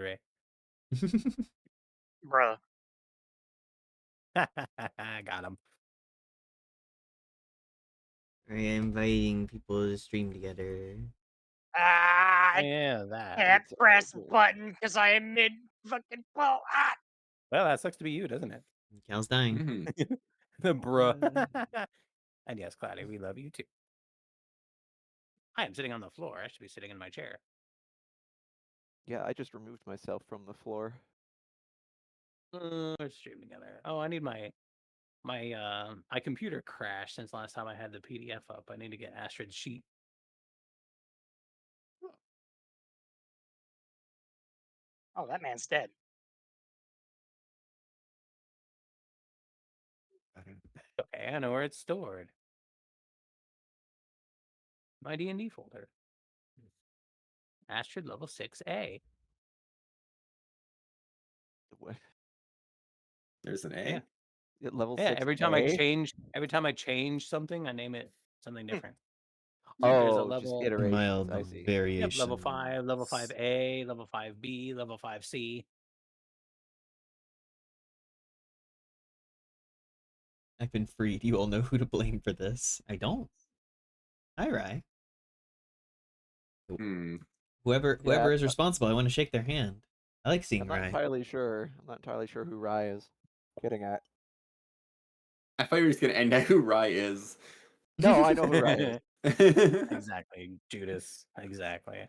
Andre. Bruh. Got him. I am inviting people to stream together. Ah, Oh, I yeah, that. can't It's press over. button because I am mid fucking ball. Ah! Well, that sucks to be you, doesn't it? Cal's dying. Mhm. The bro. And yes, Cloudy, we love you too. I am sitting on the floor. I should be sitting in my chair. Yeah, I just removed myself from the floor. Let's stream together. Oh, I need my computer crashed since last time I had the PDF up. I need to get Astrid's sheet. Oh, that man's dead. Okay, I know where it's stored. My D&D folder. Astrid level 6A. What? There's an A. Yeah. At level Yeah, 6. every time I change something, I name it something different. Like there's a Oh, just level iterations. Mild I see. variation. Yep, level 5, level 5A, level 5B, level 5C. I've been freed. You all know who to blame for this. I don't. Hi, Rye. Hmm. Whoever Yeah, is responsible, I want to shake their hand. I like seeing I'm not Rye. entirely sure. I'm not entirely sure who Rye is getting at. I thought you were just gonna end at who Rye is. No, I know who Rye is. Exactly, Judas. Exactly.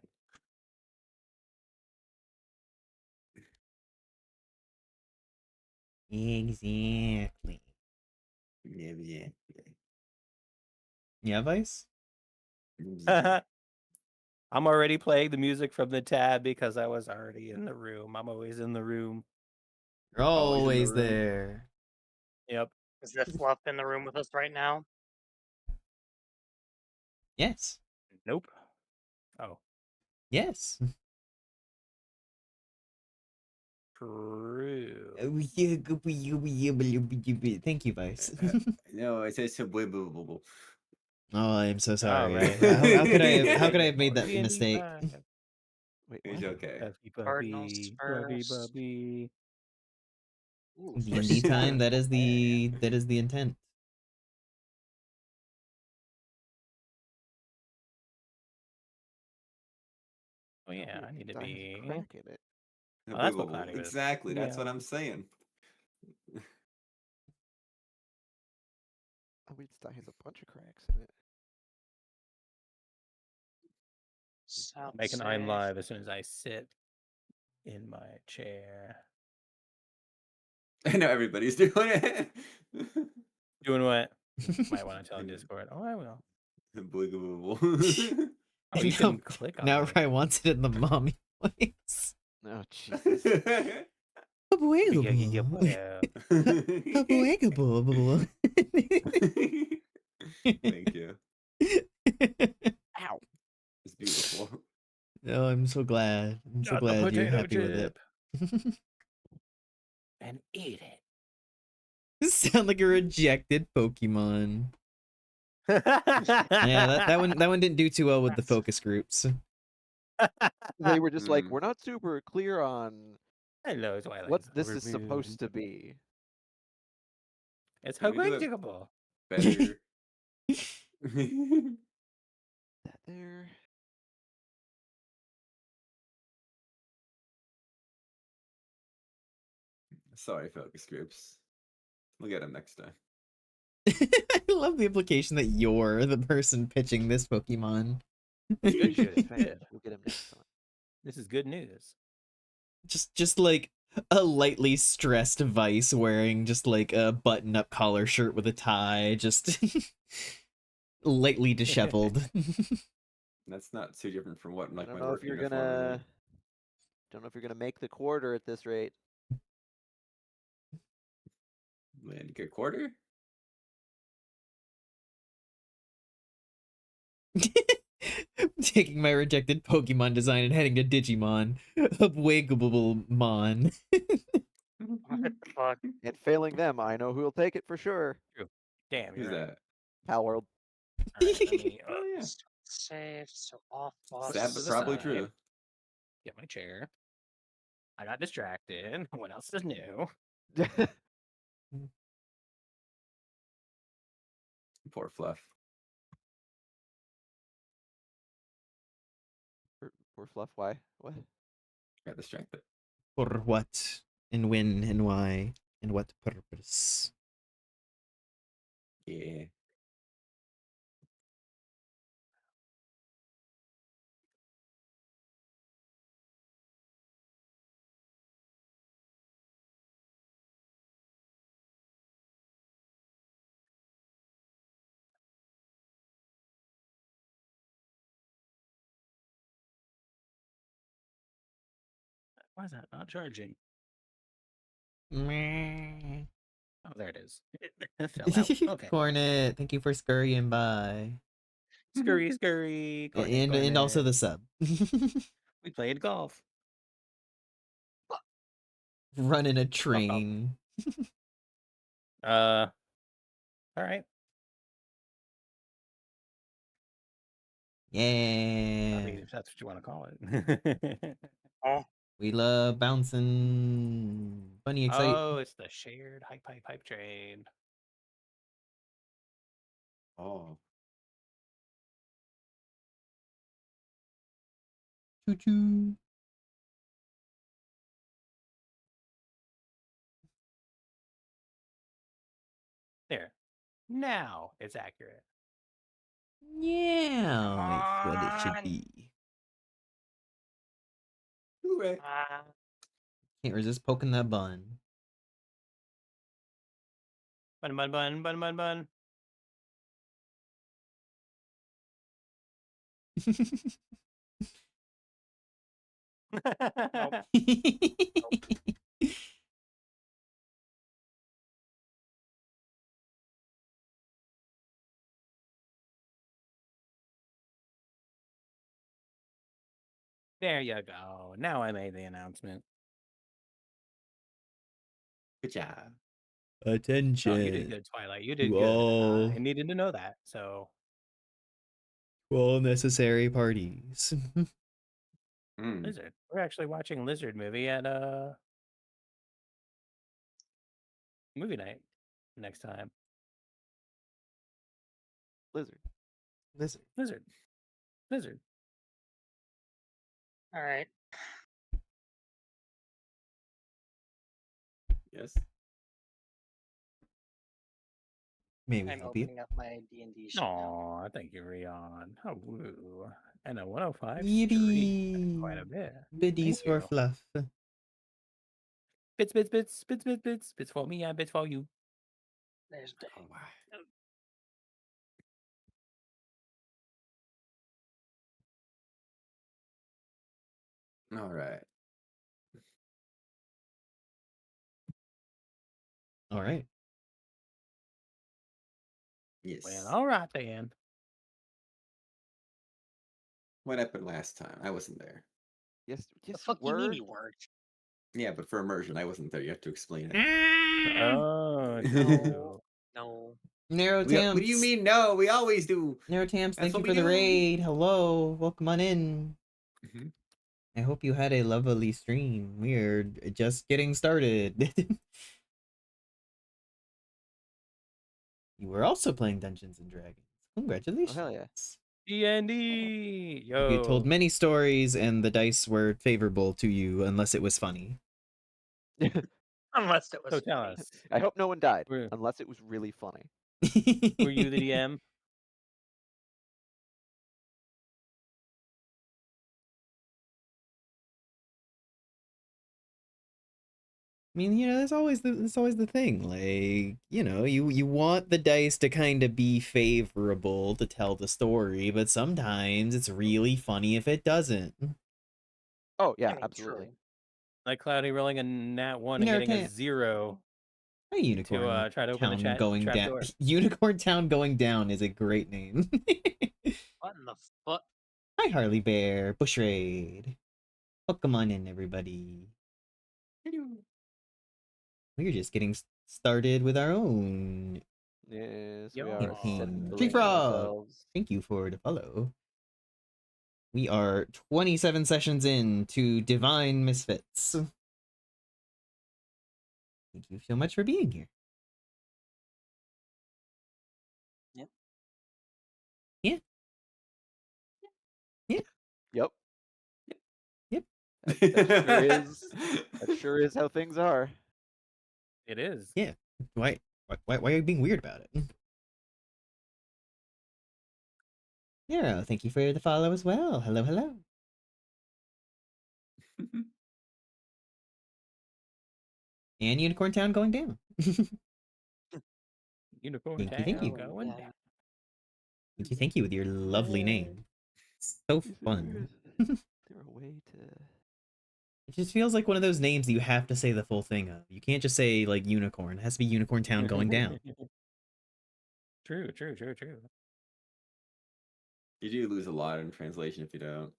Exactly. Yeah. Yeah, Vice? I'm already playing the music from the tab because I was already in the room. I'm always in the room. You're Always in the always room. there. Yep. Is the fluff in the room with us right now? Yes. Nope. Oh. Yes. True. Thank you, Vice. No, it says blah, blah, blah, blah. Oh, I'm so sorry. right. How could I have made that D&D mistake? 5. Wait, It's what? okay. Cardinals Puppy, first. puppy. Ooh, D&D first time. stab. That is the intent. Oh yeah, I need to Die has a be. crack in it. Oh, that's what Cloudy was. Exactly, that's what Yeah. I'm saying. I mean, die has a bunch of cracks in it. South Make an safe. I'm live as soon as I sit in my chair. I know everybody's doing it. Doing what? Might want to tell Discord. Oh, I will. Unbelievable. Oh, you can click on Now it. Rye wants it in the mommy voice. Oh, Jesus. Thank you. Ow. It's beautiful. Oh, I'm so glad. I'm so Not the glad you're potato happy with it. And eat it. You sound like a rejected Pokemon. Yeah, that one didn't do too well with the focus groups. They were just like, Hmm. we're not super clear on Hello, Twilight. what this is supposed to be. It's Can we do it Huggy better. That there. Sorry, focus groups. We'll get them next time. I love the implication that you're the person pitching this Pokemon. Good shit. We'll get him next time. This is good news. Just like a lightly stressed Vice wearing just like a button-up collar shirt with a tie, just lightly disheveled. That's not too different from what I like don't my know work if you're uniform would gonna. be. Don't know if you're gonna make the quarter at this rate. Man, good quarter? Taking my rejected Pokemon design and heading to Digimon. Mon. What the fuck? And failing them, I know who'll take it for sure. True. Damn, you're Who's right. that? Pal World. All right, let me Oh yeah. Safe, so off Step That's to the probably side. true. Get my chair. I got distracted. What else is new? Poor Fluff. Poor Fluff. Why? What? Got distracted. For what? And when and why? And what purpose? Yeah. Why is that not charging? Meh. Oh, there it is. It fell out. Okay. Cornet, thank you for scurrying by. Scurry, scurry. Cornet, And also cornet. the sub. We played golf. Running a train. All right. I mean, Yeah. if that's what you want to call it. Oh, We love bouncing. Funny, exciting. Oh, it's the shared hype train. Oh. Choo choo. There. Now it's accurate. Yeah, it's what it should on. be. Hooray. Can't resist poking that bun. Bun, bun, bun, bun, bun, bun. There you go. Now I made the announcement. Good job. Attention. Oh, you did good, Twilight. You did To good. all, I needed to know that. So to all necessary parties. Mm. Lizard. We're actually watching Lizard movie at movie night next time. Lizard. Lizard. Lizard. Lizard. All right. Yes. May we I'm help you? opening up my D&D sheet now. Aw, thank you, Rion. Oh, woo. And a 105 streak. That's quite a Yippee! bit. Biddies Thank for you. fluff. Bits, bits, bits, bits, bits, bits. Bits for me and bits for you. There's my. Oh, wow. All right. All right. Yes. Well, all right then. What happened last time? I wasn't there. Yes. The Yes. fuck you mean Word. you weren't? Yeah, but for immersion, I wasn't there. You have to explain it. Oh, No. No. Neurotamps. What do you mean? No, we always do. Neurotamps, That's thank you what for we the do. raid. Hello. Welcome on in. Mhm. I hope you had a lovely stream. We're just getting started. You were also playing Dungeons and Dragons. Congratulations. Oh, hell yeah. D&D. You Yo. told many stories and the dice were favorable to you unless it was funny. Unless it was So tell funny. us, I hope no one died, Were- unless it was really funny. were you the DM? I mean, you know, that's always the thing. Like, you know, you want the dice to kind of be favorable to tell the story, but sometimes it's really funny if it doesn't. Oh yeah, I mean, absolutely. true. Like Cloudy rolling a nat 1 and Never getting a can- 0 A unicorn to try to open the town going trap down. door. Unicorn Town Going Down is a great name. What in the fuck? Hi, Harley Bear. Bush Raid. Welcome on in, everybody. We're just getting started with our own Yes, Yo. we are campaign. settling Tree Frog. ourselves. Thank you for the follow. We are 27 sessions in to Divine Misfits. Thank you so much for being here. Yep. Yeah. Yeah. Yep. Yep. That sure is how things are. It is. Yeah. Why are you being weird about it? Yeah, thank you for the follow as well. Hello, hello. And Unicorn Town going down. Unicorn Thank you, Town thank you. going down. Thank you with your lovely name. So fun. Is there a way to... It just feels like one of those names that you have to say the full thing of. You can't just say like unicorn. It has to be Unicorn Town going down. True. You do lose a lot in translation if you don't.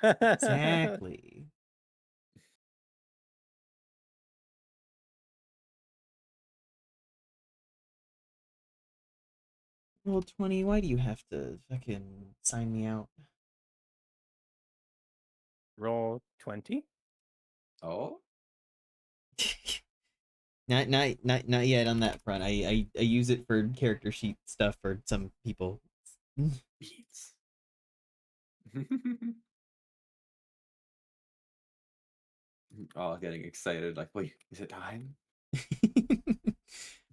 Exactly. Roll 20, why do you have to fucking sign me out? Roll 20. Oh, Not yet on that front. I use it for character sheet stuff for some people. beats. Oh, getting excited. Like, wait, is it time?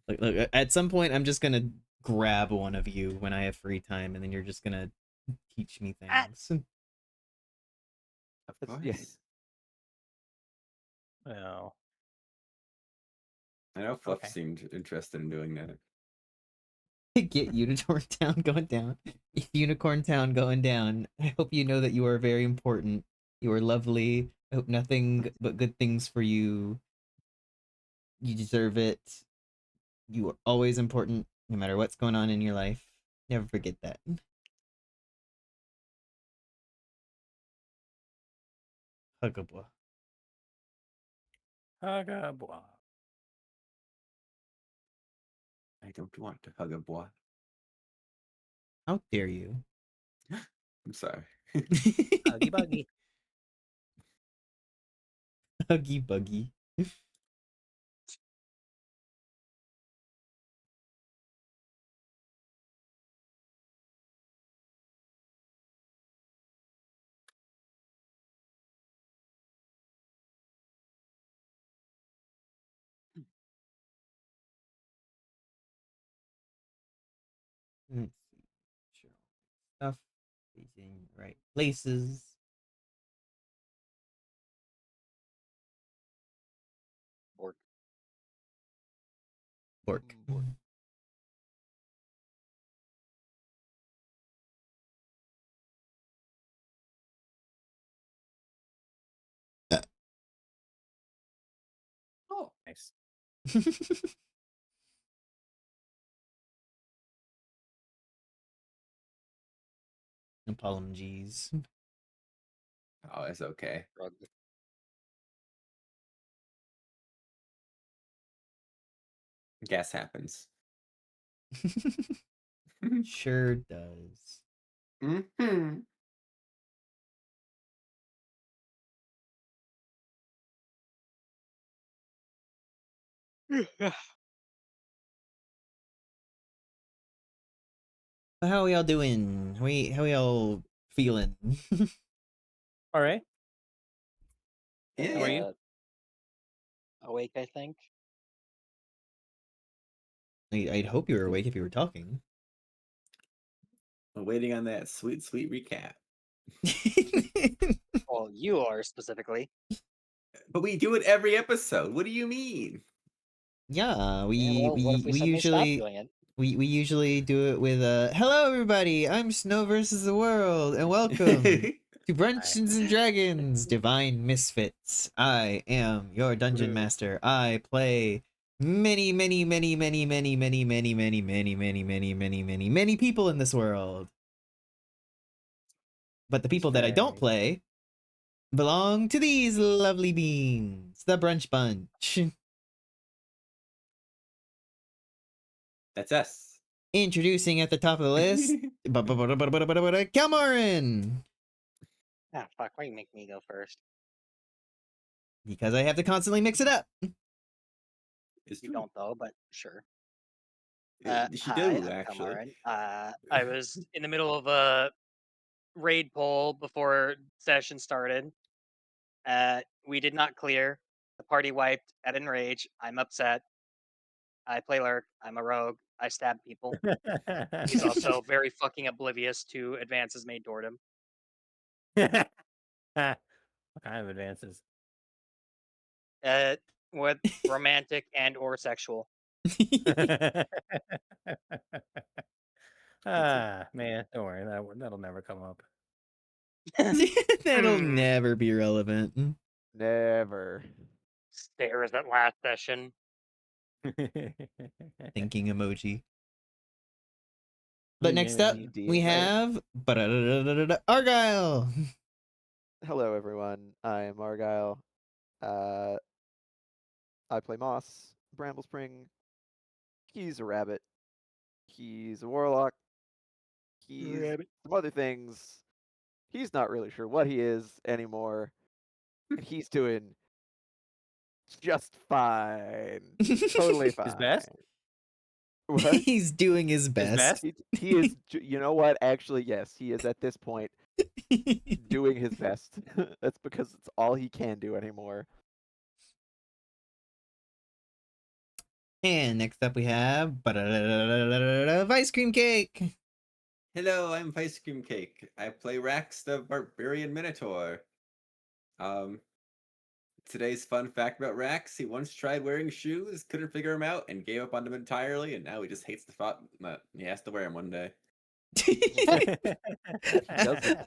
Look, at some point I'm just gonna grab one of you when I have free time, and then you're just gonna teach me things. Of That's- course. yeah. Well, I know Fluff Okay. seemed interested in doing that. Get Unicorn Town going down. Unicorn Town going down. I hope you know that you are very important. You are lovely. I hope nothing but good things for you. You deserve it. You are always important, no matter what's going on in your life. Never forget that. Huggable. Hugabwa. I don't want to hug a boy. How dare you? I'm sorry. Huggy Buggy. Huggy Buggy. Let's see. Sure. Stuff is in the right places. Bork. Bork. Bork. Oh, nice. Apologies. Oh, it's okay. Rug. Gas happens. Sure does. Mm-hmm. So how y'all doing? How y'all feeling? All right. Yeah. How are you? Awake, I think. I'd hope you were awake if you were talking. I'm waiting on that sweet, sweet recap. Well, you are specifically. But we do it every episode. What do you mean? Yeah, Yeah, well, what if we suddenly stop usually doing it? we usually do it with hello everybody, I'm Snow versus the World, and welcome to Bruncheons and Dragons, Divine Misfits. I am your dungeon master. I play many people in this world. But the people that I don't play belong to these lovely beings, the Brunch Bunch. That's us. Introducing at the top of the list, Kelmarin! Ah, fuck, why you make me go first? Because I have to constantly mix it up. It's You true. don't though, but sure. She Hi, do I'm actually. Kamaran. I was in the middle of a raid poll before session started. We did not clear. The party wiped at Enrage. I'm upset. I play Lurk. I'm a rogue. I stab people. He's also very fucking oblivious to advances made toward him. What kind of advances? With romantic and or sexual. Man, don't worry. That'll never come up. That'll Hmm. never be relevant. Never. Stares at last session. Thinking emoji. But next up, we have Argyle. Hello, everyone. I am Argyle. I play Moss, Bramble Spring. He's a rabbit. He's a warlock. He's some other things. He's not really sure what he is anymore. And he's doing just fine. Totally fine. His best? What? He's doing his His best. best? He is, you know what? Actually, yes, he is at this point doing his best. That's because it's all he can do anymore. And next up we have ice cream cake. Hello, I'm Ice Cream Cake. I play Rax the Barbarian Minotaur. Today's fun fact about Rax: he once tried wearing shoes, couldn't figure them out, and gave up on them entirely, and now he just hates the thought that he has to wear them one day. doesn't.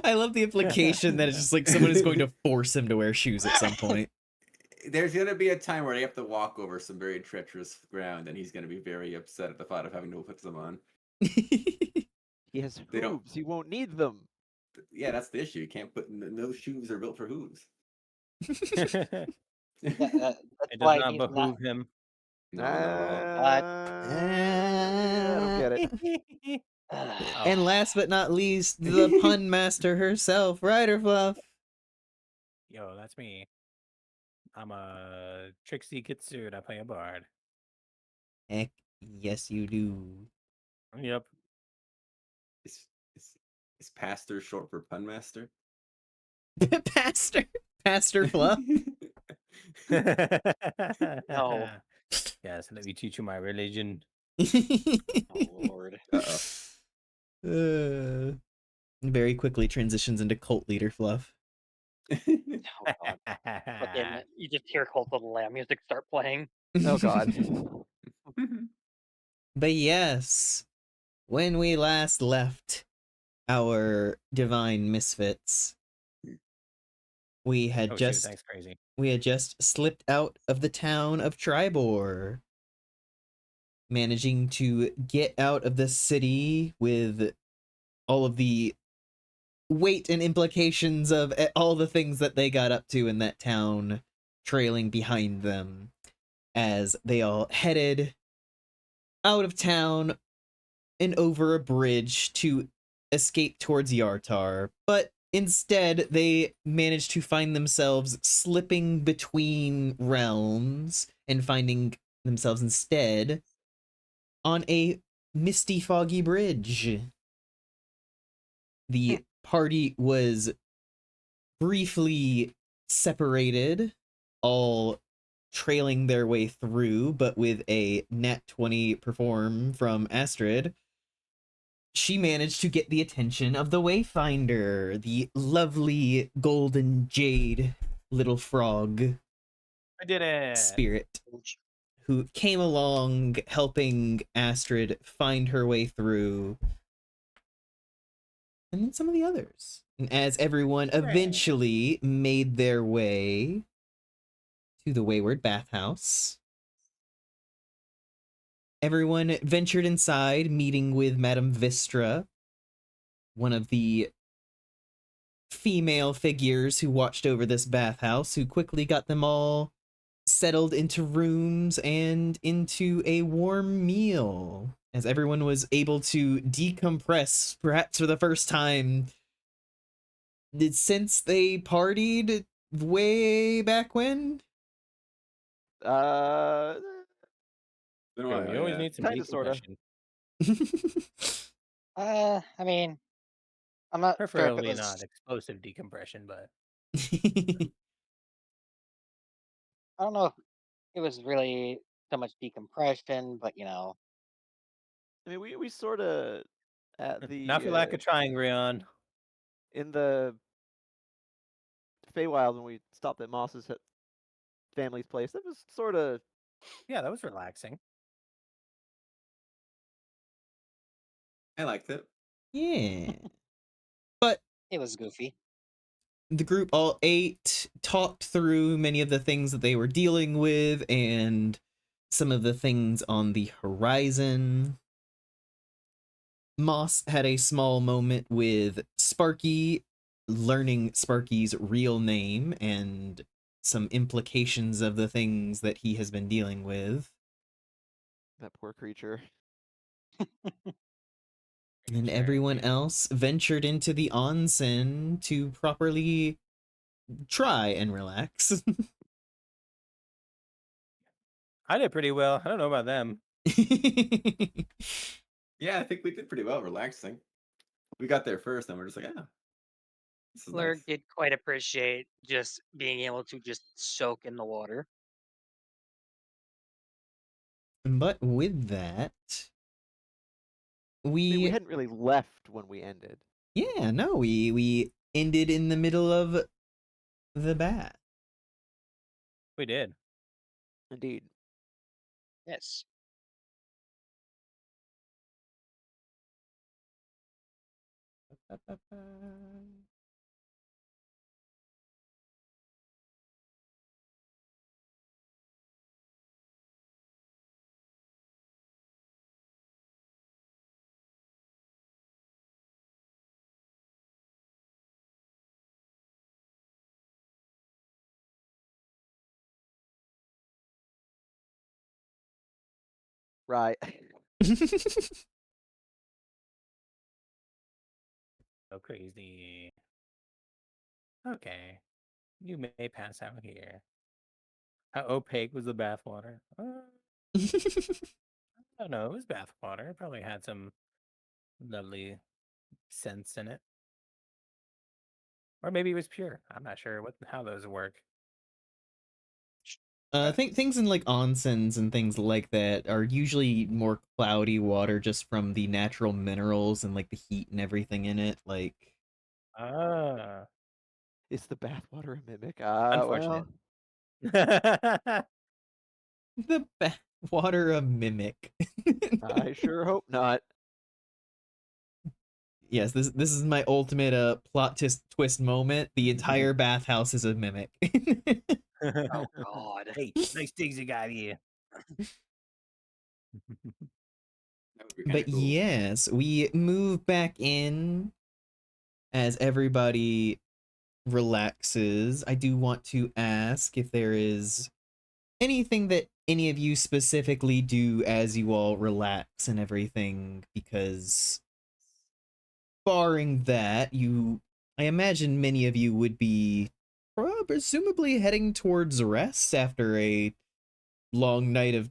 I love the implication that it's just like someone is going to force him to wear shoes at some point. There's gonna be a time where they have to walk over some very treacherous ground, and he's gonna be very upset at the thought of having to put them on. He has They don't- hooves. He won't need them. Yeah, that's the issue. You can't put no shoes are built for hooves. That's It does why not he's behoove not. him. No, not at all. I don't get it. And last but not least, the pun master herself, Ryder Fluff. Yo, that's me. I'm a Trixie Kitsune. I play a bard. Heck, yes you do. Yep. Is pastor short for pun master? Pastor Fluff. No. Yes, let me teach you my religion. Oh Lord. Uh-oh. Very quickly transitions into cult leader Fluff. Oh God. Fucking, you just hear Cult of the Lamb music start playing. Oh God. But yes, when we last left our divine misfits, we had Oh, shoot, just thanks, crazy. slipped out of the town of Tribor, managing to get out of the city with all of the weight and implications of all the things that they got up to in that town trailing behind them as they all headed out of town and over a bridge to escape towards Yartar. But instead, they managed to find themselves slipping between realms and finding themselves instead on a misty, foggy bridge. The party was briefly separated, all trailing their way through, but with a nat 20 perform from Astrid, she managed to get the attention of the Wayfinder, the lovely golden jade little frog I did it. spirit, who came along helping Astrid find her way through, and then some of the others. And as everyone eventually made their way to the Wayward Bathhouse, everyone ventured inside, meeting with Madame Vistra, one of the female figures who watched over this bathhouse, who quickly got them all settled into rooms and into a warm meal, as everyone was able to decompress, perhaps for the first time since they partied way back when. Been a Yeah, while, we always yeah. need some Kinda, sorta. decompression. I mean, I'm not sure if it Preferably not was. explosive decompression, but I don't know if it was really so much decompression, but I mean, we sorta at not for lack of trying, Rion. in the Feywild when we stopped at Moss's family's place. That was sorta. Yeah, that was relaxing. I liked it. Yeah. But it was goofy. the group all ate, talked through many of the things that they were dealing with and some of the things on the horizon. Moss had a small moment with Sparky, learning Sparky's real name and some implications of the things that he has been dealing with. That poor creature. And everyone else ventured into the onsen to properly try and relax. I did pretty well. I don't know about them. Yeah, I think we did pretty well relaxing. We got there first, and we're just like, yeah, this is Flurg nice. did quite appreciate just being able to just soak in the water. But with that, I mean, we we hadn't really left when we ended. yeah, no, we ended in the middle of the bath. We did. Indeed. Yes. Right. So crazy. Okay. You may pass out here. How opaque was the bathwater? I don't know. It was bathwater. It probably had some lovely scents in it. Or maybe it was pure. I'm not sure how those work. Think things in like onsens and things like that are usually more cloudy water just from the natural minerals and like the heat and everything in it. Like Ah, Is the bathwater a mimic? Ah, unfortunate. well, the water a mimic. I sure hope not. Yes, this is my ultimate plot twist moment. The entire bathhouse is a mimic. Oh God. Hey, nice digs you got here. That would be kind But of cool. yes, we move back in as everybody relaxes. I do want to ask if there is anything that any of you specifically do as you all relax and everything, because barring that, I imagine many of you would be presumably heading towards rest after a long night of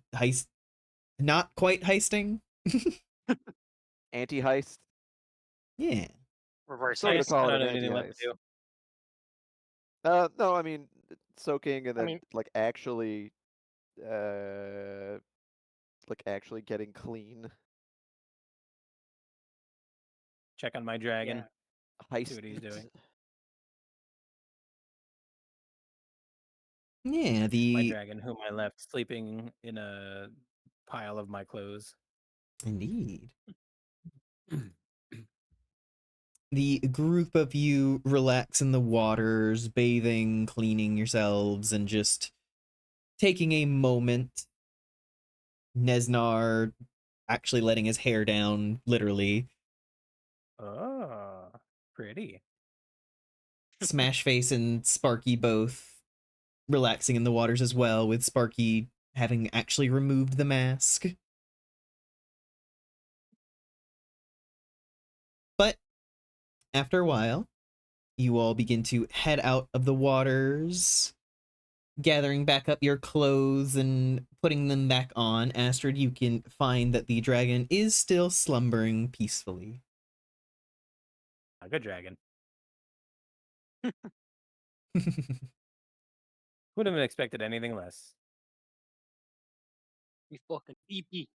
not quite heisting. Anti-heist. Yeah. Reverse Still gonna heist. I call it don't an have anything left to anti-heist. do. No, I mean soaking and I then mean, uh actually getting clean. Check on my dragon. yeah. See what he's doing. Yeah, My the dragon, whom I left sleeping in a pile of my clothes. indeed. The group of you relax in the waters, bathing, cleaning yourselves, and just taking a moment. Nesnar actually letting his hair down, literally. Oh, pretty. Smashface and Sparky both relaxing in the waters as well, with Sparky having actually removed the mask. But after a while, you all begin to head out of the waters gathering back up your clothes and putting them back on, Astrid, you can find that the dragon is still slumbering peacefully. A good dragon. Wouldn't have expected anything less. You fucking EP.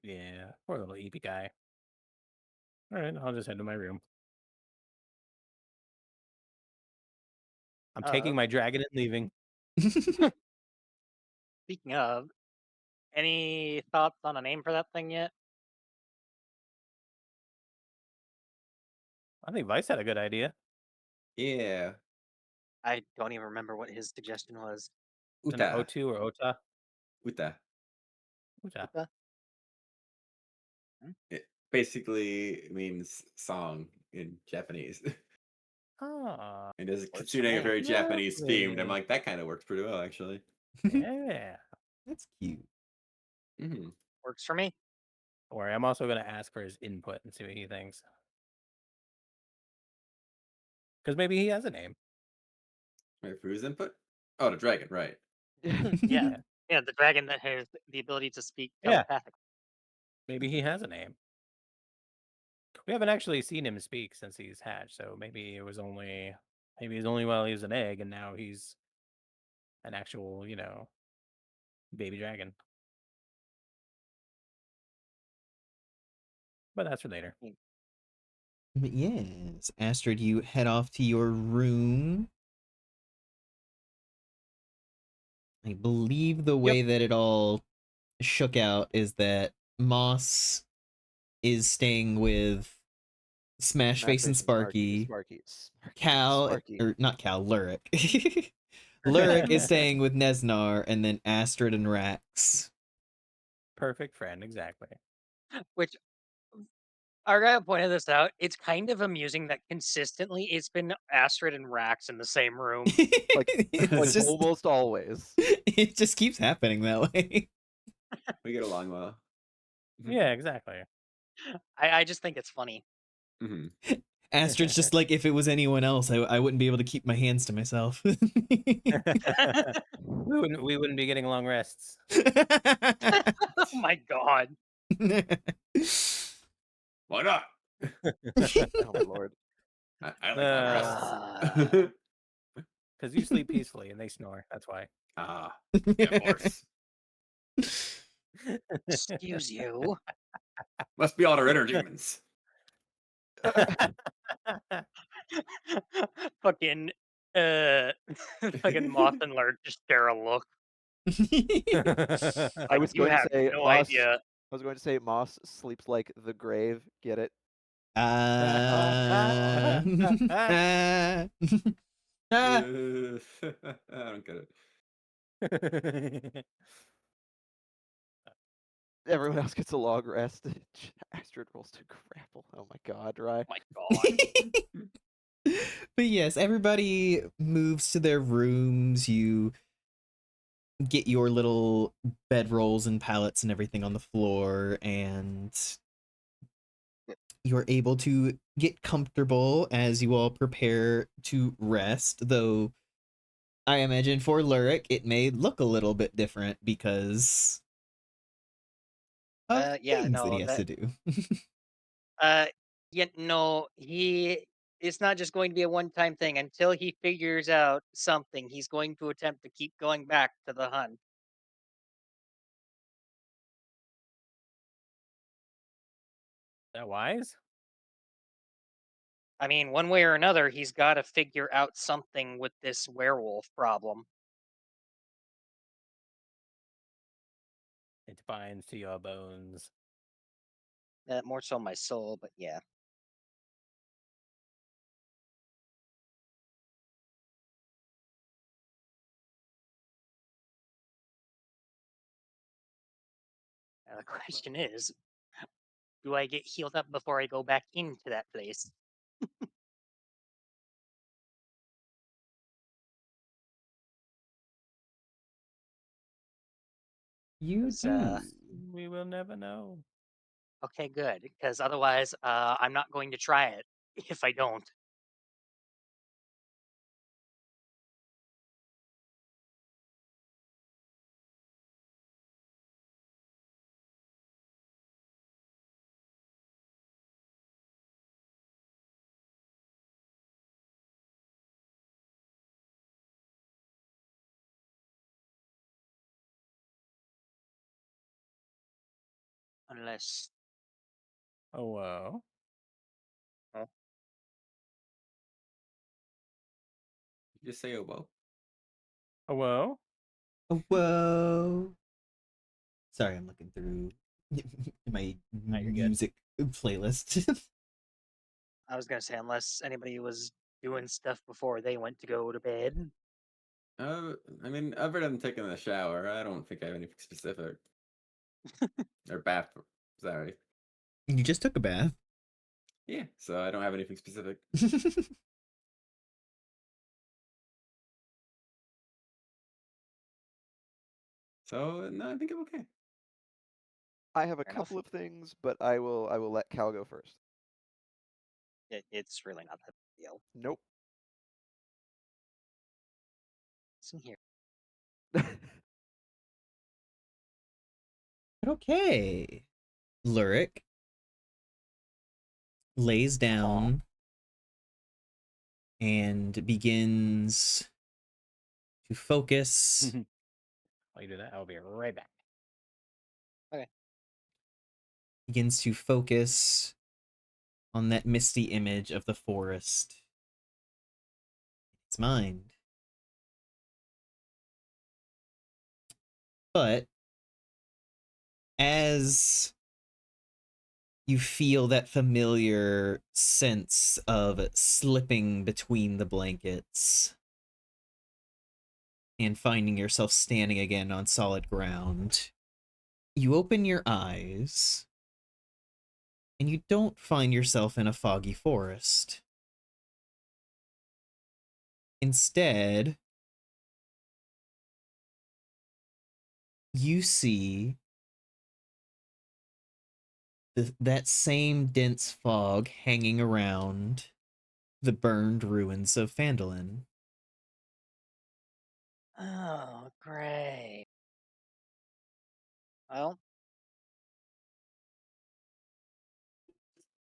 Yeah, poor little EP guy. All right, I'll just head to my room. I'm taking my dragon and leaving. Speaking of, any thoughts on a name for that thing yet? I think Vice had a good idea. Yeah. I don't even remember what his suggestion was. Isn't it Uta. O2 or Ota? Uta. Uta. Uta? It basically means song in Japanese. Ah, And is Works for considering a me. very Japanese themed, I'm lovely. like, that kind of works pretty well, actually. Yeah. That's cute. Hmm. Works for me. Don't worry, I'm also going to ask for his input and see what he thinks. Because maybe he has a name. Wait, for whose input? Oh, the dragon, right. Yeah. Yeah. Yeah, the dragon that has the ability to speak Yeah. telepathically. Maybe he has a name. We haven't actually seen him speak since he's hatched, so maybe it was only while he was an egg, and now he's an actual, baby dragon. But that's for later. But yes, Astrid, you head off to your room. I believe the way that it all shook out is that Moss is staying with Smash Face and Sparky. Cal, Sparky. or not Cal, Lurik. Lurik is staying with Nesnar, and then Astrid and Rax. Perfect friend, exactly. Which Argyle pointed this out. It's kind of amusing that consistently it's been Astrid and Rax in the same room. It's just almost always. it just keeps happening that way. We get along well. Yeah, exactly. I just think it's funny. Hmm. Astrid's just like, if it was anyone else, I wouldn't be able to keep my hands to myself. We wouldn't be getting long rests. Oh my god. Why not? Oh my lord. I like long rests. Because you sleep peacefully and they snore. That's why. Ah, yeah, of course. Excuse you. Must be all our inner demons. Fucking fucking Moth and Lurk just share a look. I was You going to have say no Moss. idea. I was going to say Moss sleeps like the grave. Get it? Ah. I don't get it. Everyone else gets a long rest. Astrid rolls to grapple. Oh my god, Rye. Oh my god. But yes, everybody moves to their rooms. You get your little bedrolls and pallets and everything on the floor, and you're able to get comfortable as you all prepare to rest, though I imagine for Lurik it may look a little bit different because of Yeah, things that no, he has to do. yeah, no, it's not just going to be a one-time thing. Until he figures out something, he's going to attempt to keep going back to the hunt. That wise? I mean, one way or another, he's got to figure out something with this werewolf problem. It binds to your bones. More so my soul, but yeah. Now the question is, do I get healed up before I go back into that place? You 'Cause, do. We will never know. okay, good. Because otherwise, I'm not going to try it if I don't. Unless. Oh, whoa. You just say, oh, well. Oh, whoa. Oh, whoa. Sorry, I'm looking through my No, you're good. music playlist. I was gonna say, unless anybody was doing stuff before they went to go to bed. I mean, other than taking a shower, I don't think I have anything specific. Or bath. Sorry. You just took a bath. Yeah, so I don't have anything specific. So no, I think I'm okay. I have a Fair enough. couple of things, but I will let Cal go first. It's really not that big a deal. Nope. It's in here. Okay. Lurik lays down and begins to focus. While you do that, I'll be right back. Begins to focus on that misty image of the forest. Its mind. But as you feel that familiar sense of slipping between the blankets and finding yourself standing again on solid ground, you open your eyes and you don't find yourself in a foggy forest. Instead, you see that same dense fog hanging around the burned ruins of Phandalin. Oh, great. Well,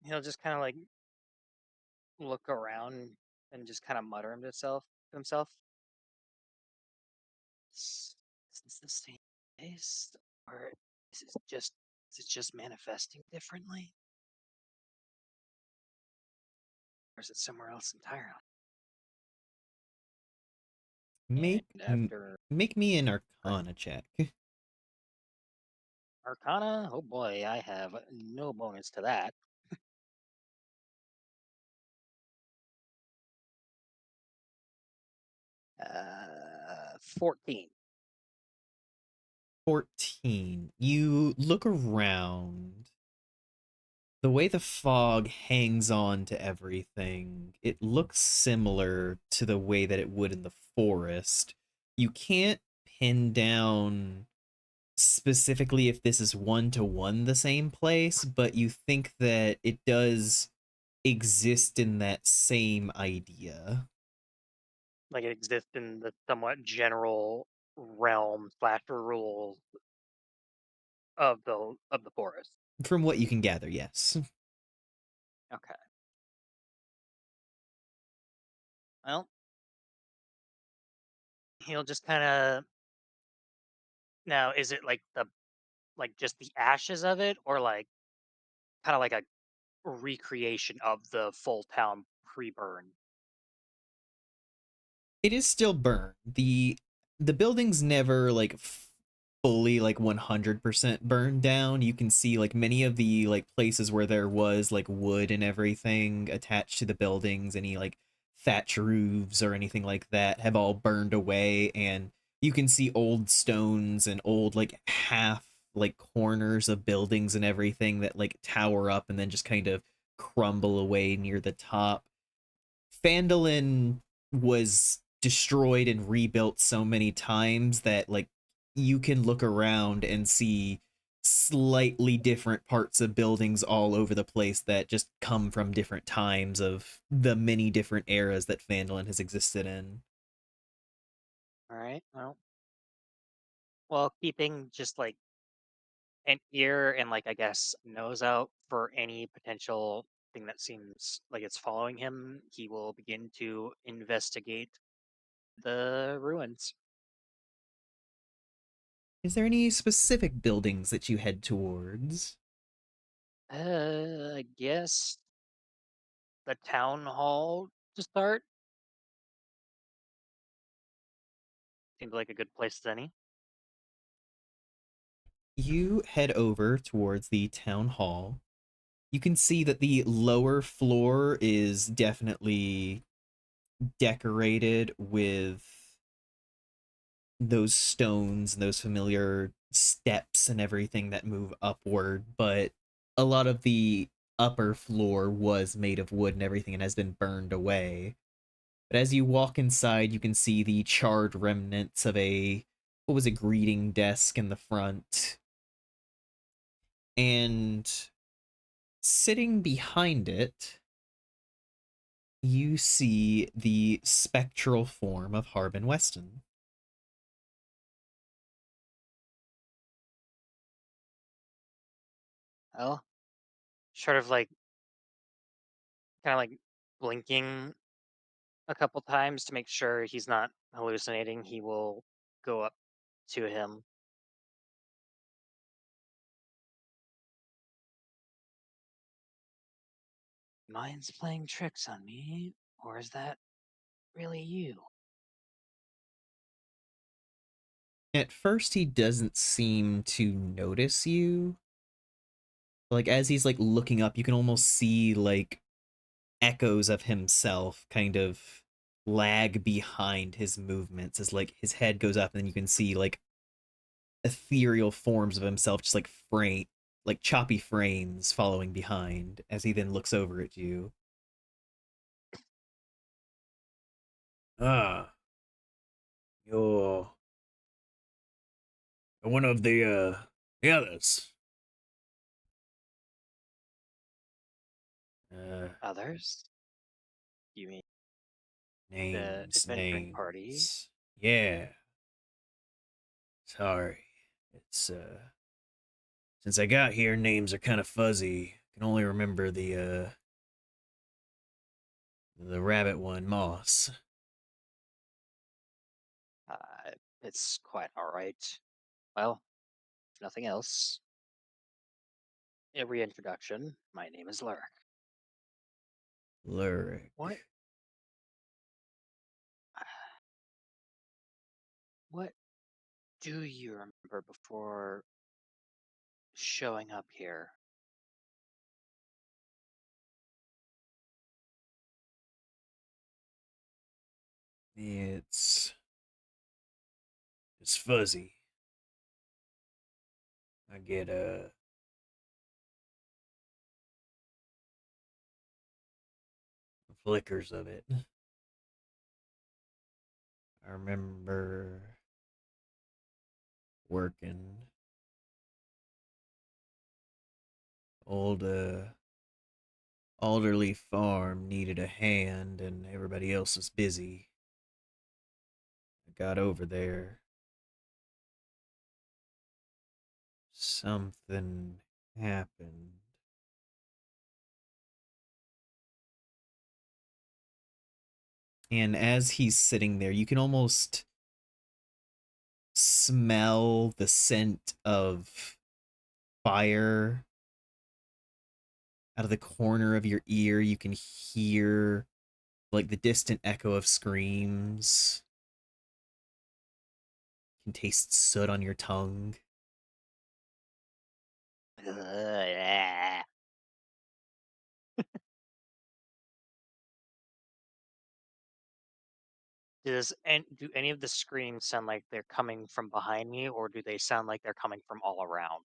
he'll just kind of like look around and just kind of mutter to himself. Is this the same place, or is it just manifesting differently, or is it somewhere else entirely? Make And after make me an Arcana check. Arcana, oh boy, I have no bonus to that. 14. 14. You look around. The way the fog hangs on to everything, it looks similar to the way that it would in the forest. You can't pin down specifically if this is one-to-one the same place, but you think that it does exist in that same idea. Like it exists in the somewhat general realm slash rules of the forest. From what you can gather, yes. Okay. Well, he'll just kind of. Now, is it like just the ashes of it, or like kind of like a recreation of the full town pre-burn? It is still burned. The building's never like fully like 100% burned down. You can see like many of the like places where there was like wood and everything attached to the buildings, any like thatch roofs or anything like that have all burned away, and you can see old stones and old like half like corners of buildings and everything that like tower up and then just kind of crumble away near the top. Phandalin was destroyed and rebuilt so many times that like you can look around and see slightly different parts of buildings all over the place that just come from different times of the many different eras that Phandalin has existed in. All right. Well, keeping just like an ear and like I guess nose out for any potential thing that seems like it's following him, he will begin to investigate the ruins. Is there any specific buildings that you head towards? I guess the town hall to start seems like a good place as any. You head over towards the town hall. You can see that the lower floor is definitely decorated with those stones and those familiar steps and everything that move upward, but a lot of the upper floor was made of wood and everything and has been burned away. But as you walk inside, you can see the charred remnants of what was a greeting desk in the front. And sitting behind it, you see the spectral form of Harbin Weston. Well, sort of like kind of like blinking a couple times to make sure he's not hallucinating. He will go up to him. Mind's playing tricks on me, or is that really you? At first, he doesn't seem to notice you. Like, as he's, like, looking up, you can almost see, like, echoes of himself kind of lag behind his movements as, like, his head goes up, and then you can see, like, ethereal forms of himself just, like, choppy frames following behind as he then looks over at you. Ah, you're one of the others. Others? You mean the Names, adventuring party? names. Yeah. Sorry. It's since I got here, names are kind of fuzzy. I can only remember the rabbit one, Moss. Uh, it's quite all right. Well, if nothing else, a reintroduction. My name is Lurk. Lurik. What? What do you remember before showing up here? It's fuzzy. I get flickers of it. I remember working old elderly farm needed a hand and everybody else was busy. I got over there. Something happened. And as he's sitting there, you can almost smell the scent of fire out of the corner of your ear. You can hear like the distant echo of screams. You can taste soot on your tongue. Do any of the screams sound like they're coming from behind me, or do they sound like they're coming from all around?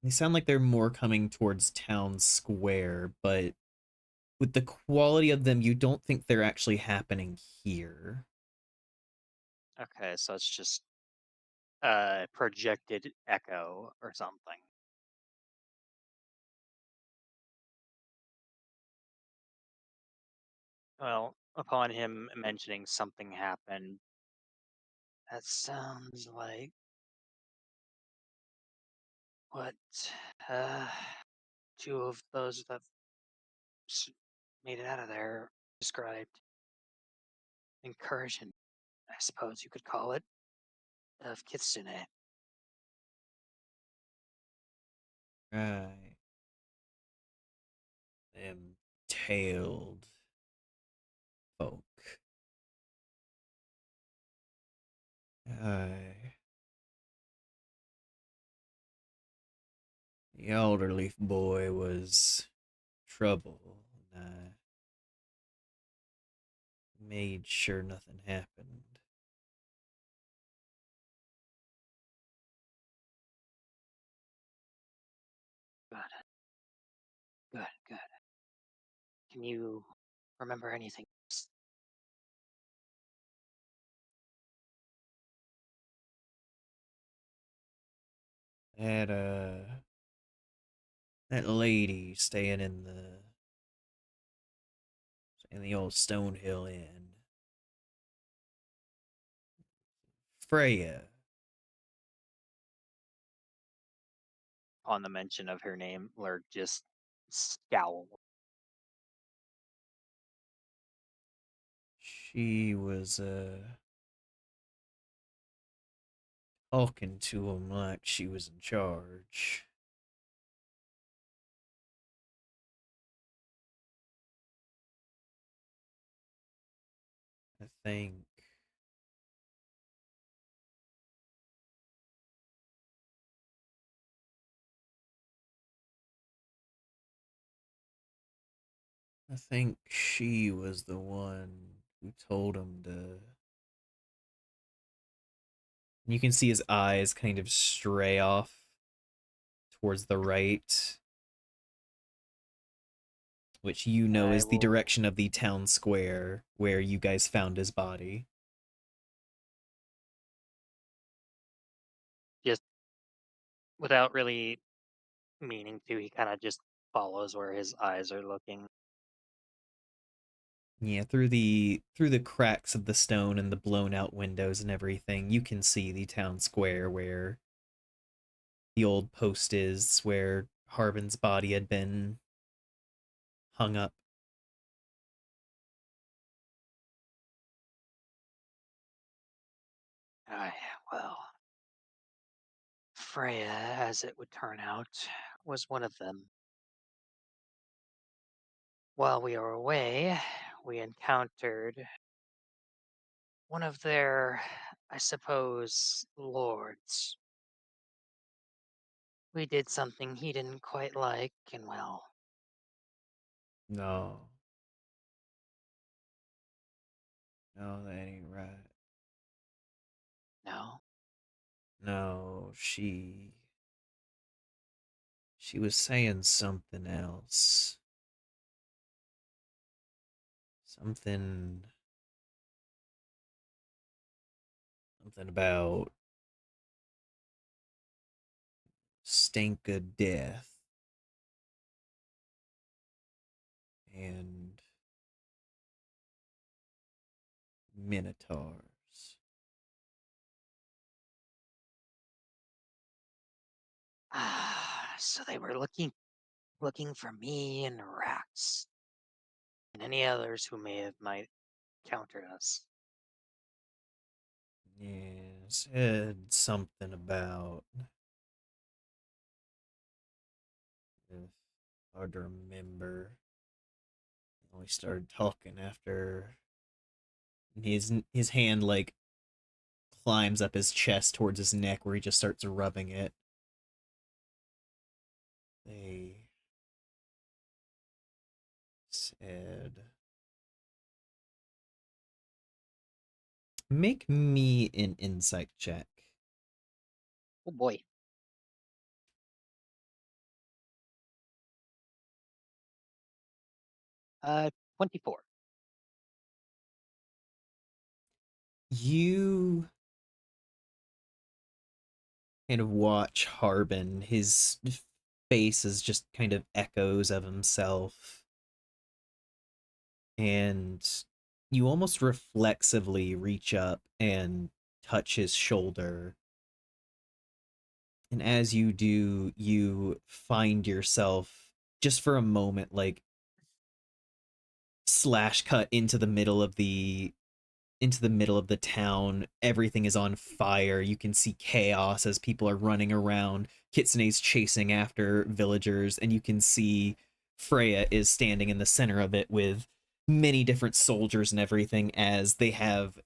They sound like they're more coming towards town square, but with the quality of them, you don't think they're actually happening here. Okay, so it's just projected echo or something. Well, upon him mentioning something happened, that sounds like what uh, two of those that s- made it out of there described. Incursion, I suppose you could call it, of Kitsune. Right. Them tailed folk. Aye. The elderly boy was trouble, and I made sure nothing happened. Good. Good. Good. Can you remember anything else? That that lady staying in the old Stonehill Inn. Freya. On the mention of her name, Lurk just scowl. She was talking to him like she was in charge. I think she was the one who told him to. You can see his eyes kind of stray off towards the right, which you know I is the will direction of the town square where you guys found his body. just, without really meaning to, he kind of just follows where his eyes are looking. Yeah, through the cracks of the stone and the blown out windows and everything, you can see the town square where the old post is, where Harbin's body had been hung up. I, well, Freya, as it would turn out, was one of them. While we were away, we encountered one of their, I suppose, lords. We did something he didn't quite like, and well, No. No, that ain't right. no. No, she was saying something else. Something about stink of death and minotaurs. So they were looking for me and Rax, and any others who might counter us. Yeah, said something about, if hard to remember. We started talking after his hand like climbs up his chest towards his neck where he just starts rubbing it. They said, make me an insight check. Oh boy. Uh, 24. You kind of watch Harbin. His face is just kind of echoes of himself. And you almost reflexively reach up and touch his shoulder. And as you do, you find yourself just for a moment like slash cut into the middle of the into the middle of the town. Everything is on fire. You can see chaos as people are running around. Kitsune's chasing after villagers, and you can see Freya is standing in the center of it with many different soldiers and everything as they have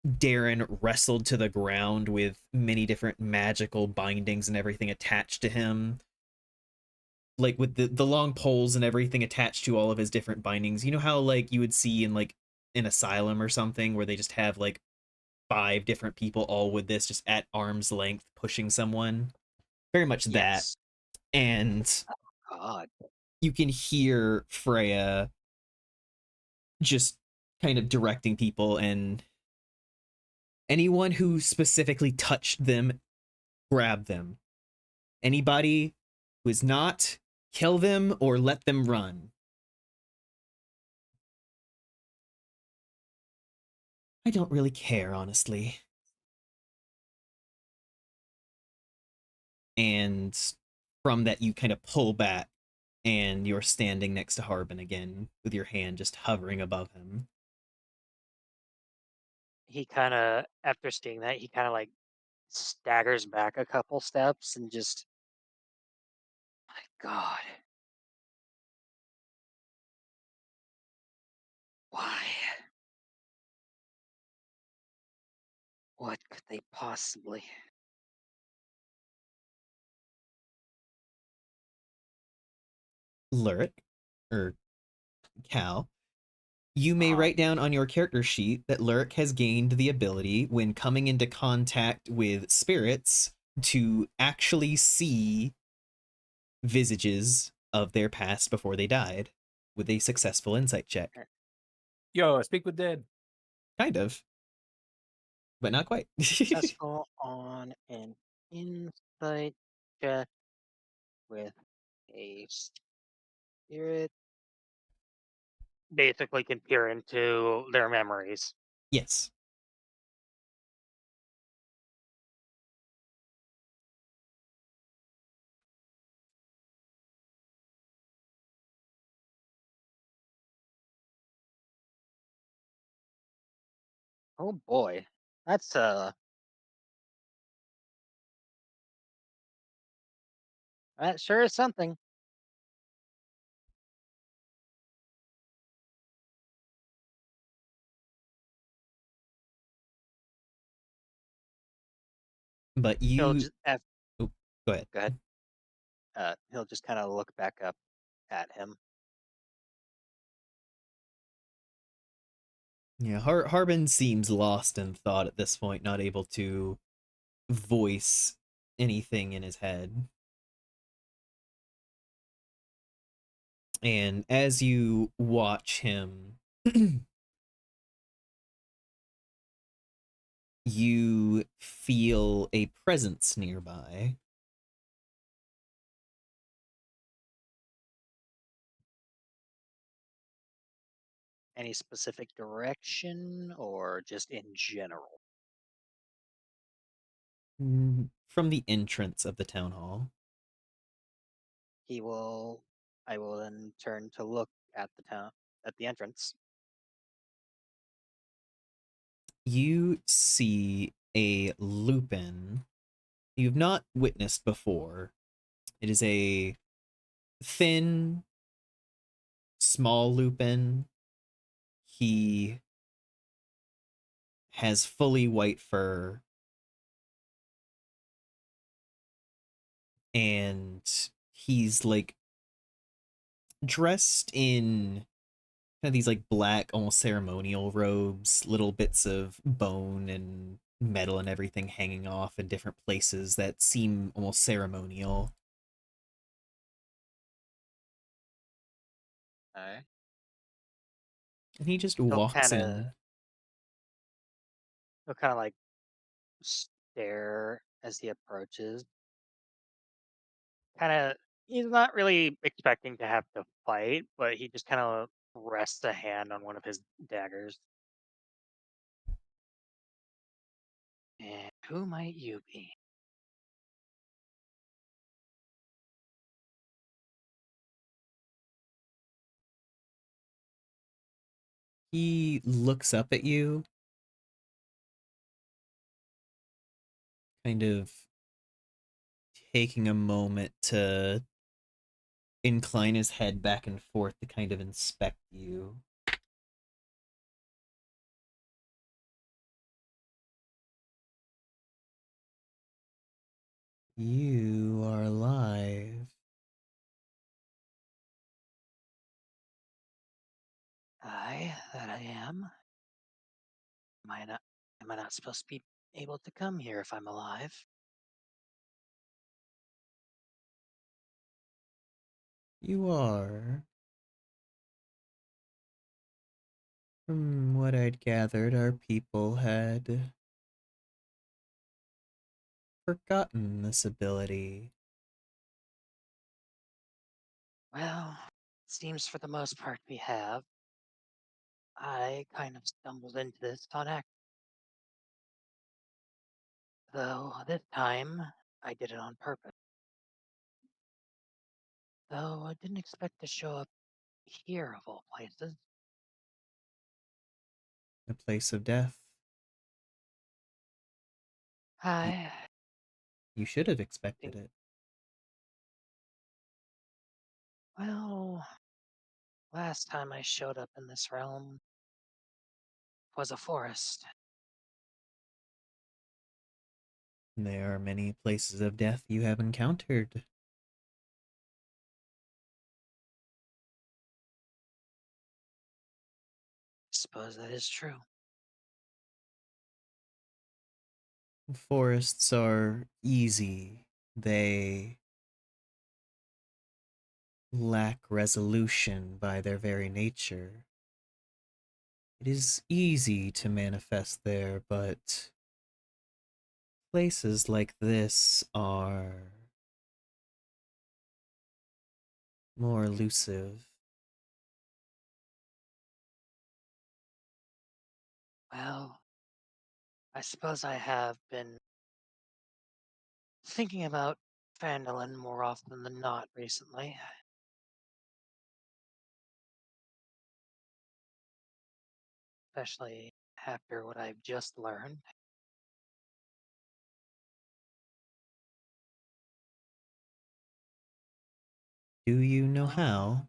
Darren wrestled to the ground with many different magical bindings and everything attached to him. Like with the long poles and everything attached to all of his different bindings. You know how like you would see in like an asylum or something where they just have like 5 different people all with this just at arm's length pushing someone? Very much that. Yes. And God. you can hear Freya just kind of directing people, and anyone who specifically touched them, grab them. Anybody who is not, kill them or let them run. I don't really care, honestly. And from that, you kind of pull back, and you're standing next to Harbin again with your hand just hovering above him. He kind of, after seeing that, he kind of like staggers back a couple steps and just, my God. Why? What could they possibly? Lurik, or Cal, you may Uh, write down on your character sheet that Lurik has gained the ability, when coming into contact with spirits, to actually see visages of their past before they died with a successful insight check. Yo, speak with dead. Kind of, but not quite. successful on an insight check with a spirit. Basically, can peer into their memories. Yes. Oh boy, that's that sure is something. But He'll you. just Oh, go ahead. go ahead. He'll just kind of look back up at him. Yeah, Harbin seems lost in thought at this point, not able to voice anything in his head. And as you watch him, you feel a presence nearby. Any specific direction or just in general? From the entrance of the town hall. He will. I will then turn to look at the entrance. You see a Lupin you've not witnessed before. It is a thin, small Lupin. He has fully white fur, and he's like dressed in kind of these like black, almost ceremonial robes, little bits of bone and metal and everything hanging off in different places that seem almost ceremonial. Okay. And he just He'll walks kind of. in. He'll kind of like stare as he approaches. Kind of. He's not really expecting to have to fight, but he just kind of rests a hand on one of his daggers. And who might you be? He looks up at you kind of taking a moment to incline his head back and forth to kind of inspect you. You are alive. That I am. Am I not supposed to be able to come here if I'm alive? You are. From what I'd gathered, our people had forgotten this ability. Well, it seems for the most part we have. I kind of stumbled into this on accident, though this time I did it on purpose. Though I didn't expect to show up here of all places. A place of death. Y- I You should have expected think, it. well, last time I showed up in this realm was a forest. There are many places of death you have encountered. Suppose that is true. Forests are easy. They lack resolution by their very nature. It is easy to manifest there, but places like this are more elusive. Well, I suppose I have been thinking about Phandalin more often than not recently. Especially after what I've just learned. Do you know Oh, how?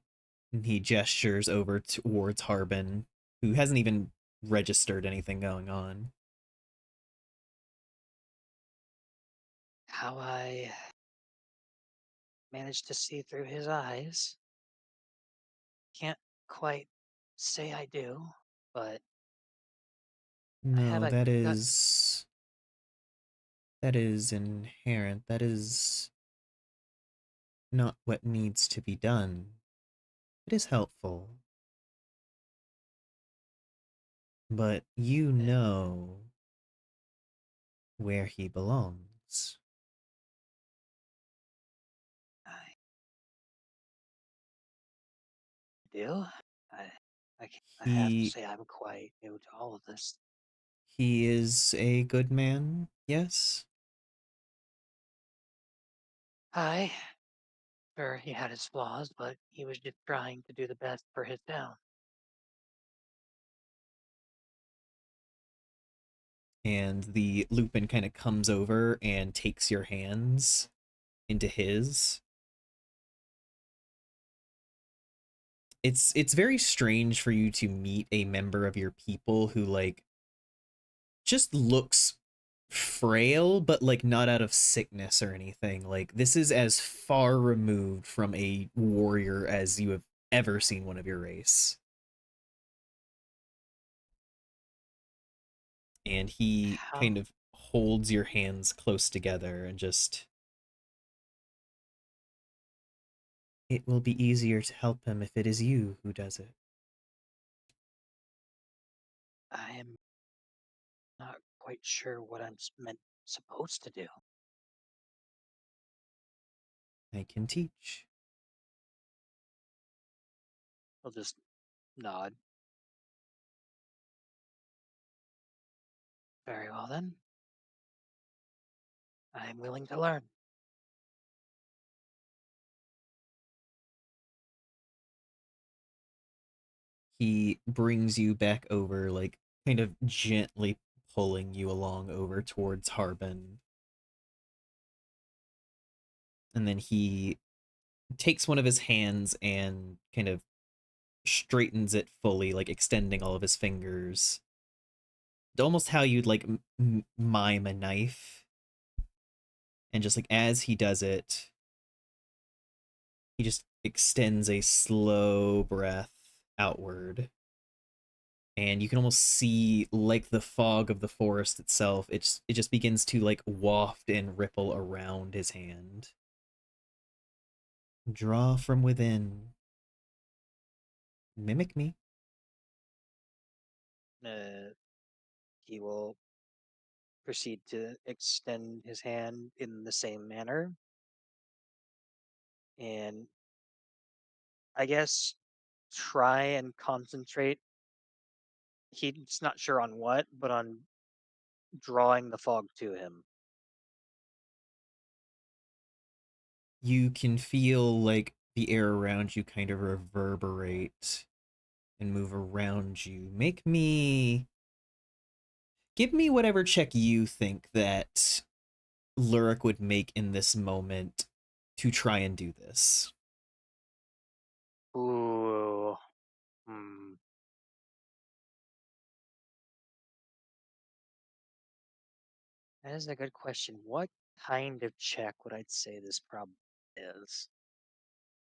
And he gestures over towards Harbin, who hasn't even registered anything going on. how I managed to see through his eyes. Can't quite say I do, but I have No, a gut. that is inherent. That is not what needs to be done. It is helpful. But you eh, know where he belongs. I do. I, I have to He say I'm quite new to all of this. he is a good man, yes? I sure he had his flaws, but he was just trying to do the best for his town. And the Lupin kind of comes over and takes your hands into his. It's very strange for you to meet a member of your people who like just looks frail but like not out of sickness or anything. Like this is as far removed from a warrior as you have ever seen one of your race. And he How kind of holds your hands close together and just, it will be easier to help him if it is you who does it. I am not quite sure what supposed to do. I can teach. I'll just nod. Very well then. I'm willing to learn. He brings you back over, like kind of gently pulling you along over towards Harbin. And then he takes one of his hands and kind of straightens it fully, like extending all of his fingers. Almost how you'd like mime a knife. And just like as he does it, he just extends a slow breath outward. And you can almost see like the fog of the forest itself. It just begins to like waft and ripple around his hand. Draw from within. Mimic me. He will proceed to extend his hand in the same manner. And I guess try and concentrate. He's not sure on what, but on drawing the fog to him. You can feel like the air around you kind of reverberate and move around you. Give me whatever check you think that Lurik would make in this moment to try and do this. Ooh. Hmm. That is a good question. What kind of check would I say this problem is?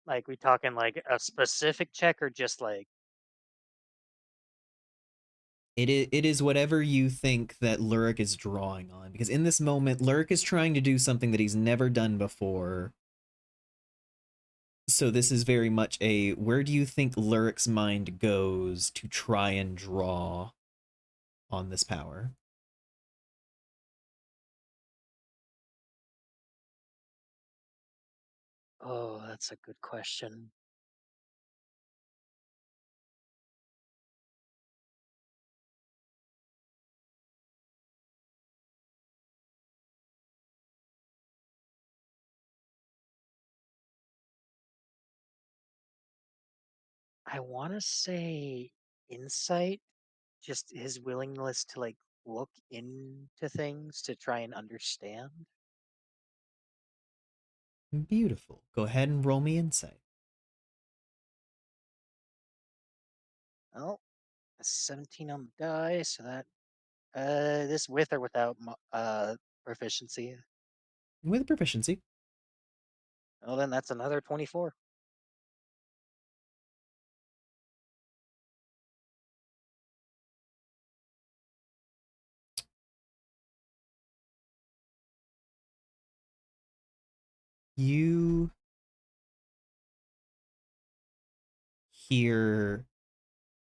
Like, we talking like a specific check or just like, It is whatever you think that Lurik is drawing on, because in this moment, Lurik is trying to do something that he's never done before. So this is very much a, where do you think Lurik's mind goes to try and draw on this power? oh, that's a good question. I want to say insight, just his willingness to like look into things to try and understand. Beautiful. Go ahead and roll me insight. Oh, a 17 on the die, so that this with or without proficiency. With proficiency. Well, then that's another 24. You hear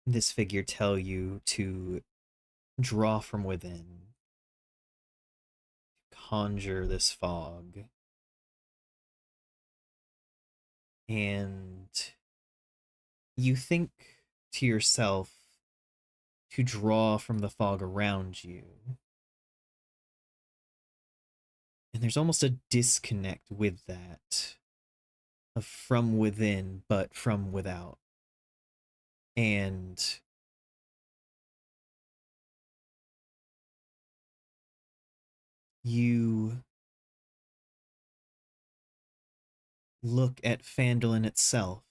this figure tell you to draw from within, conjure this fog, and you think to yourself to draw from the fog around you. And there's almost a disconnect with that, of from within, but from without. And you look at Phandalin itself.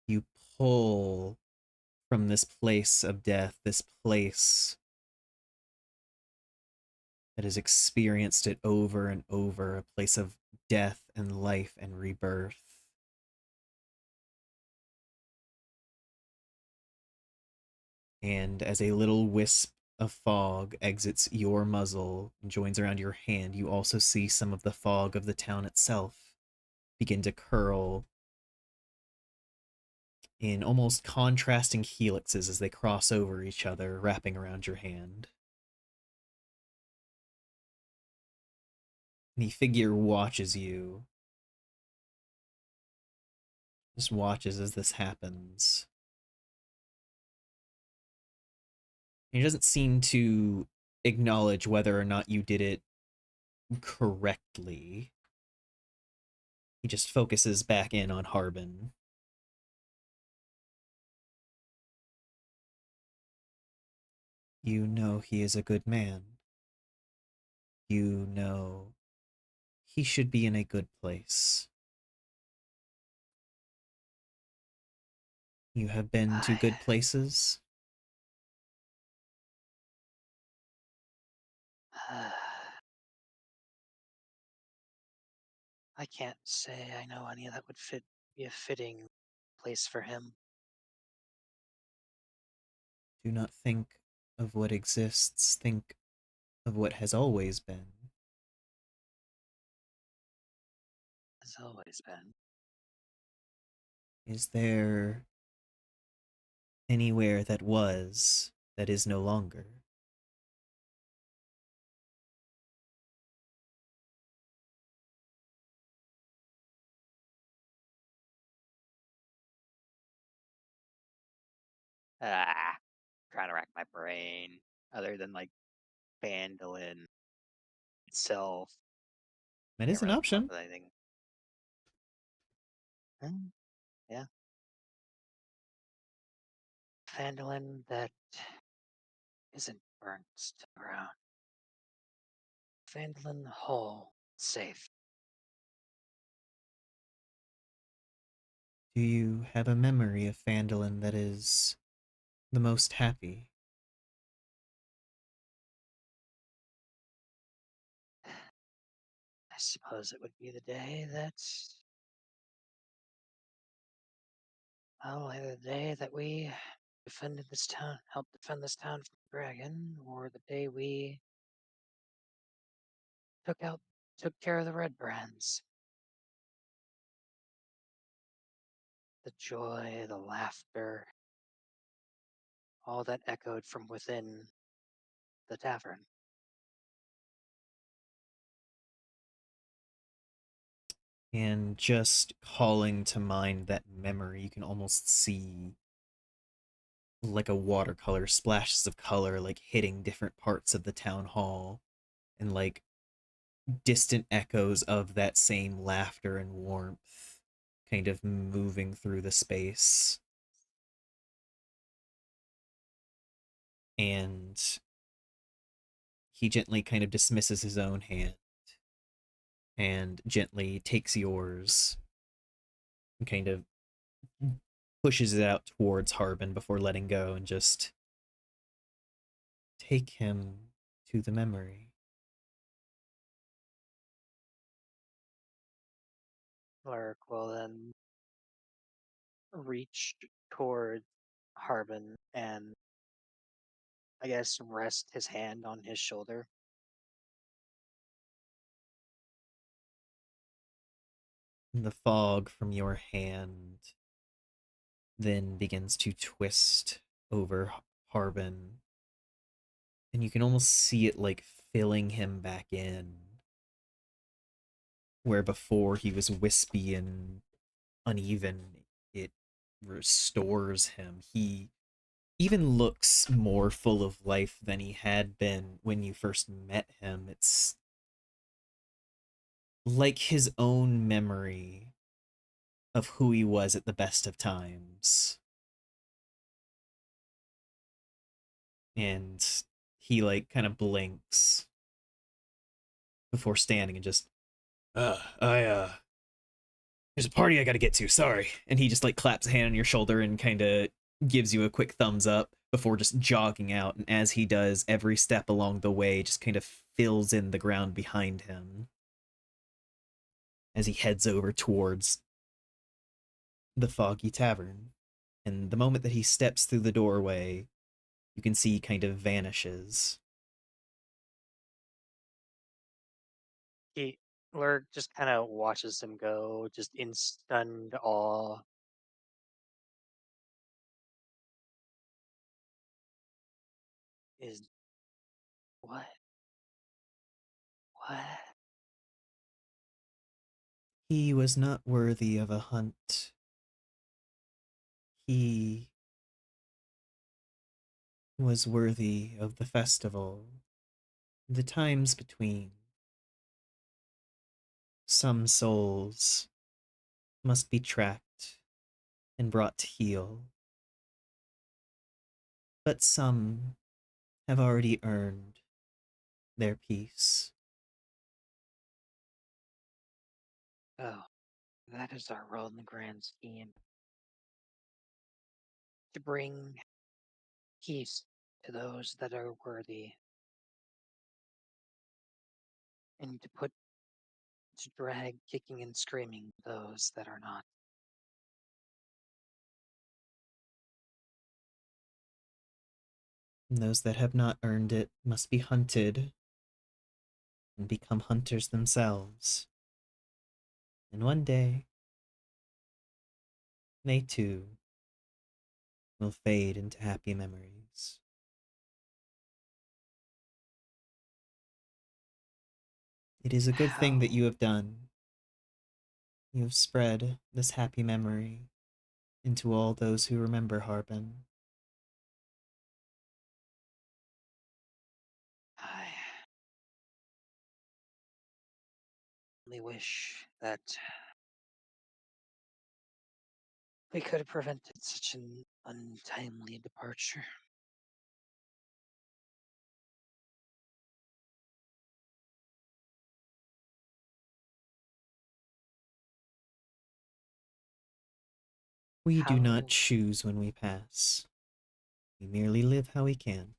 You pull from this place of death, this place that has experienced it over and over, a place of death and life and rebirth. And as a little wisp of fog exits your muzzle and joins around your hand, you also see some of the fog of the town itself begin to curl in almost contrasting helixes as they cross over each other, wrapping around your hand. And the figure watches you, just watches as this happens. He doesn't seem to acknowledge whether or not you did it correctly. He just focuses back in on Harbin. You know he is a good man. You know he should be in a good place. You have been to good places? I can't say I know any that would be a fitting place for him. Do not think of what exists, think of what has always been. Has always been. Is there anywhere that was that is no longer? Trying to rack my brain. Other than like Phandalin itself, That is can't an really come up option. with anything. Yeah. Phandalin that isn't burnt to the ground. Phandalin whole, safe. Do you have a memory of Phandalin that is the most happy? I suppose it would be the day that. Oh, either the day that we defended this town, helped defend this town from the dragon, or the day we took care of the red brands. The joy, the laughter, all that echoed from within the tavern. And just calling to mind that memory, you can almost see like a watercolor, splashes of color like hitting different parts of the town hall, and like distant echoes of that same laughter and warmth kind of moving through the space. And he gently kind of dismisses his own hand and gently takes yours and kind of pushes it out towards Harbin before letting go and just take him to the memory. Lark will then reach toward Harbin and I guess rest his hand on his shoulder. And the fog from your hand then begins to twist over Harbin, and you can almost see it like filling him back in, where before he was wispy and uneven. It restores him. He even looks more full of life than he had been when you first met him. It's like his own memory of who he was at the best of times. And he like kind of blinks before standing and just there's a party I gotta get to, sorry. And he just like claps a hand on your shoulder and kind of gives you a quick thumbs up before just jogging out. And as he does, every step along the way just kind of fills in the ground behind him as he heads over towards the Foggy Tavern. And the moment that he steps through the doorway, you can see he kind of vanishes. He Lurk just kind of watches him go, just in stunned awe. Is what? What? He was not worthy of a hunt. He was worthy of the festival, the times between. Some souls must be tracked and brought to heel, but some have already earned their peace. Oh, that is our role in the grand scheme. To bring peace to those that are worthy, and to drag kicking and screaming those that are not. And those that have not earned it must be hunted and become hunters themselves. And one day, they too will fade into happy memories. It is a good thing that How you have done. You have spread this happy memory into all those who remember Harbin. I only wish that we could have prevented such an untimely departure. We do not How choose when we pass. We merely live how we can.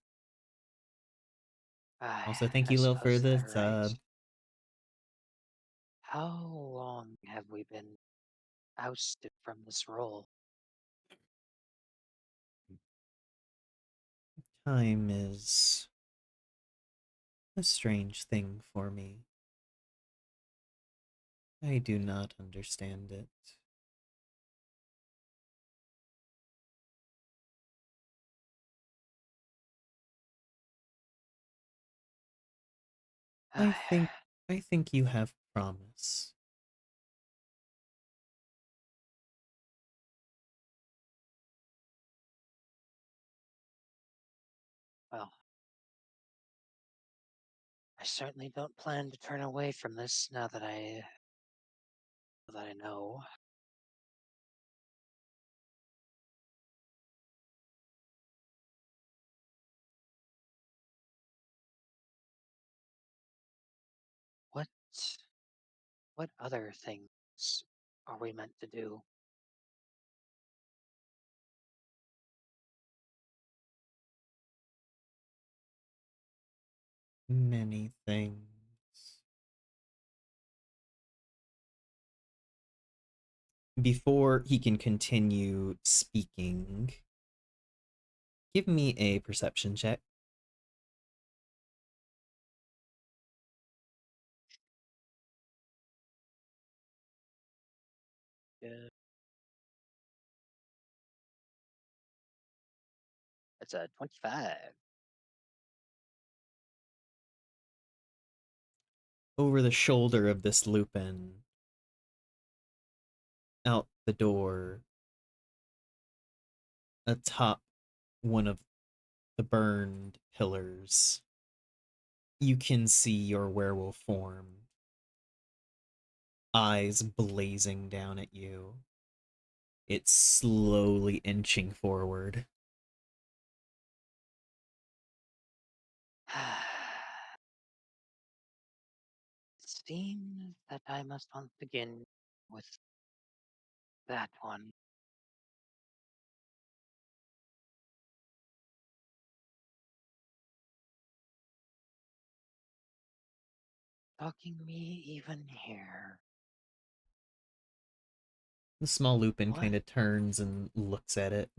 Also, thank I you, Lil, for suppose the they're right. sub. How long have we been ousted from this role? Time is a strange thing for me. I do not understand it. I think I think you have promise. Well, I certainly don't plan to turn away from this now that I know. What what other things are we meant to do? Many things. Before he can continue speaking, give me a perception check. Uh, it's a 25. Over the shoulder of this Lupin, out the door, atop one of the burned pillars, you can see your werewolf form, eyes blazing down at you. It's slowly inching forward. It seems that I must once begin with that one. Stalking me even here. The small Lupin What? kind of turns and looks at it.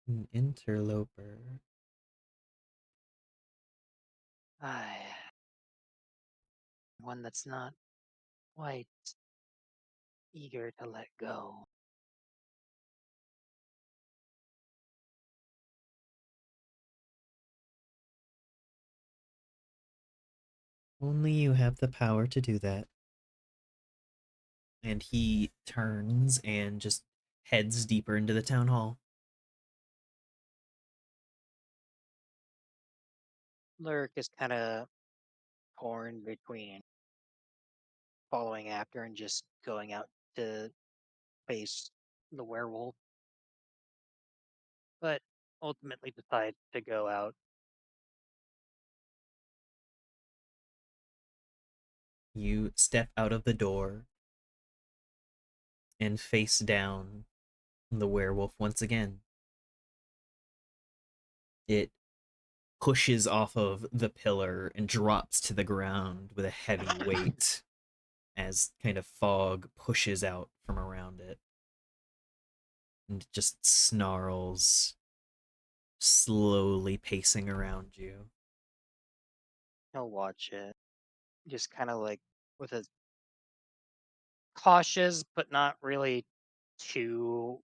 An interloper. One that's not quite eager to let go. Only you have the power to do that. And he turns and just heads deeper into the town hall. Lurk is kind of torn between following after and just going out to face the werewolf, but ultimately decides to go out. you step out of the door and face down the werewolf once again. It pushes off of the pillar and drops to the ground with a heavy weight as kind of fog pushes out from around it. And it just snarls, slowly pacing around you. He'll watch it. Just kind of like with a cautious, but not really too,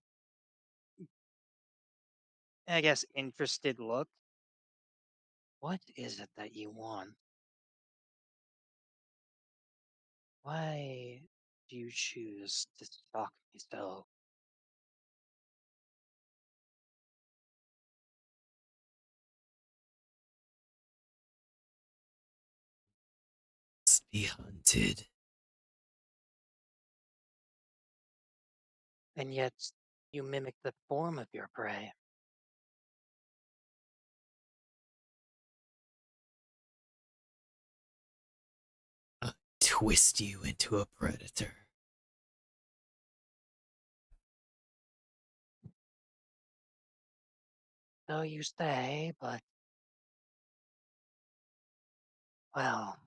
I guess, interested look. What is it that you want? Why do you choose to stalk me so? Must be hunted. And yet you mimic the form of your prey. Twist you into a predator. So you say, but well,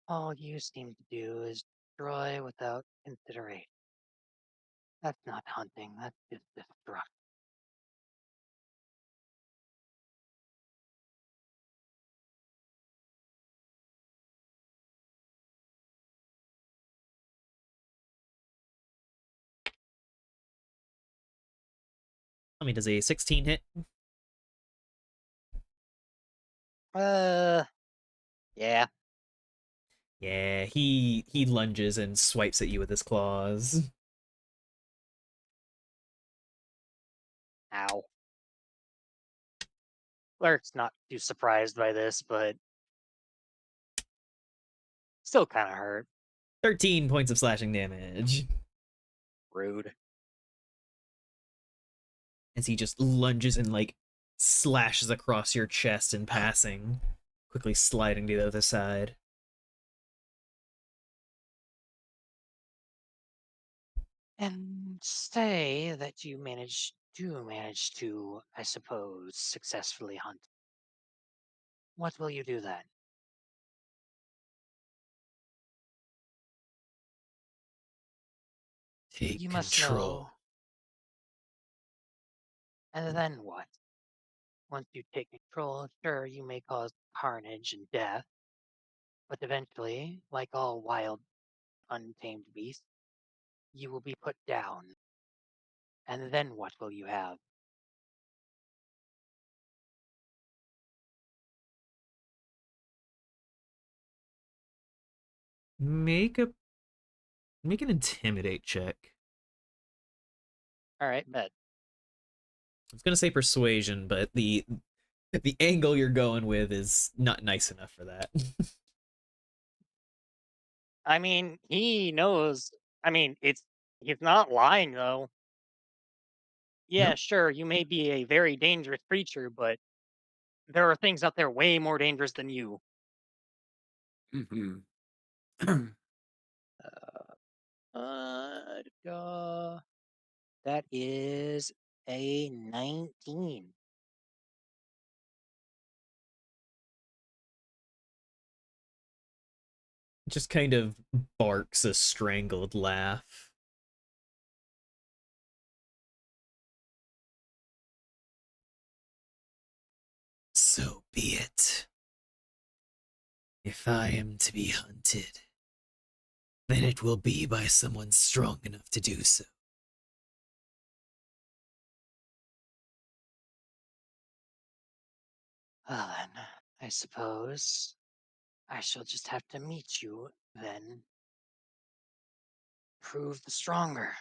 all you seem to do is destroy without consideration. That's not hunting, that's just destruction. I mean, does a 16 hit? Uh, yeah. Yeah, he lunges and swipes at you with his claws. Ow. Lark's not too surprised by this, but still kind of hurt. 13 points of slashing damage. Rude. As he just lunges and like slashes across your chest in passing, quickly sliding to the other side. And say that you manage to, I suppose, successfully hunt. What will you do then? Take You must control. know. And then what? Once you take control, sure, you may cause carnage and death, but eventually, like all wild, untamed beasts, you will be put down. And then what will you have? Make a make an intimidate check. All right, bet. I was gonna say persuasion, but the angle you're going with is not nice enough for that. I mean, he knows. I mean, he's not lying though. Yeah, Nope. sure, you may be a very dangerous creature, but there are things out there way more dangerous than you. Mm-hmm. Duh. That is a 19. Just kind of barks a strangled laugh. So be it. If I am to be hunted, then it will be by someone strong enough to do so. Well then, I suppose I shall just have to meet you then. Prove the stronger.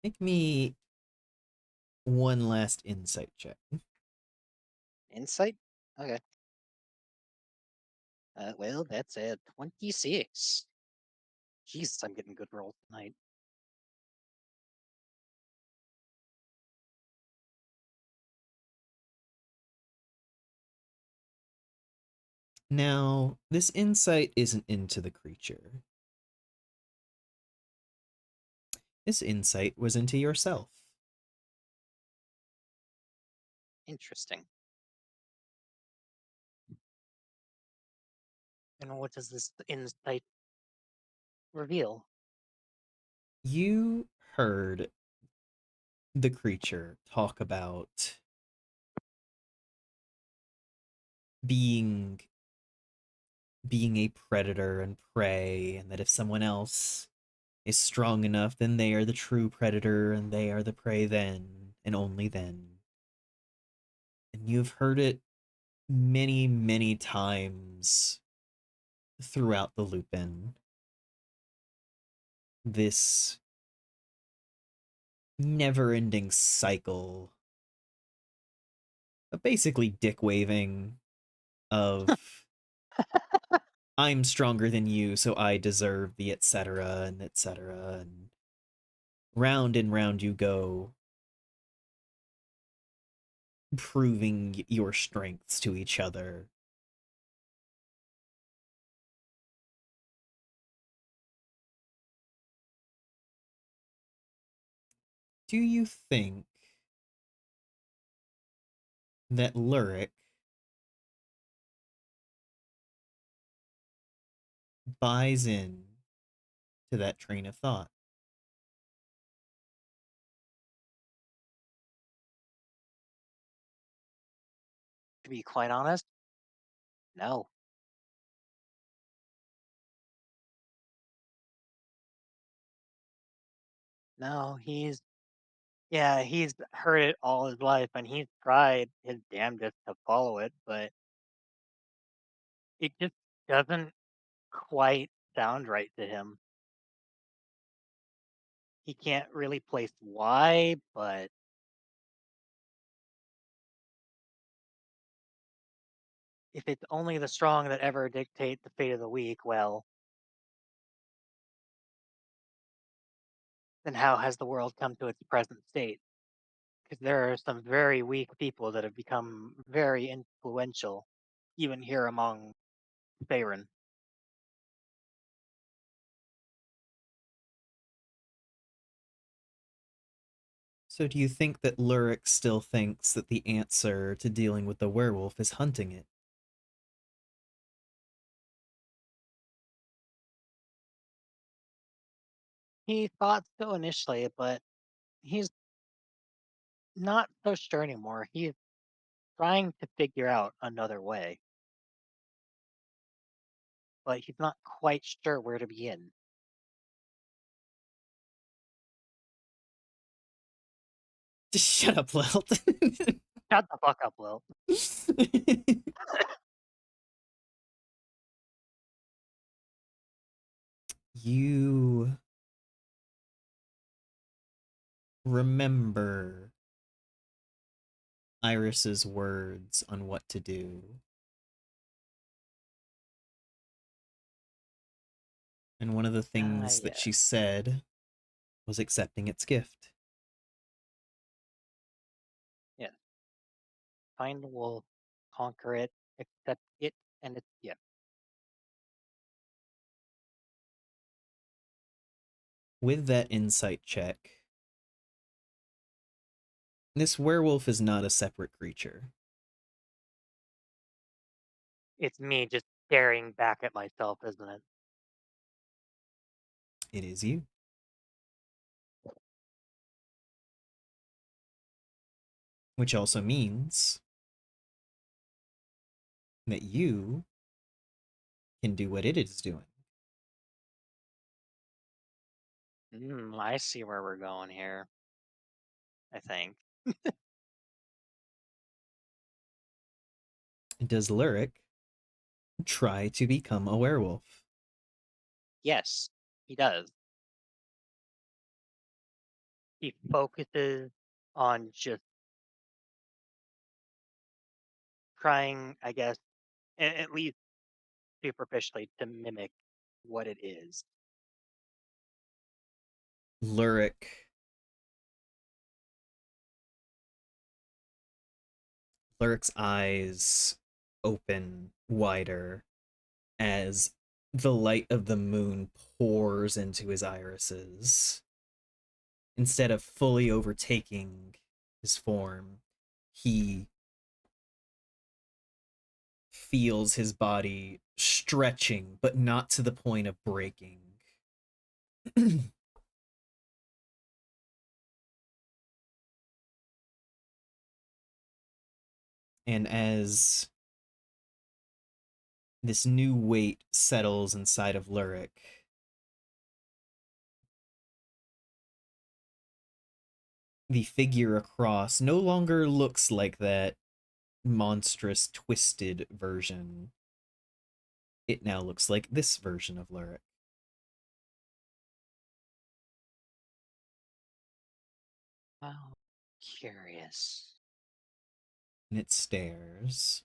Make me one last insight check. Insight? Okay. Well, that's a 26. Jesus, I'm getting good rolls tonight. Now, this insight isn't into the creature. This insight was into yourself. Interesting. And what does this insight reveal? You heard the creature talk about being a predator and prey, and that if someone else is strong enough, then they are the true predator and they are the prey then and only then. And you've heard it many, many times throughout the Lupin. This never-ending cycle of basically dick waving of I'm stronger than you, so I deserve the etc. and etc. And round and round you go, proving your strengths to each other. Do you think that Lurik buys in to that train of thought? To be quite honest, no. No, he's heard it all his life and he's tried his damnedest to follow it, but it just doesn't quite sound right to him. He can't really place why, but if it's only the strong that ever dictate the fate of the weak, well, then how has the world come to its present state? Because there are some very weak people that have become very influential, even here among Faerun. So do you think that Lurik still thinks that the answer to dealing with the werewolf is hunting it? He thought so initially, but he's not so sure anymore. He's trying to figure out another way, but he's not quite sure where to begin. Just shut up, Lilt. Shut the fuck up, Lil. You remember Iris's words on what to do. And one of the things that Yeah. she said was accepting its gift. Yeah. Find the wolf, conquer it, accept it, and its gift. With that insight check, this werewolf is not a separate creature. It's me just staring back at myself, isn't it? It is you. Which also means that you can do what it is doing. I see where we're going here. I think. Does Lurik try to become a werewolf? Yes, he does. He focuses on just trying, I guess, at least superficially, to mimic what it is. Lyric. Lyric's eyes open wider as the light of the moon pours into his irises. Instead of fully overtaking his form, he feels his body stretching, but not to the point of breaking. And as this new weight settles inside of Lyric, the figure across no longer looks like that monstrous, twisted version. It now looks like this version of Lyric. Wow. Curious. And it stares.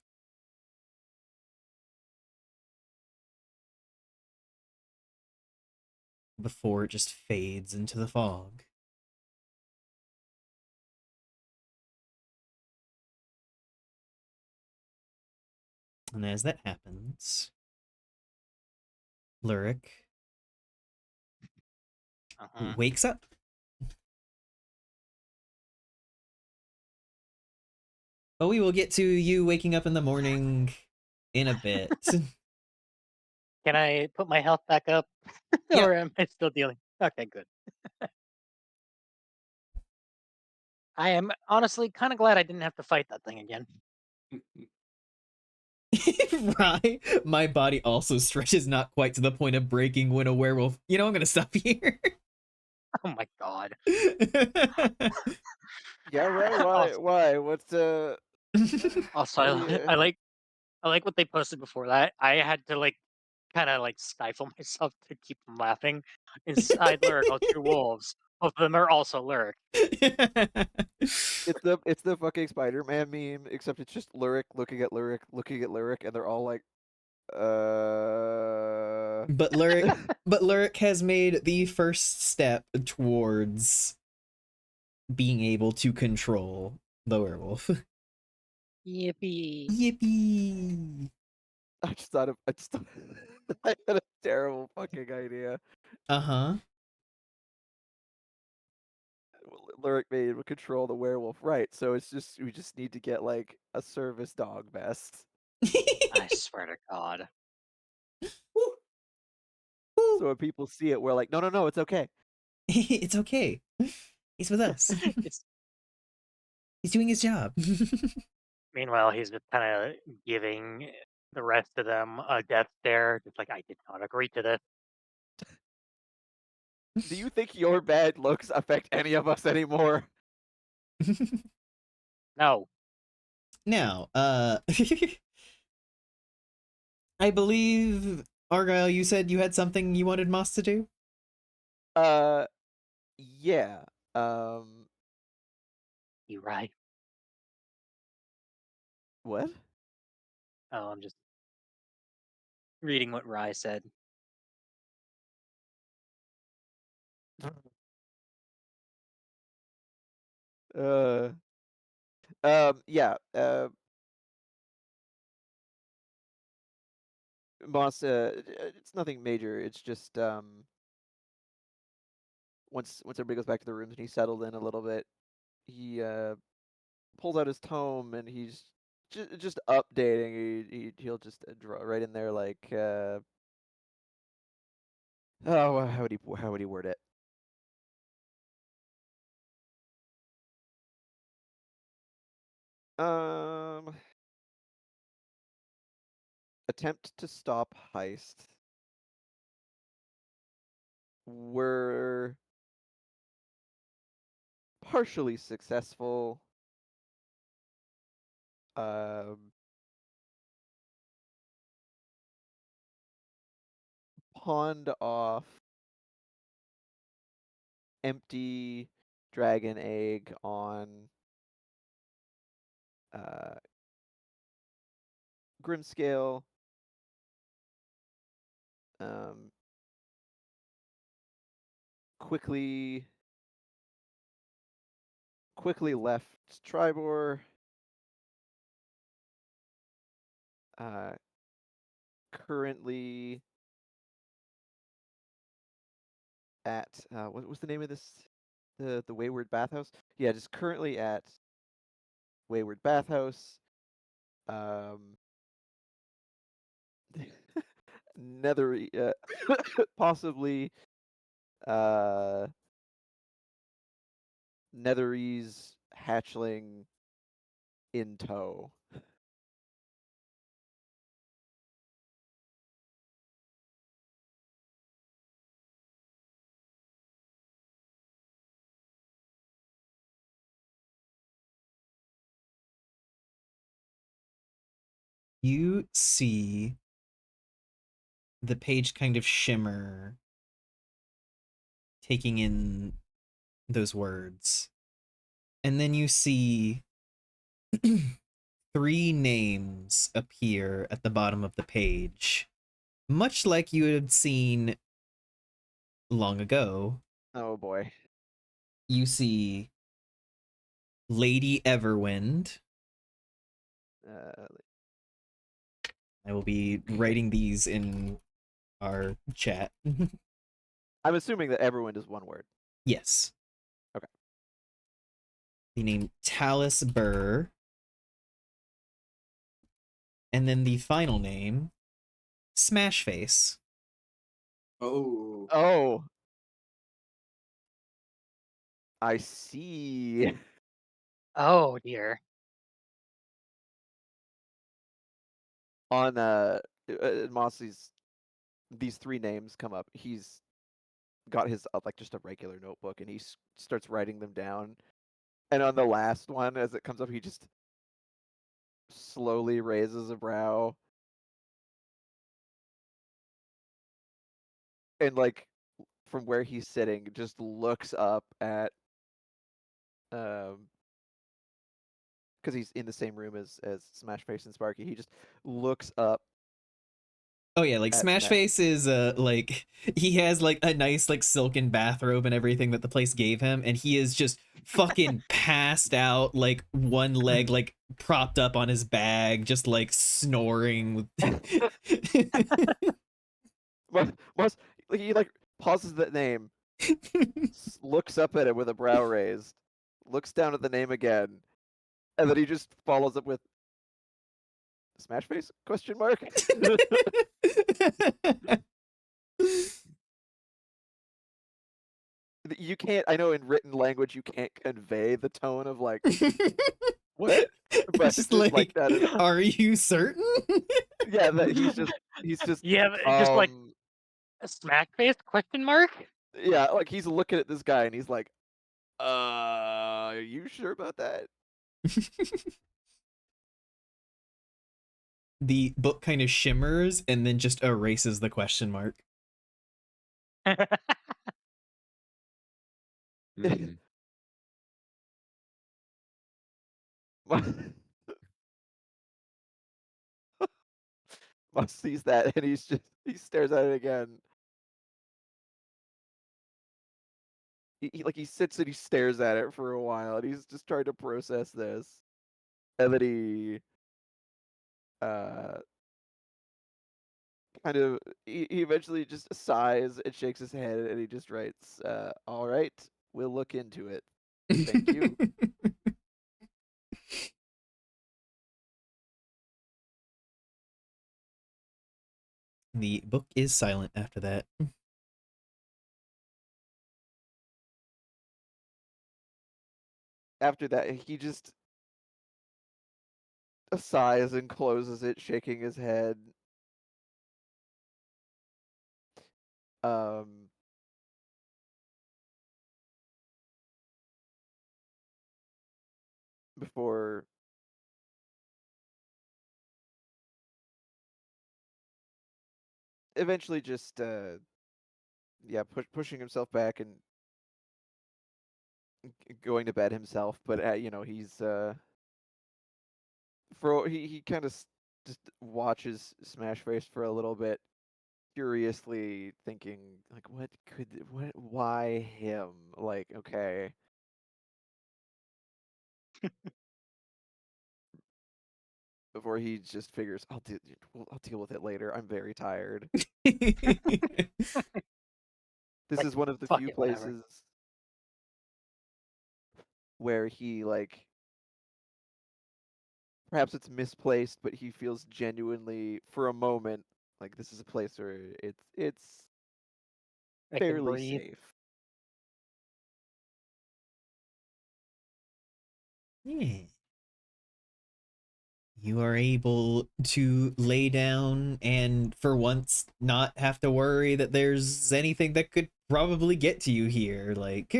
Before it just fades into the fog. And as that happens, Lyric Uh-huh. wakes up. But we will get to you waking up in the morning in a bit. Can I put my health back up? Yeah. Or am I still dealing? Okay, good. I am honestly kind of glad I didn't have to fight that thing again. Right? My body also stretches not quite to the point of breaking when a werewolf. You know, I'm gonna stop here. Oh my god. Yeah, right. Why? Also, Why? What's also what do you? I like what they posted before that. I had to like kind of like stifle myself to keep from laughing. Inside Lyric are two wolves. Both of them are also Lyric. It's the fucking Spider-Man meme, except it's just Lyric looking at Lyric looking at Lyric, and they're all like, but Lyric has made the first step towards being able to control the werewolf. Yippee. Yippee! I just I had a terrible fucking idea. Uh-huh. Lyric made would control the werewolf, right? So it's just we just need to get like a service dog vest, I swear to God. so when people see it, we're like, no, no, no, it's okay. It's okay. He's with us. It's He's doing his job. meanwhile he's just kind of giving the rest of them a death stare. Just like I did not agree to this. Do you think your bad looks affect any of us anymore? No. Now, I believe, Argyle, you said you had something you wanted Moss to do? Yeah. Um, You right. what? Oh, I'm just reading what Rye said. Uh, yeah. Moss. It's nothing major. It's just once everybody goes back to the rooms and he's settled in a little bit, he pulls out his tome and he's just updating. He'll just draw right in there like oh, how would he word it? Um, attempt to stop heist. Were partially successful. Um, pawned off empty dragon egg on Grimscale. Um, quickly left Tribor. Currently at what was the name of this? The Wayward Bathhouse. Yeah, just currently at Wayward Bathhouse. Nether, possibly Netherese hatchling in tow. You see the page kind of shimmer, taking in those words. And then you see 3 names appear at the bottom of the page, much like you had seen long ago. Oh boy. You see Lady Everwind. I will be writing these in our chat. I'm assuming that Everwind is one word. Yes. Okay. The name Talus Burr. And then the final name, Smashface. Oh. Oh. I see. Oh dear. On Mossy's, these 3 names come up. He's got his like just a regular notebook, and he starts writing them down. And on the last one, as it comes up, he just slowly raises a brow. And like from where he's sitting, just looks up at because he's in the same room as Smashface and Sparky. He just looks up. Oh yeah, like At Smashface is like he has like a nice like silken bathrobe and everything that the place gave him, and he is just fucking passed out, like one leg like propped up on his bag, just like snoring. Must he like pauses that name, looks up at it with a brow raised, looks down at the name again, and then he just follows up with Smashface? Question mark. You can't. I know in written language you can't convey the tone of like what, but Just just like that. Are you certain? Yeah, that he's just Yeah, just like a smack face question mark? yeah, like he's looking at this guy and he's like, are you sure about that? The book kind of shimmers and then just erases the question mark. Mm. Must sees that and he stares at it again. He sits and he stares at it for a while and he's just trying to process this. And then he kind of he eventually just sighs and shakes his head and he just writes, all right, we'll look into it. Thank you. The book is silent after that. After that, he just sighs and closes it, shaking his head. Before eventually just yeah, pushing himself back and going to bed himself, but you know, he's for he kind of just watches Smash Face for a little bit, curiously thinking like, why him? Like, okay. Before he just figures, I'll deal with it later. I'm very tired. This Like, is one of the fuck few it, whatever. places where he like perhaps it's misplaced, but he feels genuinely for a moment like this is a place where it's I can fairly breathe. safe. Yeah. You are able to lay down and for once not have to worry that there's anything that could probably get to you here. Like,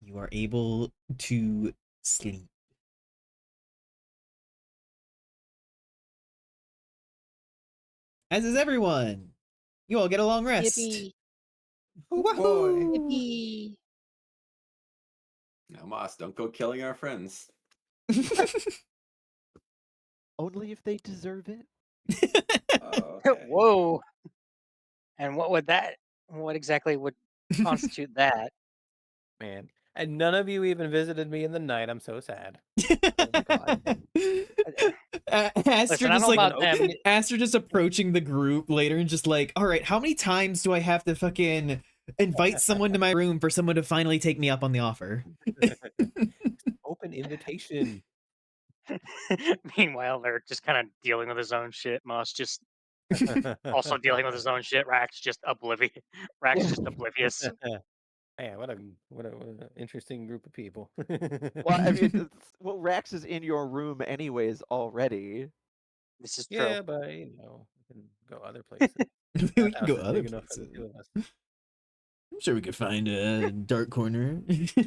you are able to sleep. As is everyone. You all get a long rest. Yippee! Oh boy. Wahoo! Yippee! Now, Moss, don't go killing our friends. Only if they deserve it. Oh, okay. Whoa! And what exactly would constitute that? Man. And none of you even visited me in the night. I'm so sad. Oh my god. Aster Listen, I just don't know like about them. Aster just approaching the group later and just like, all right, how many times do I have to fucking invite someone to my room for someone to finally take me up on the offer? Open invitation. Meanwhile, they're just kind of dealing with his own shit. Moss just also dealing with his own shit. Rack's just oblivious. Rack's just oblivious. Yeah, what a interesting group of people. Well, I mean, well, Rax is in your room anyways already. This is true. Yeah, but we can go other places. We That can house go is other big enough for the places. two of us. I'm sure we could find a dark corner. Exactly.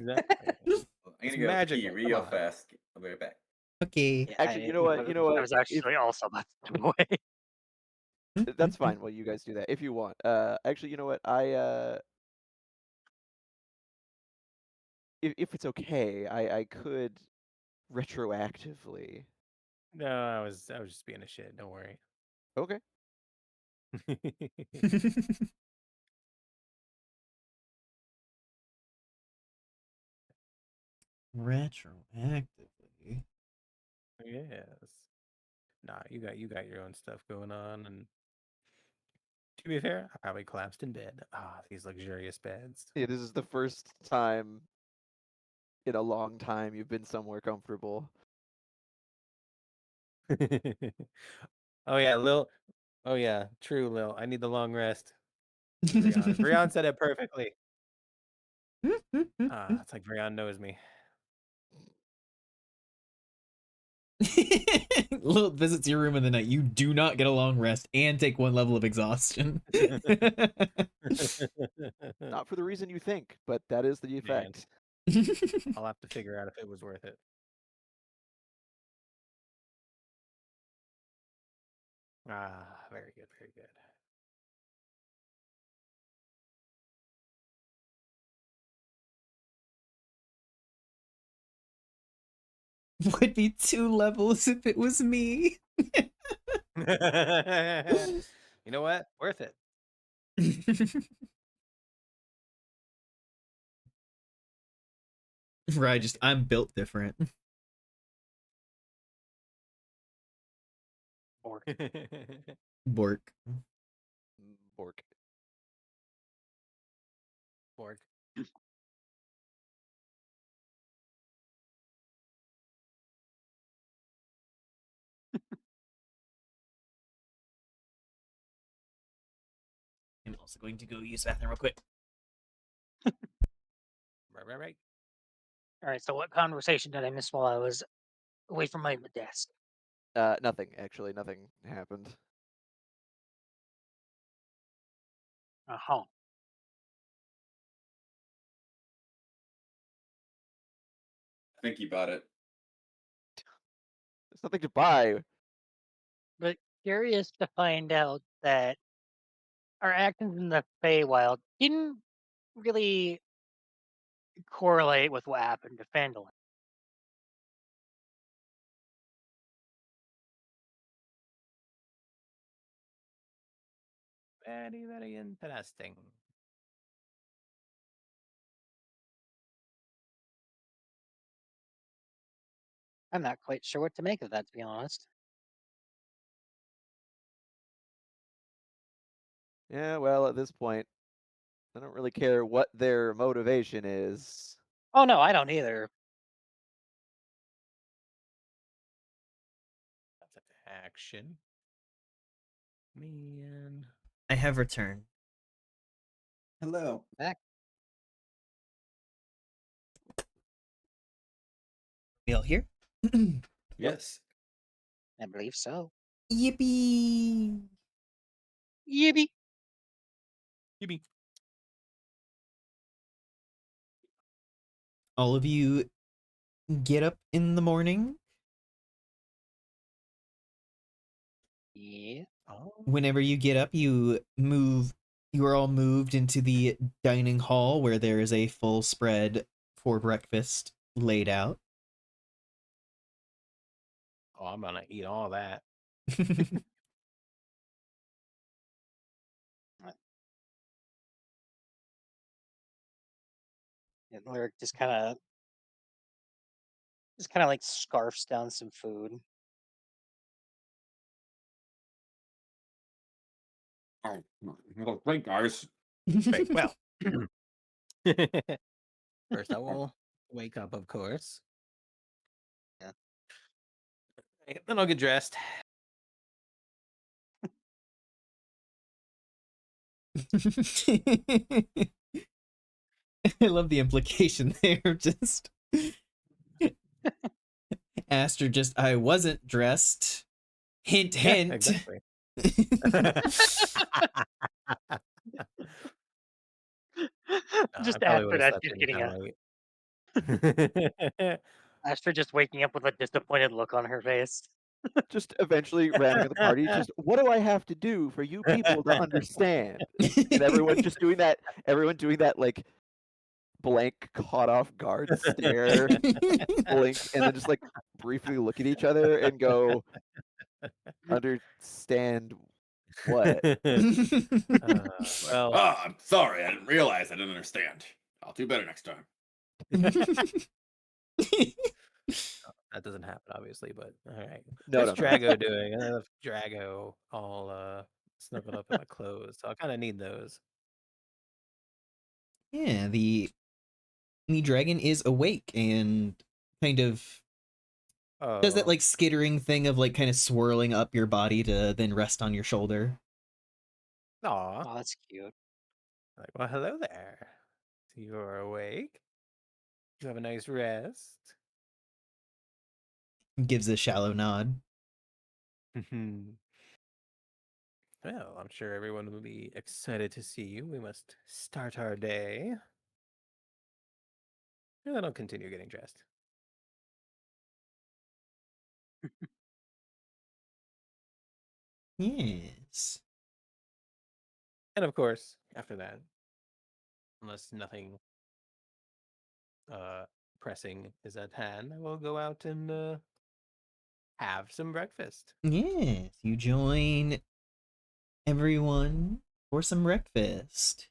I'm It's gonna go magical, pee come real on. fast. I'll be right back. Okay. Yeah, Actually, you know what? You know I what? was If actually also about to step away. that's fine, well, you guys do that if you want. Actually, you know what? If it's okay, I could retroactively. No, I was just being a shit. Don't worry. Okay. Retroactively. Yes. Nah, you got your own stuff going on, and to be fair, I probably collapsed in bed. Ah, these luxurious beds. Yeah, this is the first time in a long time you've been somewhere comfortable. Oh yeah, Lil. Oh yeah, true, Lil. I need the long rest. Brian said it perfectly. Ah, it's like Brian knows me. Little visit to your room in the night. You do not get a long rest and take one level of exhaustion. Not for the reason you think, but that is the Man, effect. I'll have to figure out if it was worth it. Ah, very good, very good. Would be 2 levels if it was me. You know what? Worth it. Right, just I'm built different. Or Bork. Bork. Borg. I'm also going to go use the bathroom real quick. Right. all right. So, what conversation did I miss while I was away from my desk? Nothing actually. Nothing happened. Uh-huh. I think you bought it. There's nothing to buy. But curious to find out that our actions in the Feywild didn't really correlate with what happened to Fandolin. Very, very interesting. I'm not quite sure what to make of that, to be honest. Yeah, well, at this point, I don't really care what their motivation is. Oh no, I don't either. That's an action. Man. I have returned. Hello. Back. We all here? Yes. I believe so. Yippee! Yippee! Yippee. All of you get up in the morning. Yeah. Oh. Whenever you get up, you are all moved into the dining hall where there is a full spread for breakfast laid out. Oh, I'm gonna eat all that. And Lyric just kind of like scarfs down some food. Oh, well, great, guys. Great. Well, first I will wake up, of course. Yeah. Then I'll get dressed. I love the implication there. Just Aster just, I wasn't dressed. Hint, Yeah, hint. exactly. Just I probably after would have that, slept just in getting kind a of late. Aster just waking up with a disappointed look on her face. Just eventually rounding up the party, just what do I have to do for you people to understand? And everyone just doing that, like blank caught off guard stare, blink, and then just like briefly look at each other and go, understand what? Well, Oh, I'm sorry. I didn't realize I didn't understand. I'll do better next time. that doesn't happen, obviously, but all right. No, What's no, no. Drago doing? I left Drago all snuggled up in my clothes, so I kind of need those. Yeah, the dragon is awake and kind of does that Oh, like skittering thing of like kind of swirling up your body to then rest on your shoulder. aw. Oh, that's cute. Like, well, hello there. So you're awake. You have a nice rest. Gives a shallow nod. Well, I'm sure everyone will be excited to see you. We must start our day. And then I'll continue getting dressed. Yes. And of course, after that, unless nothing pressing is at hand, I will go out and have some breakfast. Yes, you join everyone for some breakfast.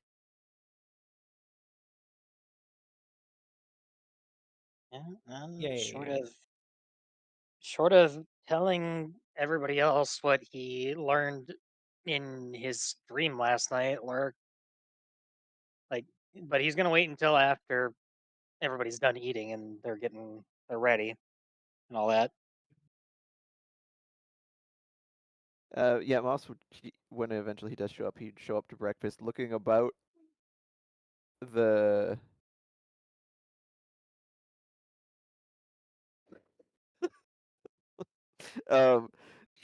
Yeah, short Yay. of telling everybody else what he learned in his dream last night, or like, but he's gonna wait until after everybody's done eating and they're ready and all that. Yeah, Moss would, when eventually he does show up, he'd show up to breakfast looking about the um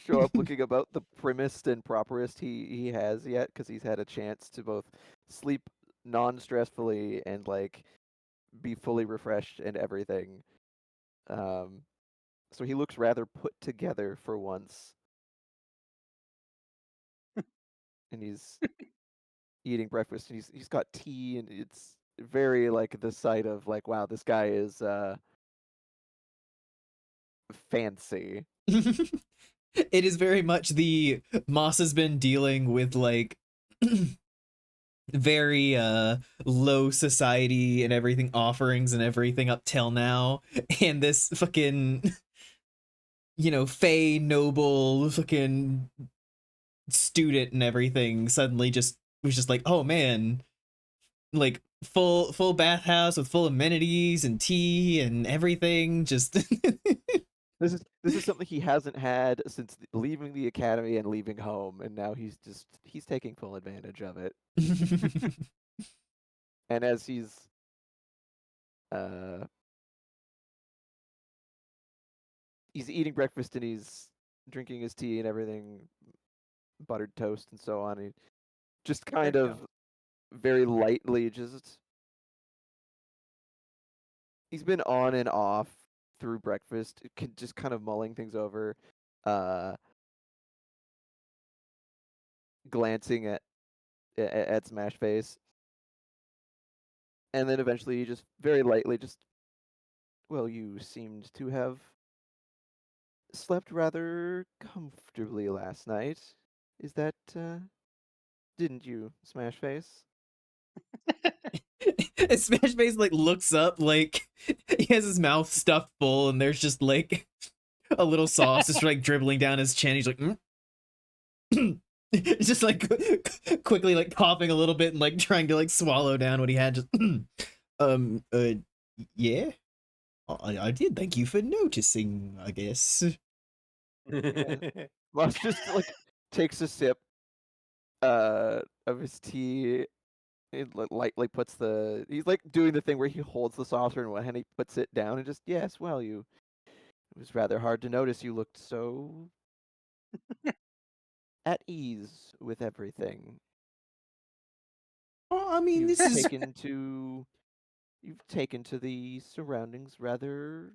show up looking about the primmest and properest he has yet, because he's had a chance to both sleep non-stressfully and like be fully refreshed and everything. So he looks rather put together for once, and he's eating breakfast, and he's got tea, and it's very like the sight of like, wow, this guy is fancy. It is very much the Moss has been dealing with like very low society and everything, offerings and everything up till now, and this fucking fey noble fucking student and everything suddenly just was just like, oh man, like full bathhouse with full amenities and tea and everything, just This is something he hasn't had since leaving the academy and leaving home, and now he's taking full advantage of it. And as he's eating breakfast and he's drinking his tea and everything, buttered toast and so on, he just kind Good of very lightly he's been on and off through breakfast, just kind of mulling things over, glancing at Smash Face, and then eventually he just very lightly well, you seemed to have slept rather comfortably last night. Is that didn't you, Smash Face? And Smash Face like looks up, like he has his mouth stuffed full, and there's just like a little sauce just like dribbling down his chin. He's like, it's just like quickly like coughing a little bit and like trying to like swallow down what he had. Just yeah, I did. Thank you for noticing, I guess. Moss just like takes a sip of his tea. He lightly puts he's like doing the thing where he holds the saucer in one hand, he puts it down and just, yes, well, it was rather hard to notice you looked so at ease with everything. Well, I mean, You've this is taken to the surroundings rather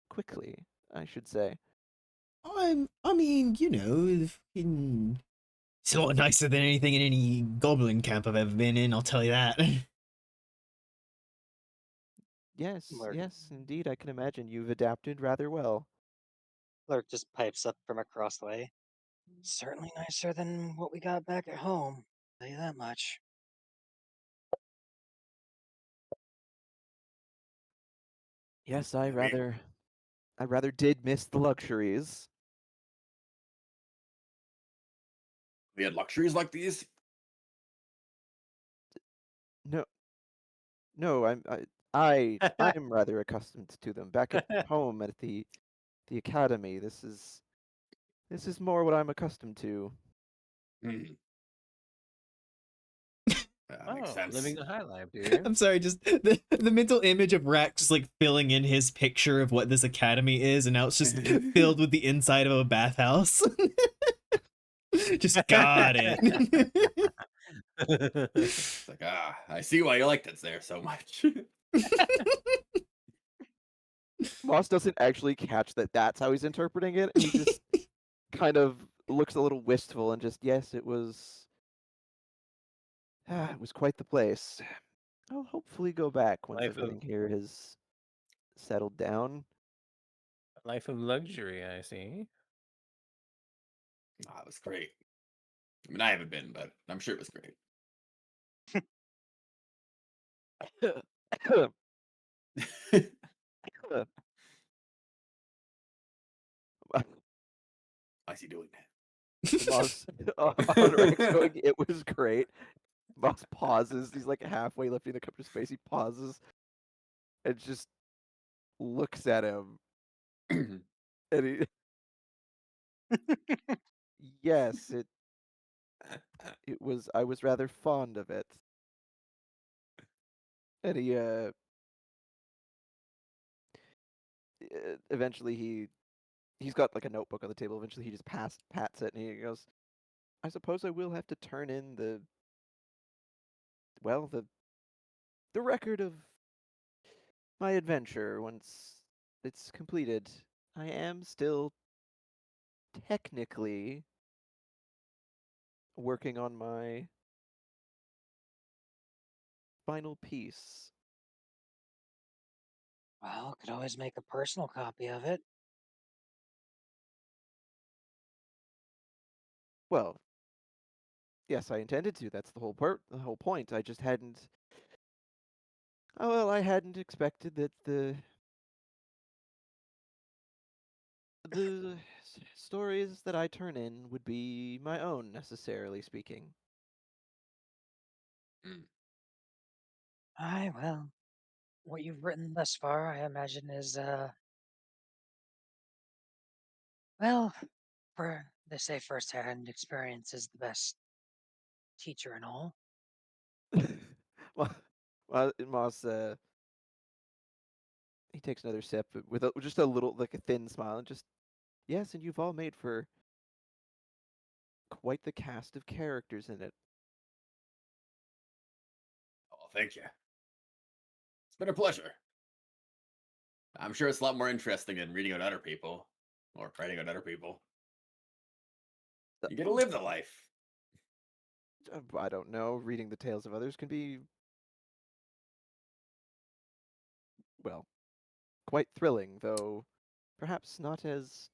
quickly, I should say. I mean, it's a lot nicer than anything in any goblin camp I've ever been in, I'll tell you that. Yes, Lurk. yes, indeed, I can imagine you've adapted rather well. Lurk just pipes up from across the way. Certainly nicer than what we got back at home. Tell you that much. Yes, I mean, I rather did miss the luxuries. we had luxuries like these. No, no, I'm rather accustomed to them. Back at home at the academy, this is more what I'm accustomed to. Hmm. That makes Oh, sense. living the high life, dude. I'm sorry, just the mental image of Rax just like filling in his picture of what this academy is, and now it's just filled with the inside of a bathhouse. Just got it. It's like, I see why you liked it there so much. Moss doesn't actually catch that that's how he's interpreting it. He just kind of looks a little wistful and just, yes, it was quite the place. I'll hopefully go back once Life of everything here has settled down. life of luxury, I see. It was great. I mean, I haven't been, but I'm sure it was great. I see doing that. Moss on Rex going, it was great. Moss pauses. He's like halfway lifting the cup to space. He pauses and just looks at him. And he, yes, it was. I was rather fond of it. And he eventually he's got like a notebook on the table. Eventually he just pats it and he goes, I suppose I will have to turn in the record of my adventure once it's completed. I am still technically working on my final piece. Well, could always make a personal copy of it. Well, Yes, I intended to. That's the whole the whole point. I just hadn't. Oh well, I hadn't expected that the stories that I turn in would be my own, necessarily speaking. Aye, well, what you've written thus far, I imagine, is well, for they say first-hand experience is the best teacher and all. well, Moss, he takes another sip with just a little, like a thin smile, and just yes, and you've all made for quite the cast of characters in it. Oh, thank you. It's been a pleasure. I'm sure it's a lot more interesting than reading about other people or writing about other people. You get to live the life. I don't know. Reading the tales of others can be, well, quite thrilling, though perhaps not as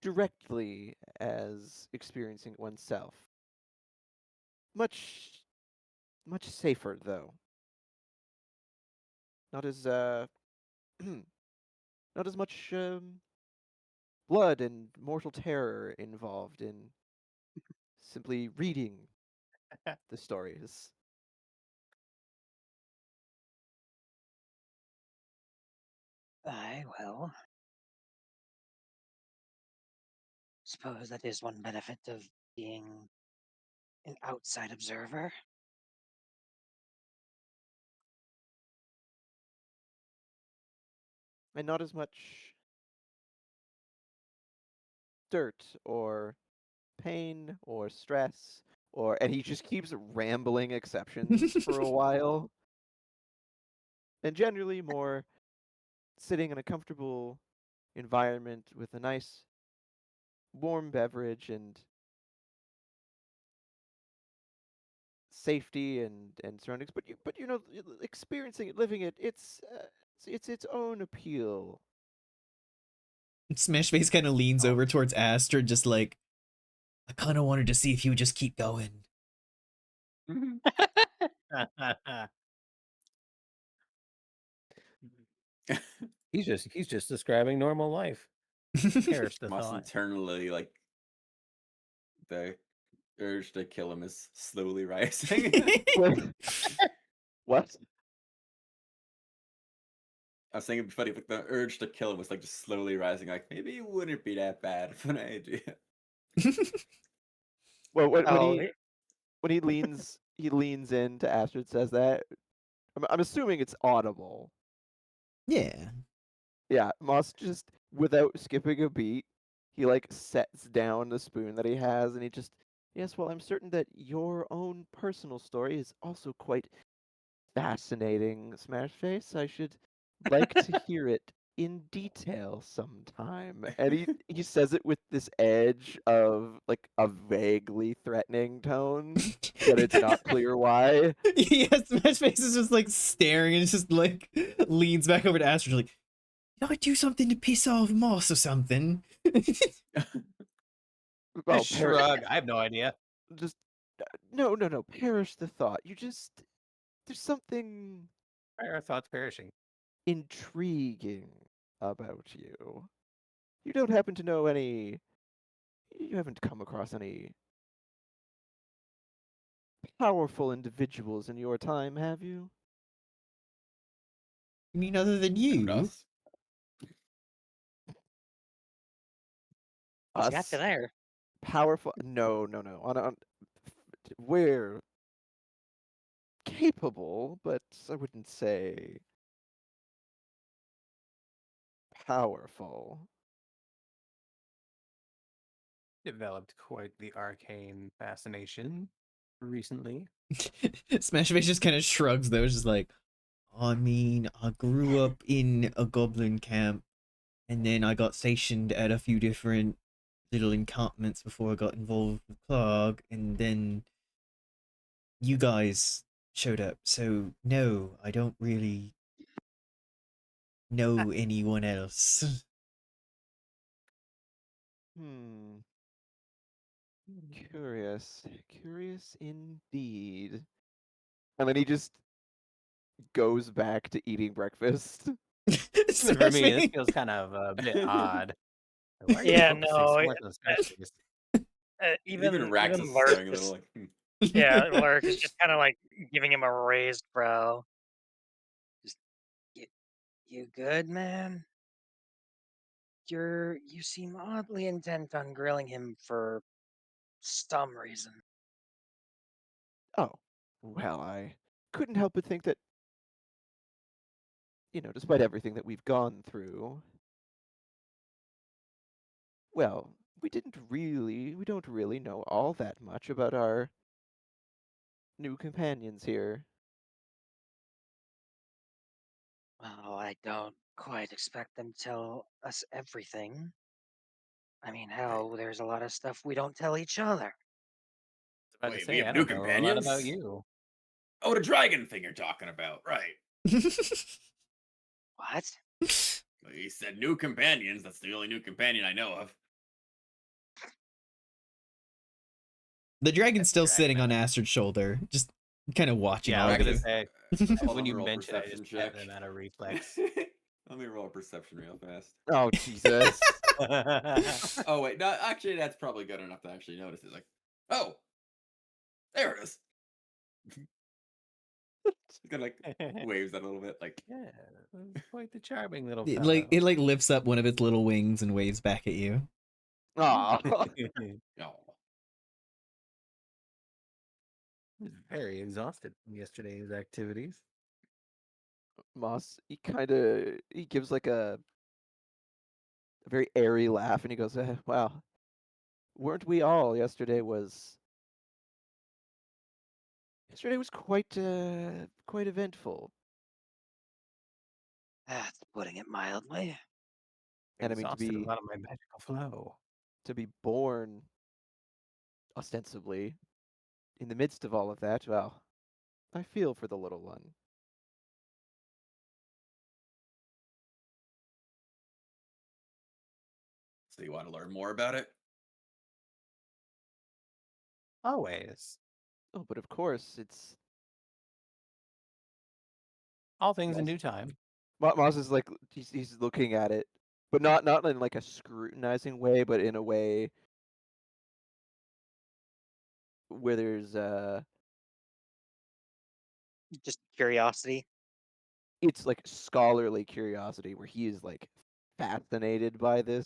directly as experiencing it oneself. Much, much safer, though. Not as not as much blood and mortal terror involved in simply reading the stories. Aye, well, suppose that is one benefit of being an outside observer. And not as much dirt or pain or stress and he just keeps rambling exceptions for a while. And generally more sitting in a comfortable environment with a nice warm beverage and safety and surroundings, but you know, experiencing it, living it, it's its own appeal. Smashface kind of leans Oh. over towards Astrid, just like, I kind of wanted to see if you would just keep going. He's just describing normal life. Perish the Moss thought. internally, like, the urge to kill him is slowly rising. What? I was saying it'd be funny if like, the urge to kill him was like just slowly rising. Like maybe it wouldn't be that bad of an idea. Well, Oh, when he leans in to Astrid says that. I'm assuming it's audible. Yeah. Yeah, Moss just without skipping a beat, he like sets down the spoon that he has, and he just yes. Well, I'm certain that your own personal story is also quite fascinating, Smashface. I should like to hear it in detail sometime. And he says it with this edge of like a vaguely threatening tone, but it's not clear why. Yes, Smashface is just like staring and just like leans back over to Astrid, like, did I do something to piss off Moss or something? Well, Just shrug. I have no idea. just no, perish the thought. You just there's something Why are our thoughts perishing? intriguing about you. You don't happen to know any. You haven't come across any powerful individuals in your time, have you? You mean other than Come to you? us. what's he got to Us? there? Powerful? No. We're capable, but I wouldn't say powerful. Developed quite the arcane fascination recently. Smashface just kind of shrugs though, just like, I mean, I grew up in a goblin camp, and then I got stationed at a few different little encampments before I got involved with Clark, and then you guys showed up. So no, I don't really know anyone else. Hmm. Curious. Curious indeed. And then he just goes back to eating breakfast. Even for me, this feels kind of a bit odd. Why are you Yeah, focusing no, so much on the staircase? even Rax is Lurk staring a is little like, yeah, Lurk is just kind of like giving him a raised brow. Just you, you good, man? You seem oddly intent on grilling him for some reason. Oh, well, I couldn't help but think that, despite everything that we've gone through, well, we don't really know all that much about our new companions here. Well, I don't quite expect them to tell us everything. I mean, hell, there's a lot of stuff we don't tell each other. I was about to wait, we say, have I new don't know a lot about companions? you. Oh, the dragon thing you're talking about, right? What? Well, he said new companions. That's the only new companion I know of. The dragon's still Dragon sitting on Man. Astrid's shoulder, just kind of watching Yeah, I all was of gonna you. say Hold when on, you roll a mentioned, I perception just had check. him out of reflex. Let me roll a perception real fast. Oh, Jesus. Oh wait, no, actually that's probably good enough to actually notice it. Like, oh, there it is. Kind of like waves that a little bit, like. Yeah, it's quite the charming little It fellow. like lifts up one of its little wings and waves back at you. Aw. No. He's very exhausted from yesterday's activities. Moss, he gives like a very airy laugh and he goes, wow, weren't we all? Yesterday was quite eventful. That's putting it mildly. And I mean, Exhausted a lot of my magical flow. to be born ostensibly in the midst of all of that, well, I feel for the little one. So you want to learn more about it? Always. Oh, but of course, it's All things in Moss. due time. Moss is like he's looking at it, but not in like a scrutinizing way, but in a way where there's Just curiosity. it's like scholarly curiosity where he is like fascinated by the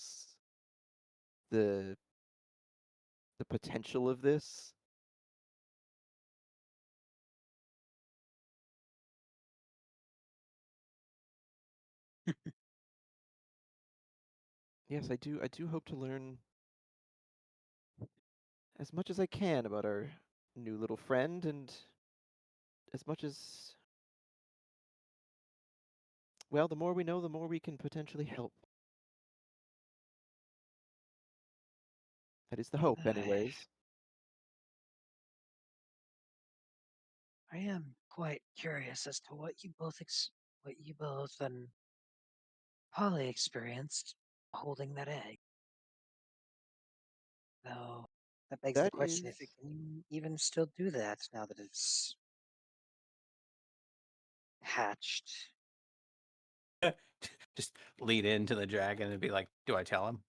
potential of this. Yes, I do hope to learn as much as I can about our new little friend, and as much as, well, the more we know, the more we can potentially help. That is the hope, anyways. I am quite curious as to what you both and Polly experienced holding that egg. Though that begs the That question if is it can even still do that now that it's hatched. Just lead into the dragon and be like, "Do I tell him?"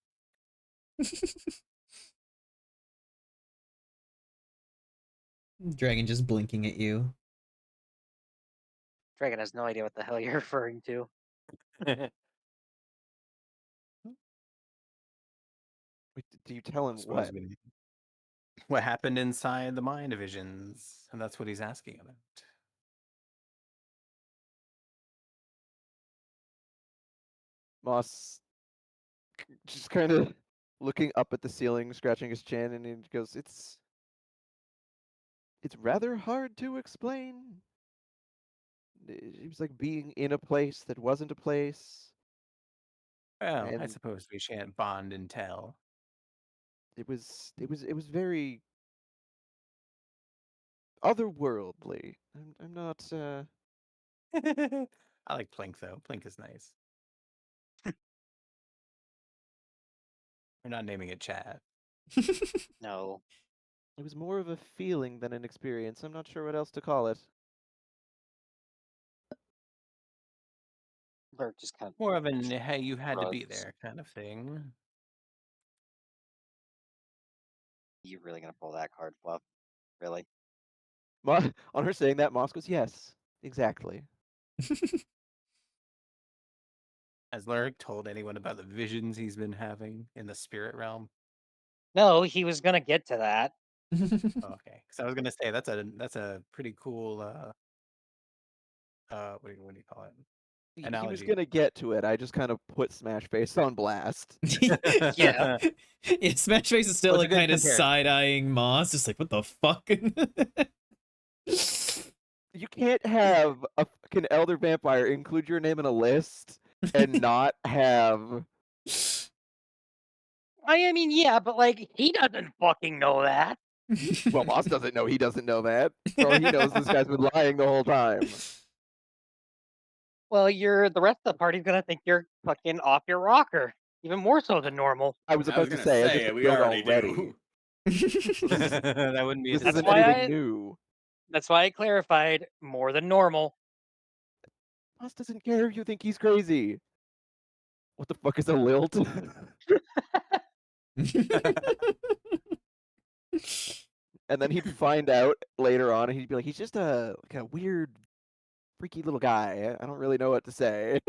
Dragon just blinking at you. Dragon has no idea what the hell you're referring to. Wait, do you tell him Suppose what? what happened inside the mind divisions, and that's what he's asking about. Moss just kind of looking up at the ceiling, scratching his chin, and he goes, it's rather hard to explain. It was like being in a place that wasn't a place, Well, I and suppose we shan't bond and tell. it was very otherworldly. I'm not I like Plink though. Plink is nice. We're not naming it Chad. No. It was more of a feeling than an experience. I'm not sure what else to call it. Lurk just kind of More of an hey, you had to be shrugs. there kind of thing. You really gonna pull that card, Fluff? Really? On her saying that, Moss goes, yes, exactly. Has Lyric told anyone about the visions he's been having in the spirit realm? No, he was gonna get to that. Oh, okay, because I was gonna say that's a pretty cool what do you call it? He was Analogy. gonna get to it. I just kind of put Smash Face on blast. Yeah. Yeah, Smash Face is still Well, it's a like good kind of comparison. side-eyeing Moss, just like, what the fuck? You can't have a fucking elder vampire include your name in a list and not have. I mean, yeah, but like he doesn't fucking know that. Well, Moss doesn't know he doesn't know that. For all he knows, this guy's been lying the whole time. Well, the rest of the party's gonna think you're fucking off your rocker, even more so than normal. I was I was about to gonna say, as if say they we don't already already. do. That wouldn't be a This That's isn't why disappointment. anything new. That's why I clarified more than normal. Moss doesn't care if you think he's crazy. What the fuck is a lilt? And then he'd find out later on, and he'd be like, "He's just like a weird, freaky little guy. I don't really know what to say."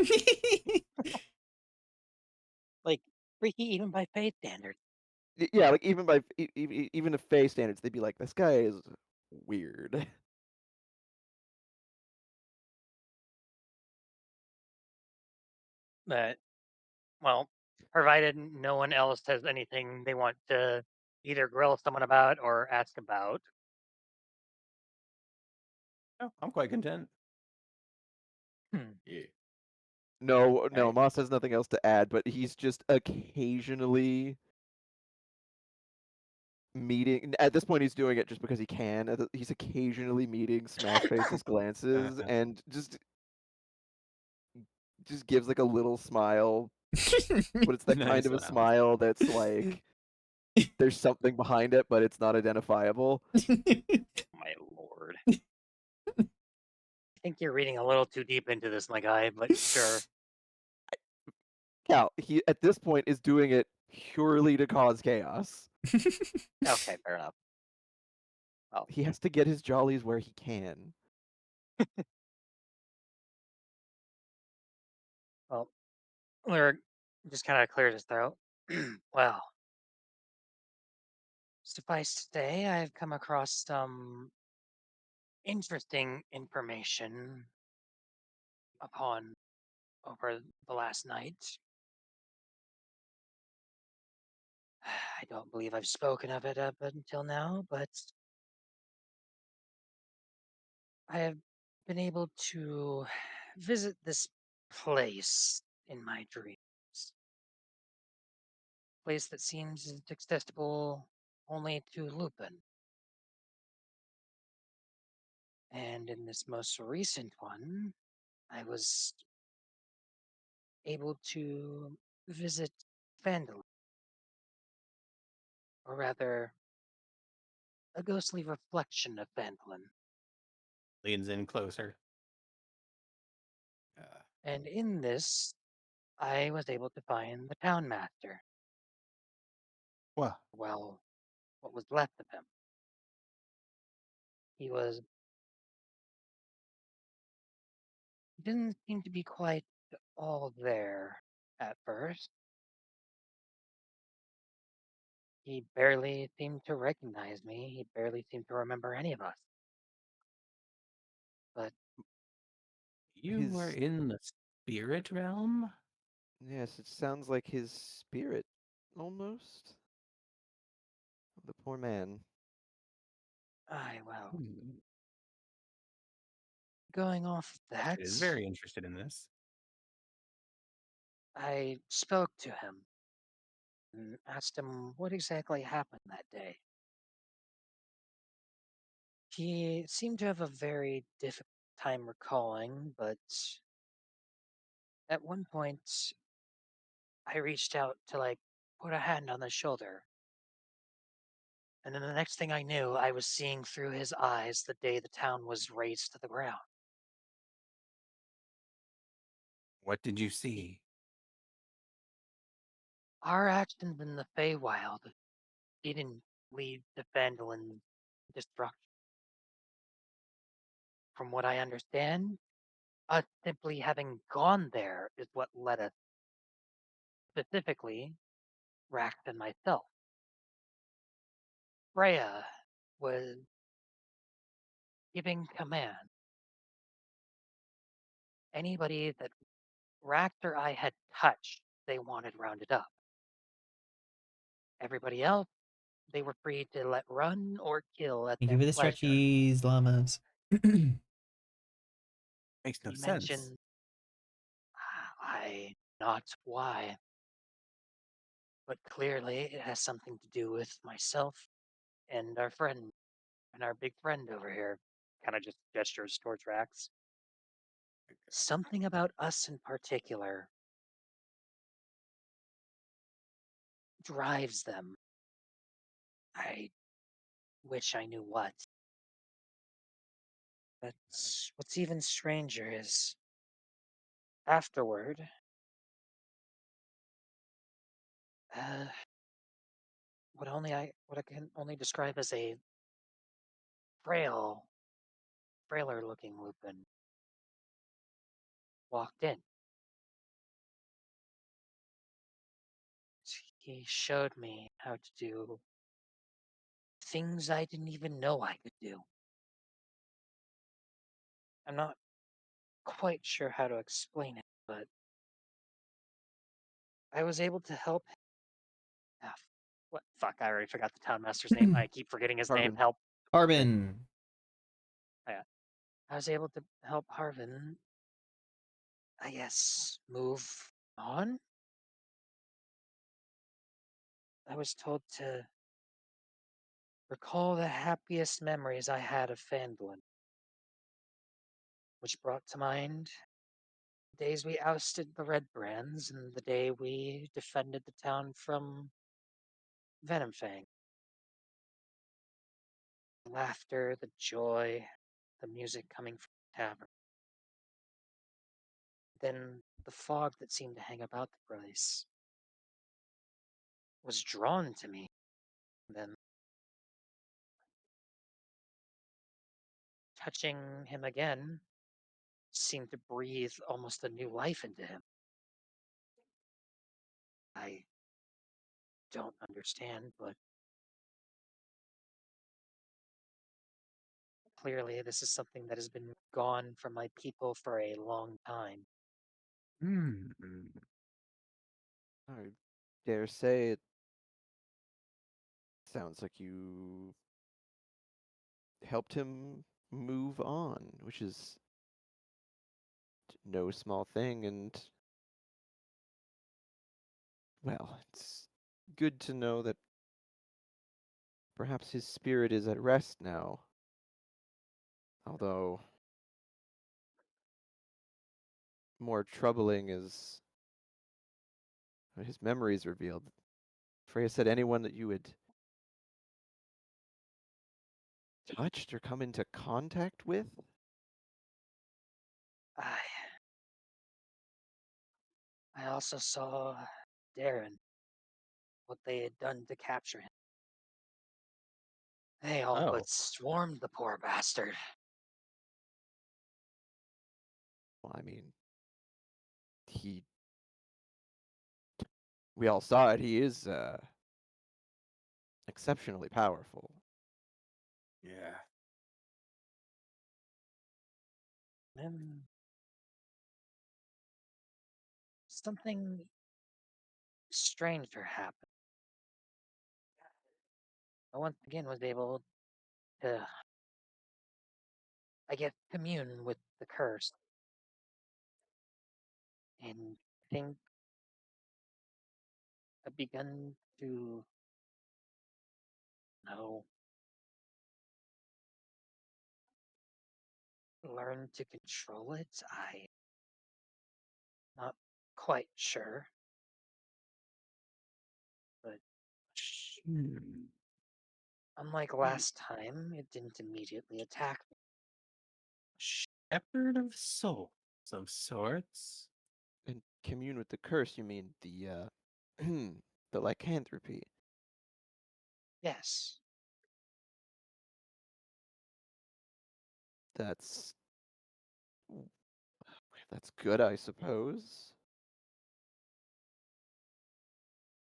Like freaky even by faith standards. Yeah, like even by even if Faye standards, they'd be like, "This guy is weird." But well, provided no one else has anything they want to either grill someone about or ask about. Oh, I'm quite content. Hmm. Yeah. No, Alright. Moss has nothing else to add, but he's just occasionally meeting. At this point, he's doing it just because he can. He's occasionally meeting Smash Face's glances and just gives like a little smile, but it's that kind Nice of a one, Alex. smile that's like there's something behind it, but it's not identifiable. My lord. I think you're reading a little too deep into this, my guy, but sure. Cal, he at this point is doing it purely to cause chaos. Okay, fair enough. He has to get his jollies where he can. Well, Lyric just kind of clears his throat. Well, suffice to say, I've come across some interesting information upon over the last night. I don't believe I've spoken of it up until now, but I have been able to visit this place in my dreams. Place that seems accessible only to Lupin. And in this most recent one, I was able to visit Phandalin, or rather, a ghostly reflection of Phandalin. Leans in closer. And in this, I was able to find the town master. Well, Well, what was left of him. He didn't seem to be quite all there at first. He barely seemed to recognize me. He barely seemed to remember any of us. But you were His in the spirit realm? Yes, it sounds like his spirit almost. The poor man. well, Hmm. going off of that, It is very interested in this. I spoke to him and asked him what exactly happened that day. He seemed to have a very difficult time recalling, but at one point I reached out to like put a hand on his shoulder. And then the next thing I knew, I was seeing through his eyes the day the town was razed to the ground. What did you see? Our actions in the Feywild didn't lead to Phandalin destruction. From what I understand, us simply having gone there is what led us, specifically, Rax and myself. Freya was giving command. Anybody that Rax or I had touched, they wanted rounded up. Everybody else, they were free to let run or kill at Thank you their for the pleasure. stretchies, llamas. Makes no He sense. mentioned, I not why, but clearly it has something to do with myself and our friend and our big friend over here. Kind of just gestures towards Rax. Something about us in particular drives them. I wish I knew what. But what's even stranger is afterward, uh, what I can only describe as a frail, frailer looking Lupin walked in. He showed me how to do things I didn't even know I could do. I'm not quite sure how to explain it, but I was able to help. Ah, what? Fuck, I already forgot the town master's name. I keep forgetting his name. Harbin. Help. Harbin. Yeah. I was able to help Harvin, I guess, move on. I was told to recall the happiest memories I had of Phandalin, which brought to mind the days we ousted the Red Brands and the day we defended the town from Venomfang. The laughter, the joy, the music coming from the tavern. Then the fog that seemed to hang about the place was drawn to me. Then touching him again seemed to breathe almost a new life into him. I don't understand, but clearly this is something that has been gone from my people for a long time. Hmm. I dare say it sounds like you helped him move on, which is no small thing, and well, it's good to know that perhaps his spirit is at rest now. Although more troubling is his memories revealed. Freya said anyone that you had touched or come into contact with? I I also saw Darren, what they had done to capture him. They all Oh. but swarmed the poor bastard. Well, I mean, we all saw it. He is exceptionally powerful. Yeah. And something stranger happened. I once again was able to, I guess, commune with the curse and think I've begun to know, learn to control it. I'm not quite sure, but Hmm. Unlike last time, it didn't immediately attack me. Shepherd of souls of sorts. And commune with the curse, you mean the the lycanthropy. Yes, That's that's good, I suppose.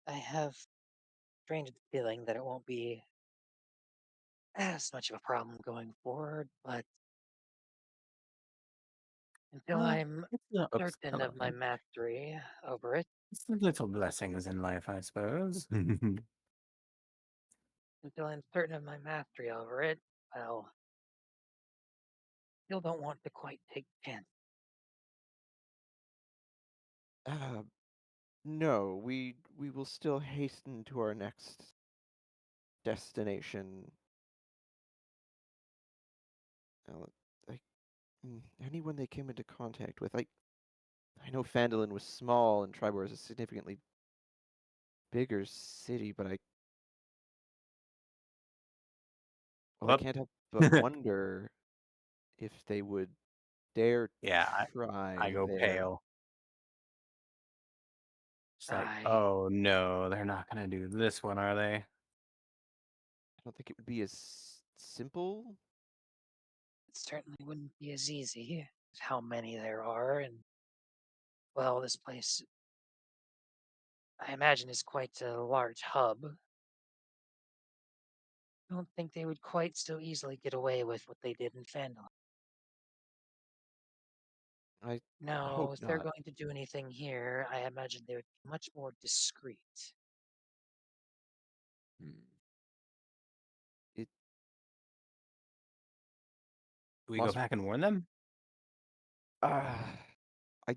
I have strange feeling that it won't be as much of a problem going forward, but until I'm It's the oops, certain hello of my again. mastery over it, It's the little blessings in life, I suppose. until I'm certain of my mastery over it, well, still don't want to quite take chance. Uh, no, we will still hasten to our next destination. Uh, I, anyone they came into contact with, I know Phandalin was small and Tribor is a significantly bigger city, but I Well, can't help but wonder if they would dare yeah, I try go there. pale. It's like, I oh no, they're not gonna do this one, are they? I don't think it would be as simple. It certainly wouldn't be as easy as how many there are, and well, this place, I imagine, is quite a large hub. I don't think they would quite so easily get away with what they did in Fandom. I No, hope if they're not. going to do anything here, I imagine they would be much more discreet. Hmm. It Do we go must. back and warn them? Uh, I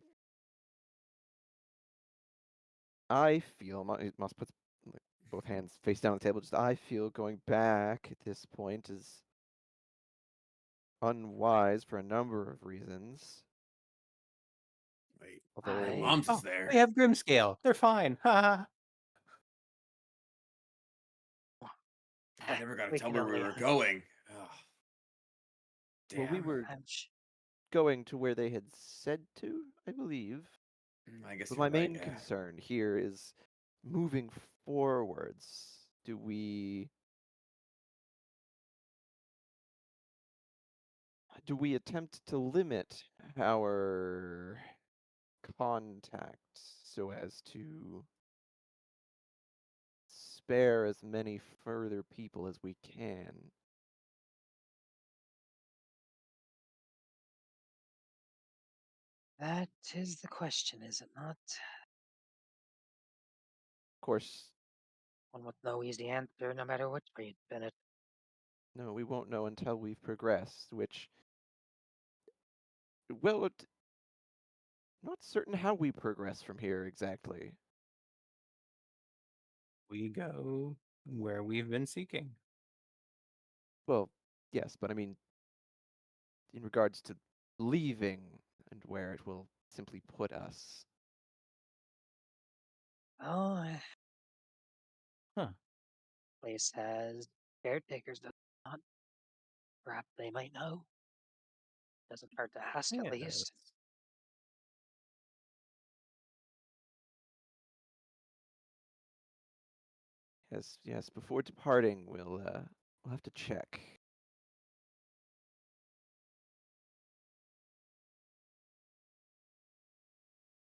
I feel Moss puts like, both hands face down on the table. Just I feel going back at this point is unwise for a number of reasons. Wait, my I Although mom's is Oh, there. we have Grimscale. They're fine. Ha I never got to we tell can me where we only were going. Ugh, well, we damn. were I'm sh- going to where they had said to, I believe. I guess But you're my right. main Yeah. concern here is moving forwards. Do we attempt to limit our contact so as to spare as many further people as we can? that is the question, is it not? Of course, One with no easy answer, no matter which way you'd spin it. no, we won't know until we've progressed, which, well, not certain how we progress from here exactly. We go where we've been seeking. Well, yes, but I mean, in regards to leaving and where it will simply put us. Oh, Huh. place has caretakers, does it not? Perhaps they might know. Doesn't hurt to ask, at Yeah, least. Yes, yes, before departing, we'll have to check.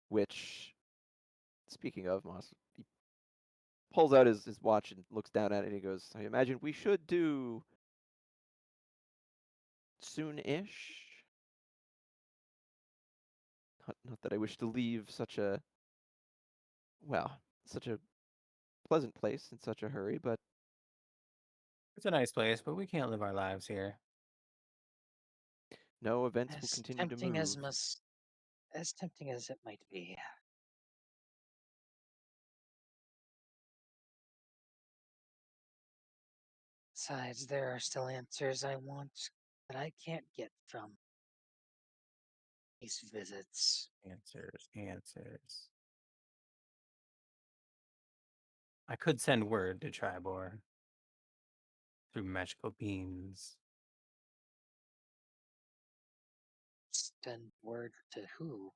Which, speaking of, Moss, he pulls out his watch and looks down at it and he goes, I imagine we should do soon-ish. Not that I wish to leave such a pleasant place in such a hurry, but It's a nice place, but we can't live our lives here. no, events will As continue to tempting move. as tempting as it might be. Besides, there are still answers I want that I can't get from these visits. Answers, answers. I could send word to Tribor. through magical means. Send word to who?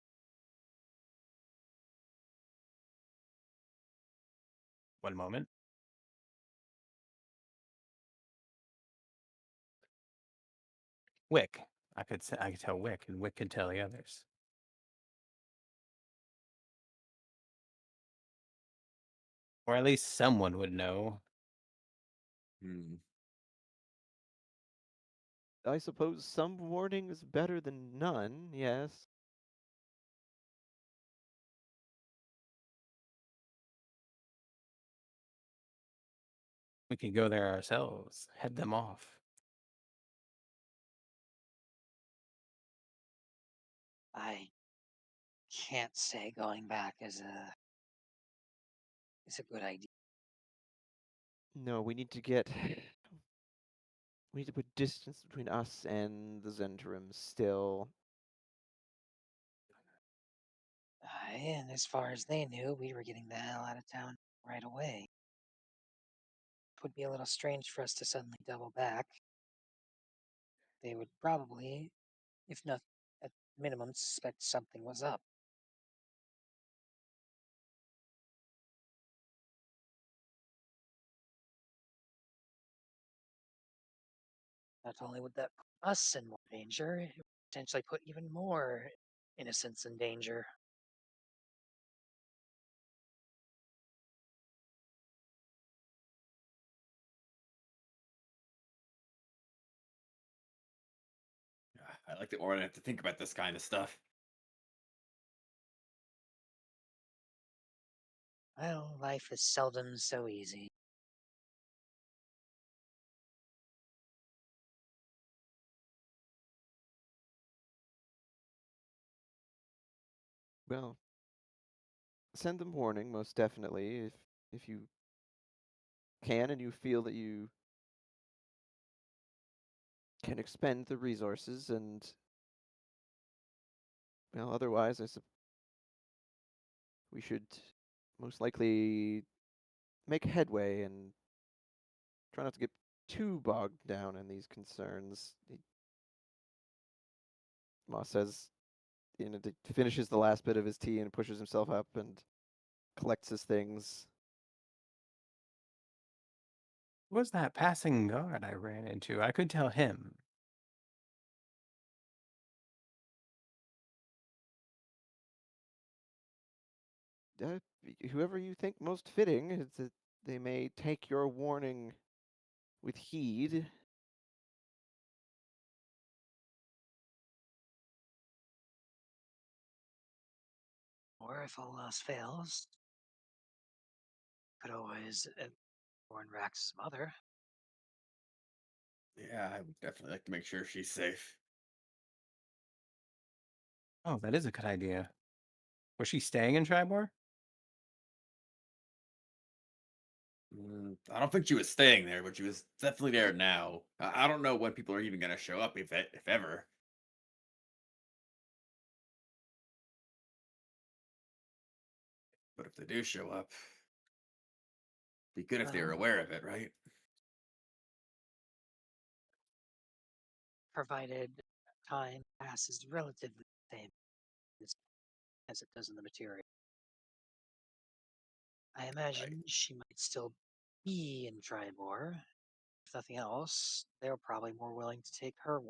One moment. Wick. I could tell Wick, and Wick could tell the others. Or at least someone would know. Hmm. I suppose some warning is better than none, yes. We could go there ourselves, head them off. I can't say going back is a good idea. No, we need to get. We need to put distance between us and the Zentrum still. And as far as they knew, we were getting the hell out of town right away. It would be a little strange for us to suddenly double back. They would probably, if not at minimum, suspect something was up. Not only would that put us in more danger, it would potentially put even more innocents in danger. I like that we're gonna have to think about this kind of stuff. Well, life is seldom so easy. Well, send them warning, most definitely, if you can and you feel that you can expend the resources, and well, otherwise, we should most likely make headway and try not to get too bogged down in these concerns. Moss says, finishes the last bit of his tea and pushes himself up and collects his things. Who was that passing guard I ran into? I could tell him. Whoever you think most fitting, they may take your warning with heed. Or if all else fails, could always warn Rax's mother. Yeah, I would definitely like to make sure she's safe. Oh, that is a good idea. Was she staying in Tribor? I don't think she was staying there, but she was definitely there now. I don't know when people are even gonna show up, if ever. But if they do show up, be good if they were Well, aware of it, right? provided time passes relatively the same as it does in the material. I Right. imagine she might still be in Tribor. If nothing else, they're probably more willing to take her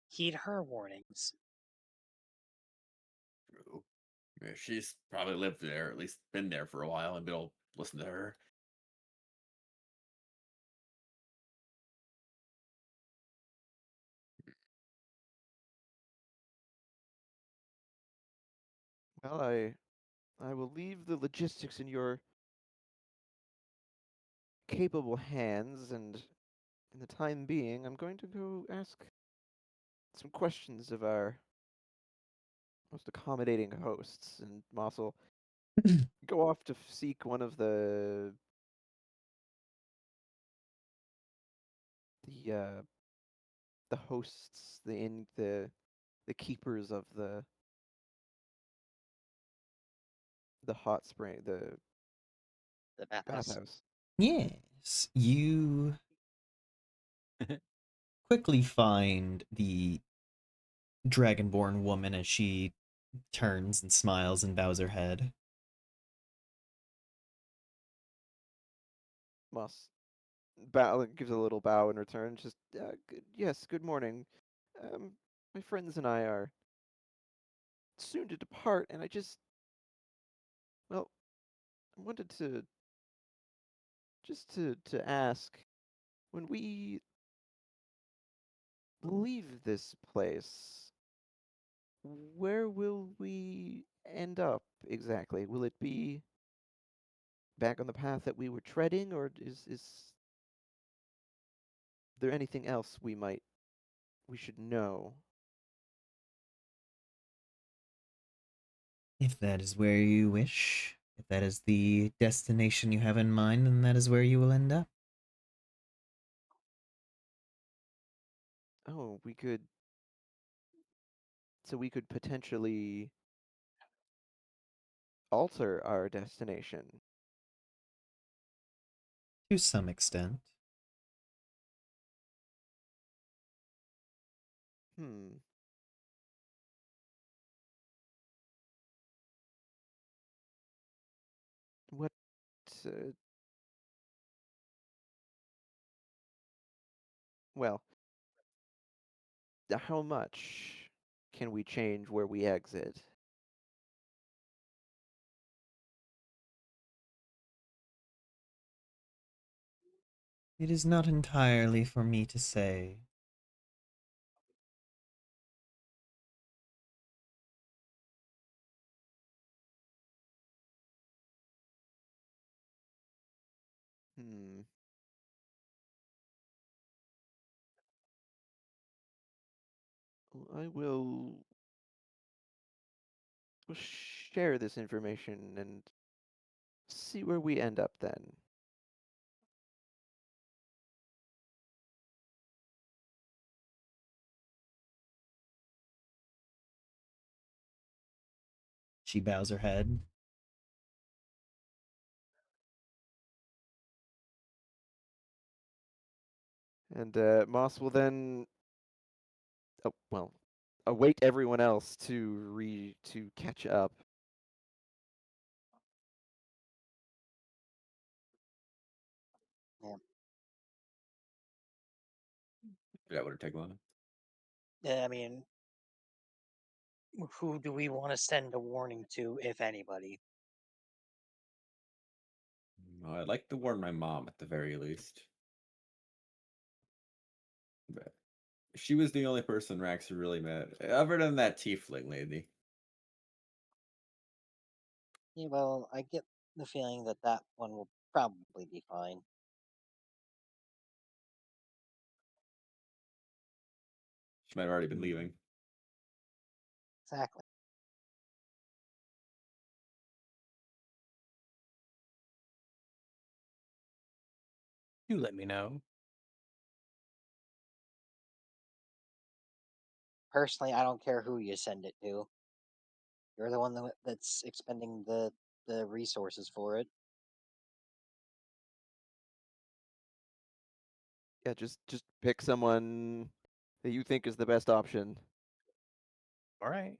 heed her warnings. True. Yeah, she's probably lived there, at least been there for a while, and they'll listen to her. Well, I will leave the logistics in your capable hands, and in the time being, I'm going to go ask some questions of our most accommodating hosts, and Moss will go off to seek one of the the hosts, the keepers of the hot spring, the The bathhouse. bathhouse. Yes, you quickly find the dragonborn woman as she turns and smiles and bows her head. Moss bow gives a little bow in return. Just yes, good morning. My friends and I are soon to depart, and I just well, I wanted to just to ask, when we leave this place, where will we end up exactly? Will it be back on the path that we were treading, or is there anything else we should know? If that is where you wish, if that is the destination you have in mind, then that is where you will end up. Oh, so we could potentially alter our destination. To some extent. Hmm. What? Uh, well, how much can we change where we exit? It is not entirely for me to say. Hmm. I will share this information and see where we end up then. She bows her head. And Moss will then, await everyone else to catch up. Yeah. That would take long. Yeah, I mean, who do we want to send a warning to, if anybody? Well, I'd like to warn my mom at the very least. But she was the only person Rax really met, other than that tiefling lady. Yeah, well, I get the feeling that that one will probably be fine. She might have already been leaving. Exactly. You let me know. Personally, I don't care who you send it to. You're the one that's expending the resources for it. Yeah, just pick someone that you think is the best option. All right.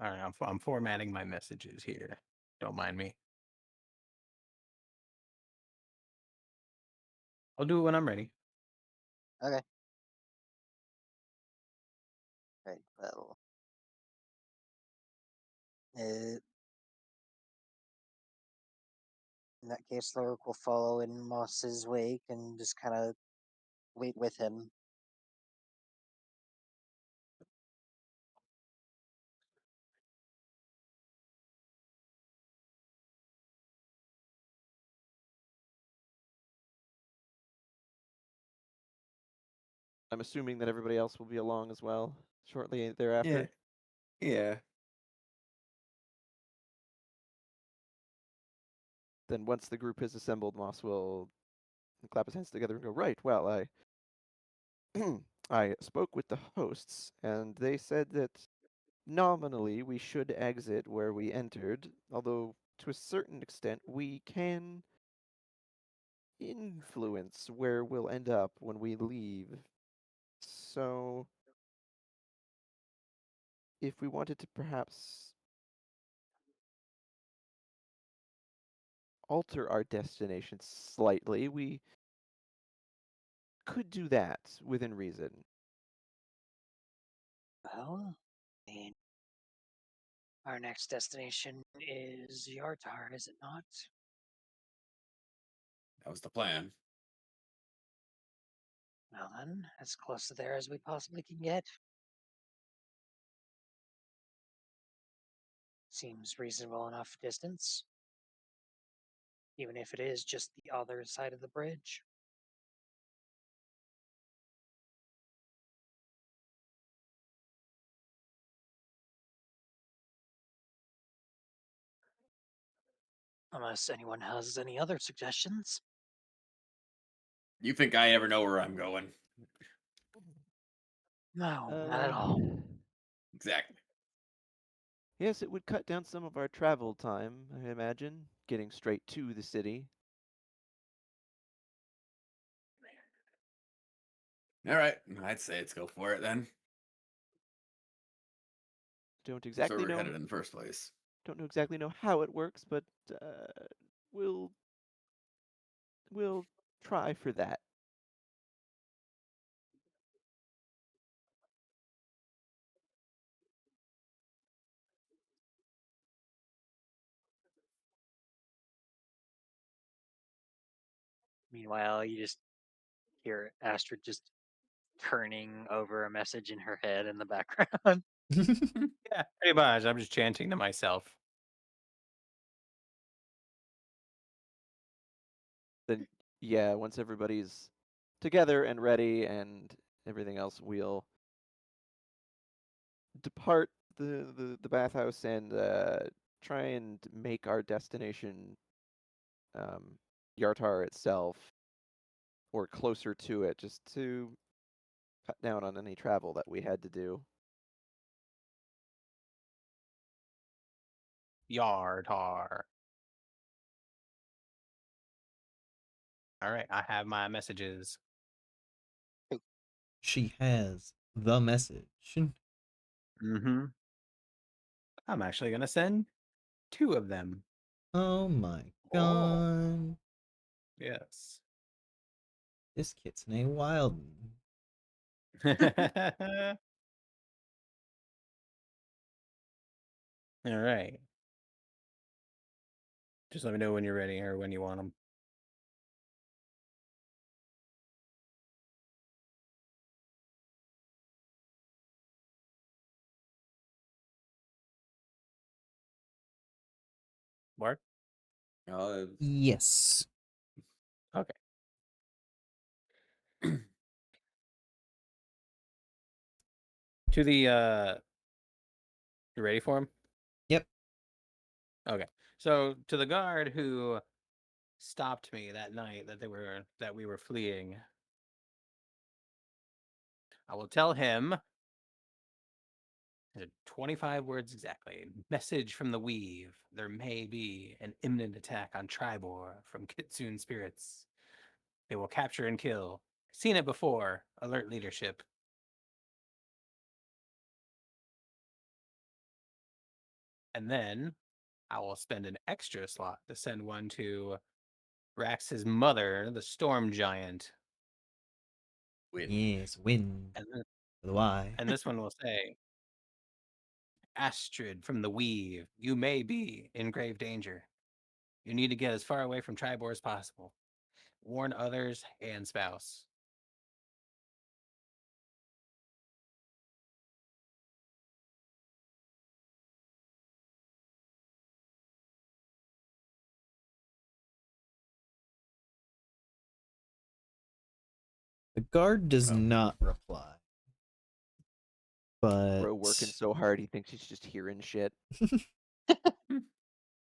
All right. I'm formatting my messages here. Don't mind me. I'll do it when I'm ready. Okay. Right. Well, in that case, Lurk will follow in Moss's wake and just kind of wait with him. I'm assuming that everybody else will be along as well shortly Yeah. thereafter. Yeah. Then once the group is assembled, Moss will clap his hands together and go, "Right, well, I I spoke with the hosts, and they said that nominally we should exit where we entered, although to a certain extent we can influence where we'll end up when we leave. So, if we wanted to perhaps alter our destination slightly, we could do that within reason. Well, I mean, our next destination is Yartar, is it not? That was the plan. Well then, as close to there as we possibly can get. Seems reasonable enough distance. Even if it is just the other side of the bridge. Unless anyone has any other suggestions. You think I ever know where I'm going? No, not at all. Exactly. Yes, it would cut down some of our travel time, I imagine, getting straight to the city. All right, I'd say let's go for it then. Don't That's where exactly we're know headed in the first place. don't know exactly know how it works, but we'll try for that. Meanwhile, you just hear Astrid just turning over a message in her head in the background. Yeah, pretty much. I'm just chanting to myself. Then yeah, once everybody's together and ready and everything else, we'll depart the bathhouse and try and make our destination Yartar itself or closer to it, just to cut down on any travel that we had to do. Yardar. All right, I have my messages. She has the message. Mm-hmm. I'm actually gonna send 2 of them. Oh my Oh. god. Yes. This kitten a wild. All right. Just let me know when you're ready or when you want them. Mark? Uh, Yes. Okay. To the you ready for him? Yep. Okay. So to the guard who stopped me that night that we were fleeing, I will tell him 25 words exactly. Message from the Weave. There may be an imminent attack on Tribor from Kitsune spirits. They will capture and kill. Seen it before. Alert leadership. And then I will spend an extra slot to send one to Rax's mother, the Storm Giant. win. Yes, win. And, th- With a Y. and this one will say, Astrid from the Weave, you may be in grave danger. You need to get as far away from Tribor as possible. Warn others and spouse. The guard does Oh. not reply. But Bro working so hard he thinks he's just hearing shit.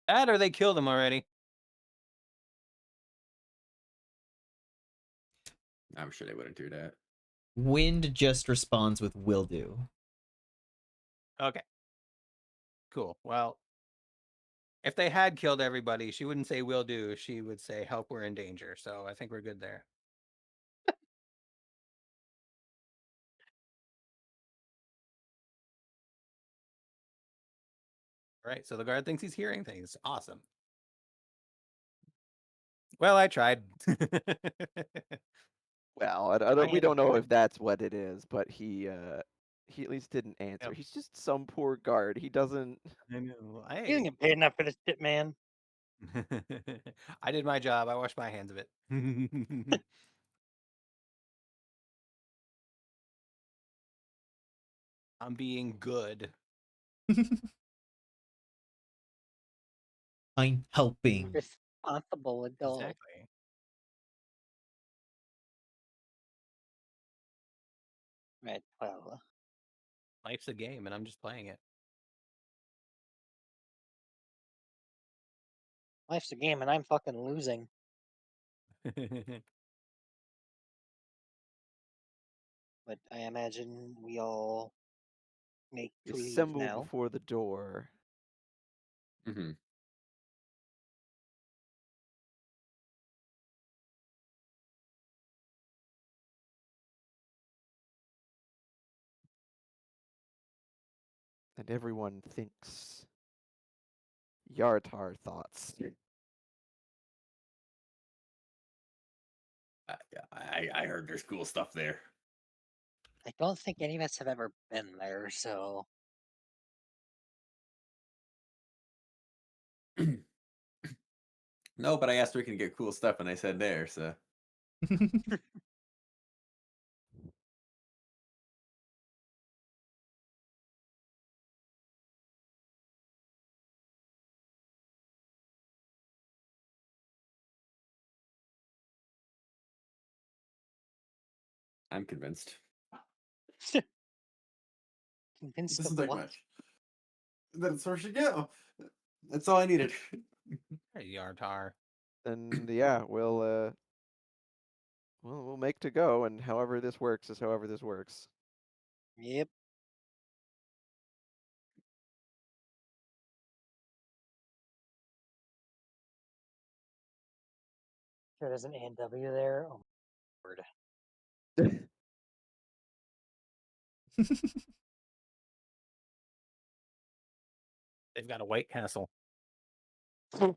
That or they killed him already. I'm sure they wouldn't do that. Wind just responds with will do. Okay. Cool. Well, if they had killed everybody, she wouldn't say will do. She would say help, we're in danger. So I think we're good there. Right. So the guard thinks he's hearing things. Awesome. Well, I tried. Well, we Fine. don't know if that's what it is, but he at least didn't answer. Yep. He's just some poor guard. He doesn't. I know. You Hey. didn't get paid enough for this shit, man. I did my job. I washed my hands of it. I'm being good. I'm helping. Responsible adult. Exactly. Right, well, Life's a game, and I'm just playing it. life's a game and I'm fucking losing. But I imagine we all make to leave Assemble now. before the door. Mm-hmm. And everyone thinks Yartar thoughts. I heard there's cool stuff there. I don't think any of us have ever been there, so No, but I asked where we can get cool stuff, and I said there. So I'm convinced. convinced This of doesn't take what? much. That's where she go. That's all I needed. Hey, Yartar. And yeah, we'll make to go, and however this works is however this works. Yep. Sure, there's an A&W there. Oh, word. They've got a White Castle. Oh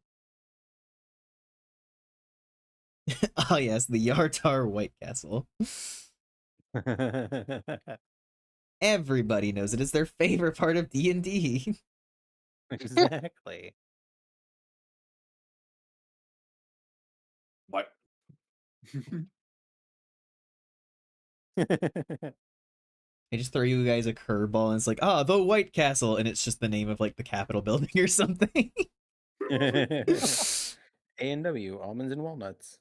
yes, the Yartar White Castle. Everybody knows it is their favorite part of D&D. Exactly. What? I just throw you guys a curveball and it's like, ah, the White Castle, and it's just the name of like the Capitol building or something. A&W, almonds and walnuts.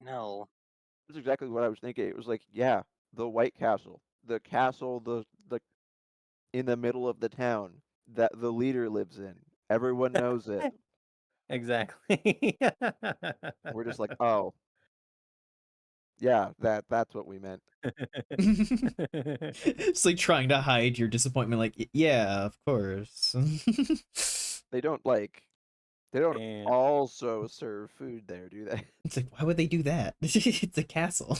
No. That's exactly what I was thinking. It was like, yeah, the White Castle, the castle, the in the middle of the town that the leader lives in. Everyone knows it. Exactly. We're just like, oh, yeah, that's what we meant. It's like trying to hide your disappointment, like, yeah, of course. They don't And also serve food there, do they? It's like, why would they do that? It's a castle.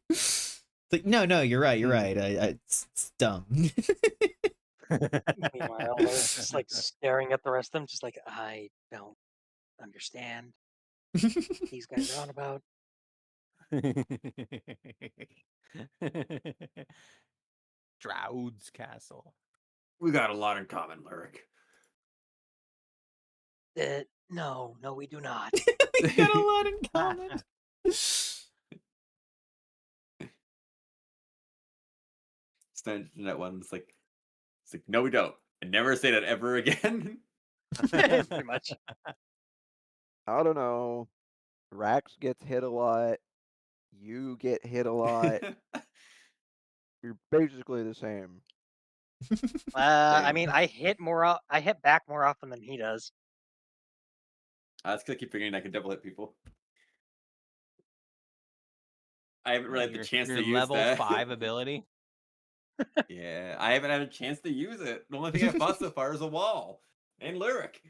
It's like, no, you're right. It's dumb. Meanwhile, they're just like staring at the rest of them, just like, I don't understand what these guys are on about. Droud's Castle. We got a lot in common, Lyric. No, we do not. We got a lot in common. Stand in that one. It's like, no, we don't. And never say that ever again. Pretty much. I don't know. Rax gets hit a lot. You get hit a lot. You're basically the same. I mean, I hit back more often than he does. That's because I keep figuring I can double hit people. I haven't really had the Your, chance your to use level that. 5 ability. Yeah, I haven't had a chance to use it. The only thing I fought so far is a wall and lyric.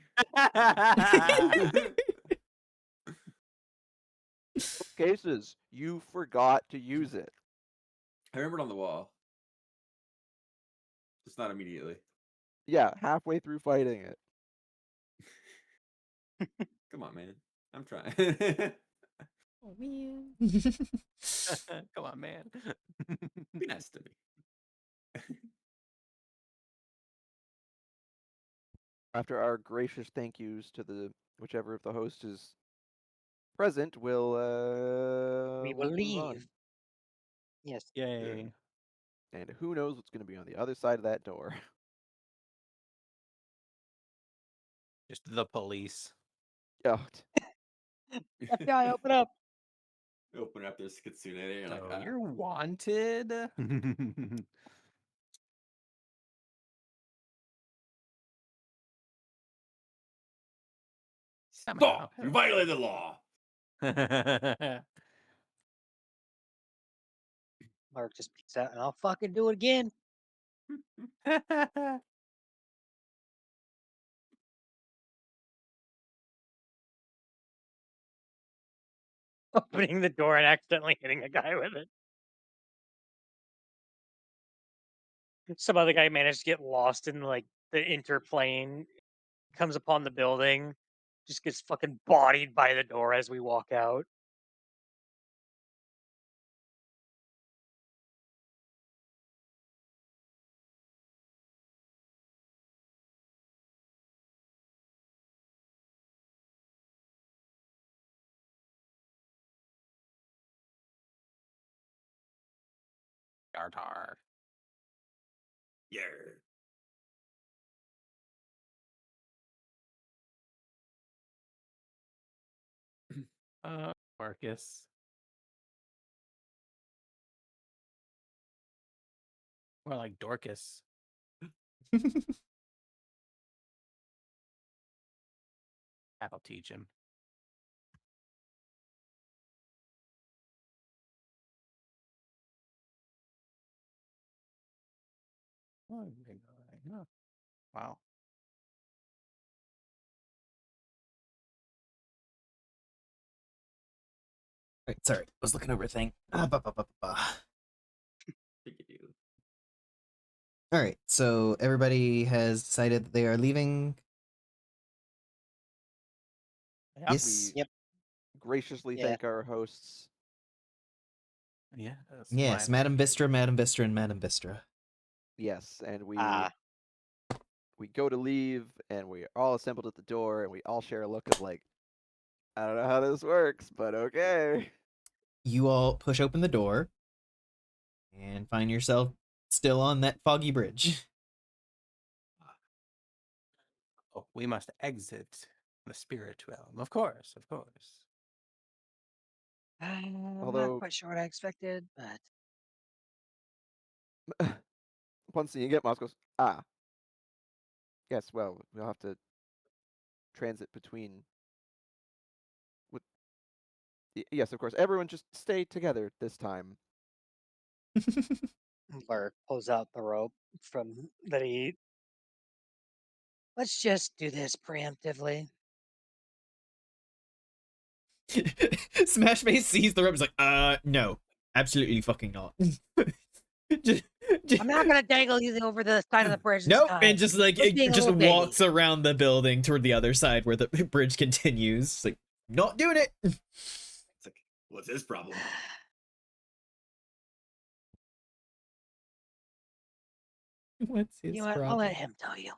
Cases, you forgot to use it. I remembered on the wall. Just not immediately. Yeah, halfway through fighting it. Come on, man. I'm trying. Oh man. Come on, man. Be nice to me. After our gracious thank yous to the whichever of the host is present, We will we'll move on. leave. Yes. Yay. And who knows what's going to be on the other side of that door? Just the police. Oh, FBI, open up. Open up this kitsune. You're So like, ah. you're wanted. Stop! You violated the law. Mark just peeks out, and I'll fucking do it again. Opening the door and accidentally hitting a guy with it. Some other guy managed to get lost in like the interplane, comes upon the building, just gets fucking bodied by the door as we walk out. Tartar. Yeah. Marcus. More like Dorcas. That'll teach him. Oh, big guy. Huh. Wow. Right, sorry, I was looking over a thing. All right, so everybody has decided that they are leaving. Yep. Yes. Yep. graciously Yeah. thank our hosts. Yeah. Yes, Madam Vistra, Madam Vistra, and Madam Vistra. Yes, and we Ah. go to leave, and we are all assembled at the door, and we all share a look of like, I don't know how this works, but okay. You all push open the door and find yourself still on that foggy bridge. Oh, we must exit the spirit realm. Of course, of course. I'm Although- not quite sure what I expected, but Once you get Moss goes, ah. Yes, well, we'll have to transit between. Yes, of course. Everyone just stay together this time. Lark pulls out the rope from that he. Let's just do this preemptively. Smash Face sees the rope, is like, no, absolutely fucking not. just, I'm not gonna dangle you over the side of the bridge. This nope, time. and just like Quit it being a just little baby. walks around the building toward the other side where the bridge continues. It's like, not doing it. It's like, what's his problem? What's his You know what? I'll problem? let him tell you.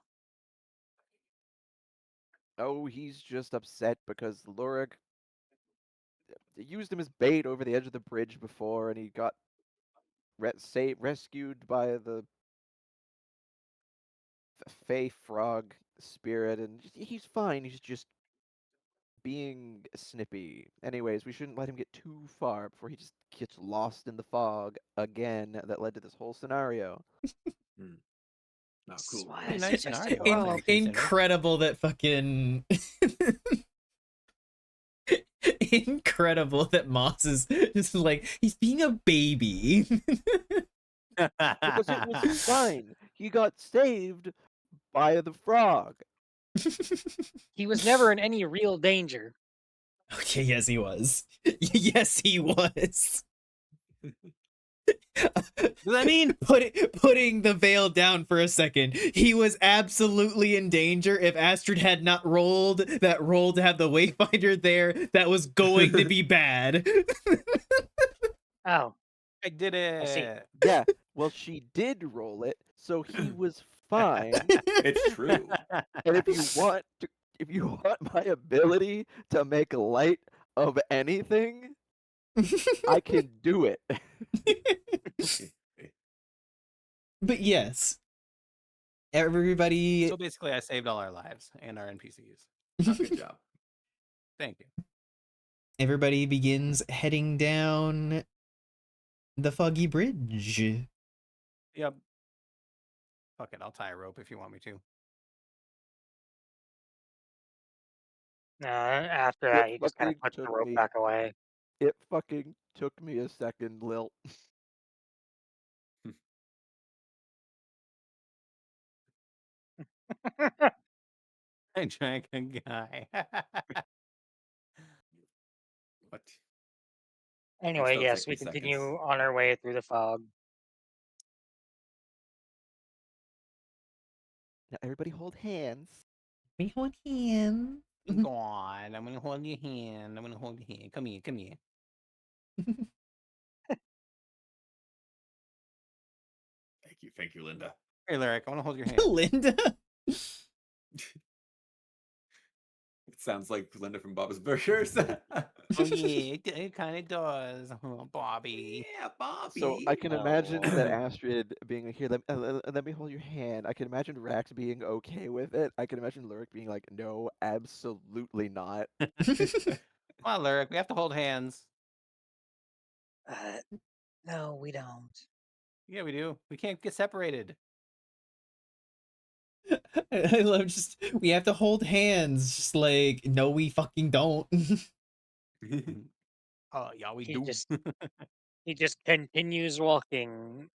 Oh, he's just upset because Lurig used him as bait over the edge of the bridge before, and he got rescued by the Fey frog spirit, and he's fine. He's just being snippy. Anyways, we shouldn't let him get too far before he just gets lost in the fog again that led to this whole scenario. Not This is cool. why Pretty I nice suggest scenario, you all roll. things considered. Incredible that fucking incredible that Moss is just like, he's being a baby. Because it was fine. He got saved by the frog. He was never in any real danger. Okay, yes, he was. Yes, he was. Does that mean? Putting the veil down for a second, he was absolutely in danger if Astrid had not rolled that roll to have the Wayfinder there. That was going to be bad. Oh, I did I see. it. Yeah, well, she did roll it, so he was fine. It's true. And if you want my ability to make light of anything, I can do it. But yes, everybody, So basically, I saved all our lives and our NPCs. Oh, good job. Thank you. everybody begins heading down the foggy bridge. Yep. Fuck it, I'll tie a rope if you want me to. After It that, he just kind of fucking puts the took rope me. back away. It fucking took me a second, Lilt. I drank a guy. What? Anyway, still yes, take we me continue seconds. on our way through the fog. Now everybody hold hands. We hold hands. Go on. I'm gonna hold your hand. I'm gonna hold your hand. Come here. Come here. Thank you, Linda. Hey, Lyric, I want to hold your hand. Linda. It sounds like Linda from Bob's Burgers. Oh yeah, it kind of does. Oh, Bobby. Yeah, Bobby. So I can imagine that Oh. Astrid being like, "Here, let me hold your hand." I can imagine Rax being okay with it. I can imagine Lyric being like, "No, absolutely not." Come on, Lyric. We have to hold hands. No, we don't. Yeah, we do. We can't get separated. I love just, we have to hold hands. Just like, no, we fucking don't. Oh, yeah, we He do. just he just continues walking.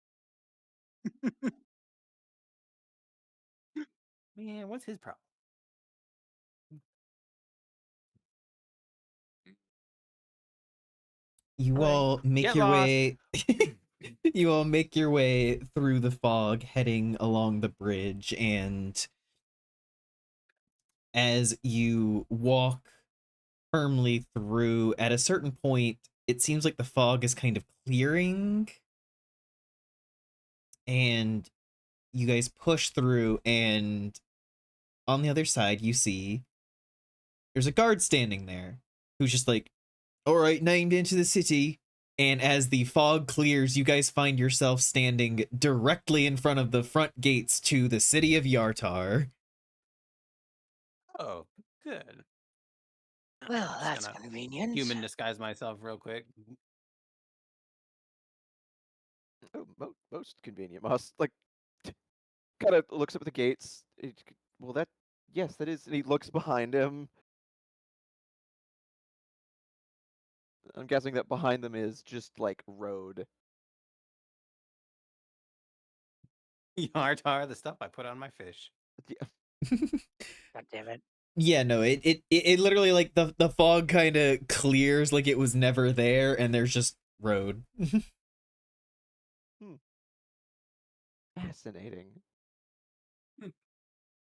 Man, what's his problem? You Alright. all make Get your lost. way. You all make your way through the fog, heading along the bridge, and as you walk firmly through, at a certain point, it seems like the fog is kind of clearing, and you guys push through, and on the other side, you see there's a guard standing there who's just like, all right, named into the city. And as the fog clears, you guys find yourself standing directly in front of the front gates to the city of Yartar. Oh, good. Well, I'm just that's gonna convenient. human disguise myself real quick. Oh, most convenient. Moss like kind of looks up at the gates. Well, yes, that is. And he looks behind him. I'm guessing that behind them is just like road. Yartar, the stuff I put on my fish. Yeah. God damn it. Yeah, no, it literally, like, the fog kind of clears like it was never there, and there's just road. Fascinating.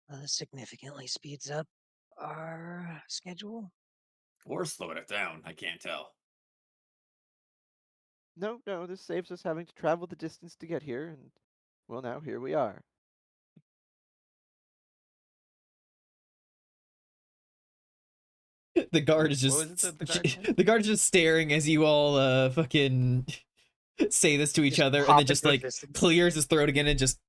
This significantly speeds up our schedule. Or slowing it down. I can't tell. No, this saves us having to travel the distance to get here, and well, now here we are. The guard is What just was it that the guard said? the guard is just staring as you all fucking say this to each Just other, and hop then just into like existence. clears his throat again and just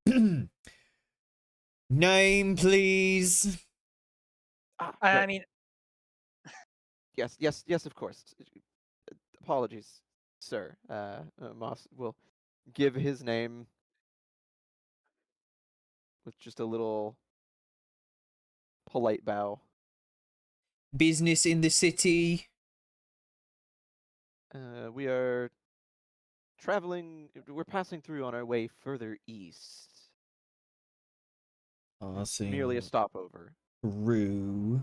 name, please. Ah, I right. mean, Yes, of course. Apologies, sir. Moss will give his name with just a little polite bow. Business in the city. We are traveling. We're passing through on our way further east. Merely a Passing stopover. through.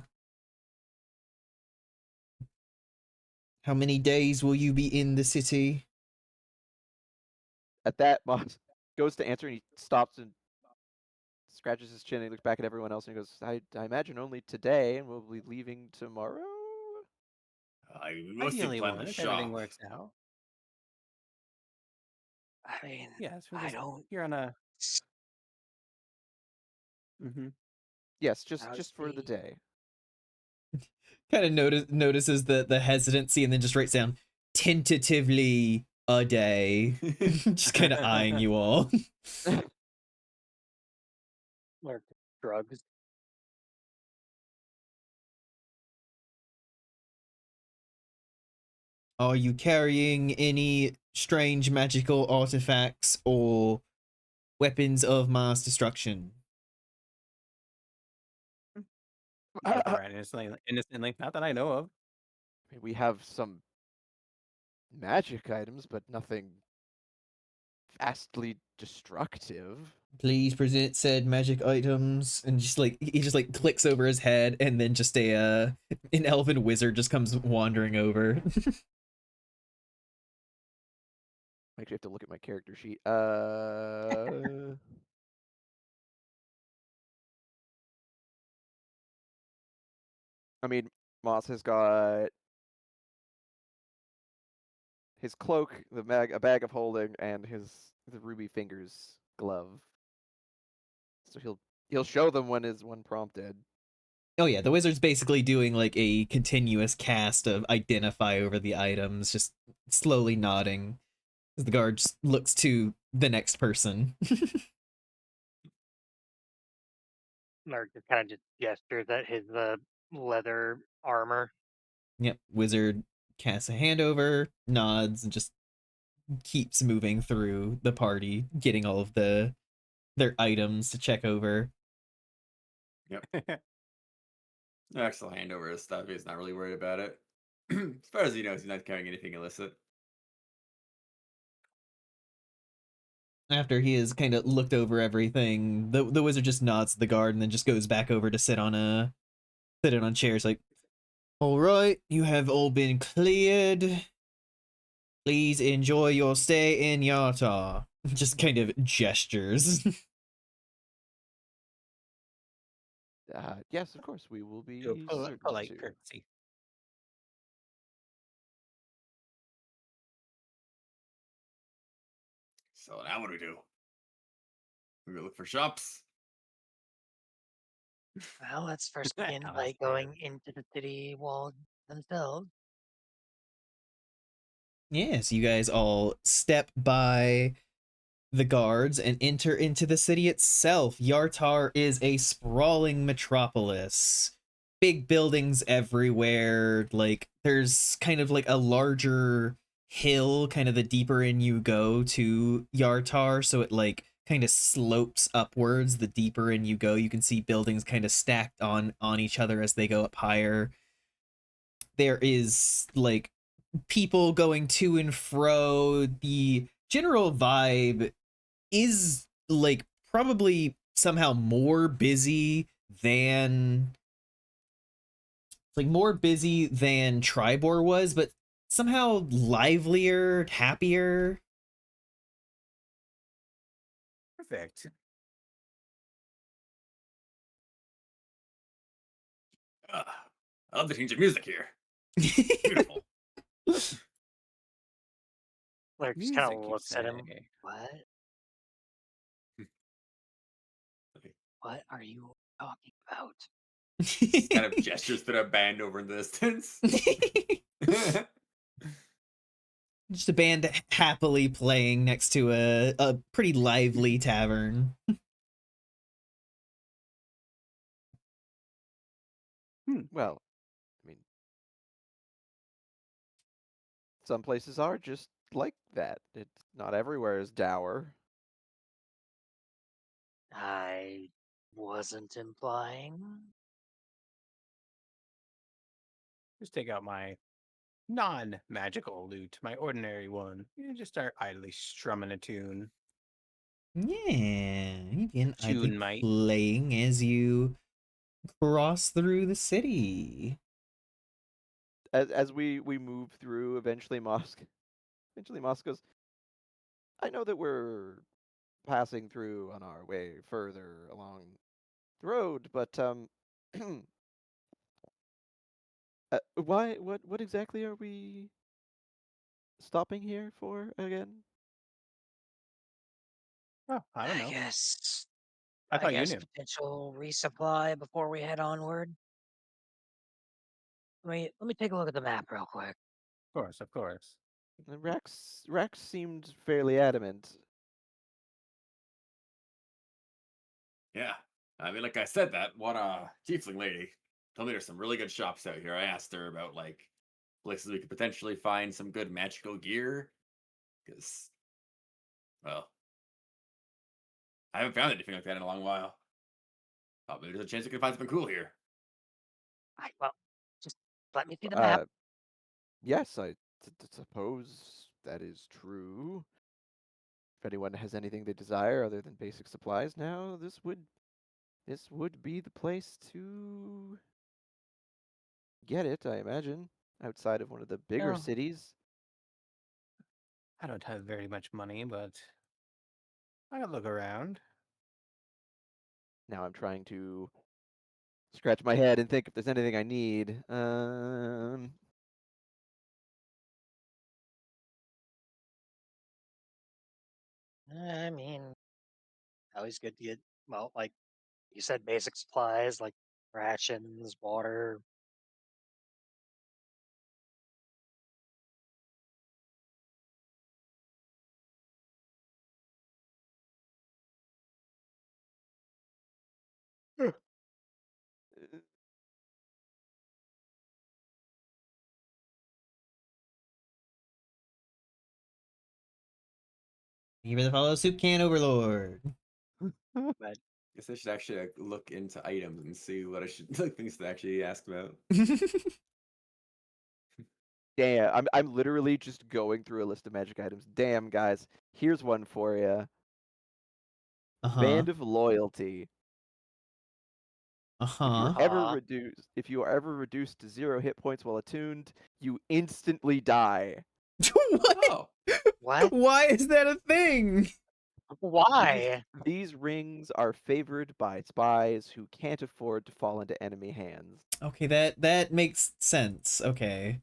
How many days will you be in the city? At that, Moss goes to answer and he stops and scratches his chin and he looks back at everyone else and he goes, I imagine only today and we'll be leaving tomorrow? I mostly Ideally plan one, to if everything shop. works out. I mean, Yes, for I this. don't. You're on a. Mm-hmm. Yes, How's just for the the day. Kind of notices the hesitancy and then just writes down tentatively a day. Just kind of eyeing you all. Lurk drugs? Are you carrying any strange magical artifacts or weapons of mass destruction? Look around innocently. Not that I know of. We have some magic items, but nothing vastly destructive. Please present said magic items. And just like he just like clicks over his head, and then just an elven wizard just comes wandering over. Actually, have to look at my character sheet. I mean, Moss has got his cloak, a bag of holding, and the ruby fingers glove. So he'll show them when prompted. Oh yeah, the wizard's basically doing like a continuous cast of identify over the items, just slowly nodding as the guard just looks to the next person. Lurk just kind of just gestures at his leather armor. Yep, wizard casts a hand over, nods, and just keeps moving through the party, getting all of their items to check over. Max will hand over his stuff. He's not really worried about it. As far as he knows, he's not carrying anything illicit. After he has kind of looked over everything, the wizard just nods to the guard and then just goes back over to sit on chairs. Like, all right, you have all been cleared. Please enjoy your stay in Yata. Just kind of gestures. Yes, of course, we will be Do a certain polite to. courtesy. So now what do we do? We go look for shops. Well, let's first begin Now by that's going into the city walls themselves. Yes, you guys all step by the guards and enter into the city itself. Yartar is a sprawling metropolis. Big buildings everywhere. Like, there's kind of like a larger hill, kind of the deeper in you go to Yartar. So it like kind of slopes upwards. The deeper in you go, you can see buildings kind of stacked on each other as they go up higher. There is like people going to and fro. The general vibe is like probably somehow more busy than Tribor was, but somehow livelier, happier. Perfect. I love the change of music here. Beautiful. Lurk just kind Music, of you looks at him. say. What? Okay. What are you talking about? Just kind of gestures to the band over in the distance. Just a band happily playing next to a pretty lively tavern. Well, I mean, some places are just like that. It's not everywhere is dour. I wasn't implying. Just take out my non-magical lute, my ordinary one. You just start idly strumming a tune. Yeah, you can idly Tune, mate. playing as you cross through the city. As we move through, eventually Moss goes, I know that we're passing through on our way further along the road, but why what exactly are we stopping here for again? Oh, I don't I know. guess. I I thought you guess knew. potential resupply before we head onward. Let me take a look at the map real quick. Of course, of course. And Rex seemed fairly adamant. Yeah. I mean, like I said, that one tiefling lady told me there's some really good shops out here. I asked her about like places we could potentially find some good magical gear. Because, well, I haven't found anything like that in a long while. Thought maybe there's a chance we could find something cool here. Well, just let me see the map. Uh, yes, I suppose that is true. If anyone has anything they desire other than basic supplies now, this would be the place to get it, I imagine, outside of one of the bigger Oh, cities. I don't have very much money, but I can look around. Now I'm trying to scratch my head and think if there's anything I need. I mean, always good to get, well, like you said, basic supplies like rations, water. Thank you for the follow, Soup Can Overlord. But Guess I should actually like, look into items and see what I should like things to actually ask about. Damn, I'm literally just going through a list of magic items. Damn, guys, here's one for you. Uh-huh. Band of Loyalty. Uh-huh. If you are ever reduced to 0 hit points while attuned, you instantly die. What? Oh, what? Why is that a thing? Why? These rings are favored by spies who can't afford to fall into enemy hands. Okay, that makes sense. Okay.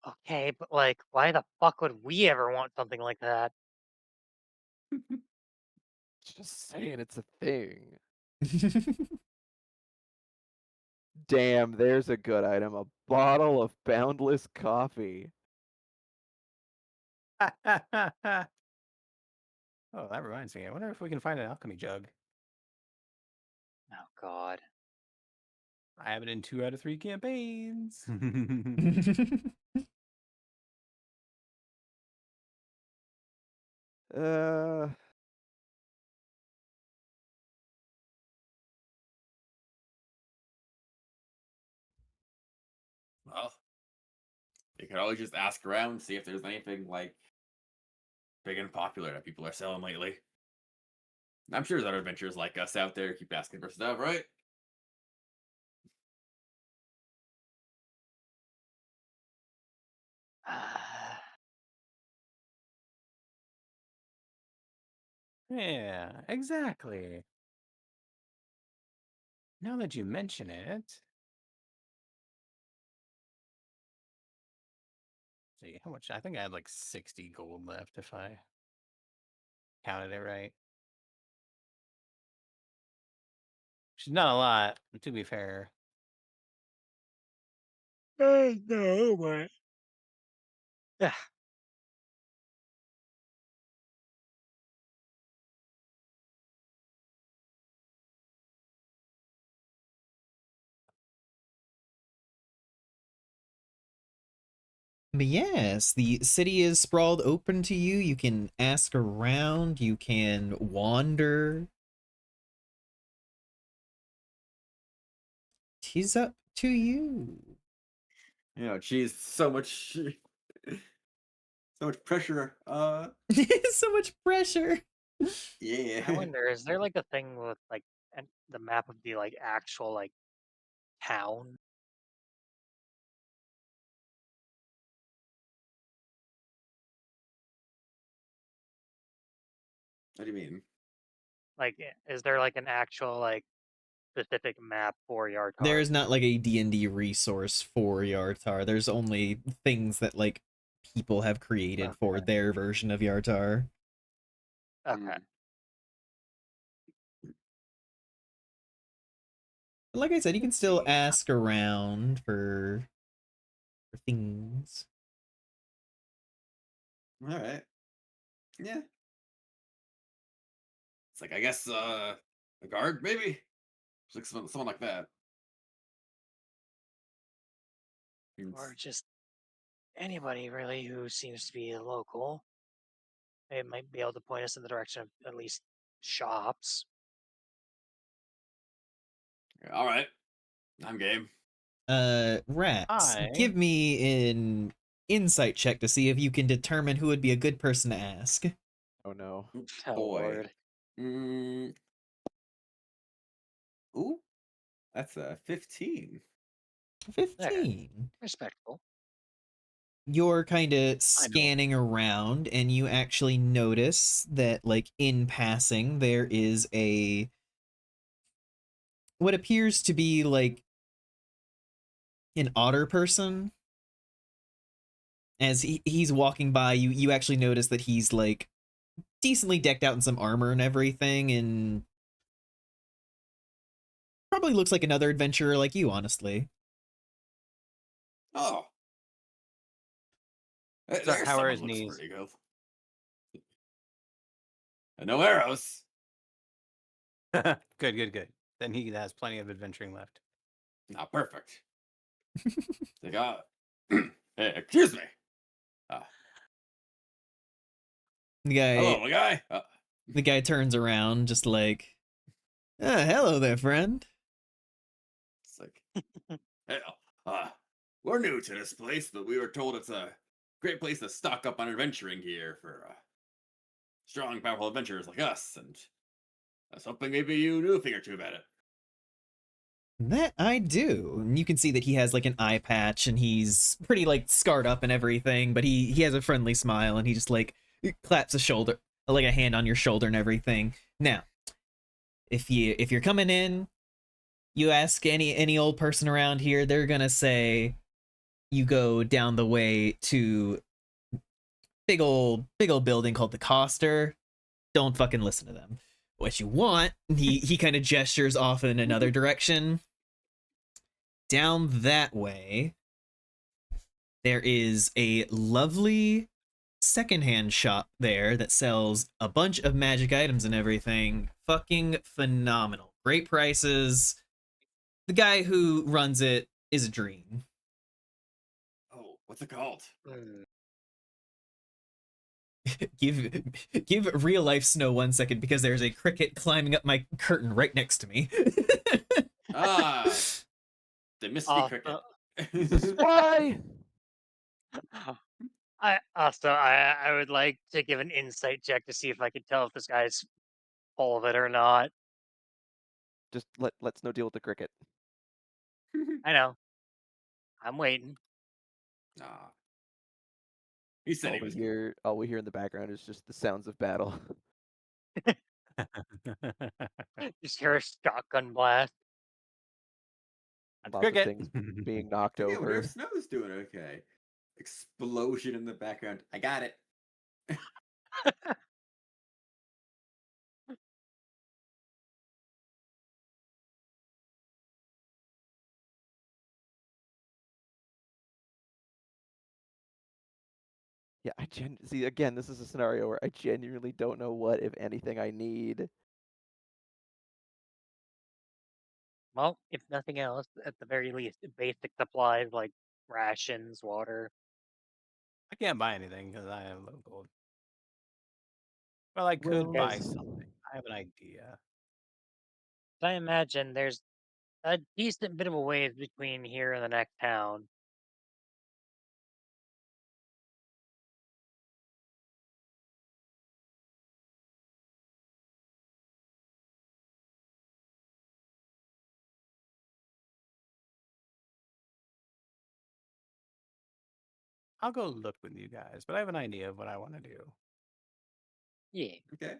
Okay, but like, why the fuck would we ever want something like that? Just saying it's a thing. Damn, there's a good item. A bottle of boundless coffee. Oh, that reminds me. I wonder if we can find an alchemy jug. Oh God. I have it in 2 out of 3 campaigns. Uh, well, you could always just ask around, see if there's anything like big and popular that people are selling lately. I'm sure there's other adventurers like us out there who keep asking for stuff, right? Yeah, exactly. Now that you mention it, see how much I think I had like 60 gold left if I counted it right. Which is not a lot, to be fair. No, but yeah. But yes, the city is sprawled open to you. You can ask around, you can wander. Tis up to you. Geez, so much, so much pressure. So much pressure. Yeah. I wonder, is there like a thing with like the map of the like actual like town? What do you mean? Like, is there like an actual like specific map for Yartar? There's not like a D&D resource for Yartar. There's only things that like people have created for Okay. their version of Yartar. Okay. Mm. But like I said, you can Let's still see. ask around for things. All right. Yeah. It's like I guess a guard maybe. It's like someone like that. Or It's- just anybody really who seems to be a local. They might be able to point us in the direction of at least shops. All right. I'm game. Rats, I give me an insight check to see if you can determine who would be a good person to ask. Oh no. Ooh, Oh boy. Lord. Mm, ooh, that's a 15. Okay. 15. Respectable. You're kind of I know. scanning around and you actually notice that like in passing there is a what appears to be like an otter person. As he's walking by, you actually notice that he's like decently decked out in some armor and everything, and probably looks like another adventurer like you, honestly. Oh, So there's how are someone his looks knees? pretty good. And no arrows. Good. Then he has plenty of adventuring left. Not perfect. They got. Hey, excuse me. Uh, The guy hello, my guy. the guy turns around just like, hello there, friend. It's like, hey, we're new to this place, but we were told it's a great place to stock up on adventuring gear for strong, powerful adventurers like us. And I was hoping maybe you knew a thing or two about it. That I do. And you can see that he has like an eye patch and he's pretty like scarred up and everything, but he has a friendly smile and he just like claps a shoulder, like a hand on your shoulder and everything. Now, if you're coming in, you ask any old person around here, they're gonna say you go down the way to big old building called the Coster. Don't fucking listen to them. What you want, he kind of gestures off in another direction. Down that way, there is a lovely secondhand shop there that sells a bunch of magic items and everything. Fucking phenomenal. Great prices. The guy who runs it is a dream. Oh, what's it called? Hmm. Give real life Snow 1 second because there's a cricket climbing up my curtain right next to me. Ah, the Misty Cricket. Why? I would like to give an insight check to see if I can tell if this guy's full of it or not. Just let Snow deal with the cricket. I know. I'm waiting. Ah, he said he was. All we hear in the background is just the sounds of battle. Just hear a shotgun blast. That's Lots of cricket. things being knocked Yeah, I wonder over. if Snow's doing okay. Explosion in the background. I got it. Yeah, see again. This is a scenario where I genuinely don't know what, if anything, I need. Well, if nothing else, at the very least, basic supplies like rations, water. I can't buy anything because I have low gold. Well, I Well, could buy Guys, something. I have an idea. I imagine there's a decent bit of a ways between here and the next town. I'll go look with you guys, but I have an idea of what I want to do. Yeah. Okay.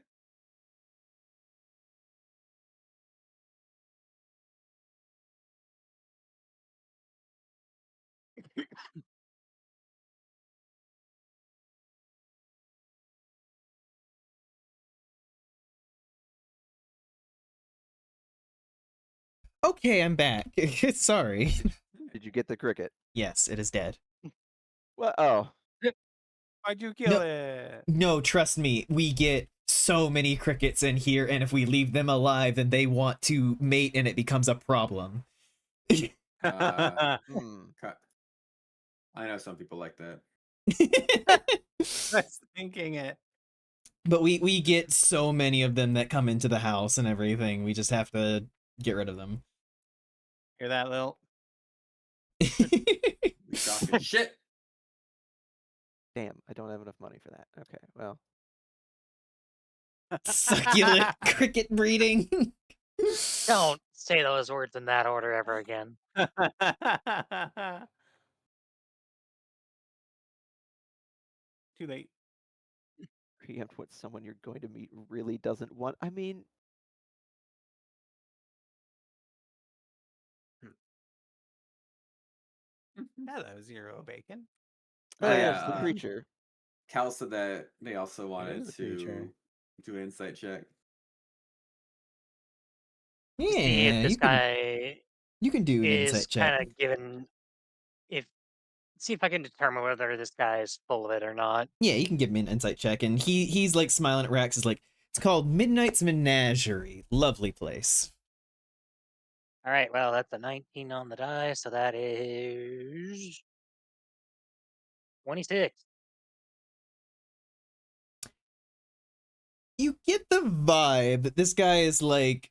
Okay, I'm back. Sorry. Did you get the cricket? Yes, it is dead. What? Oh, Why'd you kill it? No, trust me. We get so many crickets in here, and if we leave them alive, then they want to mate, and it becomes a problem. hmm. Cut. I know some people like that. I was thinking it. But we get so many of them that come into the house and everything. We just have to get rid of them. Hear that, Lil? We talking shit. Damn, I don't have enough money for that. Okay, well. Succulent cricket breeding. Don't say those words in that order ever again. Too late. Preempt what someone you're going to meet really doesn't want. I mean, Hello, Zero Bacon. Oh, yeah, yeah, it's the uh, creature. Cal said that they also is wanted a creature. to do an insight check. To see if Yeah, this guy you can do an is insight check. kind of given. See if I can determine whether this guy is full of it or not. Yeah, you can give me an insight check, and he's like smiling at Rax. Is like, it's called Midnight's Menagerie. Lovely place. All right, well, that's a 19 on the die, so that is 26. You get the vibe that this guy is like,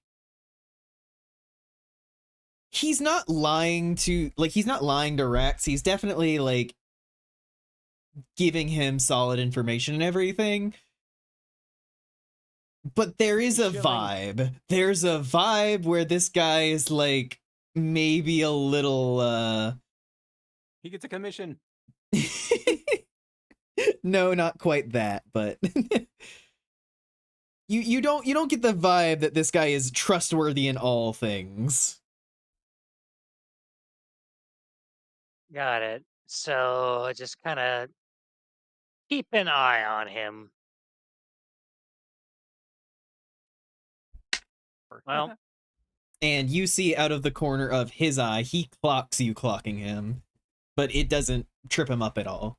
he's not lying to Rax. He's definitely like giving him solid information and everything. But there is a vibe. There's a vibe where this guy is like maybe a little He gets a commission. no, not quite that, but you don't get the vibe that this guy is trustworthy in all things. Got it. So just kind of keep an eye on him. Well, And you see out of the corner of his eye, he clocks you clocking him, but it doesn't trip him up at all.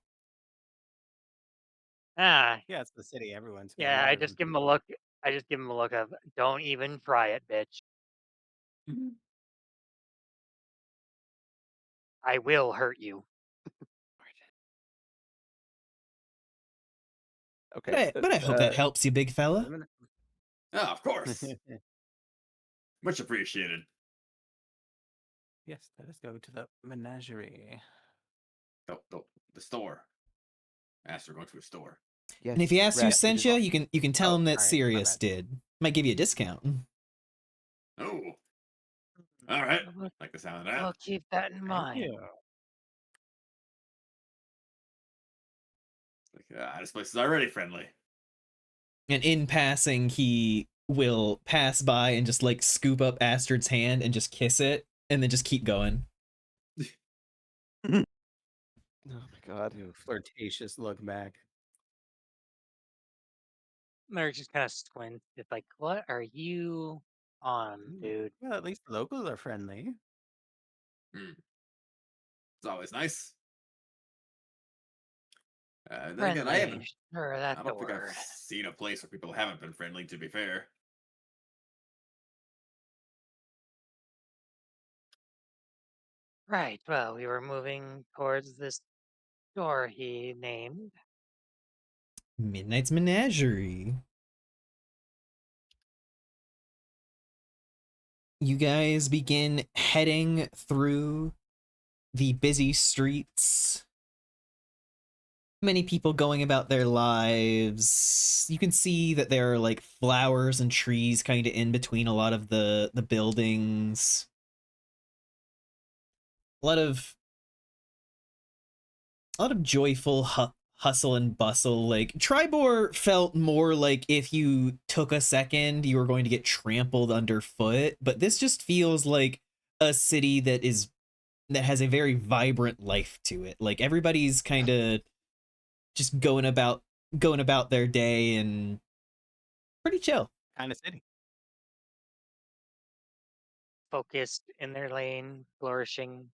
Yeah, it's the city. Everyone's gonna yeah, know I them just give him people. a look. I just give him a look of, don't even try it, bitch. I will hurt you. Okay. But I hope that helps you, big fella. Oh, of course. Much appreciated. Yes, let us go to the menagerie. The store. Asked we're going to a store. Yes, And if he asks who Rax, it sent is- you, you can tell Oh, him that alright, my Sirius bad. did. Might give you a discount. Oh, all right. Like the sound of that. I'll keep that in Thank mind. you. This place is already friendly. And in passing, he will pass by and just like scoop up Astrid's hand and just kiss it, and then just keep going. Oh my god. You flirtatious look back. Merrick just kind of squints. It's like, what are you on, dude? Well, at least the locals are friendly. It's always nice. Then Friendly. again, I Sure, that's the don't think word. I've seen a place where people haven't been friendly, to be fair. Right. Well, we were moving towards this door he named. Midnight's Menagerie. You guys begin heading through the busy streets. Many people going about their lives. You can see that there are like flowers and trees kind of in between a lot of the buildings. A lot of joyful hustle and bustle. Like Tribor felt more like if you took a second, you were going to get trampled underfoot. But this just feels like a city that has a very vibrant life to it. Like everybody's kind of just going about their day and pretty chill. Kind of city. Focused in their lane, flourishing.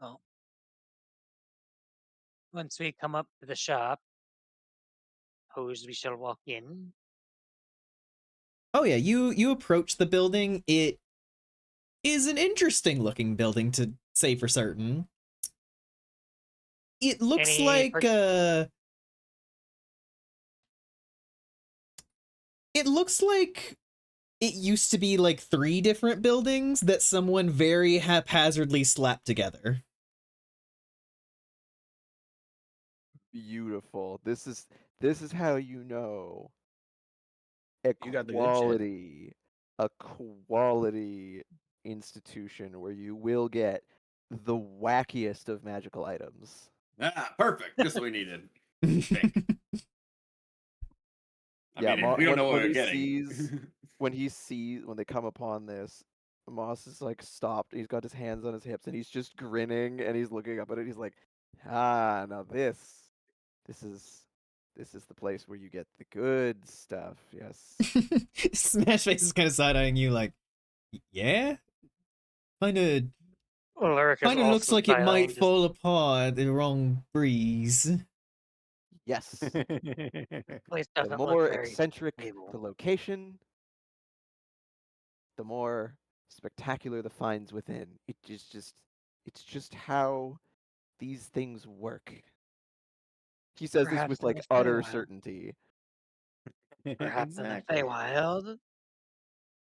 Well, once we come up to the shop, suppose we shall walk in. Oh yeah, you approach the building. It is an interesting looking building, to say for certain. It looks Any like it looks like it used to be like 3 different buildings that someone very haphazardly slapped together. Beautiful. This is how you know You got the good shit. a quality institution where you will get the wackiest of magical items. Ah, perfect. Just what we needed. Pink. I Yeah, mean, we don't know what when we're he getting. when they come upon this, Moss is like stopped. He's got his hands on his hips and he's just grinning and he's looking up at it. He's like, "Ah, now this is the place where you get the good stuff." Yes. Smash Face is kind of side-eyeing you like, yeah? Kind of Ulrich is looks also like it might side-eyeing, just fall apart the wrong breeze. Yes. place The doesn't look more very eccentric stable. the location, the more spectacular the finds within. It's just how these things work. He says this Perhaps with in like the utter Feywild. certainty. Perhaps in the Exactly. Feywild.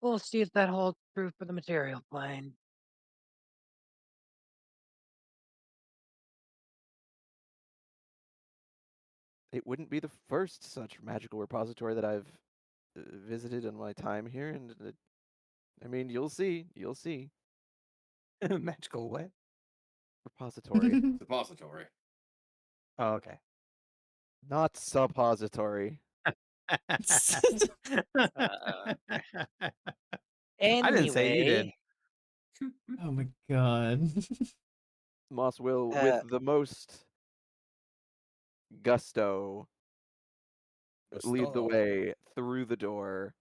We'll see if that holds true for the material plane. It wouldn't be the first such magical repository that I've visited in my time here, and I mean, you'll see. Magical what? Repository, Suppository. Oh, okay. not suppository. Uh, I didn't say you did. anyway, Oh my god. Moss will, with uh, the most gusto, lead the Gusto. way through the door.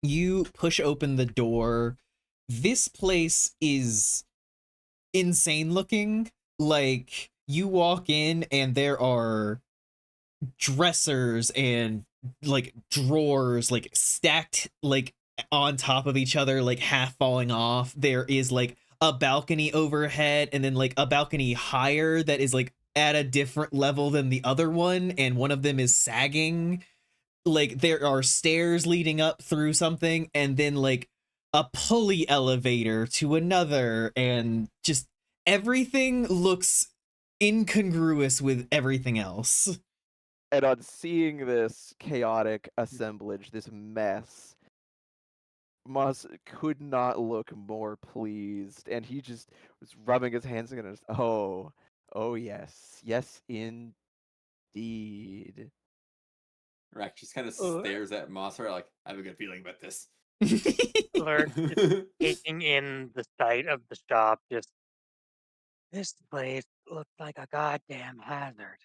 You push open the door. This place is insane looking. Like, you walk in and there are dressers and like drawers like stacked like on top of each other, like half falling off. There is like a balcony overhead and then like a balcony higher that is like at a different level than the other one, and one of them is sagging. Like there are stairs leading up through something, and then like a pulley elevator to another, and just everything looks incongruous with everything else. And on seeing this chaotic assemblage, this mess, Moss could not look more pleased, and he just was rubbing his hands together. Oh yes, yes indeed. Rack just kind of Ul- stares at Mossra like, I have a good feeling about this. Ulrich is taking in the sight of the shop. Just this place looks like a goddamn hazard.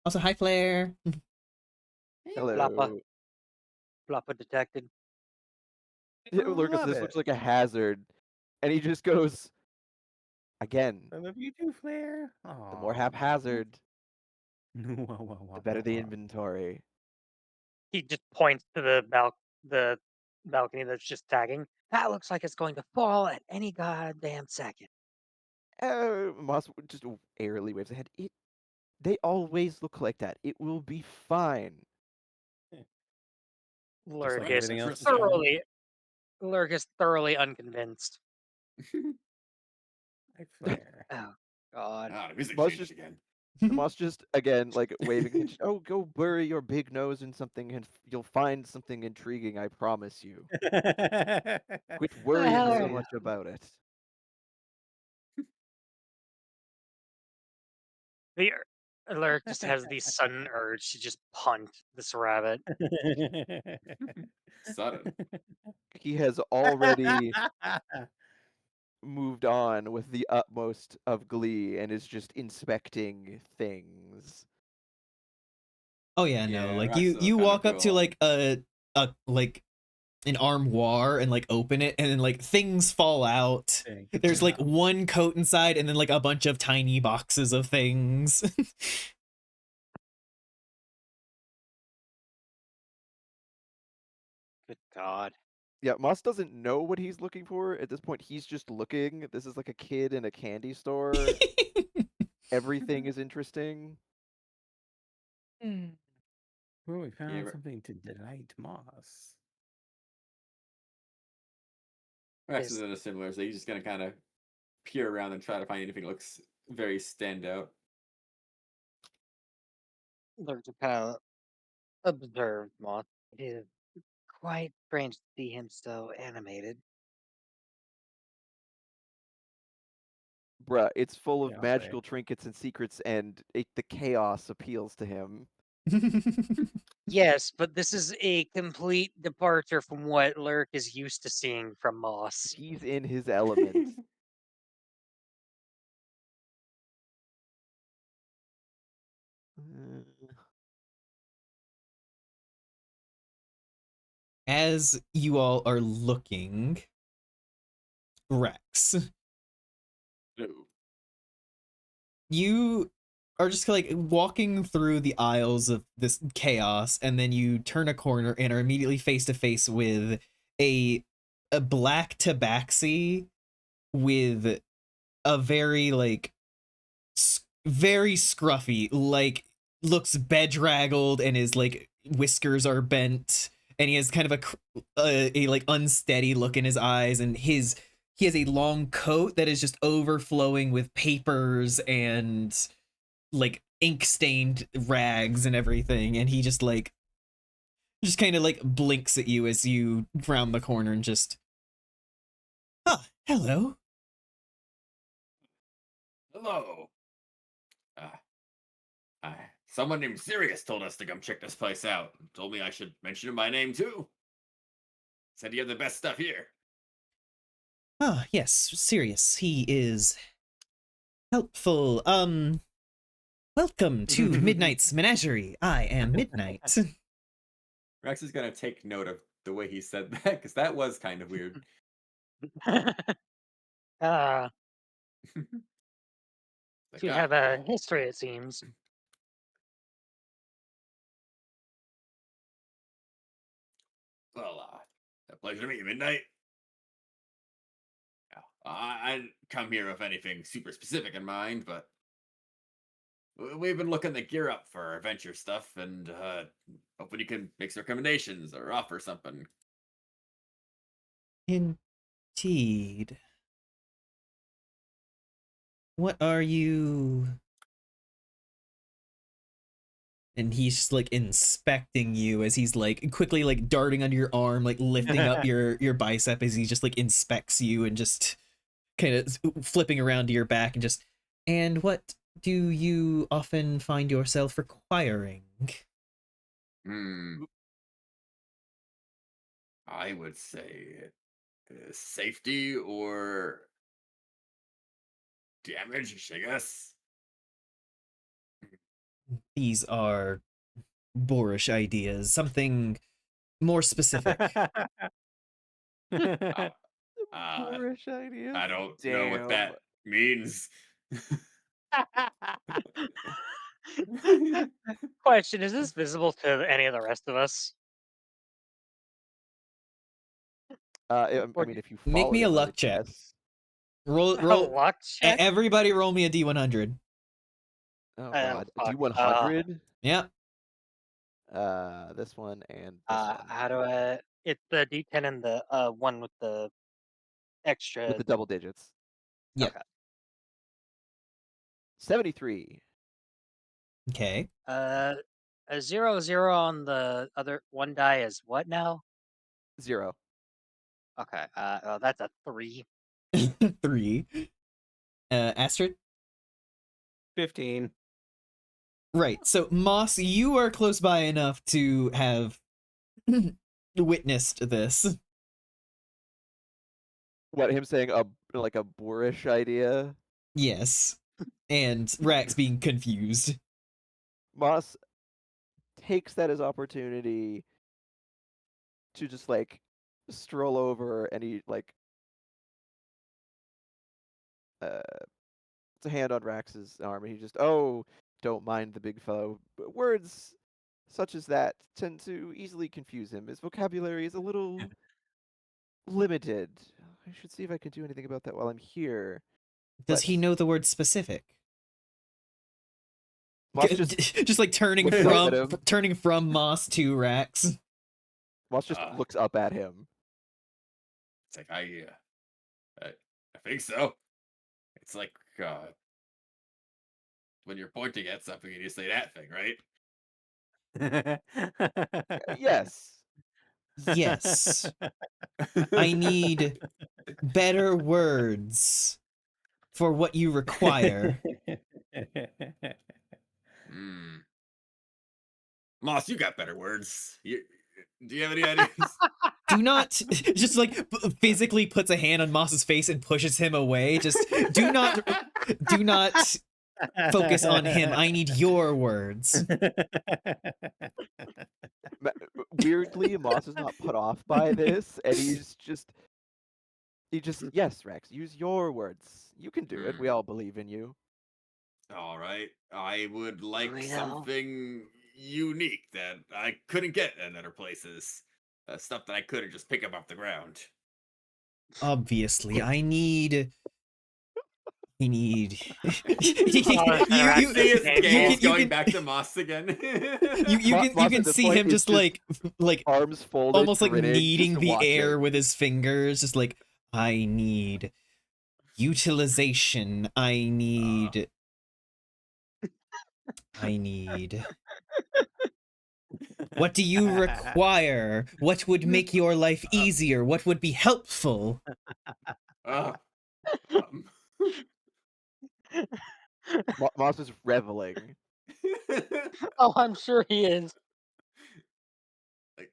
Also, hi Flair. Floppa, Hello. Floppa detected. Lucas, Love this it. looks like a hazard, and he just goes again. I love you too, Flair. The more Aw. haphazard, Wah, wah, the wah, better wah, the wah. inventory. He just points to the balcony that's just tagging. That looks like it's going to fall at any goddamn second. Moss just airily waves ahead. They always look like that. It will be fine. Just like Lurk is everything else in town. thoroughly Lurk is thoroughly unconvinced. Hi, Flair. Oh God. Ah, the music Moss changed just again. Moss just again like waving. Oh, go bury your big nose in something, and you'll find something intriguing. I promise you. Quit worrying hell so are you? much about it. The Alert just has the sudden urge to just punt this rabbit. Sudden. He has already moved on with the utmost of glee and is just inspecting things. Oh yeah, no. Yeah, Like Rex will you kind of walk up go to on. like a like an armoire and like open it, and then like things fall out. Thing. There's like Yeah. one coat inside, and then like a bunch of tiny boxes of things. Good God. Yeah, Moss doesn't know what he's looking for at this point. He's just looking. This is like a kid in a candy store. Everything is interesting. Well, we found Re- something to delight Moss. Rex is Is- in a similar, so he's just gonna kind of peer around and try to find anything that looks very standout. Alert to kind of observe Moth. It is quite strange to see him so animated. Bruh, it's full of Yeah, I'll say. magical trinkets and secrets, and the chaos appeals to him. Yes, but this is a complete departure from what Lurk is used to seeing from Moss. He's in his element. As you all are looking, Rex, Ooh. you are just like walking through the aisles of this chaos, and then you turn a corner and are immediately face to face with a black tabaxi with a very like very scruffy, like looks bedraggled, and his like whiskers are bent, and he has kind of a like unsteady look in his eyes, and he has a long coat that is just overflowing with papers and like ink stained rags and everything, and he just kind of like blinks at you as you round the corner and just, hello. Hello. Someone named Sirius told us to come check this place out. Told me I should mention my name too. Said you have the best stuff here. Yes, serious. He is helpful. Welcome to Midnight's Menagerie. I am Midnight. Rex is gonna take note of the way he said that because that was kind of weird. Ah, Like, you have a history, it seems. well, a pleasure to meet you, Midnight. Yeah, I didn't come here with anything super specific in mind, but we've been looking to gear up for adventure stuff, and hoping you can make some recommendations or offer something. Indeed. What are you? And he's just like inspecting you as he's like quickly like darting under your arm, like lifting up your bicep as he just like inspects you and just kind of flipping around to your back and just, and what do you often find yourself requiring? I would say safety or damage, I guess. These are boorish ideas. Something more specific. Boorish ideas. I don't know what Damn. that means. Question, is this visible to any of the rest of us? I Or mean, if you Make follow me a him, I luck would check. guess. Roll, a luck check? Everybody roll me a D100. Oh Oh, god, fuck. D100. Yep. This one and this one How do I... It's the D10 and the one with the extra... with the double digits. Yep. Okay. 73. Okay. A 0-0 on the other one die is what now? 0. Okay. Oh, that's a 3. 3. Astrid? 15. Right. So Moss, you are close by enough to have witnessed this. What, him saying like a boorish idea? Yes. And Rax being confused. Moss takes that as opportunity to just like stroll over, and he like puts a hand on Rax's arm, and he just, "Oh, don't mind the big fellow. Words such as that tend to easily confuse him. His vocabulary is a little limited. I should see if I can do anything about that while I'm here." Does But he know the word specific? Moss just Just like turning looks up at from Moss to Rax. Moss just looks up at him. It's like I think so. It's like when you're pointing at something and you say that thing, right? Yes. Yes. I need better words for what you require. Hmm. Moss, you got better words. Do you have any ideas? Do not just like physically puts a hand on Moss's face and pushes him away. Just do not focus on him. I need your words. Weirdly, Moss is not put off by this, and he just, yes, Rex, use your words. You can do it. We all believe in you. All right. I would like Really, though? something unique that I couldn't get in other places. Stuff that I couldn't just pick up off the ground. Obviously, I need. See his gaze going back to Moss again. you can see him just like arms folded, almost like grinning, kneading just the watching. air with his fingers, just like I need utilization. I need. What do you require? What would make your life easier? What would be helpful? Moss is reveling. Oh, I'm sure he is. Like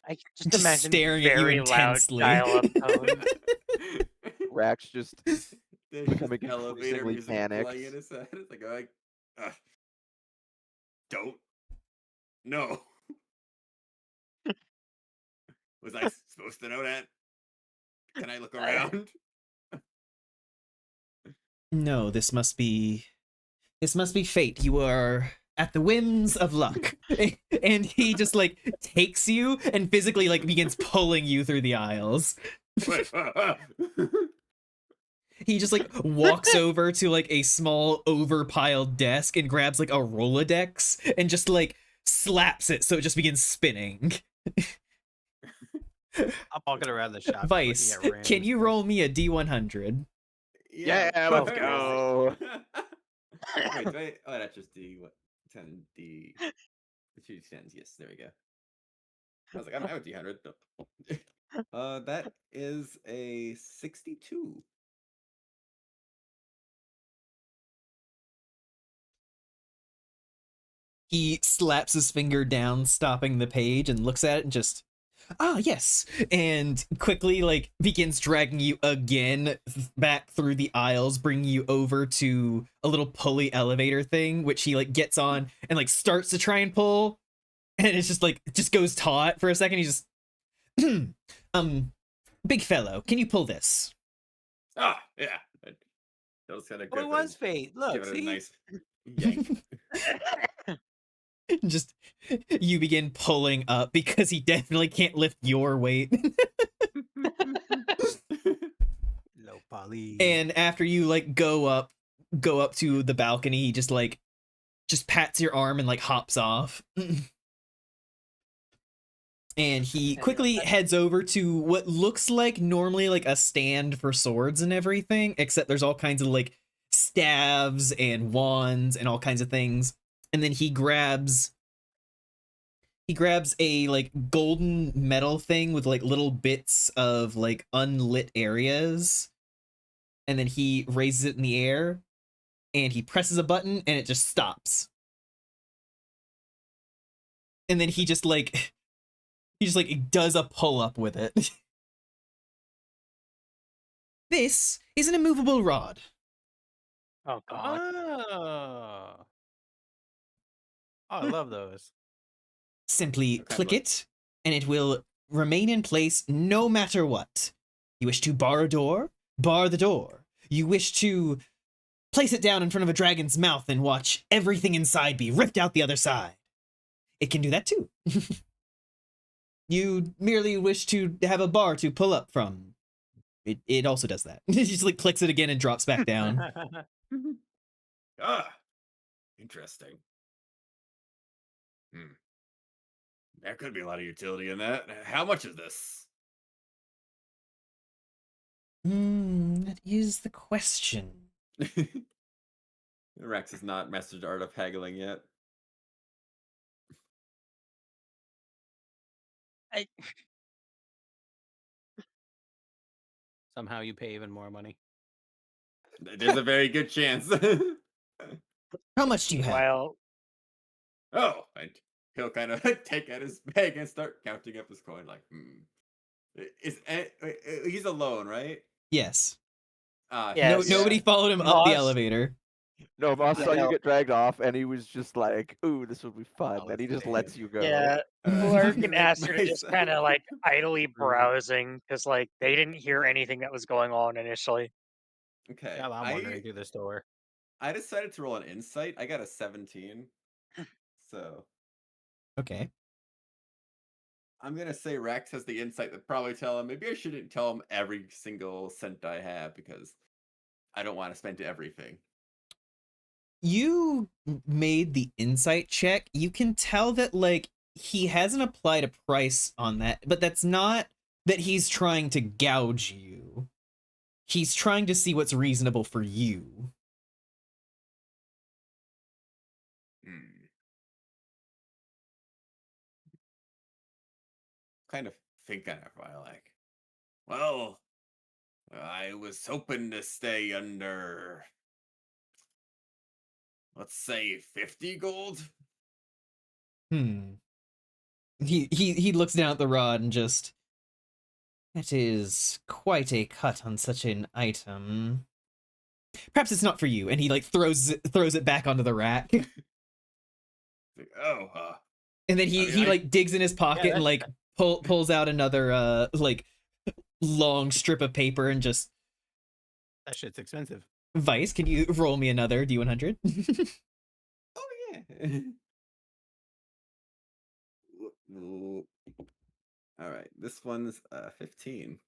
I just imagine staring at you very loud intensely. dial-up tone. Rax just There's becoming just elevator increasingly music panicked. playing in his head. It's like, don't. No. Was I supposed to know that? Can I look around? No, this must be fate. You are at the whims of luck. And he just like takes you and physically like begins pulling you through the aisles. He just like walks over to like a small overpiled desk and grabs like a Rolodex and just like slaps it so it just begins spinning. I'm walking around the shop. Vice, can you roll me a D100? Yeah, let's go. Wait. Oh, that's just D. What? 10 D. 2 10s. Yes, there we go. I was like, I don't have a D100. That is a 62. He slaps his finger down, stopping the page, and looks at it and just, yes, and quickly like begins dragging you again back through the aisles, bringing you over to a little pulley elevator thing, which he like gets on and like starts to try and pull, and it's just like just goes taut for a second. He just, big fellow, can you pull this? Yeah. That was kind of good. It was fate. Look, give it see? a nice yank. Just you begin pulling up because he definitely can't lift your weight. Low poly. And after you like go up to the balcony, he just pats your arm and like hops off. And he Yeah, quickly I- heads over to what looks like normally like a stand for swords and everything, except there's all kinds of like staves and wands and all kinds of things. And then he grabs a like golden metal thing with like little bits of like unlit areas, and then he raises it in the air and he presses a button and it just stops. And then he just like does a pull-up with it. This is an immovable rod. Oh god. Oh. Oh, I love those. Simply Okay, click look. it, and it will remain in place no matter what. You wish to bar a door? Bar the door. You wish to place it down in front of a dragon's mouth and watch everything inside be ripped out the other side. It can do that too. You merely wish to have a bar to pull up from. It also does that. It just like clicks it again and drops back down. Ah, interesting. There could be a lot of utility in that. How much is this? That is the question. Rex has not mastered the art of haggling yet. I, Somehow you pay even more money. There's a very good chance. How much do you have? well, Oh, and he'll kind of take out his bag and start counting up his coin. Like, he's alone, right? Yes. Yeah, No, Yes. nobody followed him up the Moss- elevator. No, Moss I saw you know. get dragged off, and he was just like, "Ooh, this would be fun." Oh, And he just damn. lets you go. yeah, I'm Lark gonna and make Aster just myself- kind of like idly Mhm. browsing because like they didn't hear anything that was going on initially. Okay, Yeah, I'm wandering through this door. I decided to roll an insight. I got a 17. So Okay. I'm gonna say Rex has the insight that probably tell him maybe I shouldn't tell him every single cent I have because I don't want to spend everything. You made the insight check. You can tell that like he hasn't applied a price on that, but that's not that he's trying to gouge you. He's trying to see what's reasonable for you. Kind of think on it for a while, like, well, I was hoping to stay under, let's say, 50 gold. He looks down at the rod and just, that is quite a cut on such an item. Perhaps it's not for you. And he like throws it back onto the rack. Like, oh, And then I mean, he like digs in his pocket and that's- like pulls out another like long strip of paper and just, That shit's expensive. Vice, can you roll me another D100? oh yeah. All right, this one's 15.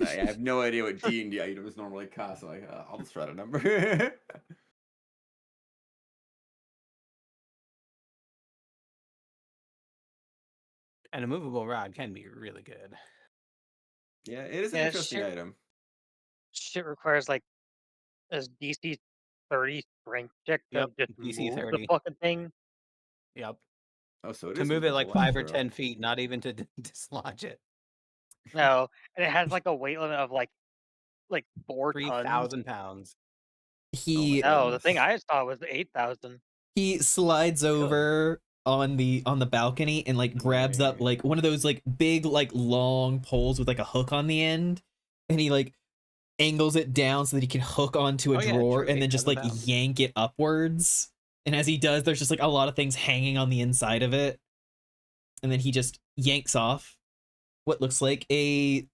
I have no idea what D&D items normally cost. So like, I'll just write a number. And a movable rod can be really good. Yeah, it is an Yeah, interesting sure. item. Shit requires like a DC 30 strength check to Yep, just DC move 30. the fucking thing. Yep. Oh, so it To is move it like movable, 5 or bro. 10 feet, not even to dislodge it. No, and it has like a weight limit of like 4 tons. 3,000 pounds. He No, the thing goodness. I saw was 8,000. he slides over on the balcony and like grabs up like one of those like big like long poles with like a hook on the end, and he like angles it down so that he can hook onto a Oh, yeah, drawer true, and then just like 8,000 pounds. yank it upwards. And as he does, there's just like a lot of things hanging on the inside of it. And then he just yanks off what looks like a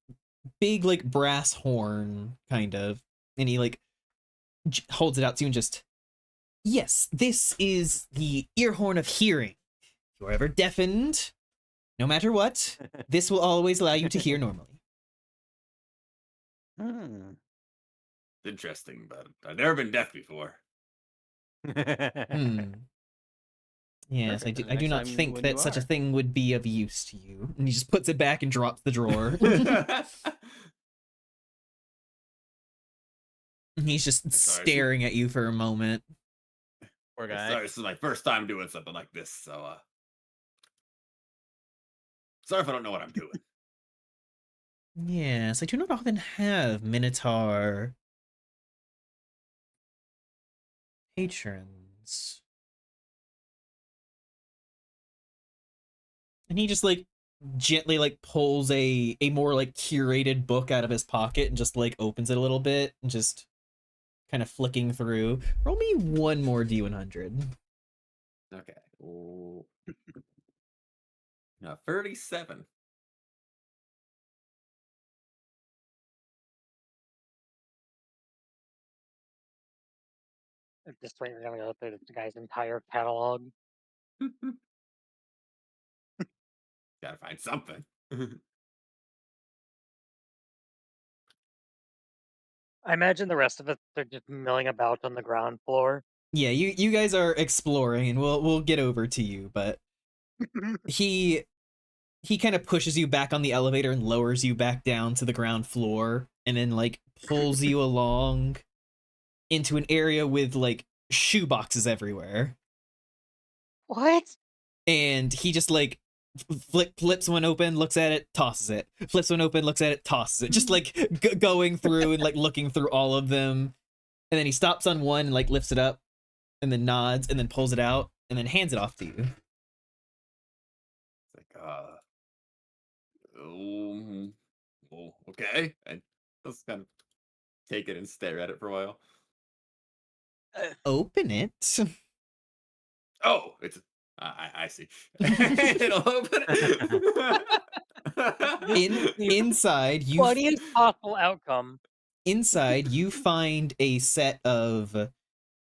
big like brass horn kind of. And he like holds it out to you and just, yes, this is the ear horn of hearing. If you're ever deafened, no matter what, this will always allow you to hear normally. Hmm. Interesting, but I've never been deaf before. Hmm. Yes, Perfect, then the I do next not time think when that you such a are. thing would be of use to you. And he just puts it back and drops the drawer. And he's just Sorry, staring at you for a moment. Poor guy. sorry, this is my first time doing something like this, so sorry if I don't know what I'm doing. Yes, I do not often have Minotaur patrons. And he just like gently like pulls a more like curated book out of his pocket and just like opens it a little bit and just kind of flicking through. Roll me one more D100. Okay. Ooh. 37. At this point, we're gonna go through this guy's entire catalog. Gotta find something. I imagine the rest of it, they're just milling about on the ground floor. Yeah, you guys are exploring and we'll get over to you, but he kind of pushes you back on the elevator and lowers you back down to the ground floor and then like pulls you along into an area with like shoe boxes everywhere. What? And he just like flips one open, looks at it, tosses it. Flips one open, looks at it, tosses it. Just like going through and like looking through all of them. And then he stops on one and like lifts it up and then nods and then pulls it out and then hands it off to you. It's like, oh, okay. And just kind of take it and stare at it for a while. Open it. Oh, it's I see. It'll open it. Inside you Funniest possible outcome. inside you find a set of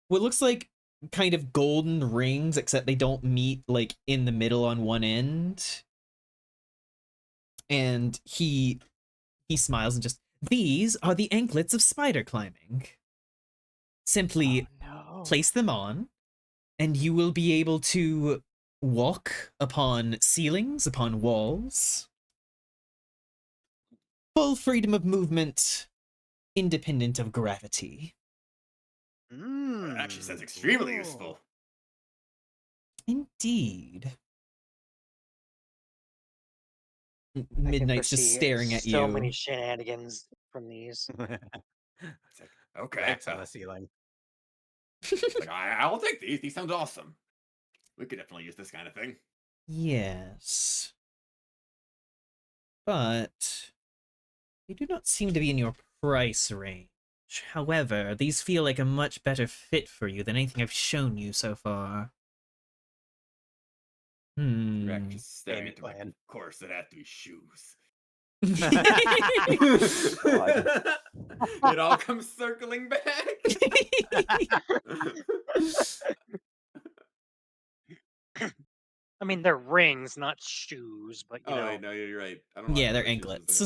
what looks like kind of golden rings, except they don't meet like in the middle on one end. And he smiles and just, these are the anklets of spider climbing. Simply No. place them on and you will be able to walk upon ceilings, upon walls. Full freedom of movement, independent of gravity. That actually sounds extremely useful. Indeed. I can Midnight's just foresee staring at you. So many shenanigans from these. It's like, okay. Racks on the ceiling. Like, I'll take these. These sound awesome. We could definitely use this kind of thing. Yes. But they do not seem to be in your price range. However, these feel like a much better fit for you than anything I've shown you so far. Rex Hmm. just staring Maybe at them like, plan. of course, it had to be shoes. It all comes circling back. I mean, they're rings, not shoes, but you know. Oh, no, you're right. I don't know. Yeah, they're anklets.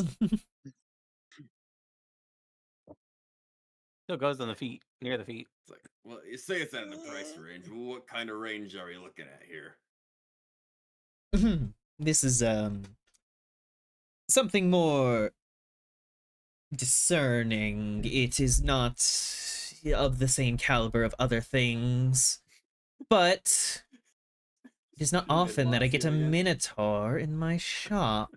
Still goes on the feet, near the feet. It's like, well, you say it's in the price range. What kind of range are you looking at here? This is something more discerning. It is not of the same caliber of other things, but it is not Getting a bit often that I lost get a here again. minotaur in my shop.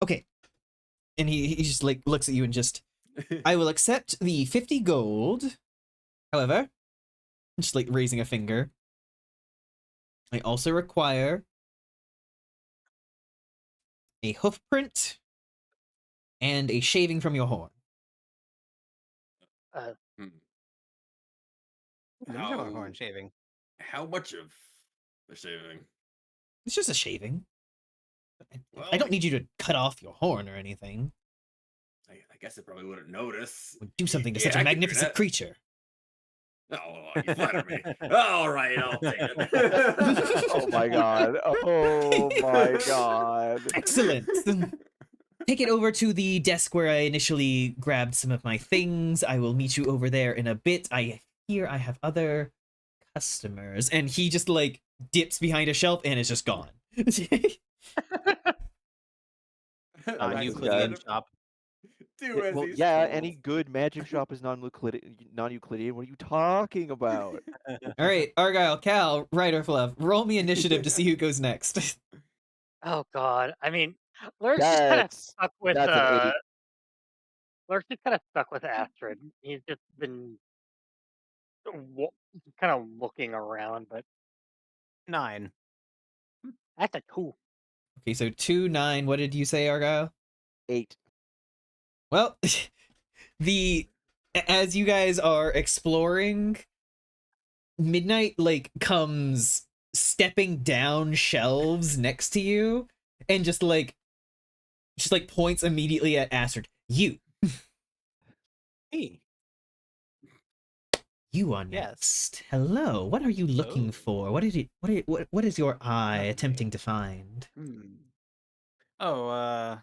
Okay. And he just like looks at you and just, I will accept the 50 gold. However, just like raising a finger, I also require a hoof print and a shaving from your horn. Hmm. There's no horn shaving. How much of the shaving? It's just a shaving. I Well, don't need you to cut off your horn or anything. I guess I probably wouldn't notice. Would do something to Yeah, such a I could do magnificent that. creature. Oh, you flatter me. All right, I'll take it. Oh my god. Oh my god. Excellent. Take it over to the desk where I initially grabbed some of my things. I will meet you over there in a bit. I hear I have other customers. And he just like dips behind a shelf and is just gone. Non-Euclidean shop. Do as Well, he's yeah, told. any good magic shop is non-Euclidean. What are you talking about? All right, Argyle, Cal, Ryder Fluff, roll me initiative to see who goes next. Oh god. I mean, Lurk's just kind of That's stuck with that's an 8. Lurk's just kind of stuck with Astrid. He's just been kind of looking around, but 9. that's a 2. Okay, so 2, 9. What did you say, Argyle? 8. Well, as you guys are exploring, Midnight like comes stepping down shelves next to you and just like points immediately at Astrid. You Hey. are Yes. next. Hello. What are you looking Oh. for? What is your eye Lovely. attempting to find? Oh, well,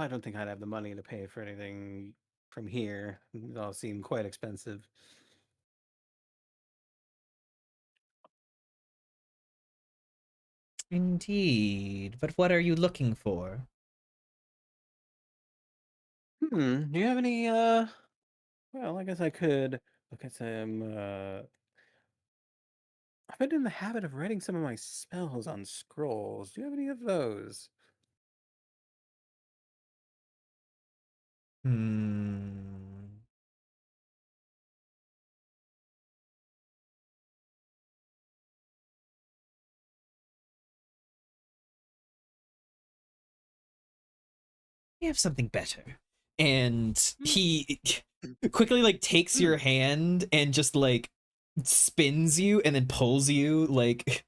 I don't think I'd have the money to pay for anything from here. It all seemed quite expensive. Indeed. But what are you looking for? Do you have any, well, I guess I could look at some, I've been in the habit of writing some of my spells on scrolls. Do you have any of those? Hmm. We have something better. And he quickly like takes your hand and just like spins you and then pulls you like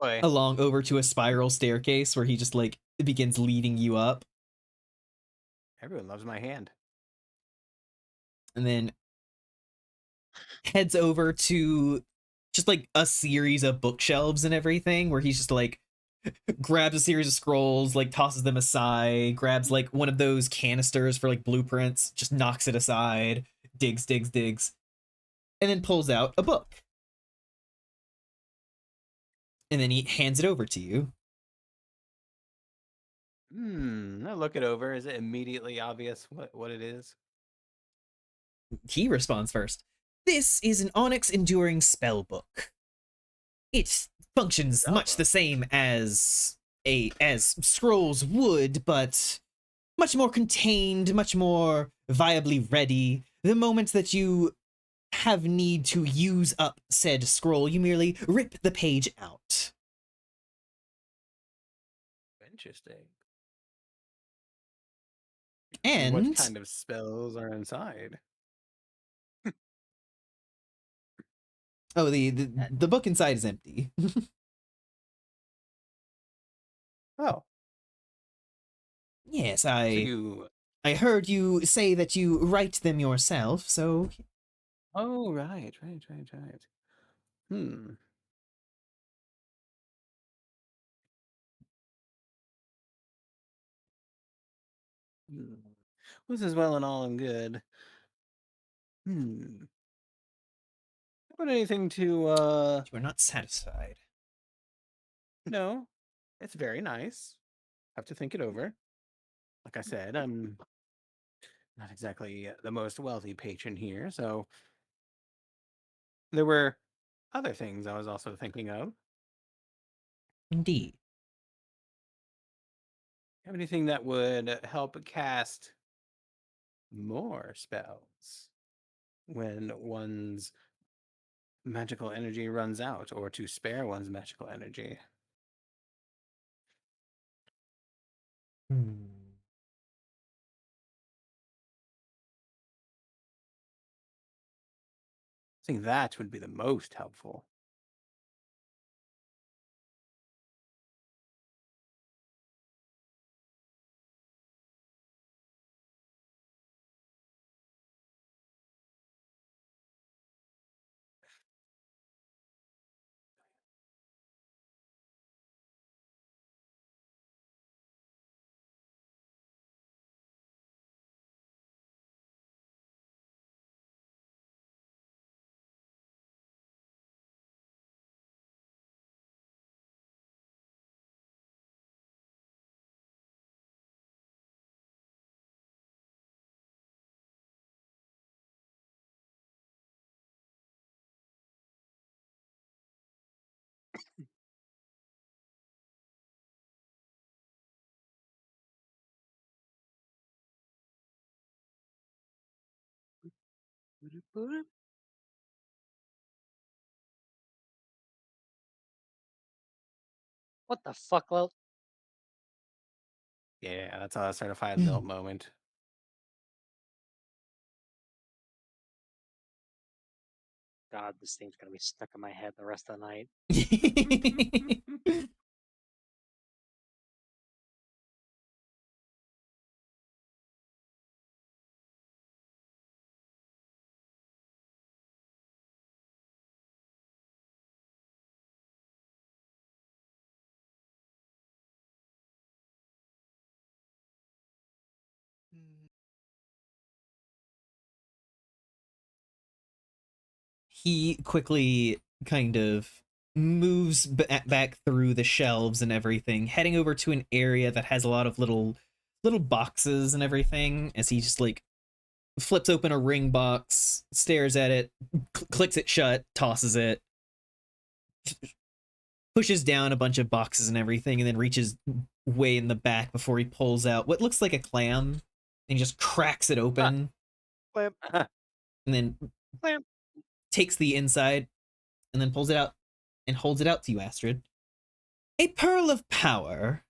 Boy, along over to a spiral staircase where he just like begins leading you up everyone loves my hand. and then heads over to just like a series of bookshelves and everything where he's just like grabs a series of scrolls, like tosses them aside, grabs like one of those canisters for like blueprints, just knocks it aside, digs, and then pulls out a book. And then he hands it over to you. I look it over. Is it immediately obvious what it is? He responds first. This is an Onyx Enduring spell book. It functions much the same as scrolls would, but much more contained, much more viably ready. The moment that you have need to use up said scroll, you merely rip the page out. Interesting. And what kind of spells are inside? oh, the book inside is empty. Oh, Yes, so you. I heard you say that you write them yourself, so Oh, right. Hmm. Hmm. This is well and all and good. Hmm. But anything to you are not satisfied. no. It's very nice. Have to think it over. Like I said, I'm not exactly the most wealthy patron here, so there were other things I was also thinking of. Indeed. Have anything that would help cast more spells when one's magical energy runs out, or to spare one's magical energy? Hmm. think that would be the most helpful. What the fuck, Lil? Yeah, that's a certified Lilt moment. God, this thing's gonna be stuck in my head the rest of the night. He quickly kind of moves back through the shelves and everything, heading over to an area that has a lot of little boxes and everything, as he just like flips open a ring box, stares at it, clicks it shut, tosses it, pushes down a bunch of boxes and everything, and then reaches way in the back before he pulls out what looks like a clam and just cracks it open Clam. and then Clam. takes the inside and then pulls it out and holds it out to you, Astrid. A pearl of power.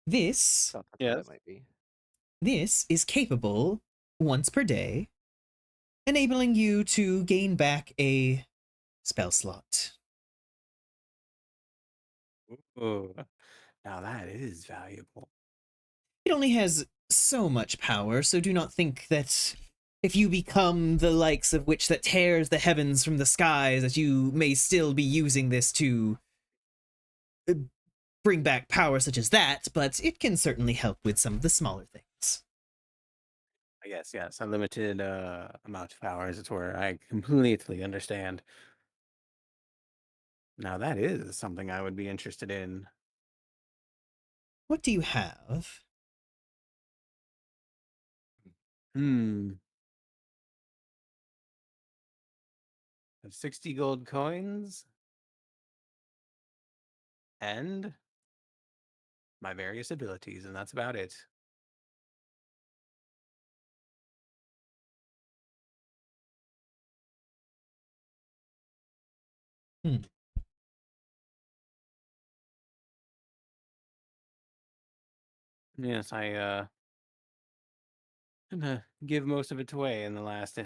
This Thought that's what Yes. that might be. this is capable once per day, enabling you to gain back a spell slot. Ooh, now that is valuable. It only has so much power, so do not think that if you become the likes of which that tears the heavens from the skies, that you may still be using this to bring back power such as that, but it can certainly help with some of the smaller things. Yes, a limited amount of power, as it were. I completely understand. Now that is something I would be interested in. What do you have? Hmm. 60 gold coins and my various abilities, and that's about it. Hmm. Yes, gonna give most of it away in the last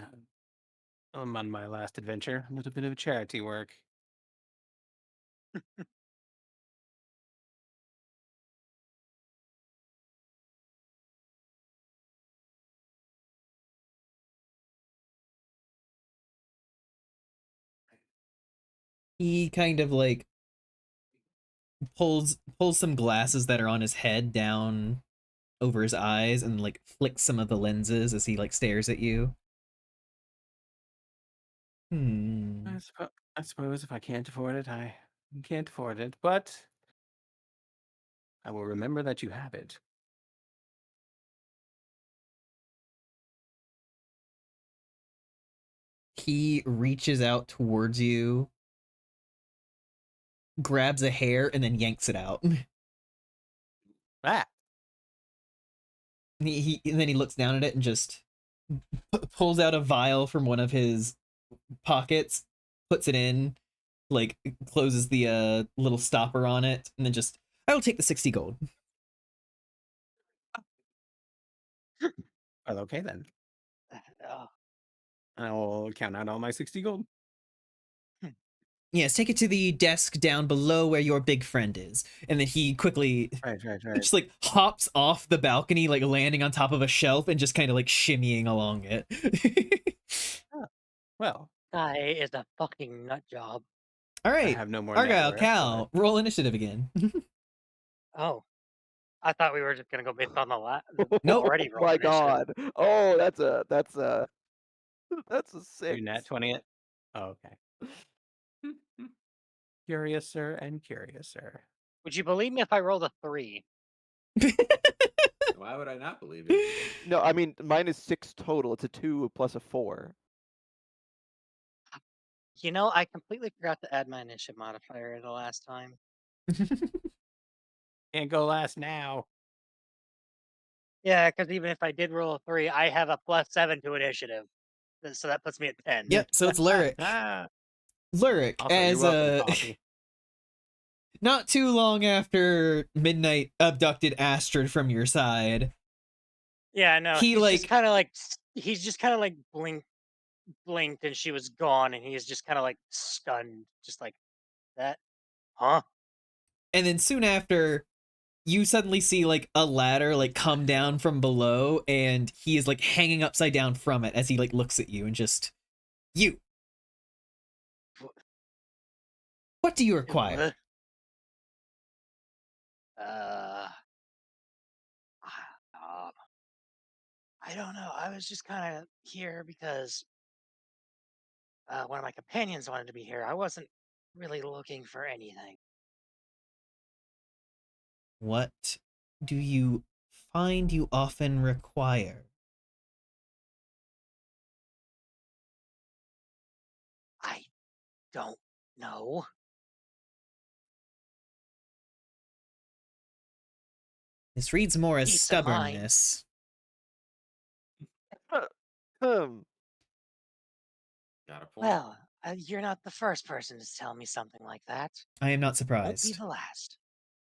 on my last adventure. A little bit of charity work. He kind of like pulls some glasses that are on his head down over his eyes and like flicks some of the lenses as he like stares at you. Hmm. I suppose if I can't afford it, I can't afford it, but I will remember that you have it. He reaches out towards you, grabs a hair, and then yanks it out. Ah, And then he looks down at it and just pulls out a vial from one of his pockets, puts it in, like closes the little stopper on it, and then just I will take the 60 gold. well, okay then. Oh, I will count out all my 60 gold. Yes, take it to the desk down below where your big friend is. And then he quickly Right. just like hops off the balcony, like landing on top of a shelf and just kind of like shimmying along it. Well, Guy is a fucking nut job. All I right, have no more net Argyle, worth, Cal, roll initiative again. Oh, I thought we were just gonna go based on the Nope. already Oh rolled my initiative. god. Oh, that's a that's a but 6. you net 20 it. Oh, okay. Curiouser and curiouser. Would you believe me if I rolled a 3? Why would I not believe you? No, I mean mine is 6 total. It's a 2 plus a 4. You know, I completely forgot to add my initiative modifier the last time. Can't go last now. Yeah, because even if I did roll a 3, I have a +7 to initiative. So that puts me at 10. Yep, so it's Lyric. Ah. Lyric, Also, you're as welcome, coffee. not too long after Midnight abducted Astrid from your side, Yeah, no, he, he's just like- kind of like blinked, and she was gone, and he's just kind of like stunned, just like that. Huh? and then soon after, you suddenly see like a ladder like come down from below, and he is like hanging upside down from it as he like looks at you and just, you. What do you require? Uh, um, I don't know. I was just kind of here because one of my companions wanted to be here. I wasn't really looking for anything. What do you find you often require? I don't know. This reads more as Peace of mind. stubbornness. Hmm. Got a point. Well, you're not the first person to tell me something like that. I am not Won't be surprised. the last.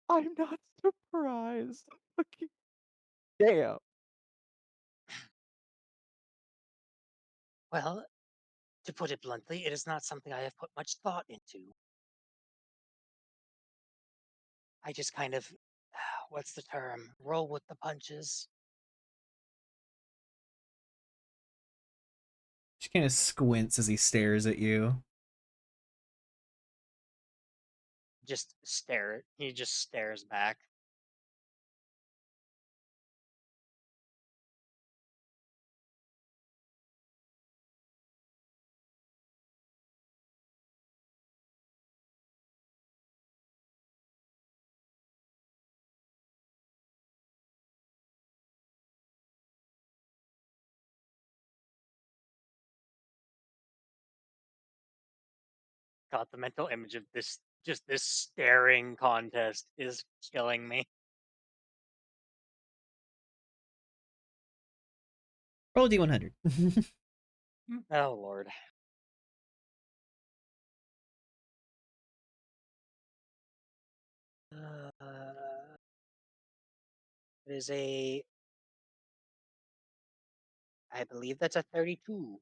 I'm not surprised. Fucking damn. Well, to put it bluntly, it is not something I have put much thought into. I just kind of, what's the term? Roll with the punches. She kind of squints as he stares at you. Just stare. He just stares back. God, the mental image of this, just this staring contest is killing me. Roll a d100. Oh, Lord. It is I believe that's a 32.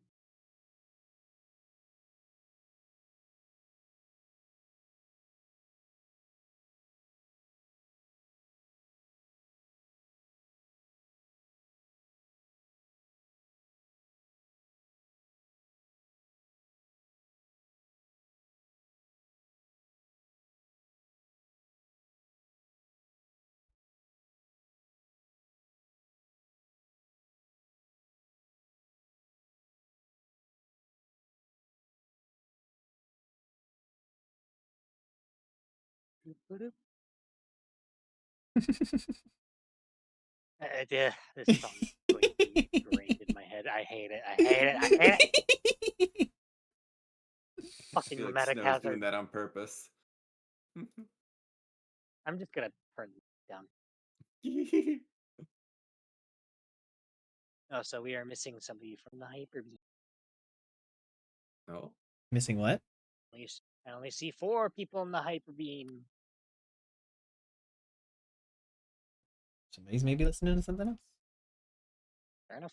Yeah, this song is going to be ingrained in my head. I hate it. I hate it. I hate it. I Fucking feel like mimetic Snow's hazard. doing that on purpose. I'm just gonna turn this down. Oh, so we are missing somebody from the hyper beam. Oh, Missing what? I only see 4 people in the hyper beam. Somebody's maybe listening to something else? Fair enough.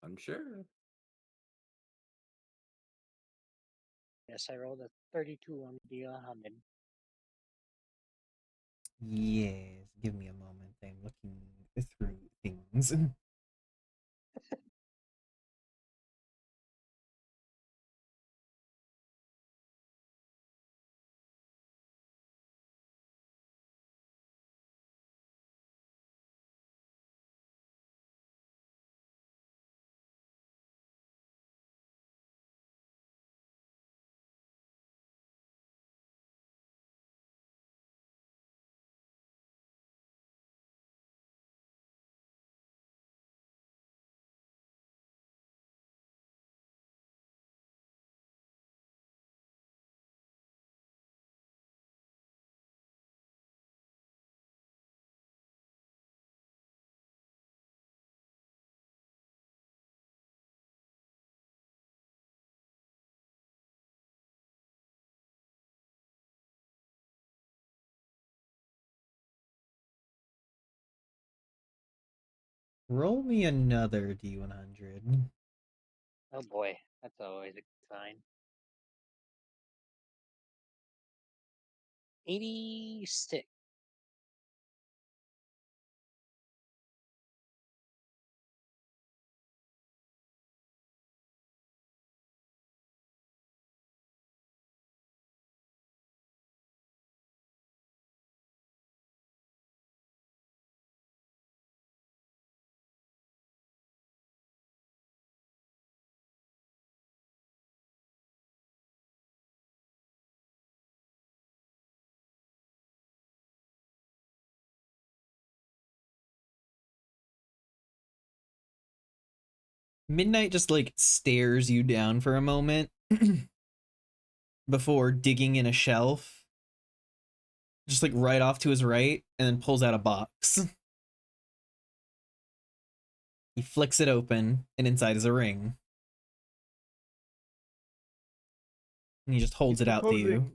I'm sure. Yes, I rolled a 32 on the D100. Yes, give me a moment. I'm looking through things. Roll me another D100. Oh boy, that's always a good sign. 86. Midnight just like stares you down for a moment before digging in a shelf, just like right off to his right, and then pulls out a box. He flicks it open, and inside is a ring. And he just holds He's it out to you.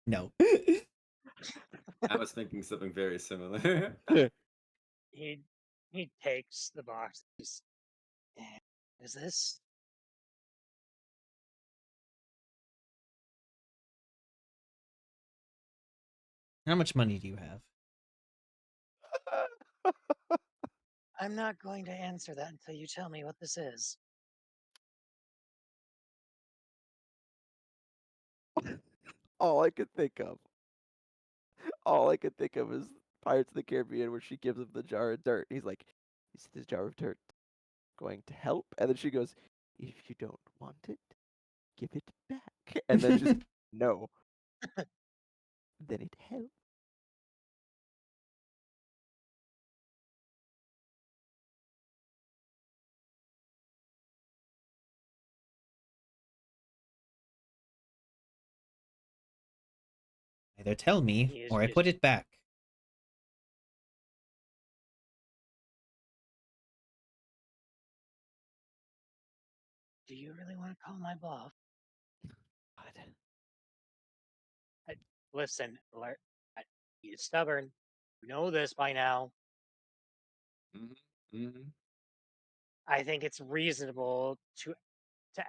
No. I was thinking something very similar. He he takes the box. Is this? How much money do you have? I'm not going to answer that until you tell me what this is. All I could think of. All I could think of is Pirates of the Caribbean, where she gives him the jar of dirt. He's like, "Is this jar of dirt going to help?" And then she goes, "If you don't want it, give it back." And then just no. Then it helps. Either tell me, He is or I just. put it back. Do you really want to call my bluff? God. Listen, Larry, he's stubborn. You know this by now. Mm-hmm. I think it's reasonable to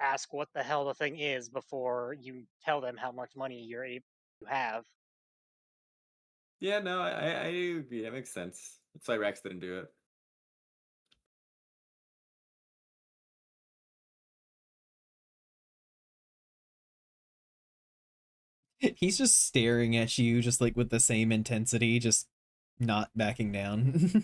ask what the hell the thing is before you tell them how much money you have. Yeah, no, I agree. That makes sense. That's why Rex didn't do it. He's just staring at you, just like with the same intensity, just not backing down.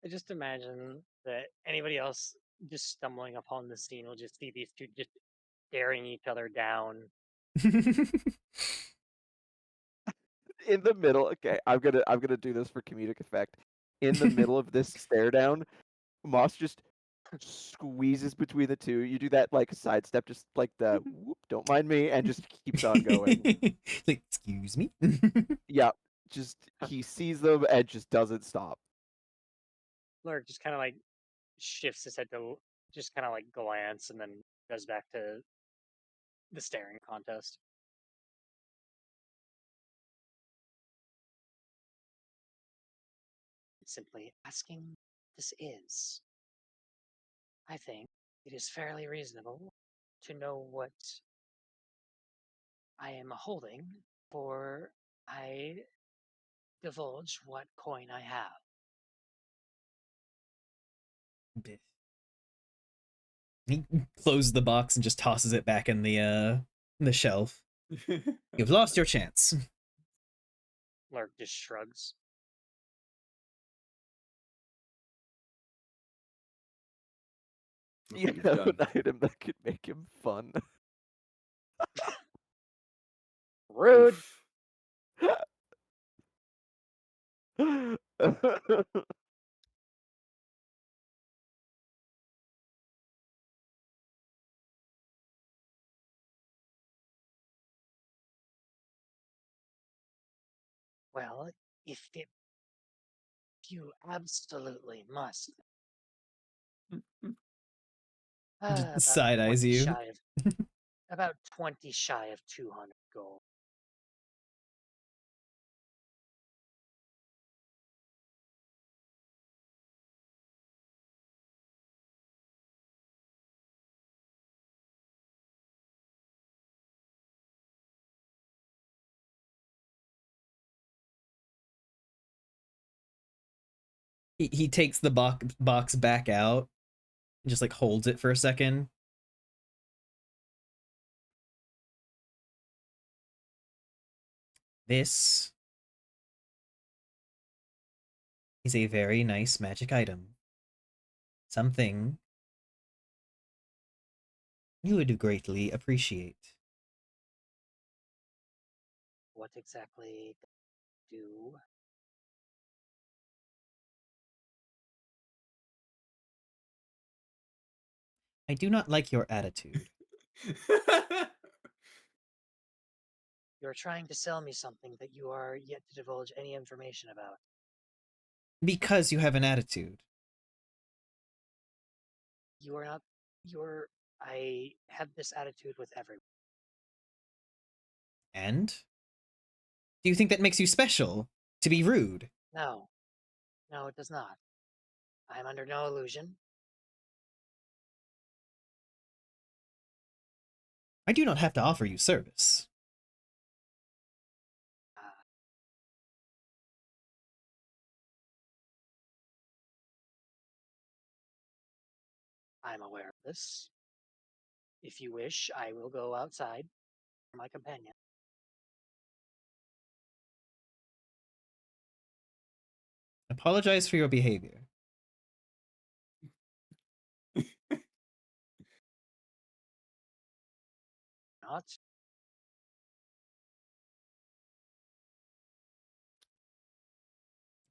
I just imagine that anybody else just stumbling upon the scene will just see these two just staring each other down. In the middle, okay, I'm gonna do this for comedic effect. In the middle of this stare down, Moss just squeezes between the two. You do that like sidestep, just like the whoop, don't mind me, and just keeps on going. Like, excuse me? Yeah, just he sees them and just doesn't stop. Lurk just kind of like shifts his head to just kind of like glance and then goes back to the staring contest. Simply asking this is. I think it is fairly reasonable to know what I am holding before I divulge what coin I have. He closes the box and just tosses it back in the shelf. You've lost your chance. Lurk just shrugs. Do you He's have an done. item that could make him fun? Rude. Well, if you absolutely must, about Side eyes 20 you. shy of about 20 shy of 200 gold. He takes the box back out and just like holds it for a second. This is a very nice magic item. Something you would greatly appreciate. What exactly do? I do not like your attitude. You're trying to sell me something that you are yet to divulge any information about. Because you have an attitude. You are not. You're. I have this attitude with everyone. And? Do you think that makes you special? To be rude? No. No, it does not. I am under no illusion. I do not have to offer you service. Uh, I'm aware of this. If you wish, I will go outside for my companion. Apologize for your behavior. Not.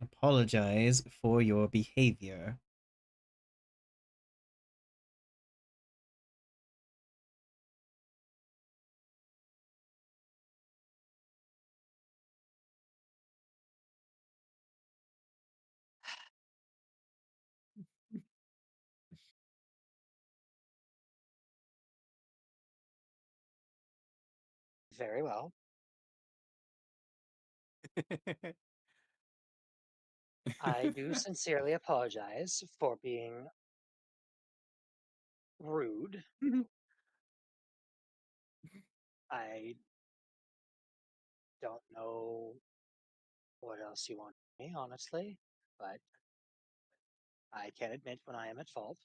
Apologize for your behavior. Very well. I do sincerely apologize for being rude. I don't know what else you want from me, honestly, but I can admit when I am at fault.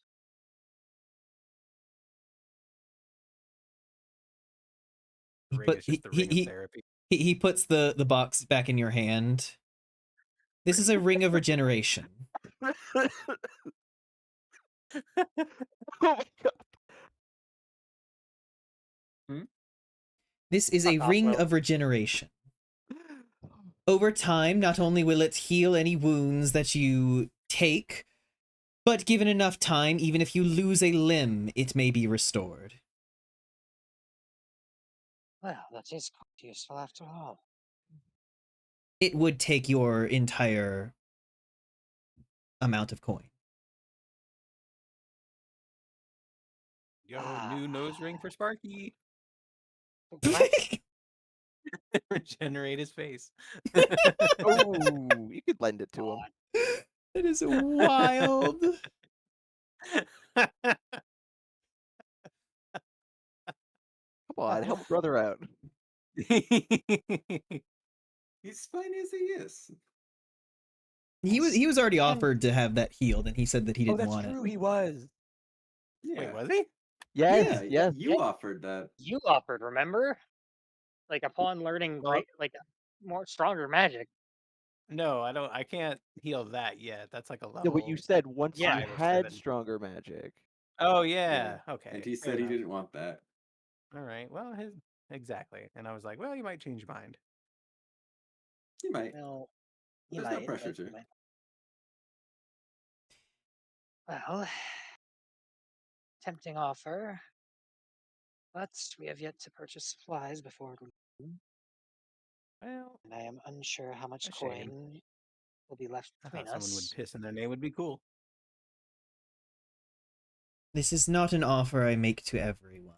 Ring But is just the ring of therapy. he puts the box back in your hand. This is a ring of regeneration. Oh my god. This is a Fuck off, ring Will. of regeneration. Over time, not only will it heal any wounds that you take, but given enough time, even if you lose a limb, it may be restored. Well, that is quite useful after all. It would take your entire amount of coin. Yo, new nose ring for Sparky. What? Regenerate his face. Oh, you could lend it to him. That is wild. Come on, help a brother out. He's fine as he is. He was already offered to have that healed, and he said that he Oh, didn't that's want true. it. He was. Yeah. Wait, was he? Yes, Yeah, yes. You Yeah. offered that. You offered, remember? Like upon learning Well- great, like more stronger magic. No, I don't. I can't heal that yet. That's like a level. No, but you said once Yeah. you 5 or had 7. stronger magic. Oh yeah. Okay. And he fair said he enough. didn't want that. All right. Well, exactly. And I was like, well, you might change your mind. He might. Well, you There's no might, pressure but you to. might. Well, tempting offer, but we have yet to purchase supplies before going, Well, and I am unsure how much a shame. coin will be left I between thought someone would us. piss and their name would be cool. this is not an offer I make to everyone.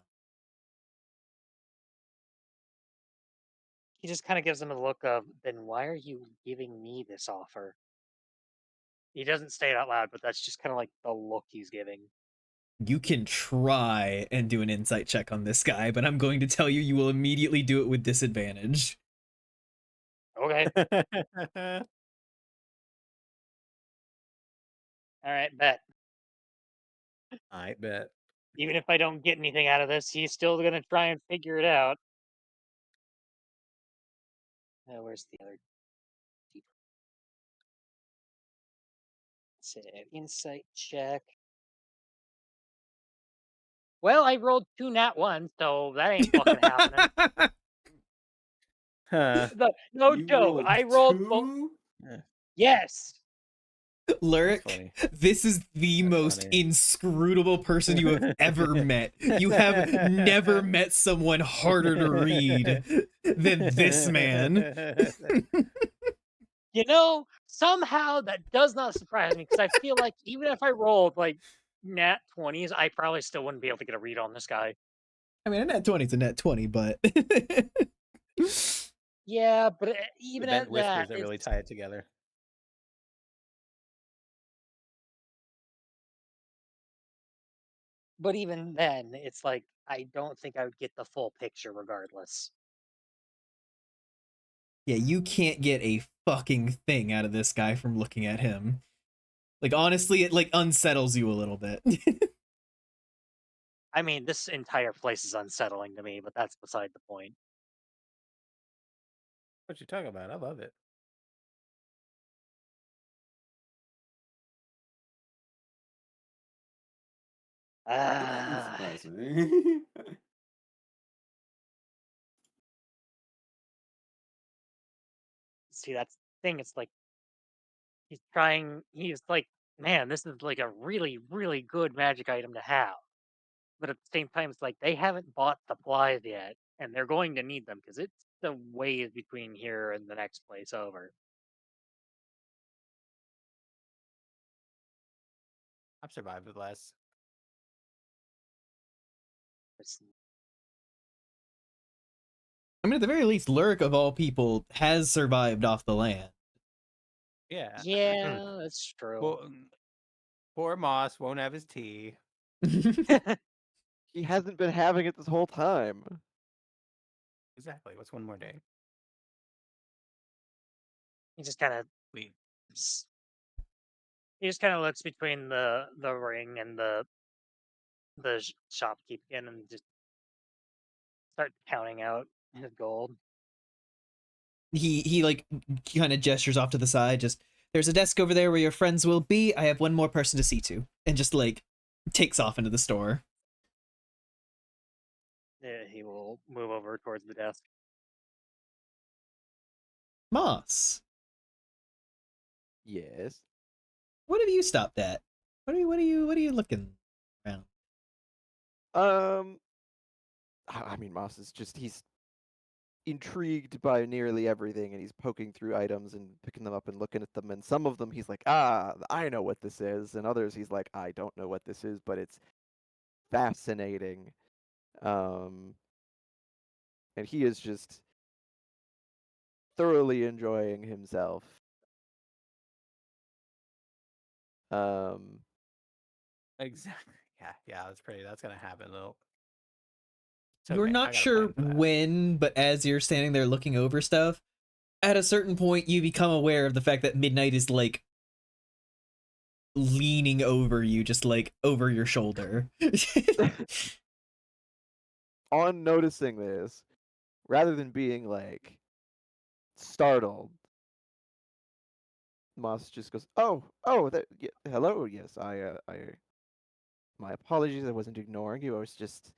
He just kind of gives him a look of, then why are you giving me this offer? He doesn't say it out loud, but that's just kind of like the look he's giving. You can try and do an insight check on this guy, but I'm going to tell you, you will immediately do it with disadvantage. Okay, all right, bet. I bet. Even if I don't get anything out of this, he's still gonna try and figure it out. Where's the other? Let's see, insight check. Well, I rolled 2 nat 1s, so that ain't fucking happening. Huh. No You joke. I rolled both. two? Yes. Lyric, funny. this is the That's most funny. inscrutable person you have ever met. You have never met someone harder to read than this man. You know, somehow that does not surprise me because I feel like even if I rolled like nat 20s, I probably still wouldn't be able to get a read on this guy. I mean, a net 20 is a net 20, but... Yeah, but The even bent at whispers that, that really tie it together. but even then, it's like I don't think I would get the full picture regardless. Yeah, you can't get a fucking thing out of this guy from looking at him. Like, honestly, it, like, unsettles you a little bit. I mean, this entire place is unsettling to me, but that's beside the point. What you talking about? I love it. That doesn't Ah, surprise me. see, that's the thing. It's like he's trying. He's like, man, this is like a really, really good magic item to have. But at the same time, it's like they haven't bought supplies yet, and they're going to need them because it's the ways between here and the next place over. I've survived with less. It's- I mean, at the very least, Lurk, of all people, has survived off the land. Yeah. yeah, that's true. Well, poor Moss won't have his tea. He hasn't been having it this whole time. Exactly. What's one more day? he just kind of Wait. he just kind of looks between the ring and the shopkeep again and just start counting out his gold. he like kind of gestures off to the side, just, there's a desk over there where your friends will be. I have one more person to see to. And just, like, takes off into the store. Yeah, he will move over towards the desk. Moss, Yes. what have you stopped at? What are you looking around? I mean, Moss is just, he's intrigued by nearly everything, and he's poking through items and picking them up and looking at them, and some of them he's like, I know what this is, and others he's like, I don't know what this is, but it's fascinating. And he is just thoroughly enjoying himself. Exactly. Yeah, that's gonna happen though. It's You're okay, I not got a sure plan for that. when, but as you're standing there looking over stuff, at a certain point you become aware of the fact that Midnight is like leaning over you, just like over your shoulder. On noticing this, rather than being like startled, Moss just goes, "Oh, hello. Yes, my apologies. I wasn't ignoring you. I was just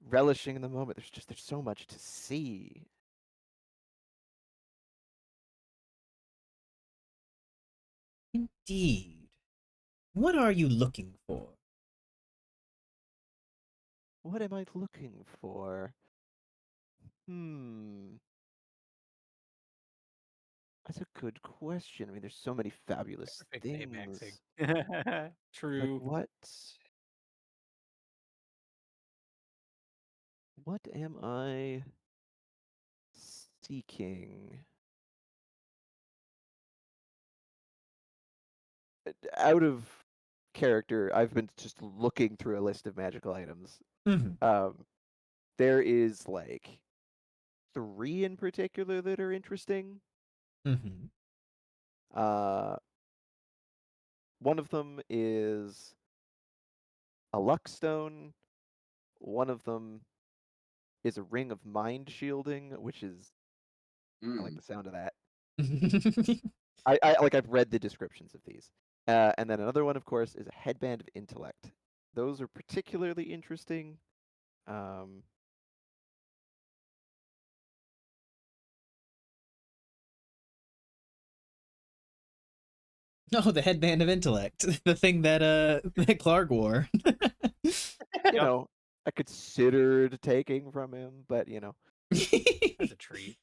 relishing in the moment. There's so much to see." Indeed. What are you looking for? What am I looking for? Hmm. That's a good question. I mean, there's so many fabulous Perfect things. Apex. But True. what am I seeking? Out of character, I've been just looking through a list of magical items. Mhm. There is like 3 in particular that are interesting. Mhm. One of them is a luck stone. One of them is a ring of mind shielding, which is I like the sound of that. I've read the descriptions of these. And then another one, of course, is a headband of intellect. Those are particularly interesting. Oh, the headband of intellect, the thing that that Clark wore. You know, I considered taking from him, but you know, That's a treat.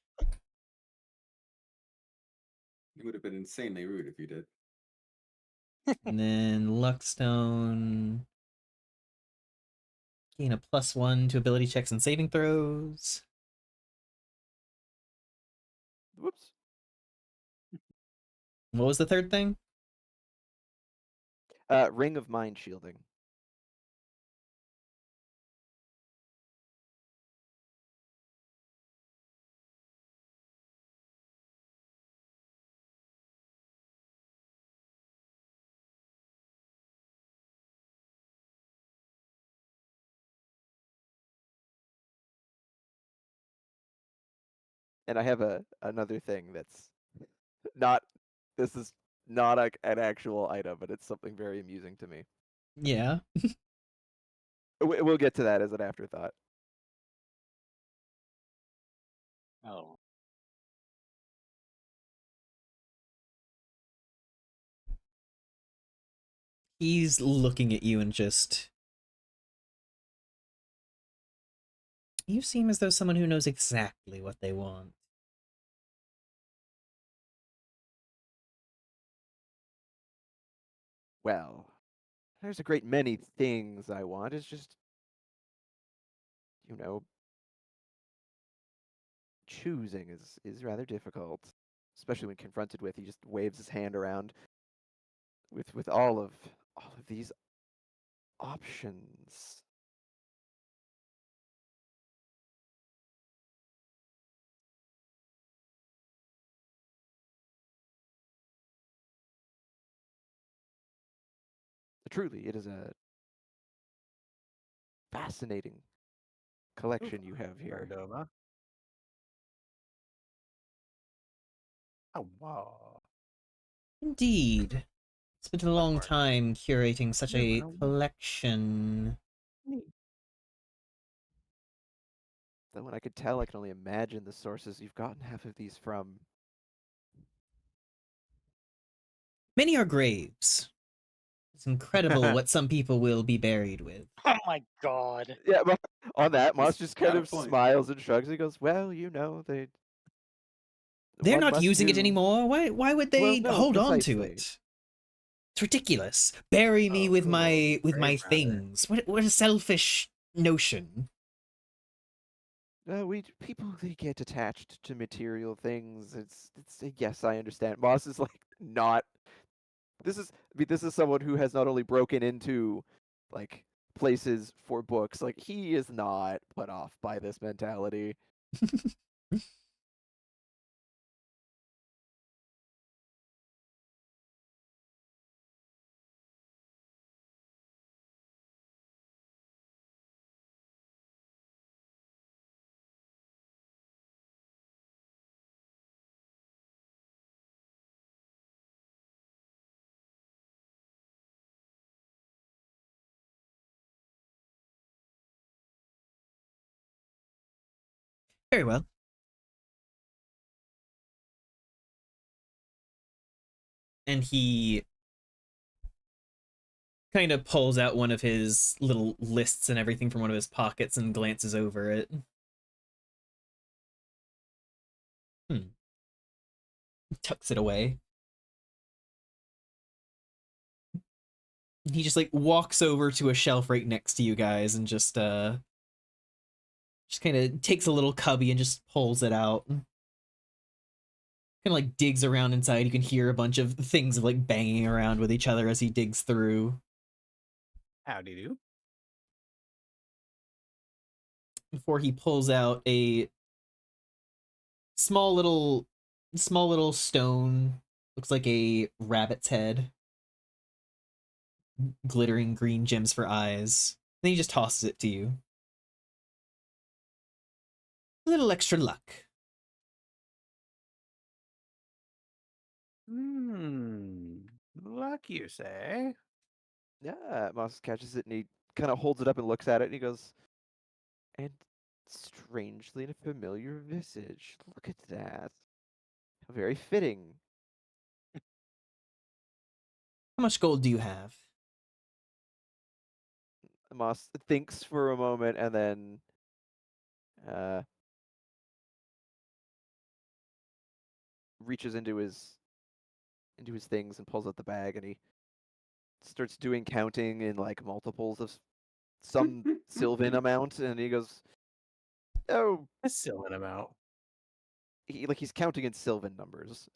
You would have been insanely rude if you did. And then Luckstone. Gain a +1 to ability checks and saving throws. whoops. What was the third thing? Ring of mind shielding. And I have another thing that's not. This is not an actual item, but it's something very amusing to me. Yeah. We'll get to that as an afterthought. Oh. He's looking at you and just... You seem as though someone who knows exactly what they want. Well, there's a great many things I want. It's just, you know, choosing is rather difficult, especially when confronted with. He just waves his hand around with all of these options. Truly, it is a fascinating collection you have here. Cordova. Oh wow. Indeed. Spent a long Mark. time curating such Yeah, a well, collection. Though when I could tell, I can only imagine the sources you've gotten half of these from. Many are graves. It's incredible what some people will be buried with. Oh my god. Yeah, but on that, Moss He's just kind got a of point. smiles and shrugs. He goes, "Well, you know, They're one not must using it do." anymore. Why would they Well, no, hold on to precisely. it? It's ridiculous. Bury me Oh, with cool. my Very proud of it. things. What a selfish notion. People, they get attached to material things. It's yes, I understand. Moss is like not. This is someone who has not only broken into like places for books. Like he is not put off by this mentality. Very well. And he kind of pulls out one of his little lists and everything from one of his pockets and glances over it. Tucks it away. He just like walks over to a shelf right next to you guys and just kind of takes a little cubby and just pulls it out. Kind of like digs around inside. You can hear a bunch of things like banging around with each other as he digs through. Howdy do. Before he pulls out a small little stone, looks like a rabbit's head, glittering green gems for eyes. Then he just tosses it to you. A little extra luck. Luck, you say? Yeah, Moss catches it and he kind of holds it up and looks at it and he goes, and strangely in a familiar visage. Look at that. How very fitting. How much gold do you have? Moss thinks for a moment and then reaches into his things and pulls out the bag and he starts doing counting in like multiples of some Sylvan amount and he goes, oh, A silly amount. he's counting in Sylvan numbers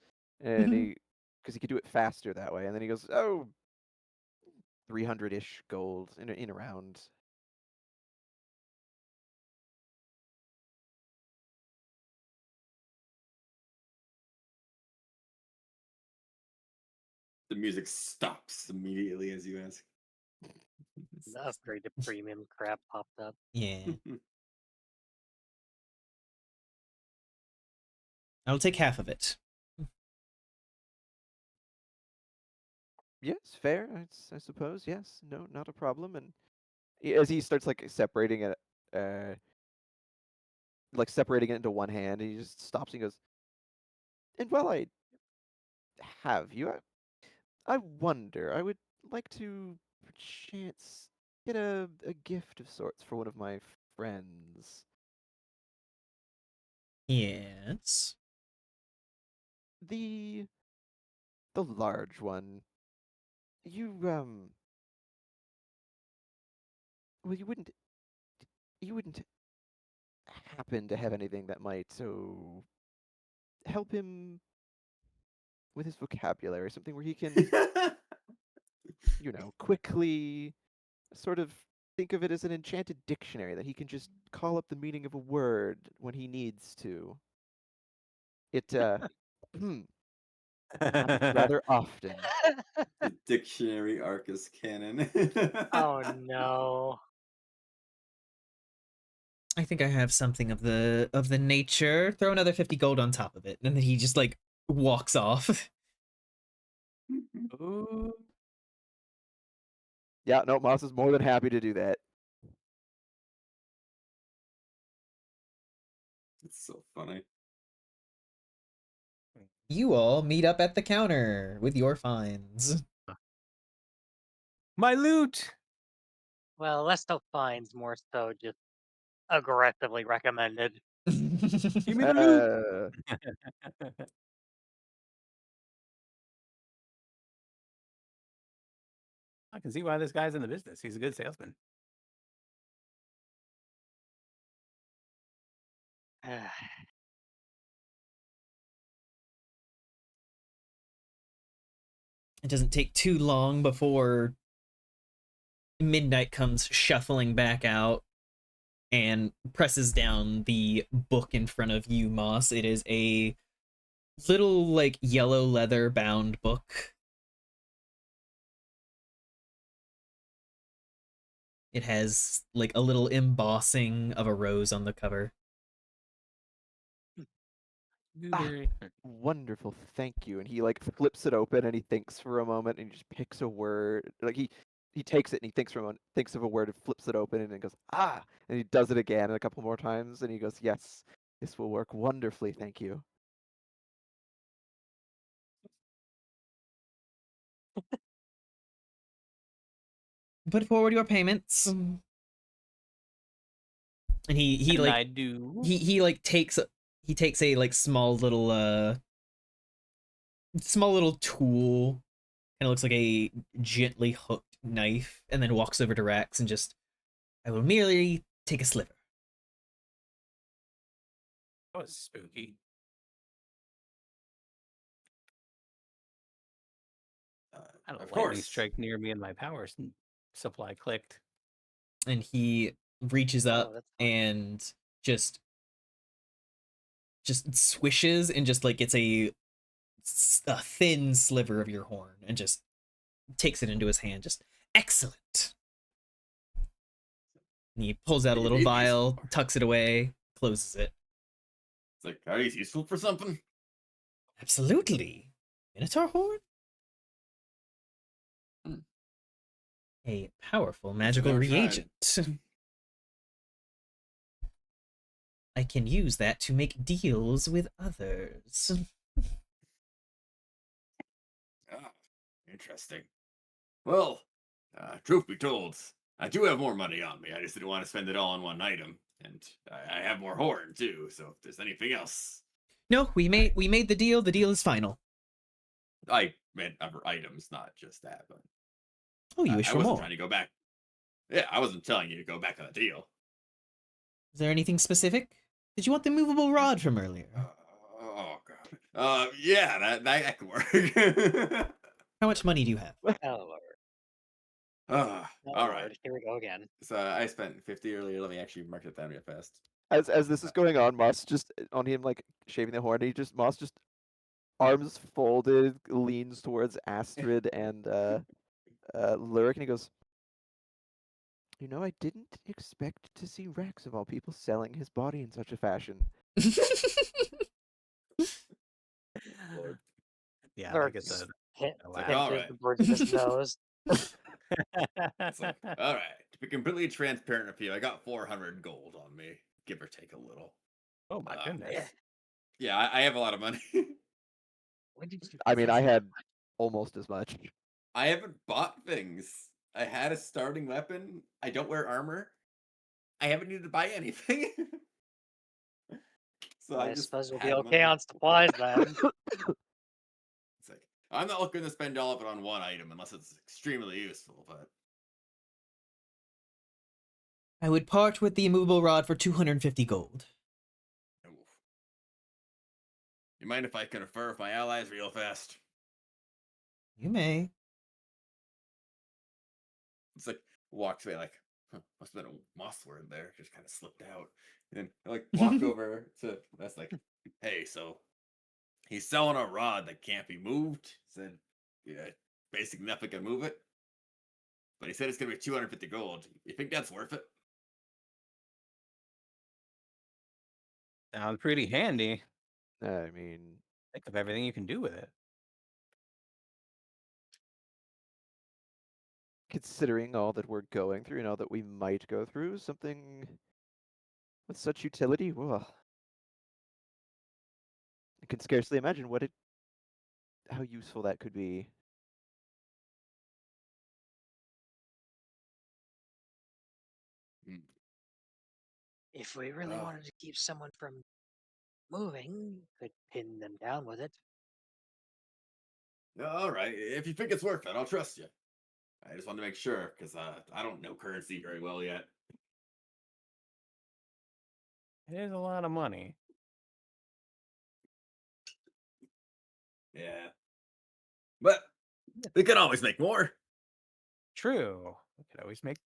and because he could do it faster that way and then he goes, oh, 300-ish gold in around. The music stops immediately as you ask. The upgrade to premium crap popped up. Yeah. I'll take half of it. Yes, fair, I suppose. Yes, no, not a problem. And as he starts like separating it, into one hand, he just stops and goes, and while I have you, I wonder, I would like to perchance get a gift of sorts for one of my friends. Yes. The large one. You well, you wouldn't happen to have anything that might help him with his vocabulary, something where he can, quickly sort of think of it as an enchanted dictionary that he can just call up the meaning of a word when he needs to. It happens rather often. The dictionary Arcus canon. Oh no. I think I have something of the nature. Throw another 50 gold on top of it. And then he just like walks off. Ooh. Yeah, no, Moss is more than happy to do that. It's so funny. You all meet up at the counter with your finds. My loot! Well, less so fines, more so just aggressively recommended. Give me the loot! I can see why this guy's in the business. He's a good salesman. It doesn't take too long before Midnight comes shuffling back out and presses down the book in front of you, Moss. It is a little, like, yellow leather bound book. It has, like, a little embossing of a rose on the cover. Very- Wonderful, thank you. And he like flips it open and he thinks for a moment and he just picks a word. Like he takes it and he thinks for a moment, thinks of a word and flips it open and then goes, ah, and he does it again a couple more times and he goes, yes, this will work wonderfully, thank you. Put forward your payments. And he and like I do. he like takes a like small little tool, and it looks like a gently hooked knife, and then walks over to Rax and just, I will merely take a sliver. That was spooky. I had a Of lightning course. strike near me and my power supply clicked. And he reaches up that's fine. and just swishes and just like gets a thin sliver of your horn and just takes it into his hand. Just excellent. And he pulls out a You little need these vial, for- tucks it away, closes it. It's like, are these useful for something? Absolutely. Minotaur horn? Hmm. A powerful magical never tried. reagent. I can use that to make deals with others. Ah, interesting. Well, truth be told, I do have more money on me. I just didn't want to spend it all on one item, and I have more horn too. So if there's anything else, No, we made the deal. The deal is final. I meant other items, not just that. But Oh, you wish I for wasn't more. trying to go back. Yeah, I wasn't telling you to go back on the deal. Is there anything specific? Did you want the movable rod from earlier? Oh god. Yeah, that could work. How much money do you have? Oh, Lord. Ah, Oh, all Lord. right. Here we go again. So I spent 50 earlier. Let me actually mark it down real fast. As this is going on, Moss just on him like shaving the horn, Moss just arms folded, leans towards Astrid and Lyric and he goes, you know, I didn't expect to see Rex of all people selling his body in such a fashion. Lord. Yeah, Or that gets just a hint, laugh. hint Alright. the bridge of his nose. It's like, all right. To be completely transparent with you, I got 400 gold on me, give or take a little. Oh my goodness. Yeah. Yeah, I have a lot of money. When did you? I mean, get I that had much? almost as much. I haven't bought things. I had a starting weapon. I don't wear armor. I haven't needed to buy anything. So I I just suppose we'll had be okay money. on supplies then. It's like, I'm not looking to spend all of it on one item unless it's extremely useful, but I would part with the immovable rod for 250 gold. oof. You mind if I confer with my allies real fast? You may. It's like walks away like, huh, must have been a moss word there. Just kind of slipped out. And then I like walk over to that's like, hey, so he's selling a rod that can't be moved. Said, yeah, basically nothing can move it. But he said it's gonna be 250 gold. You think that's worth it? Sounds pretty handy. I mean, Think of everything you can do with it. considering all that we're going through and all that we might go through, something with such utility, well, I can scarcely imagine how useful that could be. Hmm. If we really Ah. wanted to keep someone from moving, could pin them down with it. All right, if you think it's worth it, I'll trust you. I just wanted to make sure because I don't know currency very well yet. It is a lot of money. Yeah, but we can always make more. True. We could always make.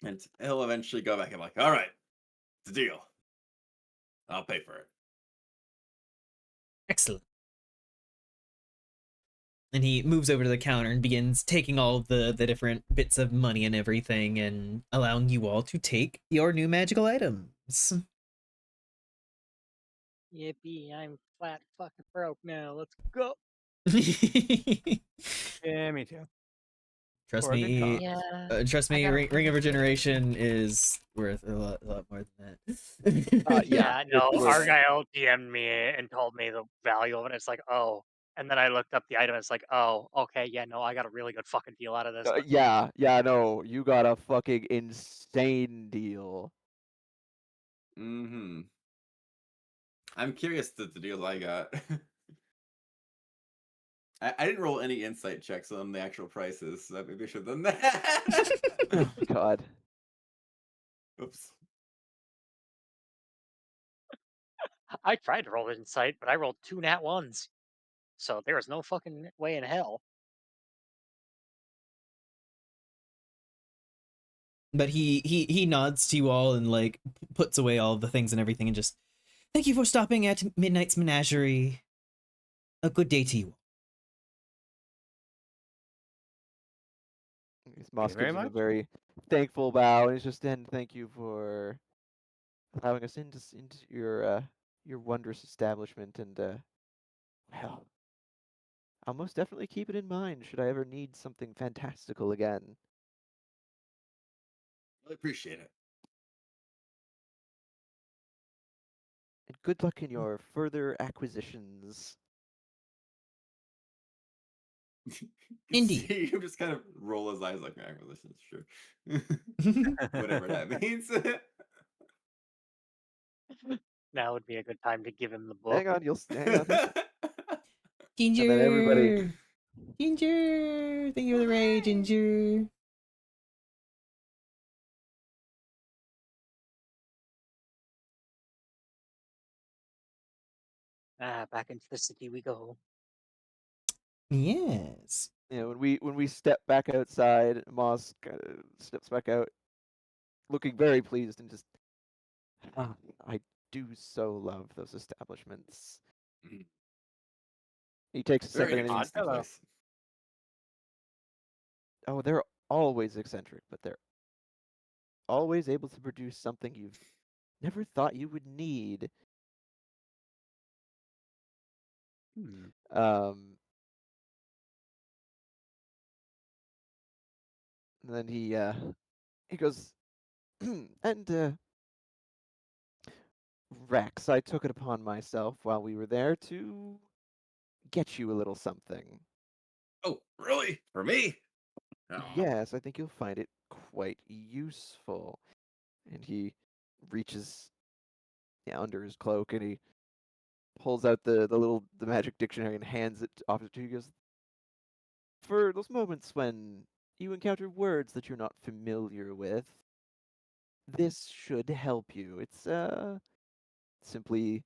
And he'll eventually go back and be like, all right, it's a deal. I'll pay for it. Excellent. And he moves over to the counter and begins taking all the different bits of money and everything and allowing you all to take your new magical items. Yippee! I'm flat fucking broke now. Let's go. Yeah, me too. Trust For a good me, cause. Yeah. trust I me, gotta Ring of fucking pay. Regeneration is worth a lot more than that. Yeah, No, it's worth it. Argyle DM'd me and told me the value of it. It's like, oh. And then I looked up the item. It's like, oh, okay, yeah, no, I got a really good fucking deal out of this. Yeah, no, you got a fucking insane deal. Mm-hmm. I'm curious the deals I got. I didn't roll any insight checks on the actual prices, so maybe I should have done that. Oh God. Oops. I tried to roll insight, but I rolled 2 nat ones. So there was no fucking way in hell. But he nods to you all and like puts away all the things and everything and just thank you for stopping at Midnight's Menagerie. A good day to you. Moss very gives him a much. very thankful bow, and he's just, and thank you for allowing us into your wondrous establishment, and well, I'll most definitely keep it in mind should I ever need something fantastical again. Really appreciate it. And good luck in your further acquisitions. Indeed. See him just kind of roll his eyes like acquisitions, sure. Whatever that means. Now would be a good time to give him the book. Hang on, hang on. Ginger. And then everybody, Ginger. Thank you for the raid, Ginger. Back into the city we go. Yes. when we step back outside, Moss kind of steps back out, looking very pleased and just, ah, I do so love those establishments. Mhm. He takes a Very second and he, interesting Hello. place. oh, they're always eccentric, but they're always able to produce something you've never thought you would need. Hmm. And then he goes, and Rex, I took it upon myself while we were there to get you a little something. Oh, really? For me? Oh. Yes, I think you'll find it quite useful. And he reaches under his cloak and he pulls out the magic dictionary and hands it off to you. He goes, for those moments when you encounter words that you're not familiar with, this should help you. It's simply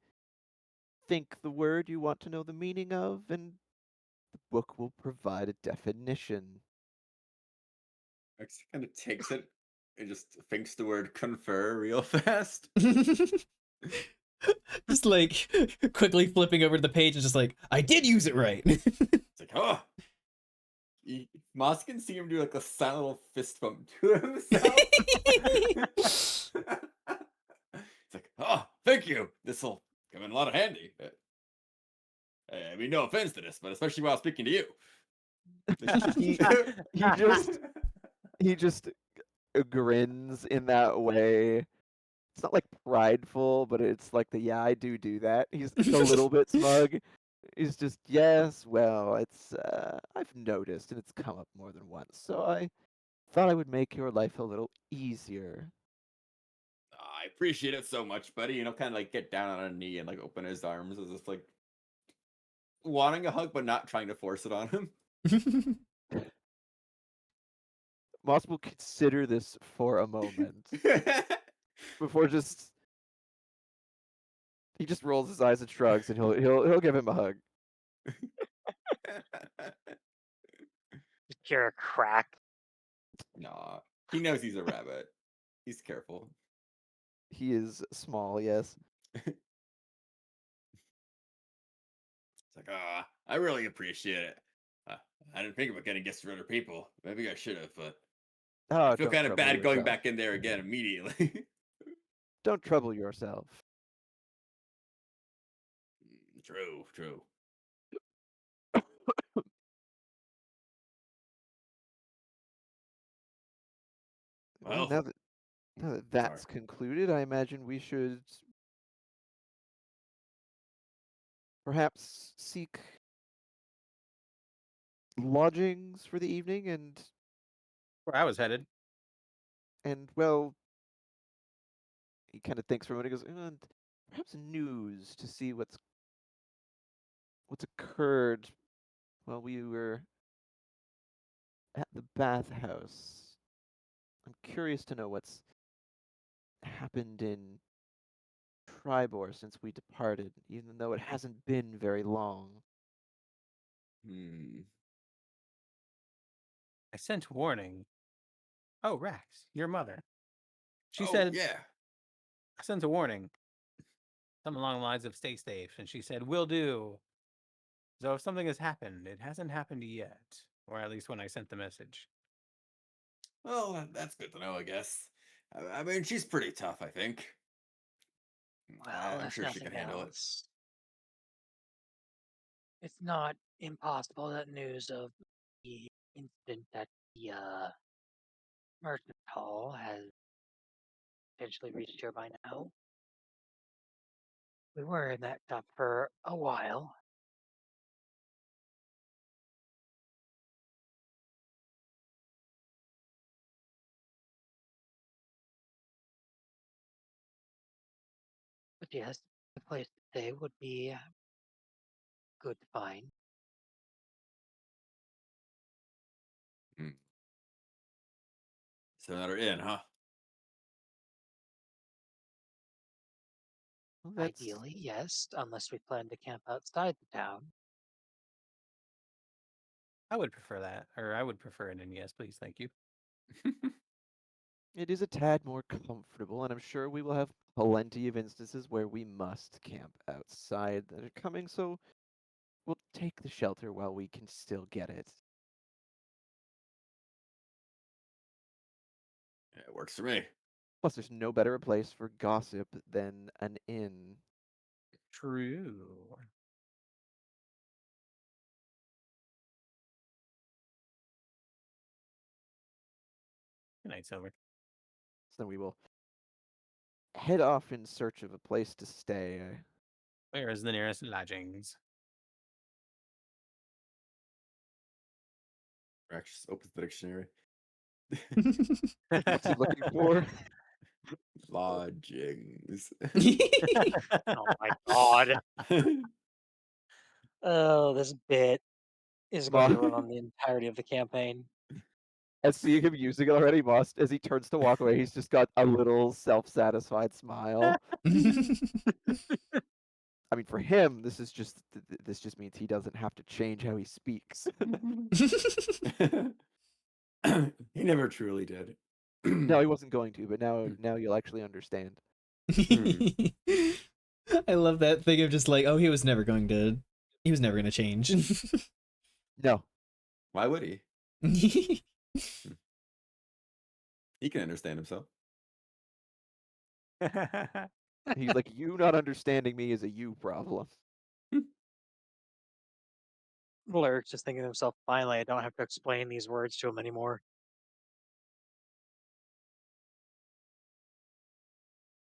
think the word you want to know the meaning of, and the book will provide a definition. Rex kind of takes it and just thinks the word confer real fast. Just like quickly flipping over to the page and just like, I did use it right. It's like, oh. Moss can see him do like a silent little fist bump to himself. It's like, oh, thank you. This'll come in a lot of handy. I mean, no offense to this, but especially while speaking to you. he he just grins in that way. It's not like prideful, but it's like yeah, I do that. He's a little bit smug. He's just, yes, well, it's I've noticed and it's come up more than once, so I thought I would make your life a little easier. I appreciate it so much, buddy. Kind of like get down on a knee and like open his arms as if like, wanting a hug but not trying to force it on him. Moss will consider this for a moment before he just rolls his eyes and shrugs, and he'll give him a hug. You're a crack. Nah, he knows he's a rabbit. He's careful. He is small, yes. It's like, I really appreciate it. I didn't think about getting gifts for other people. Maybe I should have, but I Oh, feel don't kind of trouble bad going yourself. back in there again immediately. Don't trouble yourself. True, true. Well, Well, now that that's concluded, I imagine we should perhaps seek lodgings for the evening Where I was headed. and well, he kind of thinks for a moment. He goes, and perhaps news to see what's occurred while we were at the bathhouse. I'm curious to know what's happened in Tribor since we departed, even though it hasn't been very long. I sent warning. Oh, Rax, your mother. She oh, said, yeah. I sent a warning. Something along the lines of stay safe. And she said, will do. So if something has happened, it hasn't happened yet. Or at least when I sent the message. Well, that's good to know, I guess. I mean, she's pretty tough, I think. Well, I'm if sure she can nothing handle it. else, it's not impossible that news of the incident at the merchant hall has potentially reached here by now. We were in that shop for a while. But yes, the place to stay would be good to find. So another inn, huh? Well, that's Ideally, yes, unless we plan to camp outside the town. I would prefer that. Or I would prefer an yes, please. Thank you. it is a tad more comfortable, and I'm sure we will have plenty of instances where we must camp outside that are coming, so we'll take the shelter while we can still get it. Yeah, it works for me. Plus, there's no better a place for gossip than an inn. True. Good night, Silver. So then we will head off in search of a place to stay. Where is the nearest lodgings? Rex opens the dictionary. What's he looking for? Lodgings. Oh my god. Oh, this bit is going to run on the entirety of the campaign. And seeing him using it already, must as he turns to walk away, he's just got a little self-satisfied smile. I mean, for him, this is just this just means he doesn't have to change how he speaks. He never truly did. No, he wasn't going to, but now you'll actually understand. I love that thing of just like, oh, he was never going to change. No, Why would he? He can understand himself. he's like, you not understanding me is a you problem. Lurk's just thinking to himself, finally, I don't have to explain these words to him anymore.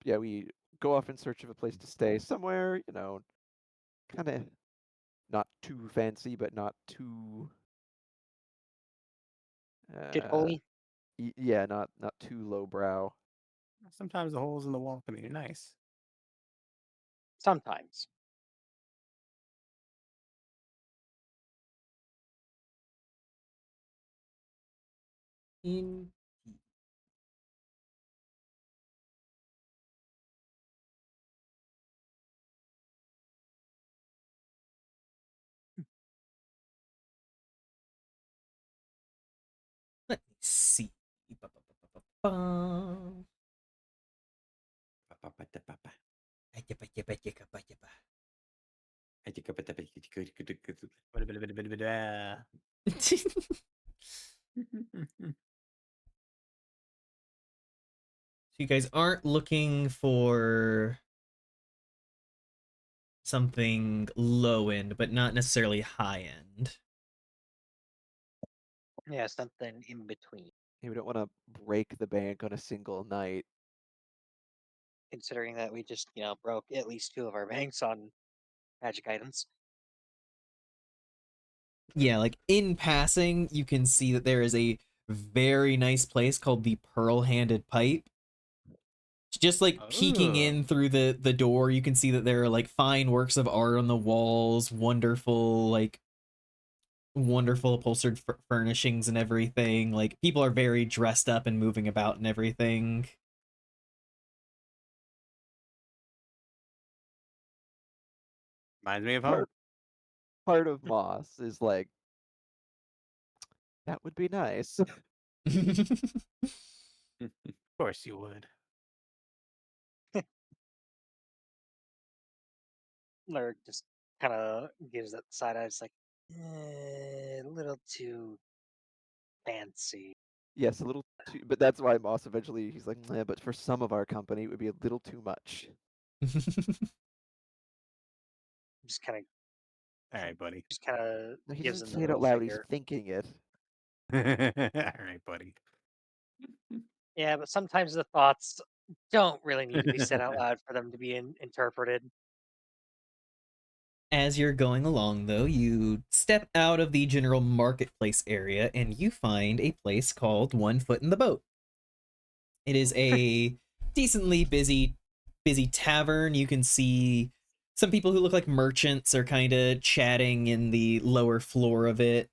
Yeah, we go off in search of a place to stay somewhere, kind of not too fancy, but not too Get holy? yeah, not too lowbrow. Sometimes the holes in the wall can be nice. Sometimes. In Let me see. Ba-ba-ba-ba-ba. So you guys aren't looking for something low end, but not necessarily high end. Yeah, something in between. Yeah, we don't want to break the bank on a single night. Considering that we just, broke at least 2 of our banks on magic items. Yeah, like in passing, you can see that there is a very nice place called the Pearl Handed Pipe. Just like peeking Oh. in through the door, you can see that there are like fine works of art on the walls, wonderful upholstered furnishings and everything. Like people are very dressed up and moving about and everything. Reminds me of home. Part of Moss is like, that would be nice. Of course you would. Lurk just kind of gives that side eye. It's like, a little too fancy. Yes, a little too, but that's why Moss eventually he's like, but for some of our company, it would be a little too much. Just kind of, All right, buddy. No, he gives doesn't him the say it out middle loud. He's finger. thinking it. All right, buddy. Yeah, but sometimes the thoughts don't really need to be said out loud for them to be interpreted. As you're going along, though, you step out of the general marketplace area and you find a place called One Foot in the Boat. It is a decently busy tavern. You can see some people who look like merchants are kind of chatting in the lower floor of it.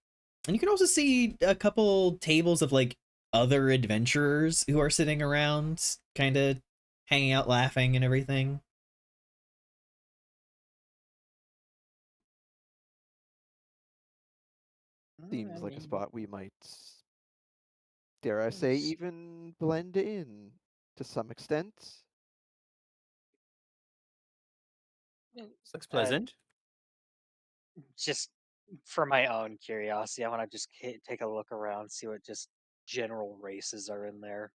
And you can also see a couple tables of like other adventurers who are sitting around, kind of hanging out, laughing and everything. Seems I like a mean, spot we might, dare I say, it's- even blend in to some extent. This looks uh, pleasant. just for my own curiosity, I want to just take a look around, see what just general races are in there.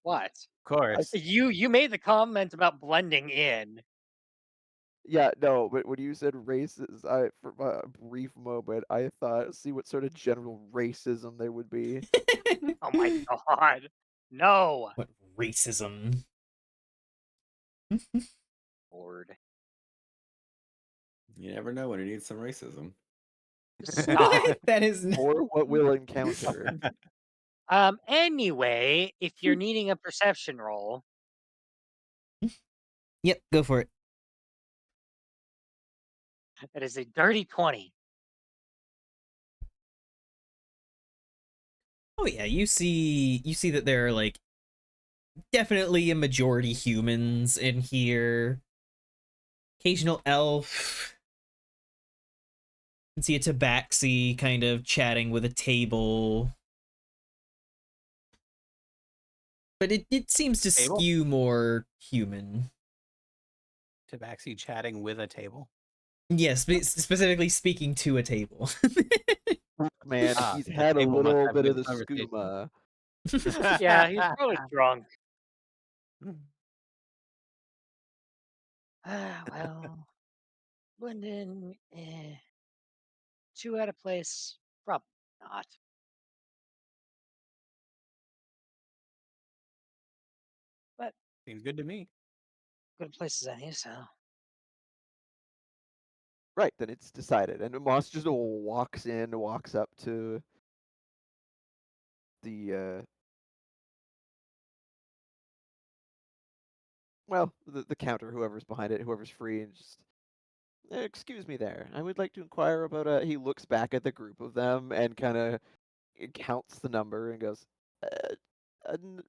What? Of course. You made the comment about blending in. Yeah, no, but when you said races, for a brief moment I thought, see what sort of general racism there would be. Oh my god. No. What racism? Lord. You never know when you need some racism. Stop. What? That is Or what we'll encounter. Anyway, if you're needing a perception roll, Yep, go for it. it is a dirty 20. Oh yeah, you see that there are like definitely a majority humans in here. Occasional elf. You can see a tabaxi kind of chatting with a table. But it seems to Table? skew more human. Tabaxi chatting with a table. Yes, specifically speaking to a table. Man, Ah, he's the had a table must little have a bit of good the conversation. skooma. Yeah, he's probably drunk. Well, blend in. 2 out of place. Probably not. But Seems good to me. good place as any, so. Right, then it's decided. And Moss just walks up to the well, the counter, whoever's behind it, whoever's free, and just Excuse me there. I would like to inquire about he looks back at the group of them and kind of counts the number and goes, uh, I would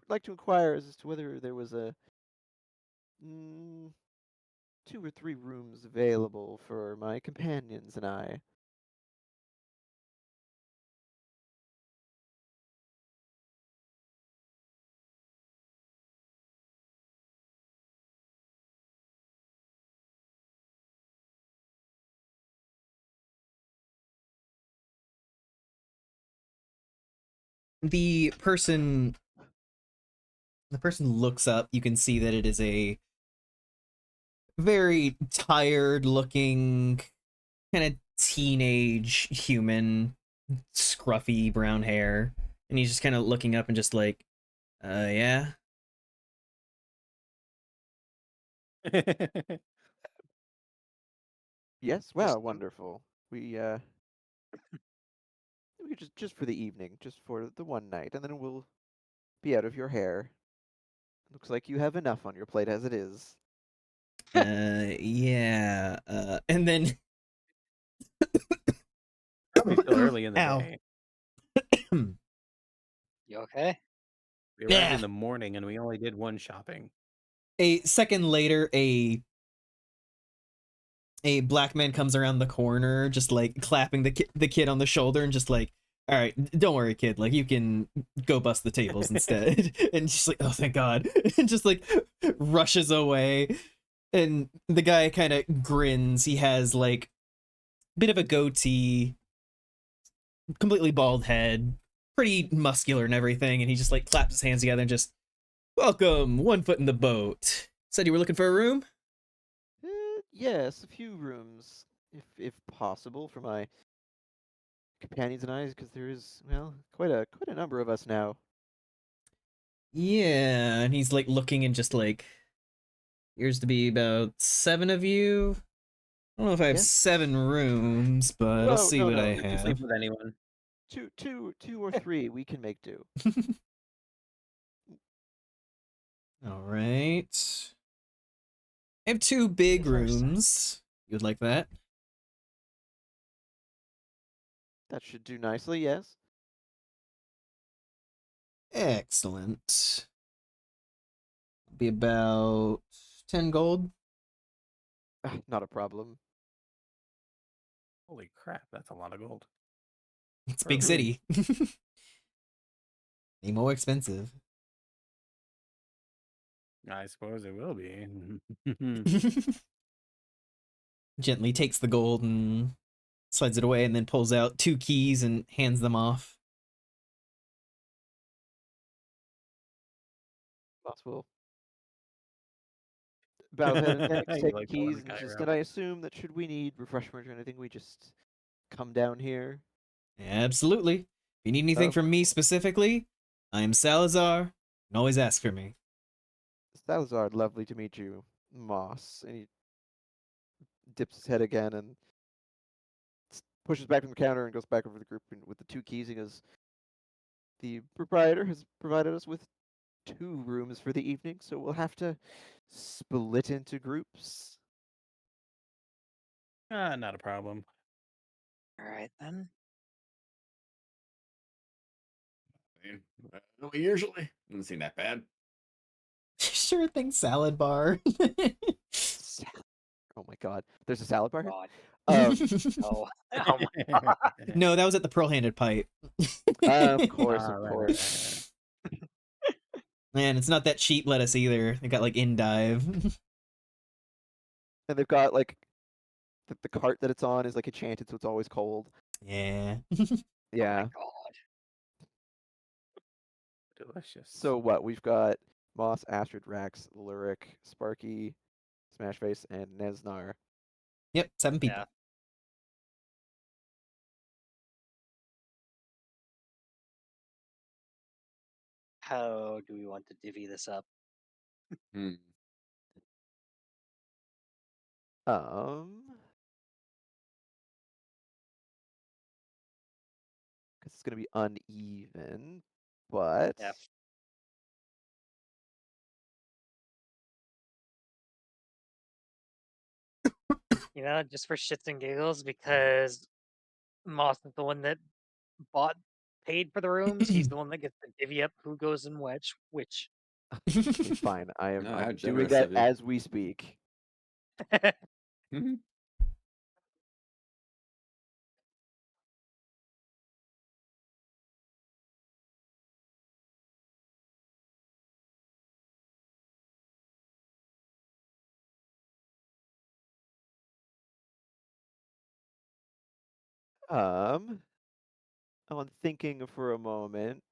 like to inquire as to whether there was a 2 or 3 rooms available for my companions and I. The person looks up. You can see that it is a very tired looking kind of teenage human, scruffy brown hair, and he's just kind of looking up and just like, yeah. Yes, Just well, wonderful. We could just for the evening, just for the one night, and then we'll be out of your hair. Looks like you have enough on your plate as it is. Yeah. And then Probably still early in the Ow. day. You okay? We arrived Yeah. in the morning and we only did one shopping. A second later, a black man comes around the corner, just like clapping the kid on the shoulder and just like, all right, don't worry, kid. Like, you can go bust the tables instead. And just like, oh, thank God. And just like rushes away. And the guy kind of grins. He has like a bit of a goatee, completely bald head, pretty muscular and everything. And he just like claps his hands together and just, welcome, one foot in the boat. Said you were looking for a room? Yes, a few rooms, if possible, for my companions and I, because there is, well, quite a number of us now. Yeah, and he's like looking and just like, appears to be about 7 of you. I don't know if I have Yes. 7 rooms, but I'll Well, see no, what no, I You can sleep have. with anyone. Two or 3 we can make do. All right. I have 2 big the first time. rooms. You would like that? That should do nicely, yes. Excellent. Be about 10 gold. Not a problem. Holy crap, that's a lot of gold. It's a For a big room. city. Be more expensive. I suppose it will be. Gently takes the gold and slides it away and then pulls out 2 keys and hands them off. Boss will bow his head and thanks, You take the like pulling keys, the and guy just, around. and I assume that should we need refreshment or anything, we just come down here. Absolutely. If you need anything Of from me specifically, I'm Salazar. You can always ask for me. Salazar, lovely to meet you, Moss. And he dips his head again and pushes back from the counter and goes back over the group with the 2 keys. He goes, the proprietor has provided us with 2 rooms for the evening, so we'll have to split into groups. Not a problem. All right then. We usually doesn't seem that bad. Sure thing, salad bar. Oh my god, there's a salad bar here? God. Um, Oh. Oh my. No, that was at the pearl-handed pipe. of course, Ah, of right, course. Man, it's not that cheap lettuce either. They got like endive. And they've got like the cart that it's on is like enchanted, so it's always cold. Yeah. Yeah. Oh my God. Delicious. So what? We've got Moss, Astrid, Rax, Lyric, Sparky, Smashface, and Nesnar. Yep, 7 people. Yeah. How do we want to divvy this up? Hmm. Because it's gonna be uneven, but Yeah. just for shits and giggles, because Moss is the one that paid for the rooms. He's the one that gets to divvy up who goes in which. Okay, fine. Oh, how I'm doing generous that of you. as we speak. Mhm. I'm thinking for a moment.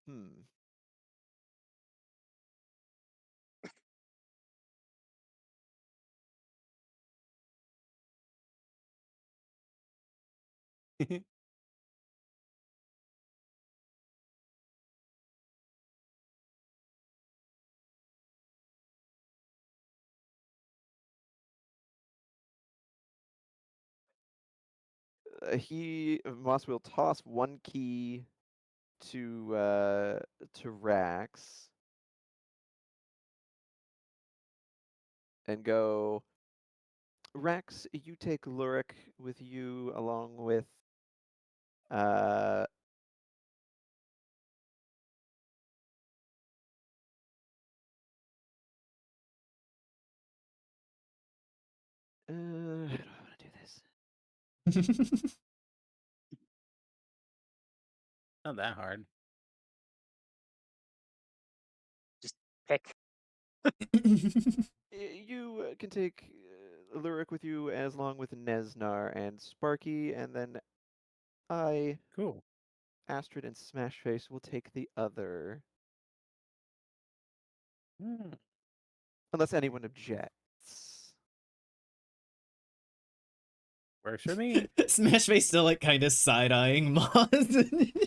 Hmm. Moss will toss one key to Rax and go, Rax, you take Lurik with you along with uh how do I want to do this? Not that hard. Just pick. You can take Lurik with you as long with Nesnar and Sparky, and then I, Cool. Astrid, and Smashface will take the other. Hmm. Unless anyone objects. Works for me. Smash Face still like kind of side-eyeing Moz.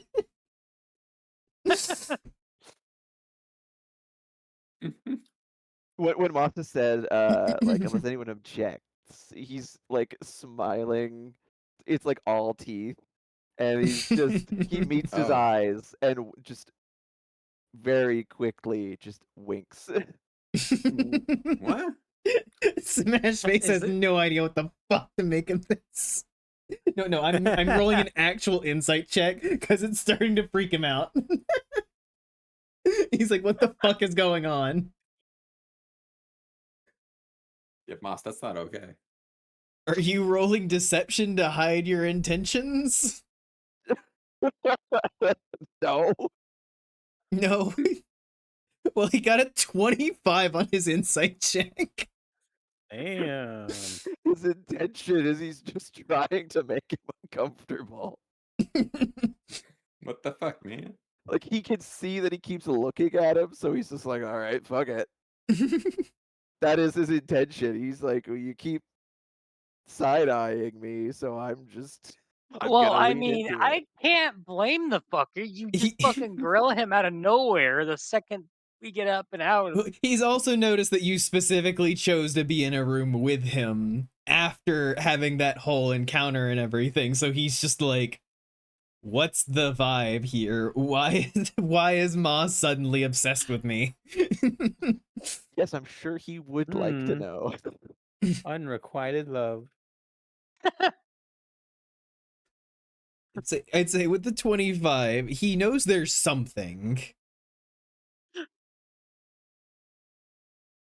When Martha said, like, unless anyone objects, he's like smiling. It's like all teeth. And he's just, he meets his Oh. eyes and just very quickly just winks. What? Smash Face Is has it- no idea what the fuck to make of this. No, I'm rolling an actual insight check because it's starting to freak him out. He's like, what the fuck is going on? Yeah, Moss, that's not okay. Are you rolling deception to hide your intentions? No. No. Well, he got a 25 on his insight check. Damn. His intention is he's just trying to make him uncomfortable. What the fuck, man? Like, he can see that he keeps looking at him, so he's just like, all right, fuck it. That is his intention. He's like, well, you keep side-eyeing me, so I'm Well, gonna I lean mean, into it. I can't blame the fucker. You just He- fucking grill him out of nowhere the second we get up and out. He's also noticed that you specifically chose to be in a room with him after having that whole encounter and everything. So he's just like, what's the vibe here? Why is Moss suddenly obsessed with me? Yes, I'm sure he would like to know. Unrequited love. I'd say with the 25, he knows there's something.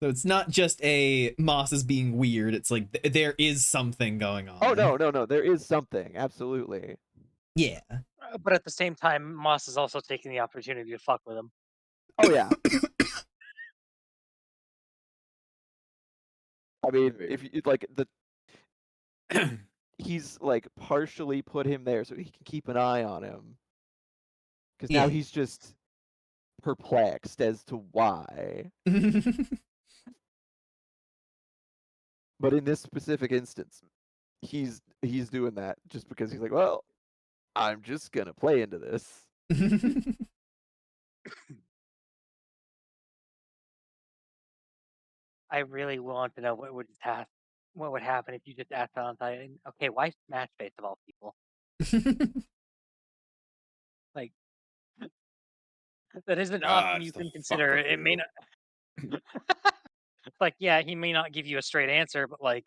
So it's not just a Moss is being weird. It's like there is something going on. Oh, no. There is something. Absolutely. Yeah. But at the same time, Moss is also taking the opportunity to fuck with him. Oh, yeah. I mean, Maybe. if you like he's like partially put him there so he can keep an eye on him. Because now Yeah. he's just perplexed as to why. But in this specific instance, he's doing that just because he's like, well, I'm just gonna play into this. I really want to know what would happen. what would happen if you just asked Valentine, okay, why Smash Face of all people? Like, that is an Ah, option you just a can fuck consider. the It may flu. not. Like, yeah, he may not give you a straight answer, but like,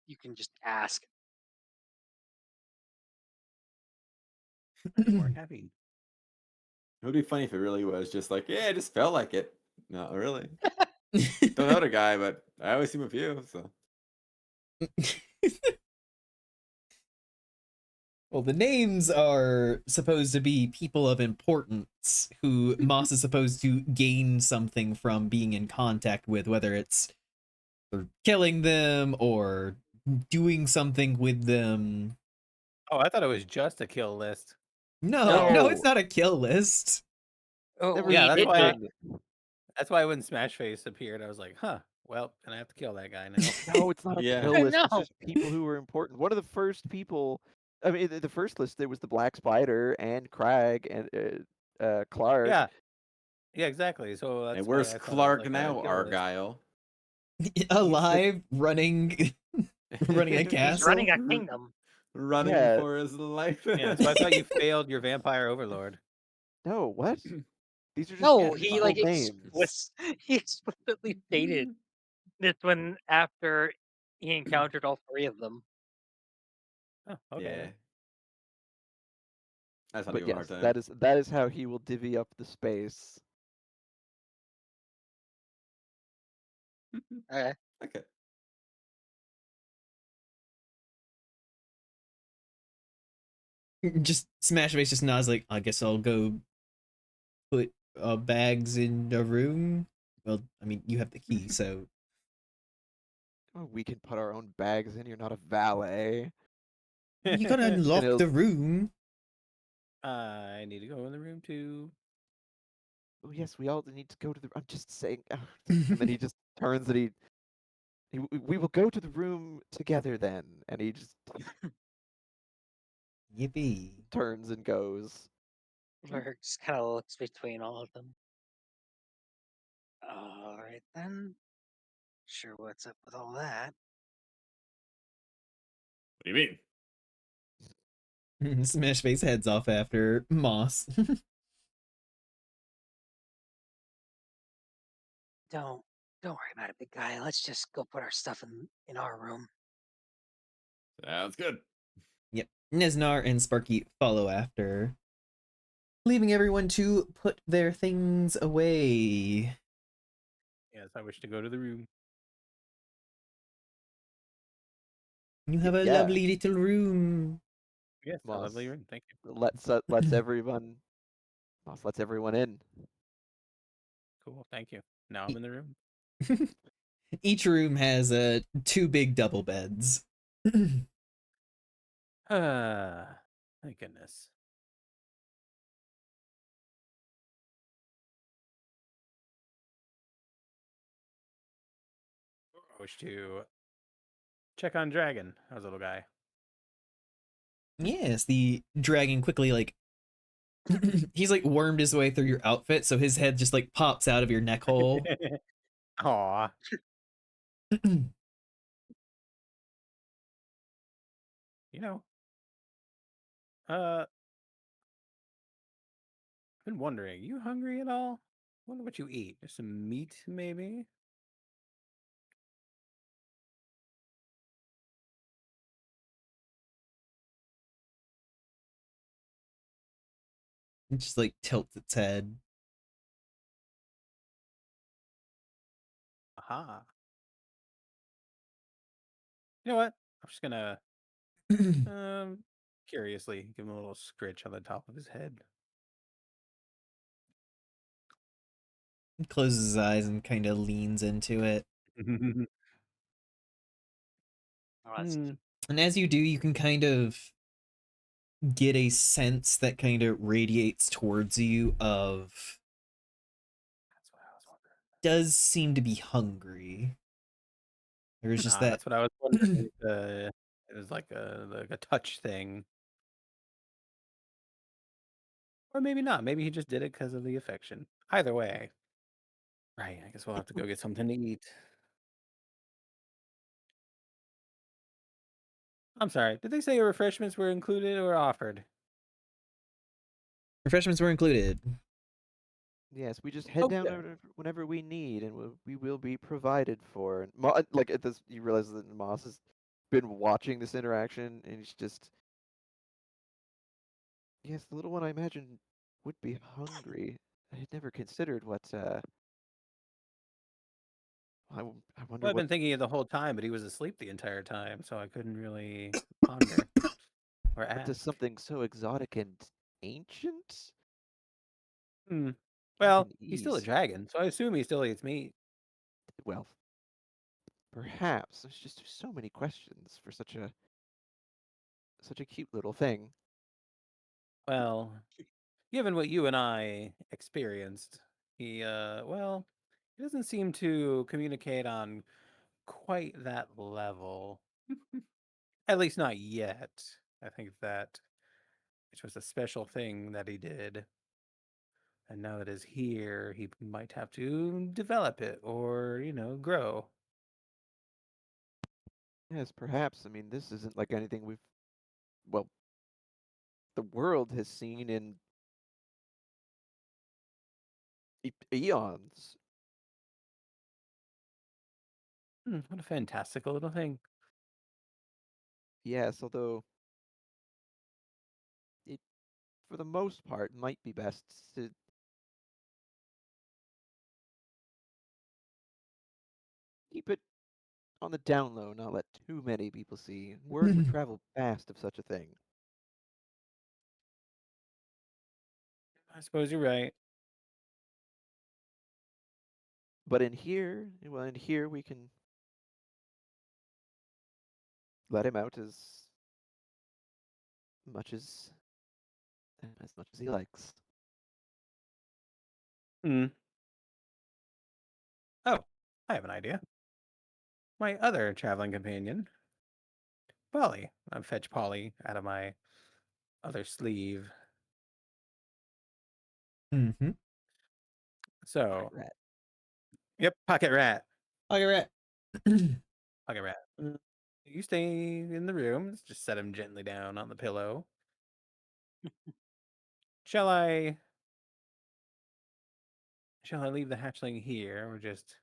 you can just ask. I need more caffeine. It would be funny if it really was just like, yeah, it just felt like it. Not really. Don't know the guy, but I always see him with you. So Well, the names are supposed to be people of importance who Moss is supposed to gain something from being in contact with, whether it's for killing them or doing something with them. Oh, I thought it was just a kill list. No, no, it's not a kill list. Oh, Never Yeah, we that's did why. the. That's why when Smash Face appeared, I was like, huh. Well, then I have to kill that guy now. No, it's not a Yeah. kill list. It's No. just people who were important. One of the first people, I mean, the first list there was the Black Spider and Crag and Clark. Yeah. Yeah, exactly. So and that's where's why I thought it was Clark like a now, kill list. Argyle? Alive, running, running a He's castle. running a kingdom. Running Yeah. for his life. Yeah, so I thought you failed your vampire overlord. No, what? These are just No, he people like names. he explicitly stated this when after he encountered all three of them. Oh, okay. Yeah. then. That's not But even a hard yes, time. that is how he will divvy up the space. Okay. Okay. Just Smash Face just nods like, I guess I'll go put bags in the room. Well, I mean, you have the key, so Oh, we can put our own bags in. You're not a valet. you gotta unlock he'll- the room. I need to go in the room too. Oh yes, we all need to go to the. I'm just saying. And then he just turns and we will go to the room together then. And he just Yippee. turns and goes. Lurk just kind of looks between all of them. All right then. Sure, what's up with all that? What do you mean? Smash Face heads off after Moss. Don't worry about it, big guy. Let's just go put our stuff in our room. Sounds good. Yep. Nesnar and Sparky follow after, leaving everyone to put their things away. Yes, I wish to go to the room. You have a Yeah. lovely little room. Yes, a lovely Moss. room. Thank you. Let's everyone. Moss lets everyone in. Cool. Thank you. Now I'm in the room. Each room has two big double beds. Thank goodness. I wish to check on Dragon. How's a little guy? Yes, the dragon quickly like he's like wormed his way through your outfit, so his head just like pops out of your neck hole. Aw. You know, I've been wondering, you hungry at all? Wonder what you eat. Just some meat, maybe? It just like tilts its head. Aha. You know what? I'm just gonna curiously give him a little scritch on the top of his head. He closes his eyes and kind of leans into it. Oh, that's Hmm. And as you do, you can kind of get a sense that kind of radiates towards you of That's what I was wondering. does seem to be hungry. There's just Nah, that that's what I was wondering. It was like a touch thing. Or maybe not. Maybe he just did it because of the affection. Either way. Right, I guess we'll have to go get something to eat. I'm sorry. Did they say refreshments were included or offered? Refreshments were included. Yes, we just head down Okay. whenever we need, and we will be provided for. And like at this, you realize that Moss has been watching this interaction, and he's just, yes, the little one I imagine would be hungry. I had never considered what. I Well, wonder I've what been thinking it the whole time, but he was asleep the entire time, so I couldn't really ponder or what does ask. something so exotic and ancient Hmm. even Well, he's still a ease? dragon, so I assume he still eats meat. Well, perhaps there's just so many questions for such a cute little thing. Well, given what you and I experienced, well, he doesn't seem to communicate on quite that level. At least not yet. I think that it was a special thing that he did. And now that it's here, he might have to develop it or, grow. Yes, perhaps. I mean, this isn't like anything well, the world has seen in eons. What a fantastical little thing. Yes, although it, for the most part, might be best to keep it on the down low, not let too many people see. Word would travel fast of such a thing. I suppose you're right. But in here we can let him out much as as much as he likes. Hmm. Oh, I have an idea. My other traveling companion, Polly. I fetch Polly out of my other sleeve. Mm-hmm. Pocket So, rat. yep, pocket rat. Okay, right. Pocket rat. You stay in the room. Let's just set him gently down on the pillow. Shall I shall I leave the hatchling here or just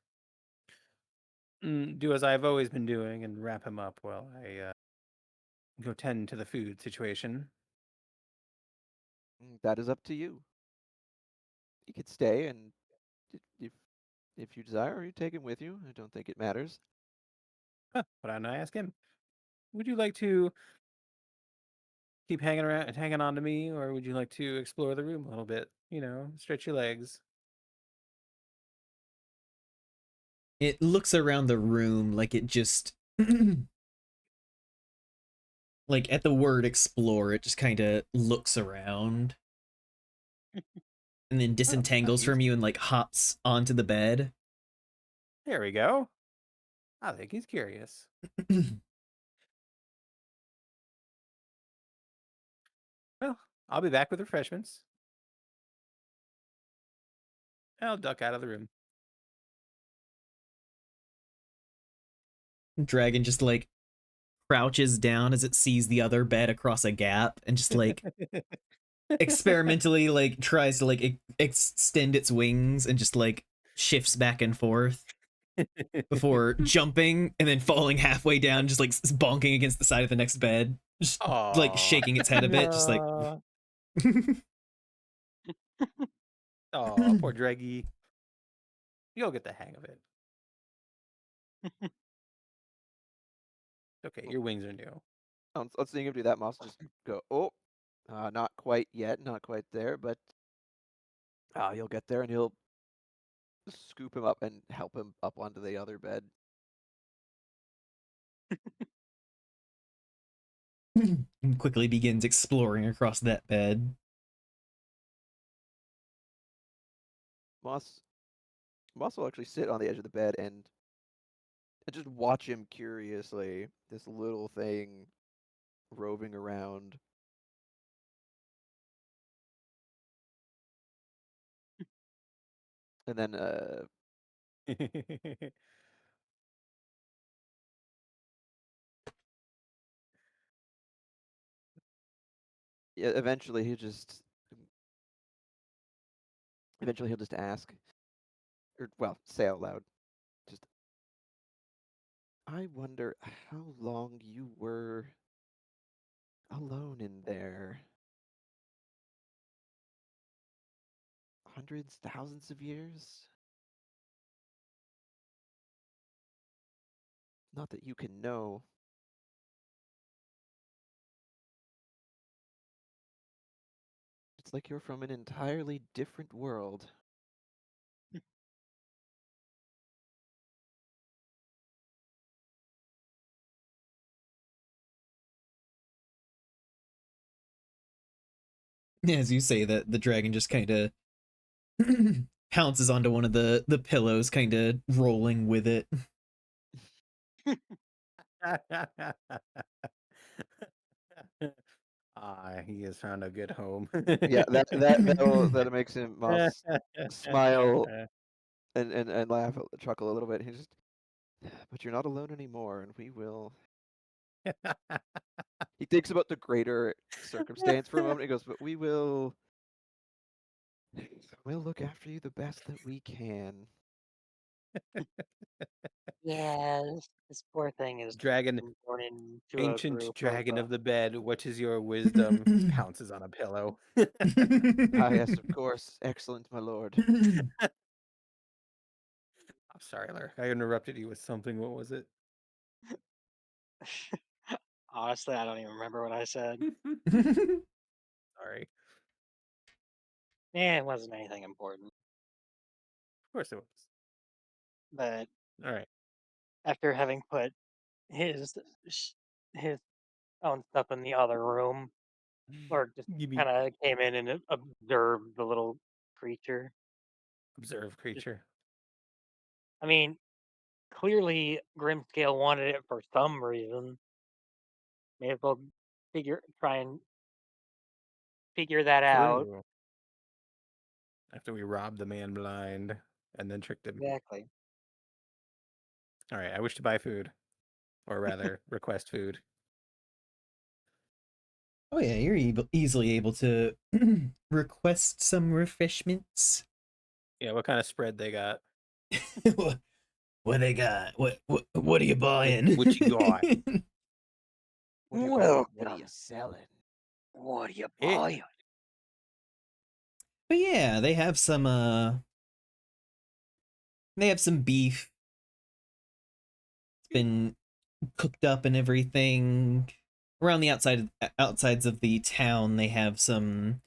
do as I've always been doing and wrap him up while I go tend to the food situation? That is up to you. You could stay, and if you desire, you take him with you. I don't think it matters. Huh, why don't I ask him? Would you like to keep hanging around and hanging on to me, or would you like to explore the room a little bit? Stretch your legs. It looks around the room like it just like at the word explore, it just kind of looks around and then Oh, disentangles he's from you and like hops onto the bed. there. We go. I think he's curious. Well, I'll be back with refreshments. I'll duck out of the room. Dragon just like crouches down as it sees the other bed across a gap and just like experimentally like tries to like extend its wings and just like shifts back and forth before jumping and then falling halfway down, just like bonking against the side of the next bed, just like Aw. shaking its head a bit, just like Aw, poor Dreggy. You'll get the hang of it. Okay, Well, your wings are new. on seeing him do that, Moss will just go, oh, not quite yet, not quite there, but you'll get there, and he'll scoop him up and help him up onto the other bed. and quickly begins exploring across that bed. Moss, Moss will actually sit on the edge of the bed and just watch him curiously. This little thing roving around. And then yeah, eventually he'll just ask, or well, say out loud, just, I wonder how long you were alone in there. Hundreds, thousands of years? Not that you can know. It's like you're from an entirely different world. As you say that, the dragon just kind of pounces onto one of the pillows, kind of rolling with it. He has found a good home. Yeah, that makes him Moss smile and laugh, chuckle a little bit. He's just, but you're not alone anymore, and we will. He thinks about the greater circumstance for a moment. He goes, but we will. We'll look after you the best that we can. Yeah, this poor thing is Dragon, born into a ancient group of. dragon of the bed, what is your wisdom? Pounces on a pillow. Ah, yes, of course. Excellent, my lord. I'm sorry, Larry. I interrupted you with something. What was it? Honestly, I don't even remember what I said. Sorry. Yeah, it wasn't anything important. Of course it was. But All right. after having put his sh- his own stuff in the other room, or just Give me kind of came in and observed the little creature. observe creature. I mean, clearly Grimscale wanted it for some reason. May as well try and figure that out. True. After we robbed the man blind and then tricked him. Exactly. All right. I wish to buy food, or rather, request food. Oh yeah, you're easily able to request some refreshments. Yeah. What kind of spread they got? What they got? What are you buying? What you got? What are you Welcome. selling? What are you Hey. buying? But yeah, they have some beef. It's been cooked up and everything. Around the outsides of the town, they have some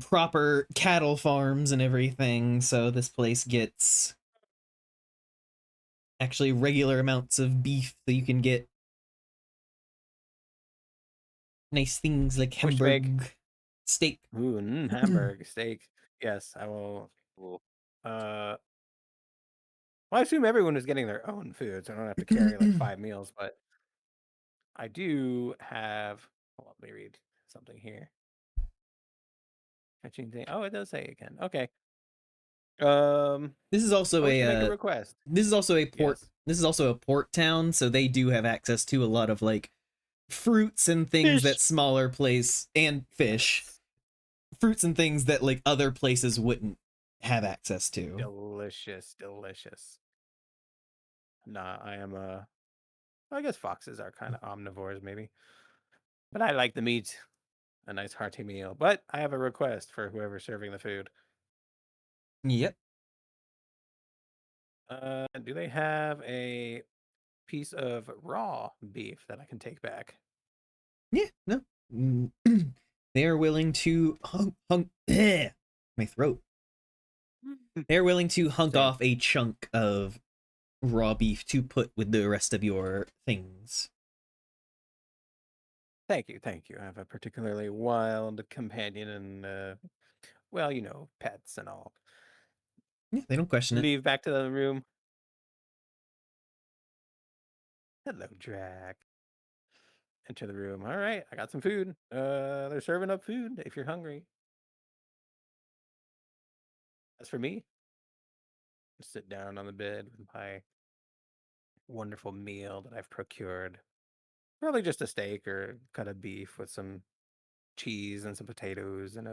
proper cattle farms and everything, so this place gets actually regular amounts of beef, so you can get nice things like Wish to make Hamburg steak. ooh, hamburg steak. Yes, I will. Well, I assume everyone is getting their own food, so I don't have to carry like 5 meals. But I do have. Hold on, let me read something here. Fetching thing. Oh, it does say again. Okay. This is I also wish to make a a request. this is also a port Yes. this is also a port town, so they do have access to a lot of like fruits and things that Fish. smaller place and fish. Yes. Fruits and things that like other places wouldn't have access to. Delicious, delicious. Nah, I am I guess foxes are kind of omnivores, maybe. But I like the meat. A nice hearty meal. But I have a request for whoever's serving the food. Yep. Do they have a piece of raw beef that I can take back? Yeah, no. They are willing to my throat. They're willing to hunk Same. off a chunk of raw beef to put with the rest of your things. Thank you, thank you. I have a particularly wild companion and, well, you know, pets and all. Yeah, they don't question it. Leave back to the room. Hello, Drac. Enter the room. All right, I got some food. They're serving up food if you're hungry. As for me, just sit down on the bed with my wonderful meal that I've procured. Probably just a steak or cut of beef with some cheese and some potatoes and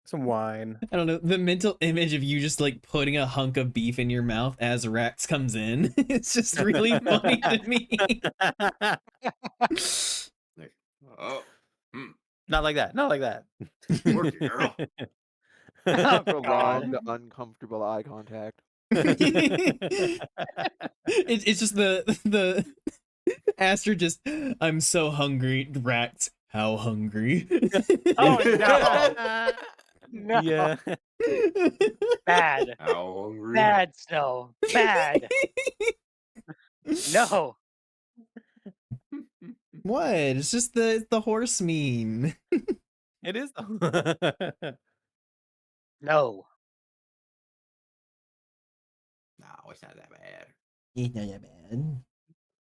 some wine. I don't know, the mental image of you just like putting a hunk of beef in your mouth as Rex comes in. It's just really funny to me. Like, oh, hmm, Not like that. Not like that. work it, girl. Oh, Prolonged, God. uncomfortable eye contact. It's just the Aster just, I'm so hungry. Rex, how hungry? Oh, no. No. Yeah. Bad. How hungry? Bad, Snow. Bad. No. What? It's just the horse meme. It is. No. No, it's not that bad. It's not that bad.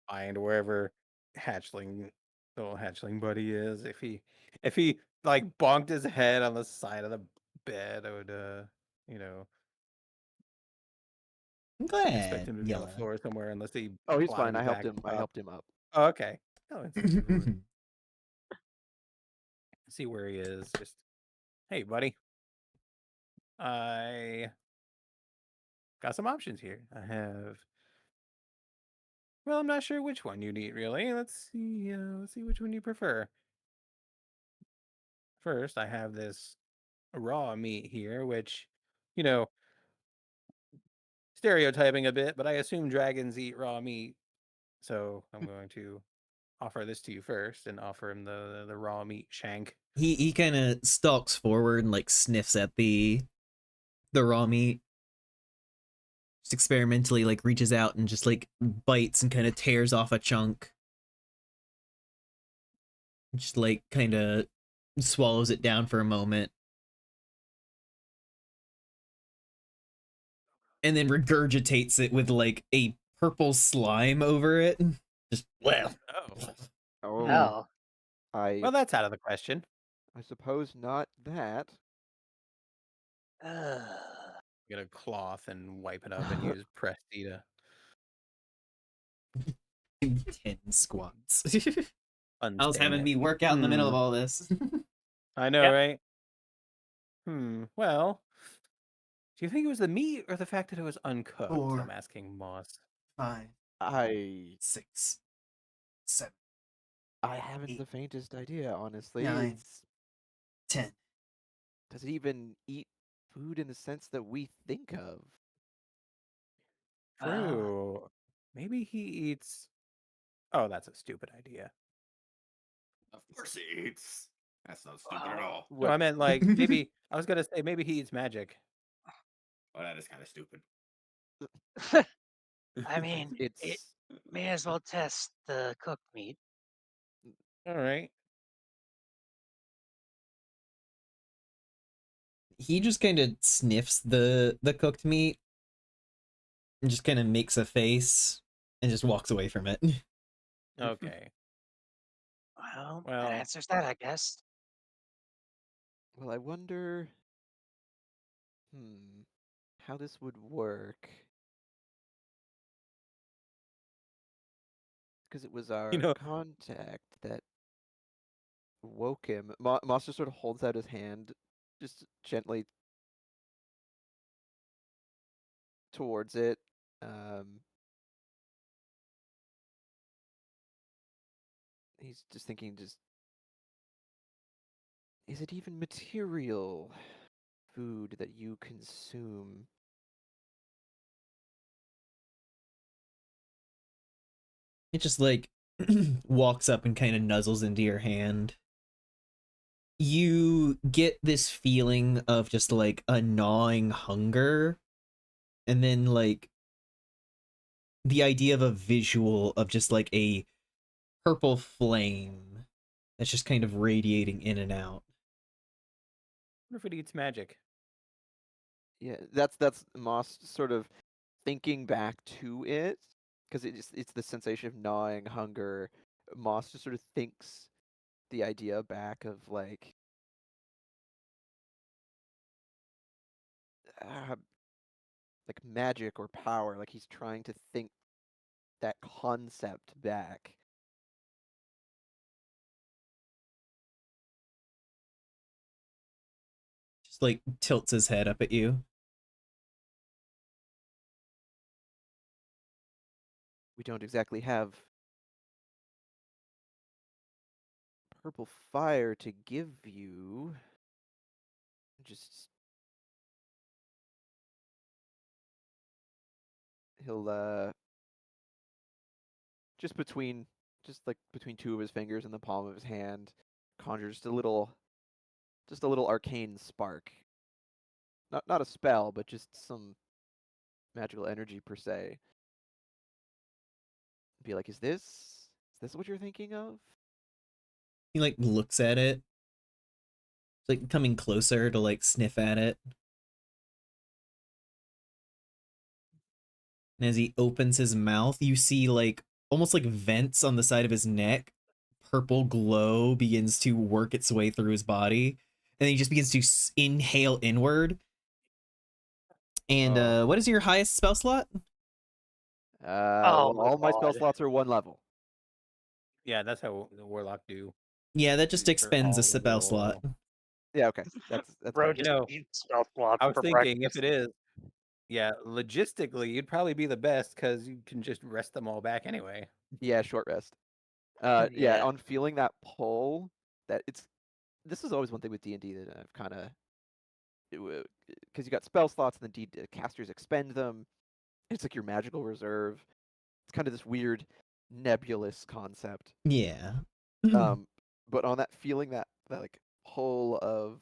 Find wherever little hatchling buddy is. If he like bonked his head on the side of the bed, I would you know, I'm expect glad, him to be on the Yella. floor somewhere unless he Oh, he's fine. climbs I helped back him. I up. helped him up. Oh, okay. Oh, it's see where he is. Just hey, buddy. I got some options here. I have. Well, I'm not sure which one you'd eat really. Let's see. Let's see which one you prefer. First, I have this raw meat here, which, you know, stereotyping a bit, but I assume dragons eat raw meat. So I'm going to offer this to you first and offer him the raw meat shank. He kind of stalks forward and like sniffs at the raw meat. Just experimentally like reaches out and just like bites and kind of tears off a chunk. Just like kind of swallows it down for a moment. And then regurgitates it with like a purple slime over it. Just well. Oh, Oh, No. I well, that's out of the question. suppose not that. Ugh. Get a cloth and wipe it up and use Presti to 10 squats. I was unstain having it. me work out in the middle of all this. I know, Yep. right? Well, do you think it was the meat or the fact that it was uncooked? 4, I'm asking Moss. 5, I 6, 7, I haven't 8, the faintest idea, honestly. 9, It's 10. does it even eat food in the sense that we think of? True. Maybe he eats. Oh, that's a stupid idea. Of course he eats. That's not stupid at all. No, I meant like maybe I was gonna say maybe he eats magic. Well, that is kind of stupid. I mean, it It's may as well test the cooked meat. All right. He just kind of sniffs the cooked meat and just kind of makes a face and just walks away from it. Okay. Well, Well- that answers that, I guess. well, I wonder how this would work. Because it was our know- contact that woke him. Moss just sort of holds out his hand, just gently towards it. He's just thinking, is it even material food that you consume? It just like walks up and kind of nuzzles into your hand. You get this feeling of just like a gnawing hunger, and then like the idea of a visual of just like a purple flame that's just kind of radiating in and out. What if it eats magic? Yeah, that's Moss sort of thinking back to it, because it's the sensation of gnawing hunger. Moss just sort of thinks the idea back of like magic or power. Like he's trying to think that concept back. like tilts his head up at you. We don't exactly have purple fire to give you. Just he'll just between two of his fingers and the palm of his hand, conjure just a little arcane spark. Not a spell, but just some magical energy per se. Be like, is this what you're thinking of? He like looks at it, like coming closer to like sniff at it. And as he opens his mouth, you see like almost like vents on the side of his neck. Purple glow begins to work its way through his body, and he just begins to inhale inward. And what is your highest spell slot? Oh Well, my all my spell God. slots are 1 level. Yeah, that's how the warlock do. Yeah, that just They're expends a all spell level. slot. Yeah, okay. That's Bro fine. You just know, eats spell slots I was for thinking if breakfast. it is, yeah, logistically, you'd probably be the best because you can just rest them all back anyway. Yeah, short rest. Yeah, Yeah. on feeling that pull, this is always one thing with D&D that I've kind of, because you got spell slots and then casters expend them. It's like your magical reserve. It's kind of this weird nebulous concept. Yeah. But on that feeling that like pull of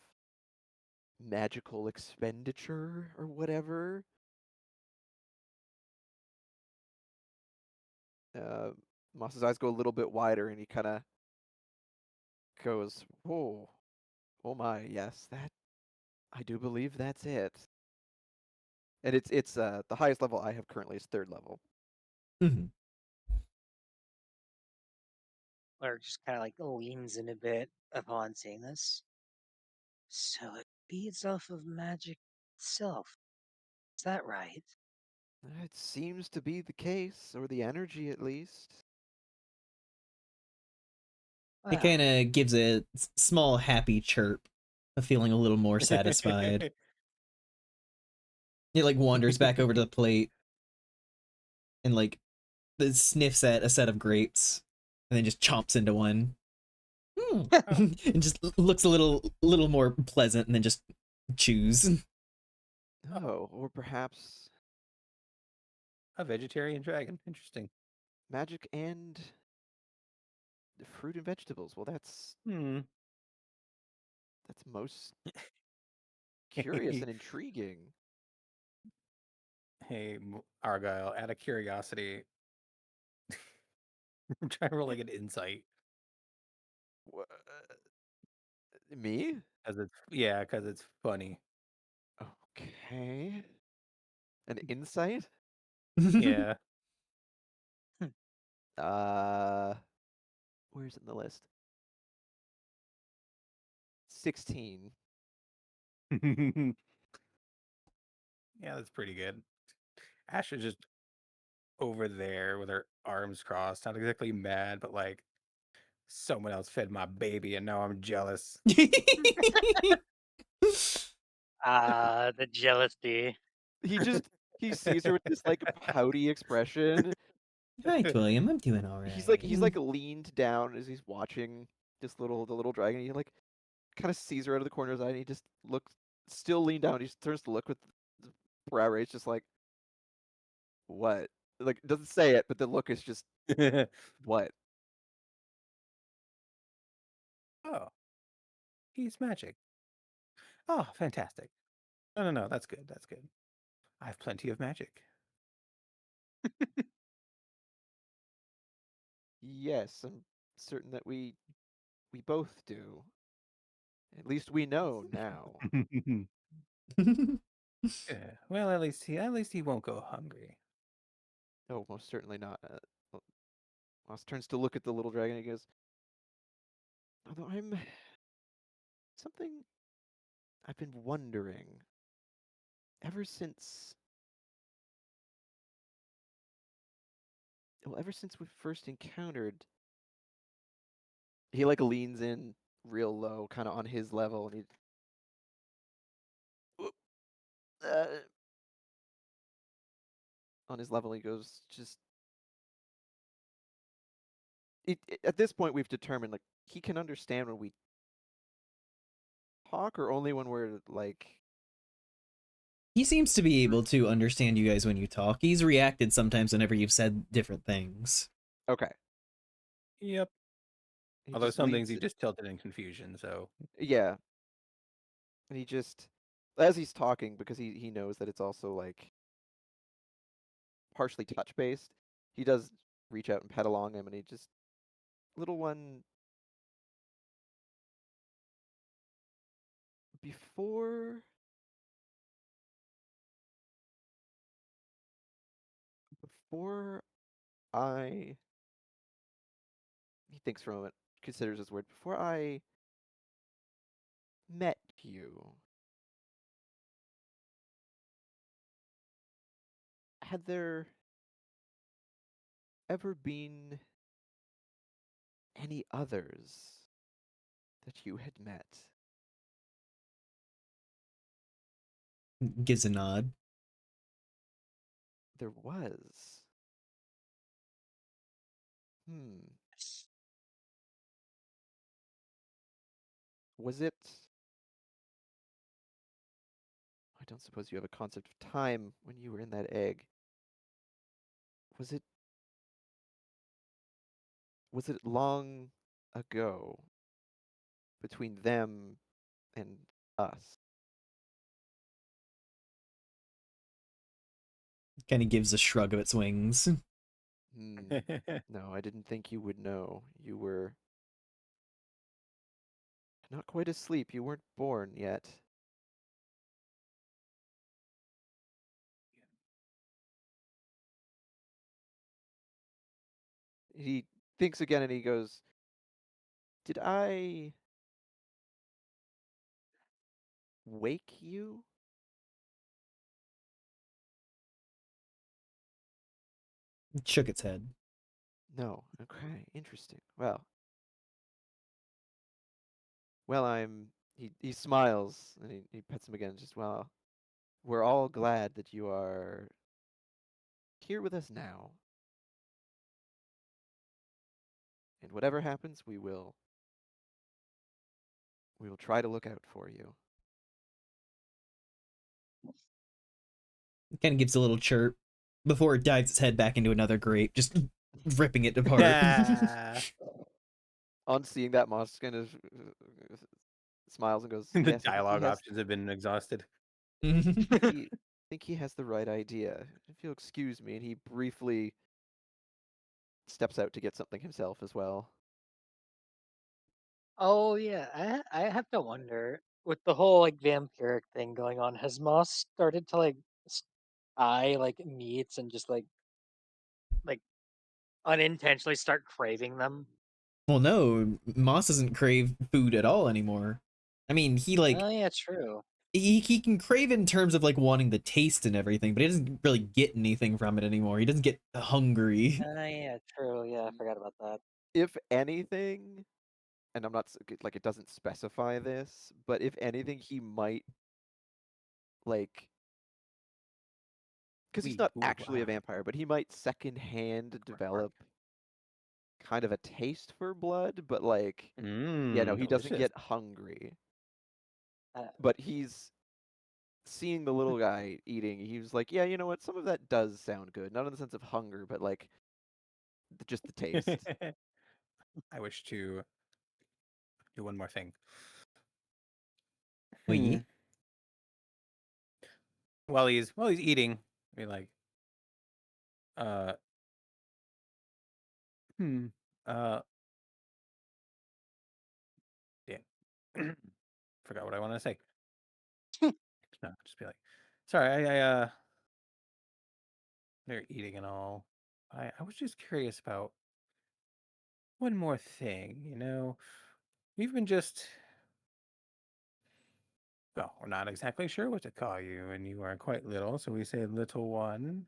magical expenditure or whatever, Moss's eyes go a little bit wider and he kind of goes, oh my, yes, that I do believe that's it. And it's the highest level I have currently is 3rd level. Mhm. Or just kind of like leans in a bit upon seeing this. So it feeds off of magic itself. Is that right? It seems to be the case, or the energy at least. It Well, kind of gives a small happy chirp of feeling a little more satisfied. It like wanders back over to the plate and like sniffs at a set of grapes and then just chomps into one. And just looks a little more pleasant and then just chews. Oh, or perhaps A vegetarian dragon. Interesting. magic and the fruit and vegetables. Well, that's Hmm. most curious and intriguing. Hey, Argyle, out of curiosity, I'm trying to roll like an insight. Me? Because it's funny. Okay. An insight? Yeah. Where's it in the list? 16. Yeah, that's pretty good. Ash is just over there with her arms crossed, not exactly mad, but like someone else fed my baby and now I'm jealous. the jealousy. He sees her with this like pouty expression. Right, William, I'm doing all right. He's like leaned down as he's watching the little dragon. He like kind of sees her out of the corner of his eye and he just looks still leaned down. He just turns to look with the brow raised, just like what? Like doesn't say it, but the look is just what? Oh, he's magic. Oh, fantastic. No, that's good. That's good. I have plenty of magic. Yes, I'm certain that we both do. At least we know now. Yeah. Well, at least he won't go hungry. Oh, most certainly not. Moss turns to look at the little dragon and he goes, although I'm something I've been wondering ever since ever since we first encountered. He like leans in real low, kind of on his level, and on his level, he goes, just at this point we've determined like he can understand when we talk or only when we're like He seems to be able to understand you guys when you talk. He's reacted sometimes whenever you've said different things. okay. Yep. He Although just some things leads he just tilted in confusion, so yeah, and he just as he's talking because he knows that it's also like partially touch based. He does reach out and pet along him, and he just little one before before I he thinks for a moment, considers his word. Before I met you, had there ever been any others that you had met? Gives a nod. There was. Hmm. Was it? I don't suppose you have a concept of time when you were in that egg. Was it? Was it long ago between them and us? Kind of gives a shrug of its wings. Hmm. No, I didn't think you would know. You were not quite asleep. You weren't born yet. He thinks again and he goes, "Did I wake you?" Shook its head. No. Okay, interesting. Well, he smiles and he pets him again. Just, well, we're all glad that you are here with us now. And whatever happens, we will try to look out for you. Kind of gives a little chirp before it dives its head back into another grape, just ripping it apart. Yeah. On seeing that, Moss kind of smiles and goes, The "Yes, dialogue options have been exhausted. I think he has the right idea. If you'll excuse me," and he briefly steps out to get something himself as well. Oh yeah, I have to wonder with the whole like vampiric thing going on. Has Moss started to like eye like meats and just like unintentionally start craving them? Well, no, Moss doesn't crave food at all anymore. I mean, he like Oh yeah, true. he can crave in terms of like wanting the taste and everything, but he doesn't really get anything from it anymore. He doesn't get hungry. Oh yeah, true. Yeah, I forgot about that. If anything, and I'm not like it doesn't specify this, but if anything, he might like because he's not actually a vampire, but he might secondhand develop kind of a taste for blood, but like, yeah, no, he doesn't Delicious. get hungry. Uh, But he's seeing the little guy eating. He was like, yeah, you know what? Some of that does sound good. Not in the sense of hunger, but like just the taste. I wish to do one more thing. We While he's eating, I mean like uh hmm uh yeah. Forgot what I wanted to say. No, just be like, sorry, they're eating and all. I was just curious about one more thing. We've been just well, we're not exactly sure what to call you, and you are quite little, so we say little one.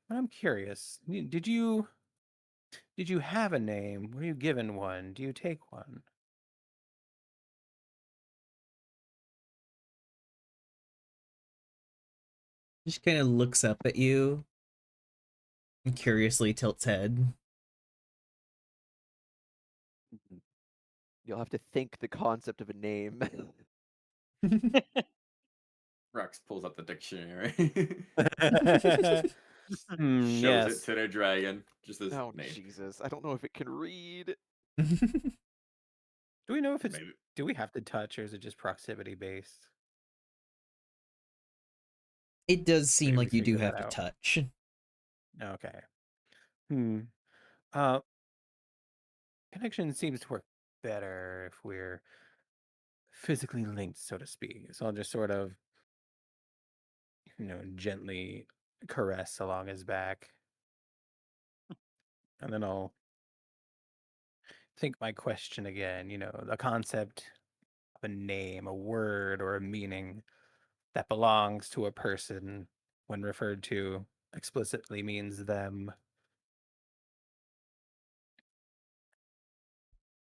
But I'm curious, did you have a name? Were you given one? Do you take one? Just kind of looks up at you and curiously tilts head. You'll have to think the concept of a name. Rex pulls up the dictionary, shows it Yes. to the dragon. Just this Oh name. Jesus! I don't know if it can read. Do we know if it's? Maybe. Do we have to touch, or is it just proximity based? It does Or seem did we like you do figure have that to out? touch. Okay. Hmm. Uh, connection seems to work better if we're physically linked, so to speak. So I'll just sort of, gently caress along his back, and then I'll think my question again. The concept of a name, a word, or a meaning that belongs to a person when referred to explicitly means them.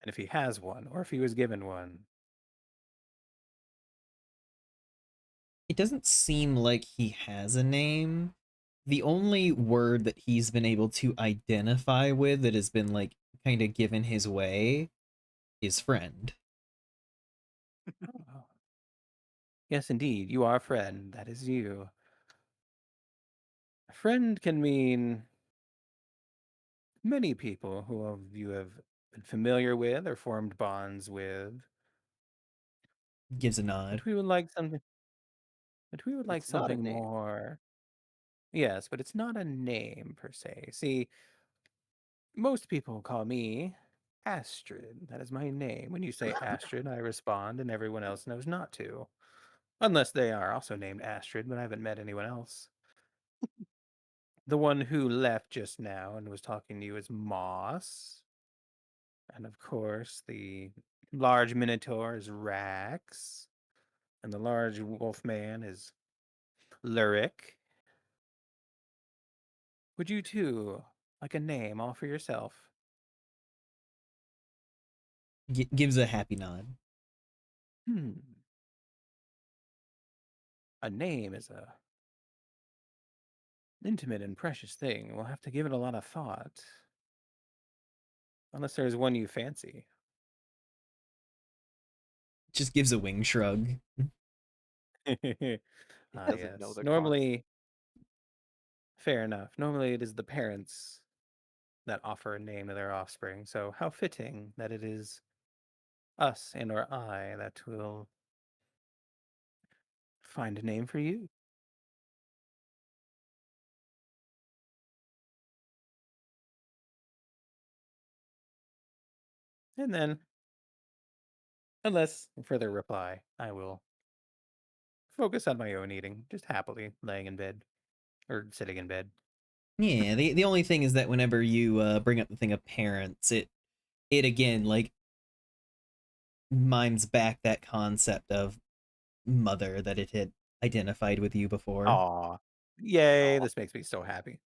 And if he has one, or if he was given one. It doesn't seem like he has a name. The only word that he's been able to identify with that has been like kind of given his way is friend. Oh. Yes, indeed, you are a friend. That is you. A friend can mean many people you have been familiar with or formed bonds with. Gives a nod. But we would like something. But we would like It's not a something name. more. Yes, but it's not a name per se. See, most people call me Astrid. That is my name. When you say Astrid, I respond, and everyone else knows not to. Unless they are also named Astrid, but I haven't met anyone else. The one who left just now and was talking to you is Moss. And of course, the large minotaur is Rax. And the large wolf man is Lyric. Would you too like a name all for yourself? Gives a happy nod. Hmm. A name is a intimate and precious thing. We'll have to give it a lot of thought. Unless there's one you fancy. Just gives a wing shrug. It Ah, doesn't know yes. the concept. Normally, fair enough. Normally, it is the parents that offer a name to their offspring. So, how fitting that it is us and or I that will find a name for you. And then, unless further reply, I will focus on my own eating, just happily laying in bed or sitting in bed. Yeah, the only thing is that whenever you bring up the thing of parents, it again like mimes back that concept of mother that it had identified with you before. Aw. Yay, Aw. this makes me so happy.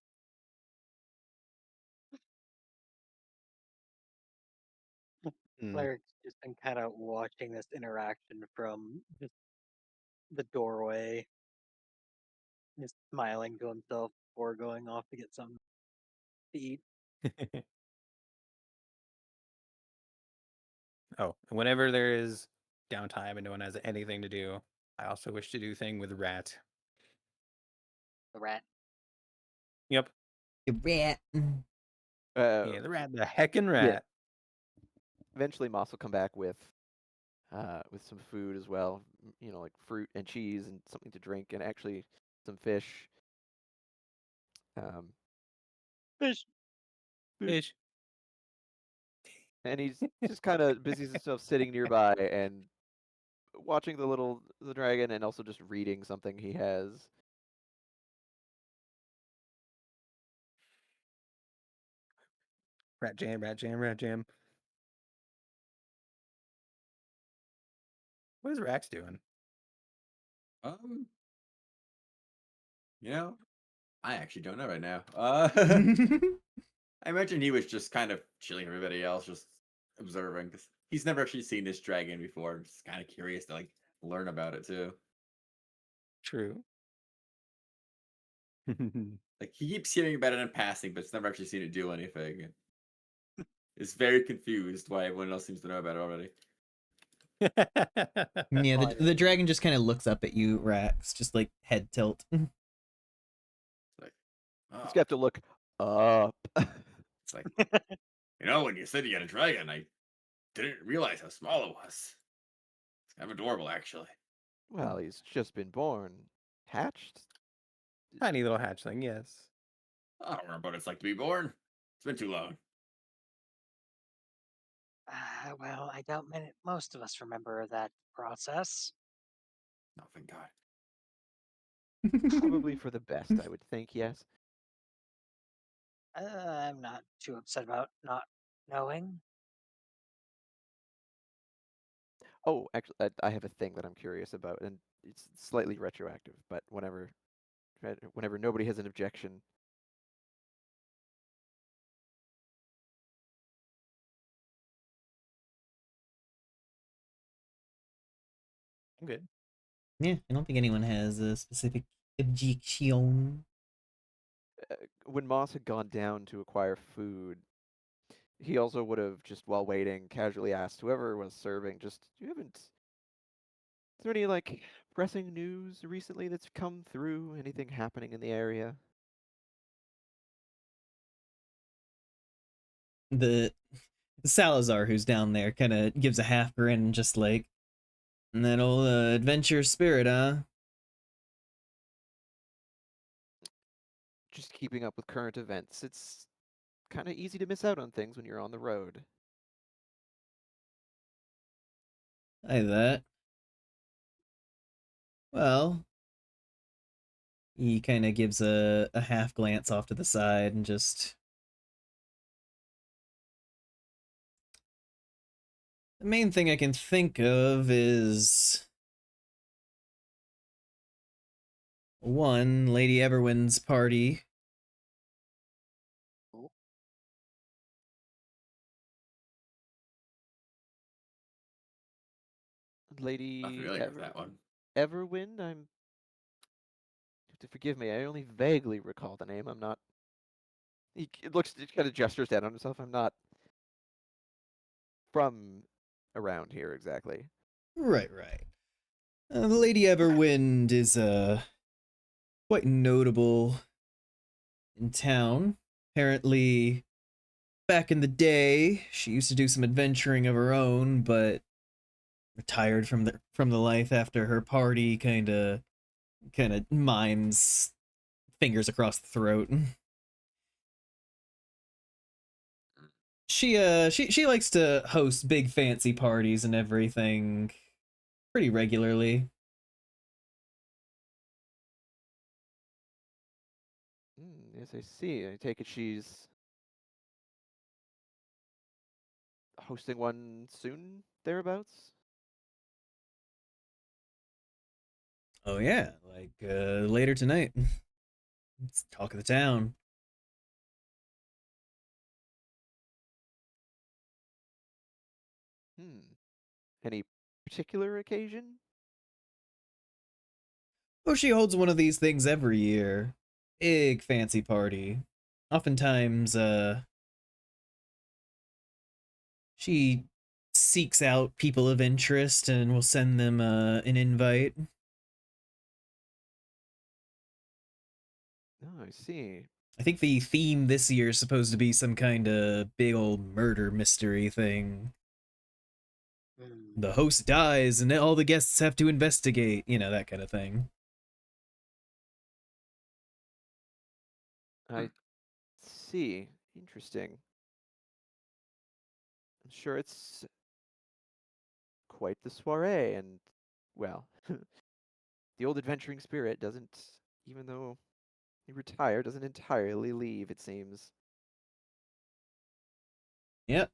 Mm. Cleric's just been kind of watching this interaction from just the doorway, just smiling to himself before going off to get something to eat. Oh, and whenever there is downtime and no one has anything to do, I also wish to do thing with Rat. The rat. Yep. Rat. Yeah, the rat, the heckin' Yeah. rat. Eventually, Moss will come back with some food as well. Like fruit and cheese and something to drink, and actually some fish. Um, Fish. Fish. and he's just kind of busies himself sitting nearby and watching the dragon, and also just reading something he has. Rat jam, rat jam, rat jam. What is Rax doing? Um, you know, I actually don't know right now. I imagine he was just kind of chilling with everybody else, just observing, because he's never actually seen this dragon before. Just kind of curious to like learn about it too. True. Like he keeps hearing about it in passing, but it's never actually seen it do anything. Is very confused why everyone else seems to know about it already. Yeah, the Finally. dragon just kind of looks up at you, Rax, just like head tilt. It's like, He's oh, got to look up. it's like, when you said you had a dragon, I didn't realize how small it was. It's kind of adorable, actually. Well, he's just been born. Hatched? Tiny little hatchling, yes. I don't remember what it's like to be born. It's been too long. Well, I doubt most of us remember that process. Oh, thank God. Probably for the best, I would think, yes. I'm not too upset about not knowing. Oh, actually, I have a thing that I'm curious about, and it's slightly retroactive, but whenever nobody has an objection. I'm good. Yeah, I don't think anyone has a specific objection. When Moss had gone down to acquire food, he also would have, just while waiting, casually asked whoever was serving, is there any, like, pressing news recently that's come through? Anything happening in the area? The Salazar, who's down there, kind of gives a half grin, just like, that old adventure spirit, huh? Just keeping up with current events. It's kind of easy to miss out on things when you're on the road. Like that. Well, he kind of gives a half glance off to the side and just... The main thing I can think of is... One, Lady Everwin's party. Not Lady familiar with that one. Everwind, forgive me, I only vaguely recall the name. I'm not. He kind of gestures down on himself. I'm not from around here exactly. Right. Lady Everwind is quite notable in town. Apparently, back in the day, she used to do some adventuring of her own, but retired from the life after her party kind of mimes fingers across the throat. She likes to host big fancy parties and everything pretty regularly. Yes, I see. I take it she's hosting one soon, thereabouts? Oh yeah, like later tonight. It's talk of the town. Any particular occasion? Oh, she holds one of these things every year. Big fancy party. Oftentimes, she seeks out people of interest and will send them an invite. Oh, I see. I think the theme this year is supposed to be some kind of big old murder mystery thing. The host dies and all the guests have to investigate, that kind of thing. I see. Interesting. I'm sure it's quite the soiree, and, well, the old adventuring spirit doesn't, even though he retired, doesn't entirely leave, it seems. Yep.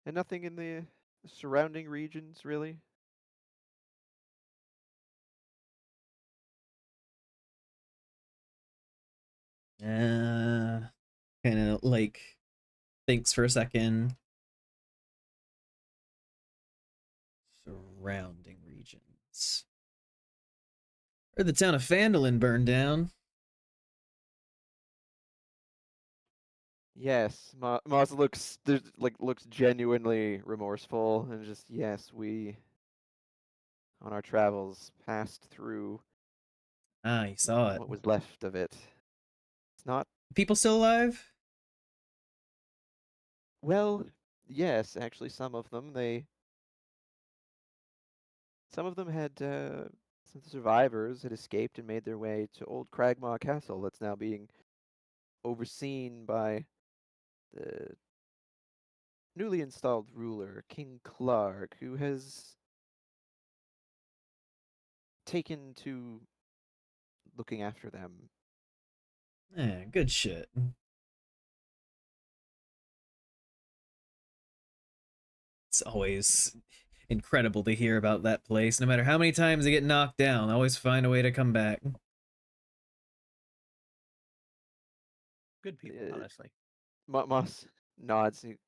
And nothing in the surrounding regions, really? Kind of like thinks for a second. surrounding regions. Heard the town of Phandalin burned down. Yes, Moss looks genuinely remorseful and just yes, we on our travels passed through Ah, you saw it. what was left of it. It's not People still alive? well, yes, actually some of them some of them had some of the survivors had escaped and made their way to Old Cragmaw Castle that's now being overseen by the newly installed ruler, King Clark, who has taken to looking after them. Yeah, good shit. It's always incredible to hear about that place. No matter how many times they get knocked down, they always find a way to come back. Good people, Uh, honestly. Moss nods. It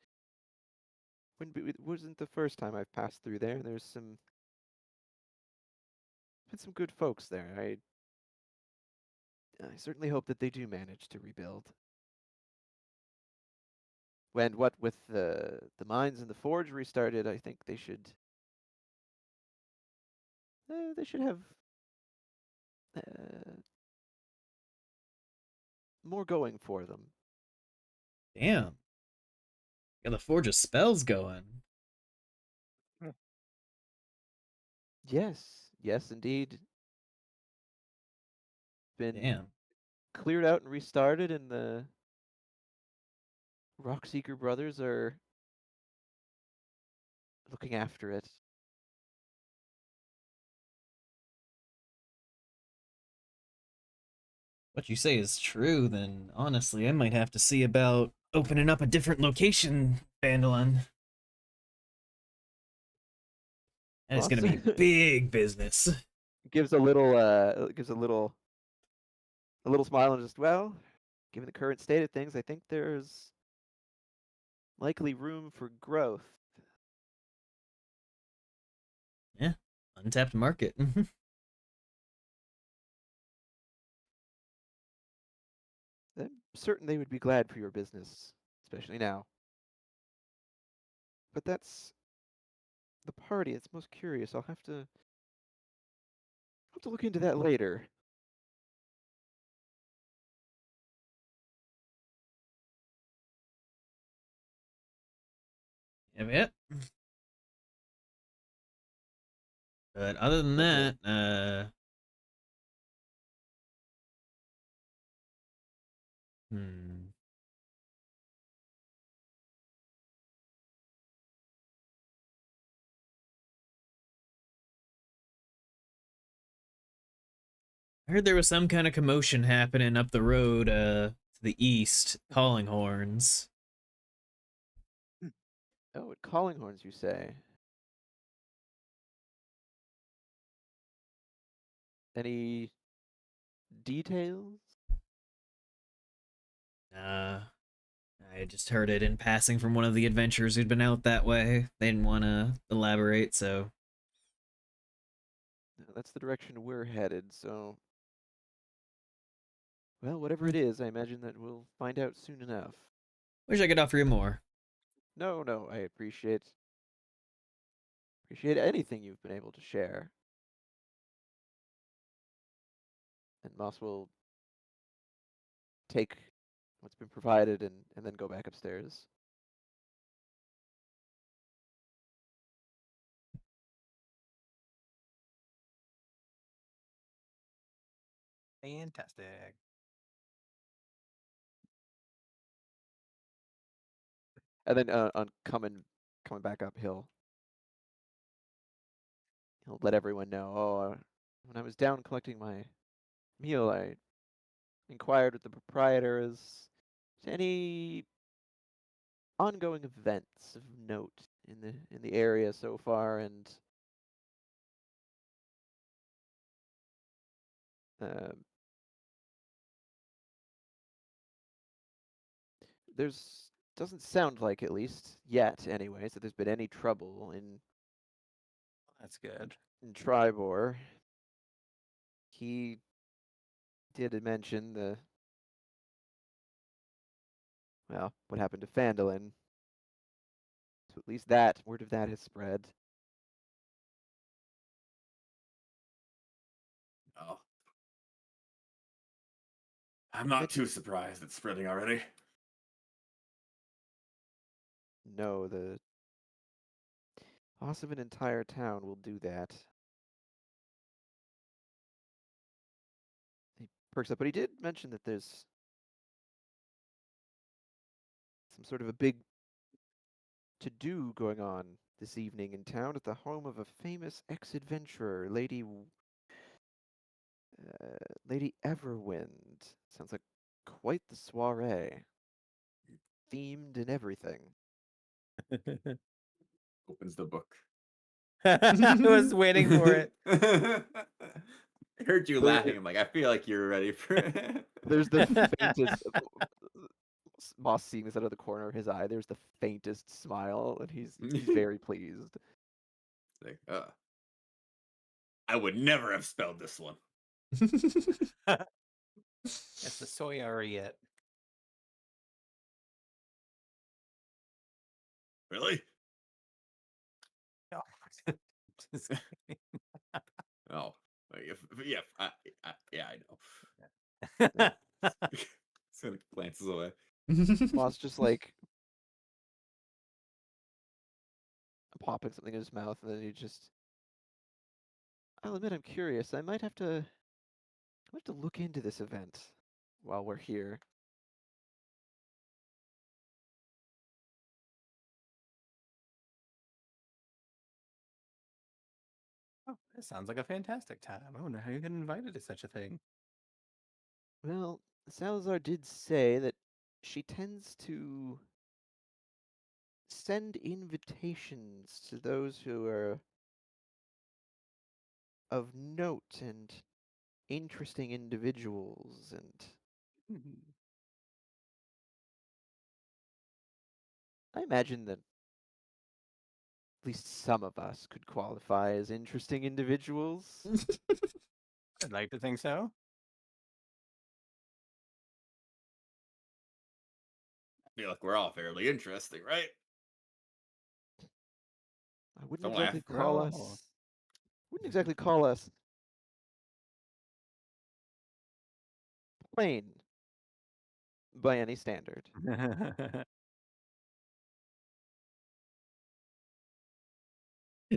wasn't the first time I've passed through there. There's been some good folks there. I certainly hope that they do manage to rebuild. When what with the mines and the forge restarted, I think they should have uh, more going for them. Damn. Got the Forge of Spells going. Yes, yes, indeed. Been Damn. cleared out and restarted, and the Rockseeker brothers are looking after it. What you say is true, then honestly, I might have to see about opening up a different location, Vandalon. And it's gonna be big business. gives a little smile and just, well, given the current state of things, I think there's likely room for growth. Yeah, untapped market. I'm certain they would be glad for your business, especially now. But that's the party. It's most curious. I'll have to look into that later. Yep. But other than Okay. that, hmm. I heard there was some kind of commotion happening up the road, to the east, calling horns. Oh, at Callinghorns, you say? Any details? I just heard it in passing from one of the adventurers who'd been out that way. They didn't want to elaborate, so. No, that's the direction we're headed, so. Well, whatever it is, I imagine that we'll find out soon enough. Wish I could offer you more. No, I appreciate anything you've been able to share. And Moss will take what's been provided and then go back upstairs. Fantastic. And then on coming back up, he'll let everyone know. Oh, when I was down collecting my meal, I inquired with the proprietor as to any ongoing events of note in the area so far, and uh, there's doesn't sound like, at least yet anyways, that there's been any trouble in That's good. And Tribor, he did mention what happened to Fandolin. So at least that word of that has spread. Oh. I'm not too surprised it's spreading already. No, the loss of an entire town will do that. He perks up, but he did mention that there's some sort of a big to-do going on this evening in town at the home of a famous ex-adventurer, Lady Everwind. Sounds like quite the soiree. Themed and everything. Opens the book. I was waiting for it. I heard you There- laughing. I'm like, I feel like you're ready for it. There's the faintest. Moss seeing this out of the corner of his eye. There's the faintest smile, and he's very pleased. Like, I would never have spelled this one. It's the soyariet. Really? No. Just kidding. Oh, yeah, yeah, I know. So glances away. Moss just like popping something in his mouth, and then he just. I'll admit I'm curious. I might have to look into this event while we're here. Oh, this sounds like a fantastic time. I wonder how you get invited to such a thing. Well, Salazar did say that she tends to send invitations to those who are of note and interesting individuals, and Mhm. I imagine that at least some of us could qualify as interesting individuals. I'd like to think so. I feel like we're all fairly interesting, right? I wouldn't Don't exactly laugh. call Well. us. Wouldn't exactly call us plain by any standard.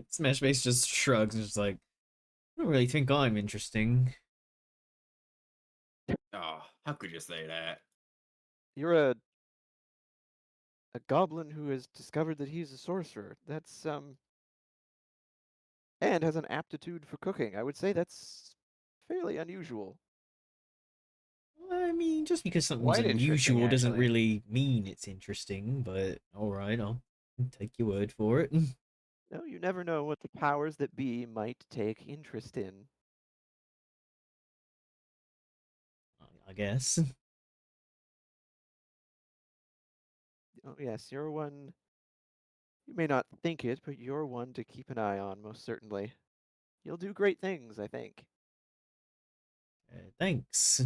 Smash Face just shrugs and just like, I don't really think I'm interesting. Oh, how could you say that? You're a goblin who has discovered that he's a sorcerer. That's and has an aptitude for cooking. I would say that's fairly unusual. I mean, just because something's Quite interesting, unusual doesn't actually. really mean it's interesting, but alright, I'll take your word for it. No, you never know what the powers that be might take interest in. I guess. Oh yes, you're one. You may not think it, but you're one to keep an eye on, most certainly. You'll do great things, I think. Thanks.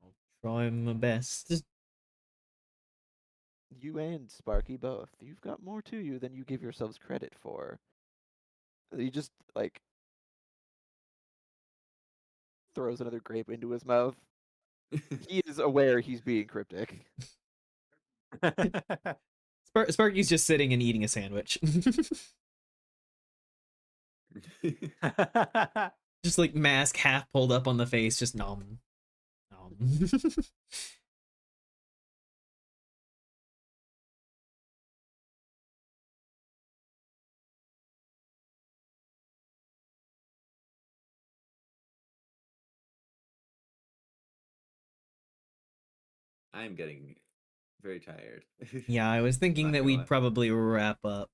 I'll try my best. You and Sparky both. You've got more to you than you give yourselves credit for. He just like throws another grape into his mouth. He is aware he's being cryptic. Sparky's just sitting and eating a sandwich. Just like mask half pulled up on the face, just nom. Nom. I'm getting very tired. Yeah, I was thinking Not that gonna we'd lie. probably wrap up.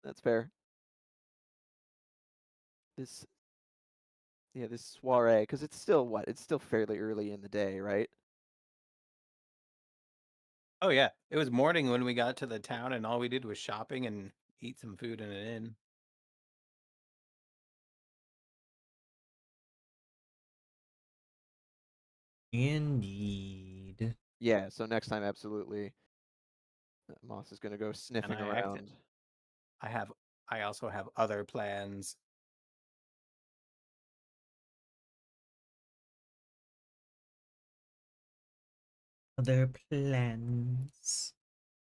That's fair. This, yeah, this soiree, because it's still what? It's still fairly early in the day, right? Oh yeah, it was morning when we got to the town, and all we did was shopping and eat some food in an inn. Indeed. Yeah, so next time, absolutely. Moss is gonna go And sniffing I acted. around. I also have other plans. Other plans.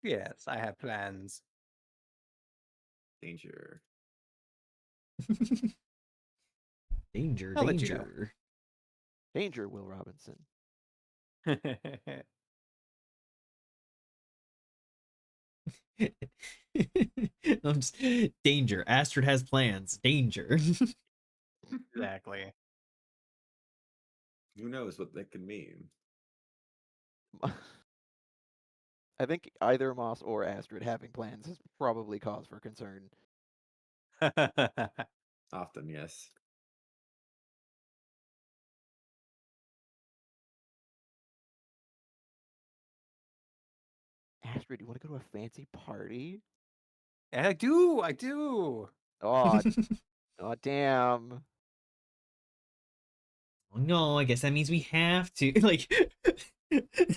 Yes, I have plans. Danger. Danger, I'll let you know. danger. Danger, Will Robinson. Danger. Astrid has plans. Danger. Exactly. Who knows what that could mean? I think either Moss or Astrid having plans is probably cause for concern. Often, yes. Astrid, you want to go to a fancy party? I do. I do. Oh, oh damn. No, I guess that means we have to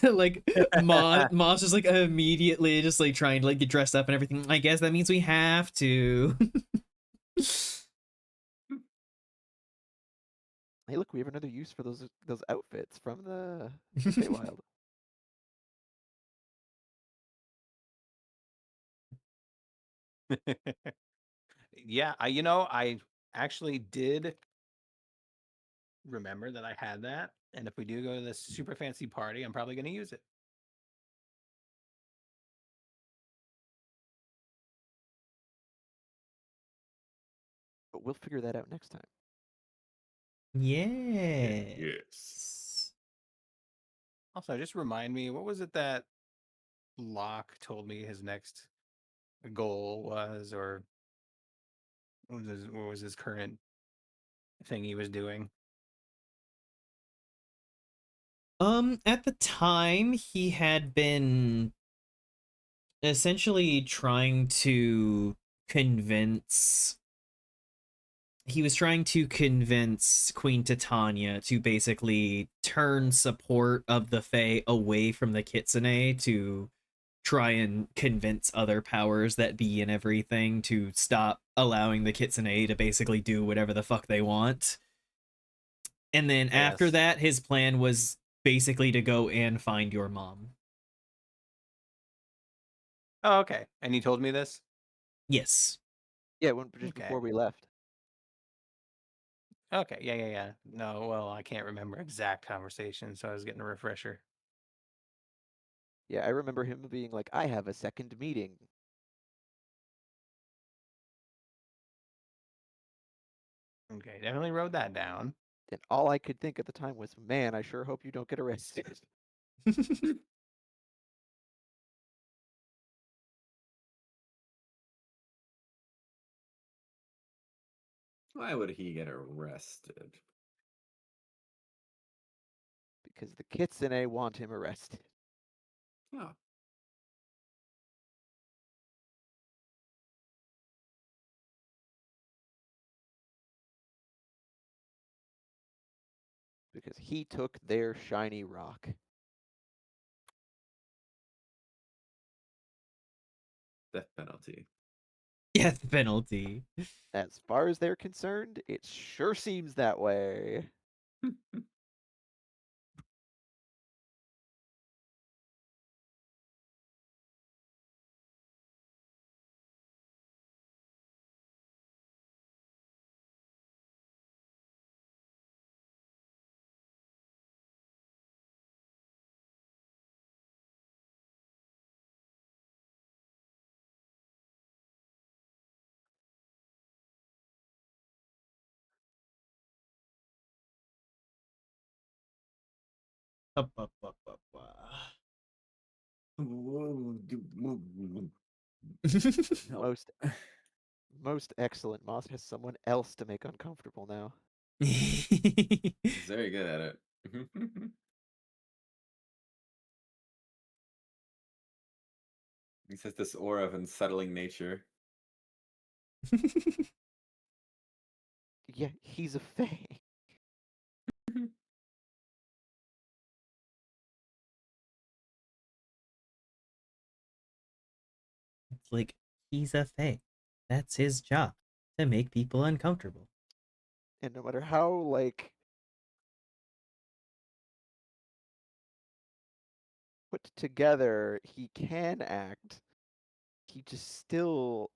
like Moss just like immediately just like trying to like get dressed up and everything. I guess that means we have to. Hey, look, we have another use for those outfits from the Feywild. Yeah, I actually did remember that I had that, and if we do go to this super fancy party, I'm probably going to use it. But we'll figure that out next time. Yes. Yes. Also, just remind me, what was it that Locke told me his next goal was, or what was his current thing he was doing? At the time he had been essentially trying to convince he was trying to convince Queen Titania to basically turn support of the Fae away from the Kitsune to try and convince other powers that be and everything to stop allowing the Kitsune to basically do whatever the fuck they want. And then after Yes. that, his plan was basically to go and find your mom. Oh, okay. And he told me this? Yes. Yeah, just Okay. before we left. Okay, yeah. No, well, I can't remember exact conversation, so I was getting a refresher. Yeah, I remember him being like, I have a second meeting. Okay, definitely wrote that down. And all I could think at the time was, man, I sure hope you don't get arrested. Why would he get arrested? Because the Kitsune want him arrested. Oh. Because he took their shiny rock. Death penalty. Death penalty. As far as they're concerned, it sure seems that way. No. Most excellent. Moss has someone else to make uncomfortable now. He's very good at it. He says this aura of unsettling nature. Yeah, he's a fae. It's like he's a fae. That's his job, to make people uncomfortable. And no matter how, like, put together he can act, he just still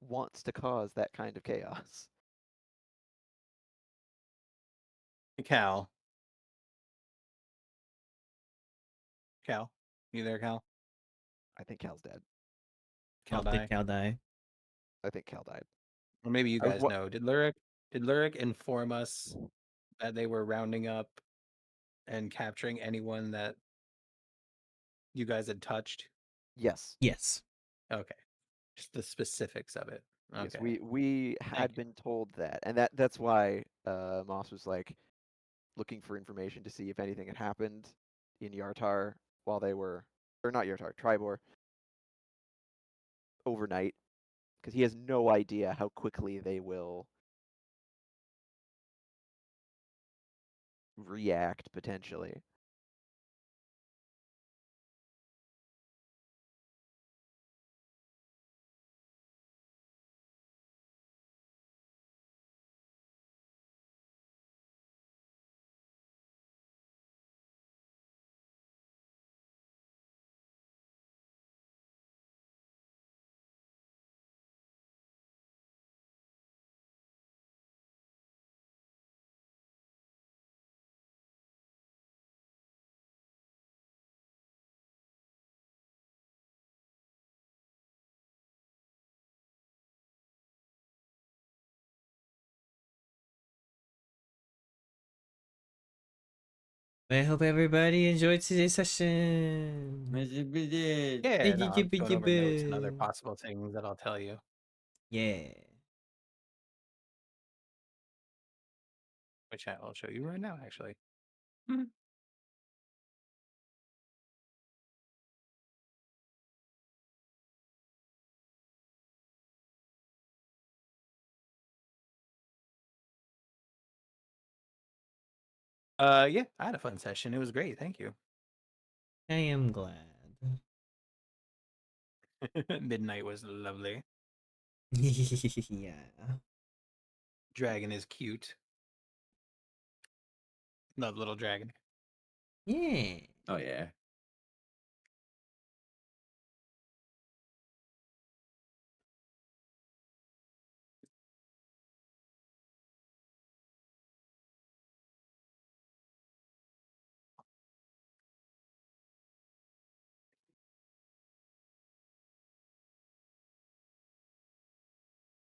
wants to cause that kind of chaos. Cal. Cal. You there, Cal? I think Cal's dead. Cal Did die? Cal die? I think Cal died. Or maybe you I was guys wa- know. Did Lyric inform us that they were rounding up and capturing anyone that you guys had touched? Yes. Yes. Okay. Just the specifics of it. Yes, Okay. we Thank had you. been told that, and that's why Moss was like looking for information to see if anything had happened in Yartar while they were, or not Yartar, Tribor, overnight, because he has no idea how quickly they will react potentially. I hope everybody enjoyed today's session. Yeah, no, I'm going over notes and other possible things that I'll tell you. Yeah. Which I will show you right now, actually. Yeah, I had a fun session. It was great. Thank you. I am glad. Midnight was lovely. Yeah. Dragon is cute. Love little dragon. Yeah. Oh yeah.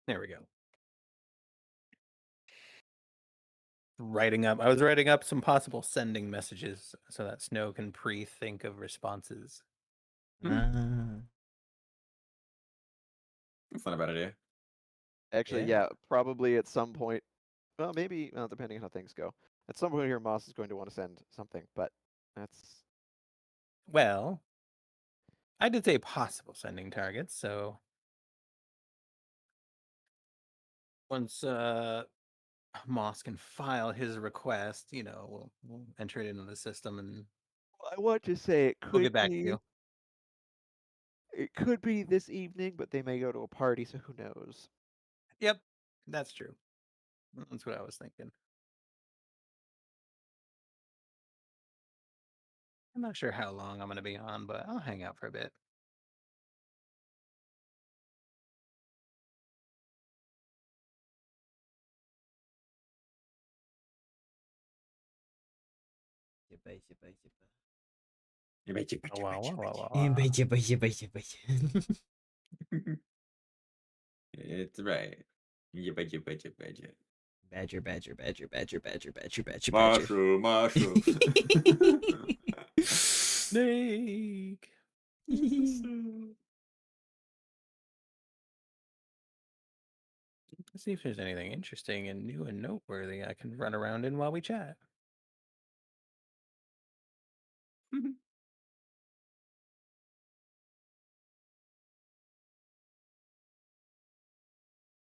There we go. I was writing up some possible sending messages so that Snow can pre-think of responses. Ah. That's not a bad idea. Actually, Yeah. yeah, probably at some point. Well, maybe depending on how things go. At some point here, Moss is going to want to send something, but that's Well, I did say possible sending targets, so once Moss can file his request, we'll enter it into the system and I want to say we'll get back to you. it could be this evening, but they may go to a party, so who knows? Yep, that's true. That's what I was thinking. I'm not sure how long I'm going to be on, but I'll hang out for a bit. Oh, wow. It's right. Badger. Badger, badger, badger, badger, badger, badger, badger, badger. Mushroom. Snake. Let's see if there's anything interesting and new and noteworthy I can run around in while we chat.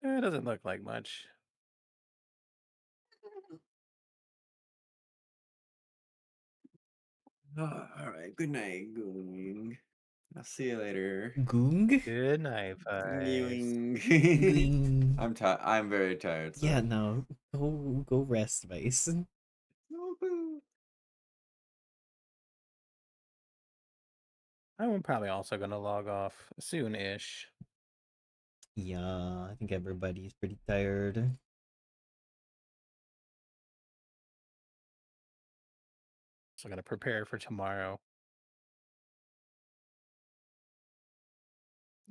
It doesn't look like much. Oh, all right. Good night, Goong. I'll see you later. Goong? Good night, Vice. Ging. I'm tired. I'm very tired. So. Yeah, no. Go rest, Vice. Woohoo. I'm probably also gonna log off soon-ish. Yeah, I think everybody's pretty tired. So I'm gonna prepare for tomorrow.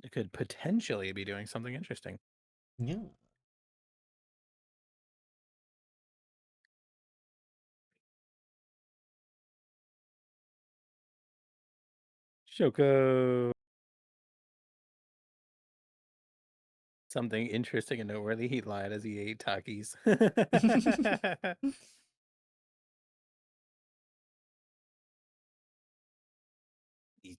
It could potentially be doing something interesting. Yeah. Shoko. Something interesting and noteworthy. He lied as he ate Takis.